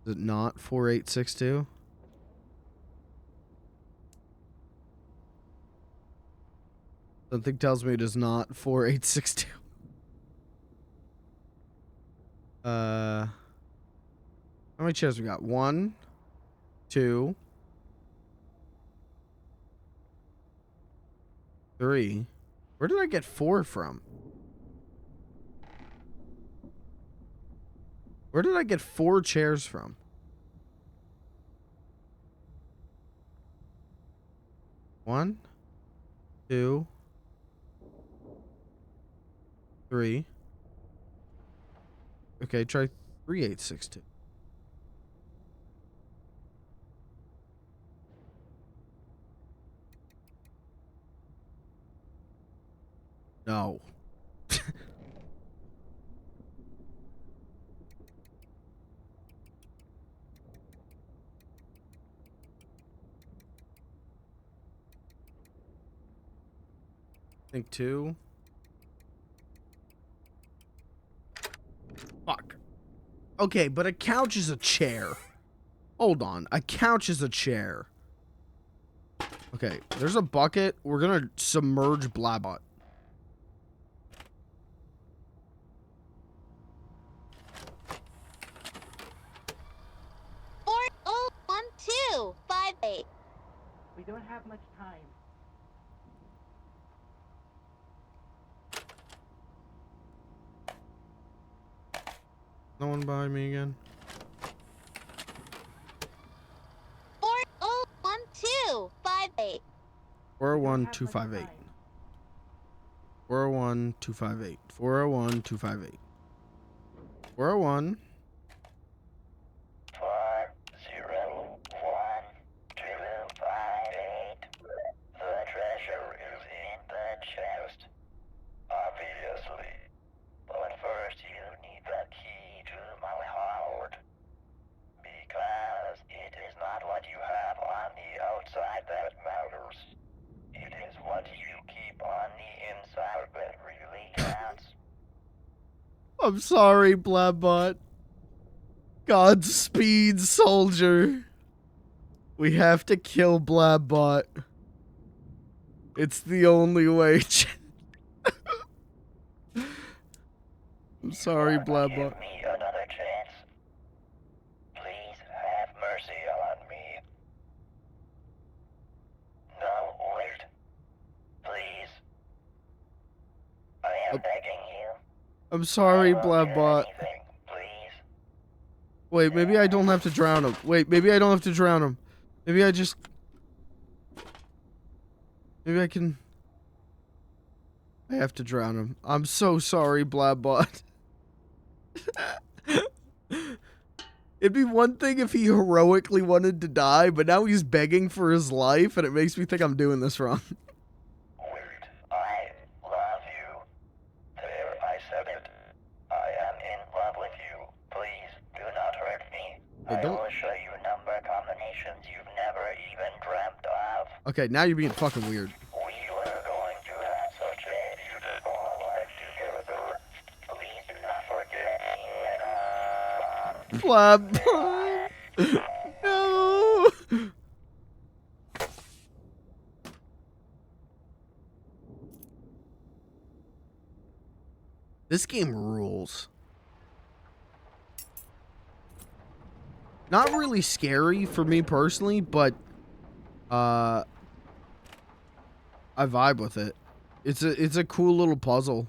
Is it not 4, 8, 6, 2? Something tells me it is not 4, 8, 6, 2. How many chairs we got? 1, 2, 3. Where did I get 4 from? Where did I get 4 chairs from? One, 2, 3. Okay, try 3, 8, 6, 2. No. I think 2. Fuck. Okay, but a couch is a chair. Hold on. A couch is a chair. Okay, there's a bucket. We're gonna submerge Blabot. Four, oh, 1, 2, 5, 8. We don't have much time. No one behind me again. 4, oh, 1, 2, 5, 8. 401 258. 401 258. 401 258. 401. 4, 0, 1, 2, 5, 8. The treasure is in the chest. Obviously. But first you need the key to my heart. Because it is not what you have on the outside that matters. It is what you keep on the inside that really counts. I'm sorry, Blabbot. Godspeed, soldier. We have to kill Blabbot. It's the only way. I'm sorry, Blabbot. Give me another chance. Please have mercy on me. No, wait. Please. I am begging you. I'm sorry, I won't do Blabbot. anything, please. Wait, maybe I don't have to drown him. Wait, maybe I don't have to drown him. Maybe I just... Maybe I can... I have to drown him. I'm so sorry, Blabbot. It'd be one thing if he heroically wanted to die, but now he's begging for his life, and it makes me think I'm doing this wrong. Wait. I love you. There, I said it. I am in love with you. Please do not hurt me. I don't. will show you number combinations you've never even dreamt of. Okay, now you're being fucking weird. We were going to have such a beautiful life together. Please do not forget. Flap. No. This game rules. Not really scary for me personally, but I vibe with it. It's a cool little puzzle.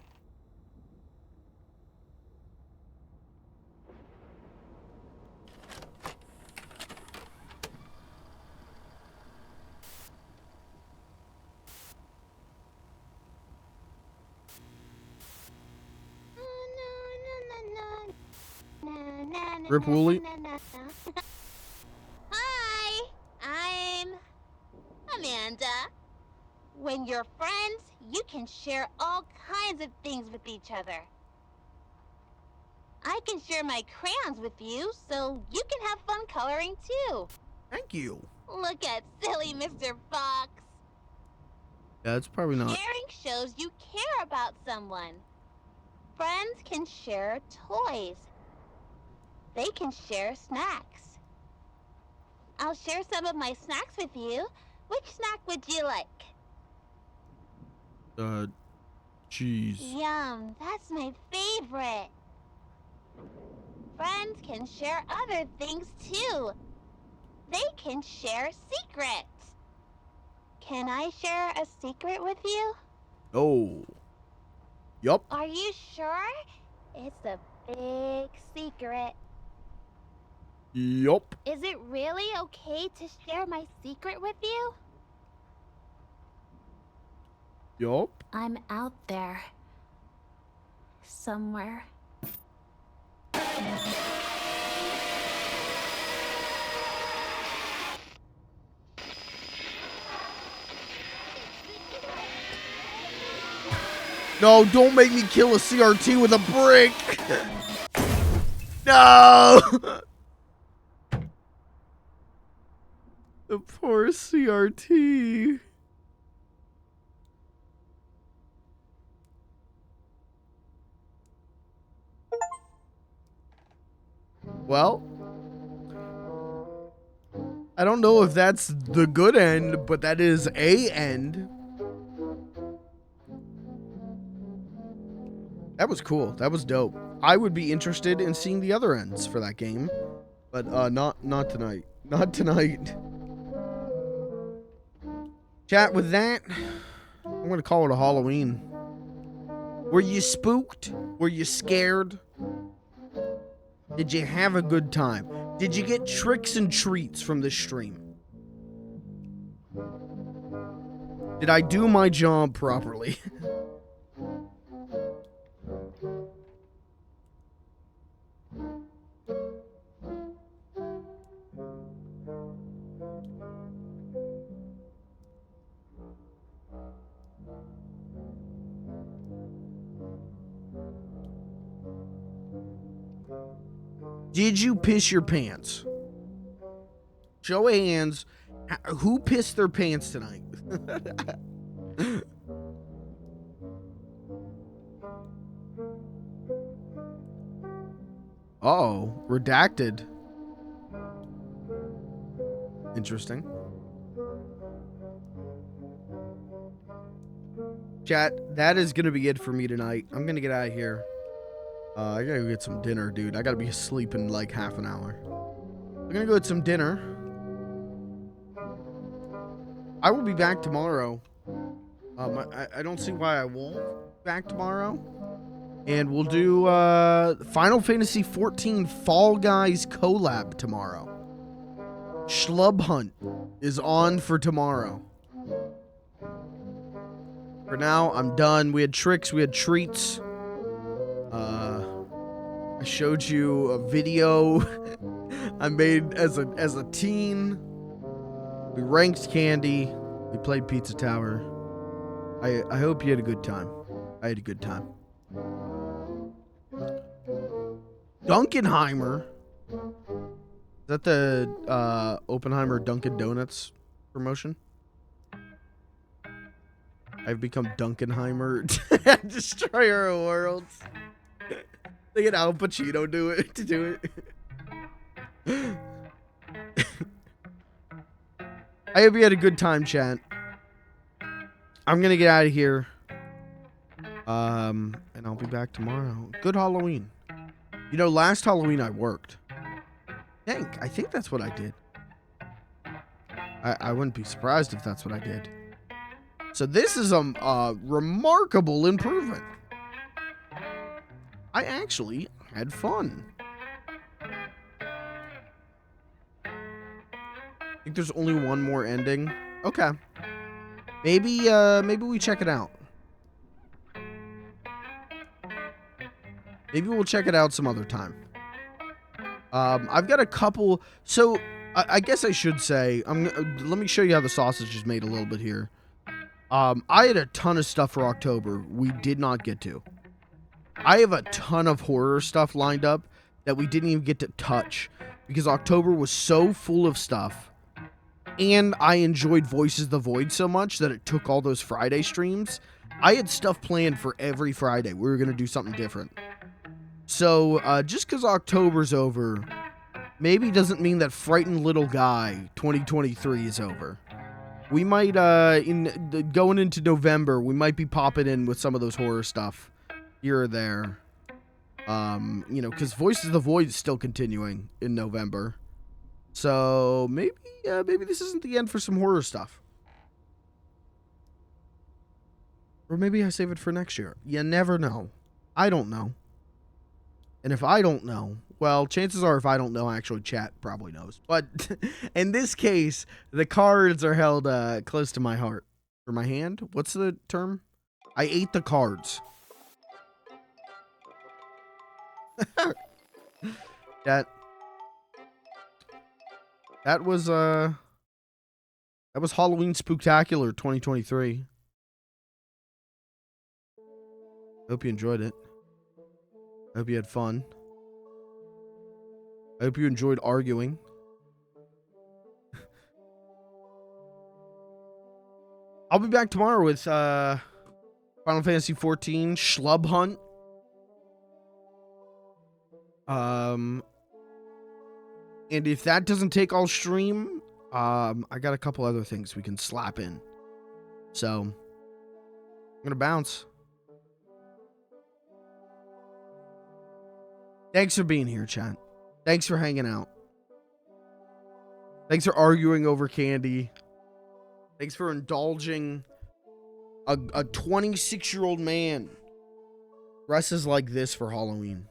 Rip Wooly. Hi, I'm Amanda. When you're friends, you can share all kinds of things with each other. I can share my crayons with you, so you can have fun coloring too. Thank you. Look at silly Mr. Fox. That's probably not. Sharing shows you care about someone. Friends can share toys. They can share snacks. I'll share some of my snacks with you. Which snack would you like? Cheese. Yum, that's my favorite. Friends can share other things too. They can share secrets. Can I share a secret with you? Oh. Yup. Are you sure? It's a big secret. Yup. Is it really okay to share my secret with you? Yup. I'm out there. Somewhere. No, don't make me kill a CRT with a brick. No. The poor CRT. Well, I don't know if that's the good end, but that is a end. That was cool. That was dope. I would be interested in seeing the other ends for that game, but not tonight. Not tonight. Chat, with that, I'm gonna call it a Halloween. Were you spooked? Were you scared? Did you have a good time? Did you get tricks and treats from this stream? Did I do my job properly? Did you piss your pants? Show of hands. Who pissed their pants tonight? Uh-oh. Redacted. Interesting. Chat, that is going to be it for me tonight. I'm going to get out of here. I gotta go get some dinner, dude. I gotta be asleep in like half an hour. I'm gonna go get some dinner. I will be back tomorrow. I don't see why I won't be back tomorrow. And we'll do Final Fantasy XIV Fall Guys collab tomorrow. Schlub Hunt is on for tomorrow. For now, I'm done. We had tricks, we had treats. I showed you a video I made as a teen. We ranked candy. We played Pizza Tower. I hope you had a good time. I had a good time. Dunkenheimer that the Oppenheimer Dunkin' Donuts promotion? I've become Dunkenheimer. Destroyer of worlds. They get Al Pacino do it. I hope you had a good time, chat. I'm gonna get out of here. And I'll be back tomorrow. Good Halloween. You know, last Halloween I worked. I think that's what I did. I wouldn't be surprised if that's what I did. So this is a remarkable improvement. I actually had fun. I think there's only one more ending. Okay. Maybe we check it out. Maybe we'll check it out some other time. I've got a couple. So I guess I should say, let me show you how the sausage is made a little bit here. I had a ton of stuff for October we did not get to. I have a ton of horror stuff lined up that we didn't even get to touch because October was so full of stuff. And I enjoyed Voices of the Void so much that it took all those Friday streams. I had stuff planned for every Friday. We were going to do something different. So, just because October's over, maybe doesn't mean that Frightened Little Guy 2023 is over. We might, going into November, we might be popping in with some of those horror stuff here or there. You know, because Voices of the Void is still continuing in November. So, maybe this isn't the end for some horror stuff. Or maybe I save it for next year. You never know. I don't know. And if I don't know, well, chances are if I don't know, actually chat probably knows. But in this case, the cards are held close to my heart. Or my hand? What's the term? I ate the cards. That was Halloween Spooktacular 2023. Hope you enjoyed it. I hope you had fun. I hope you enjoyed arguing. I'll be back tomorrow with Final Fantasy XIV Schlub Hunt. And if that doesn't take all stream, I got a couple other things we can slap in. So, I'm gonna bounce. Thanks for being here, chat. Thanks for hanging out. Thanks for arguing over candy. Thanks for indulging a 26-year-old man dresses like this for Halloween.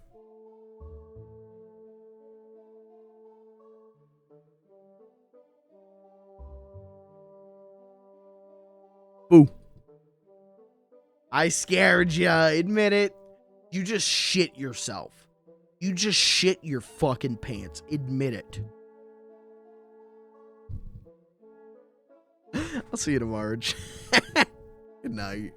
Boo. I scared ya. Admit it. You just shit yourself. You just shit your fucking pants. Admit it. I'll see you tomorrow. Good night.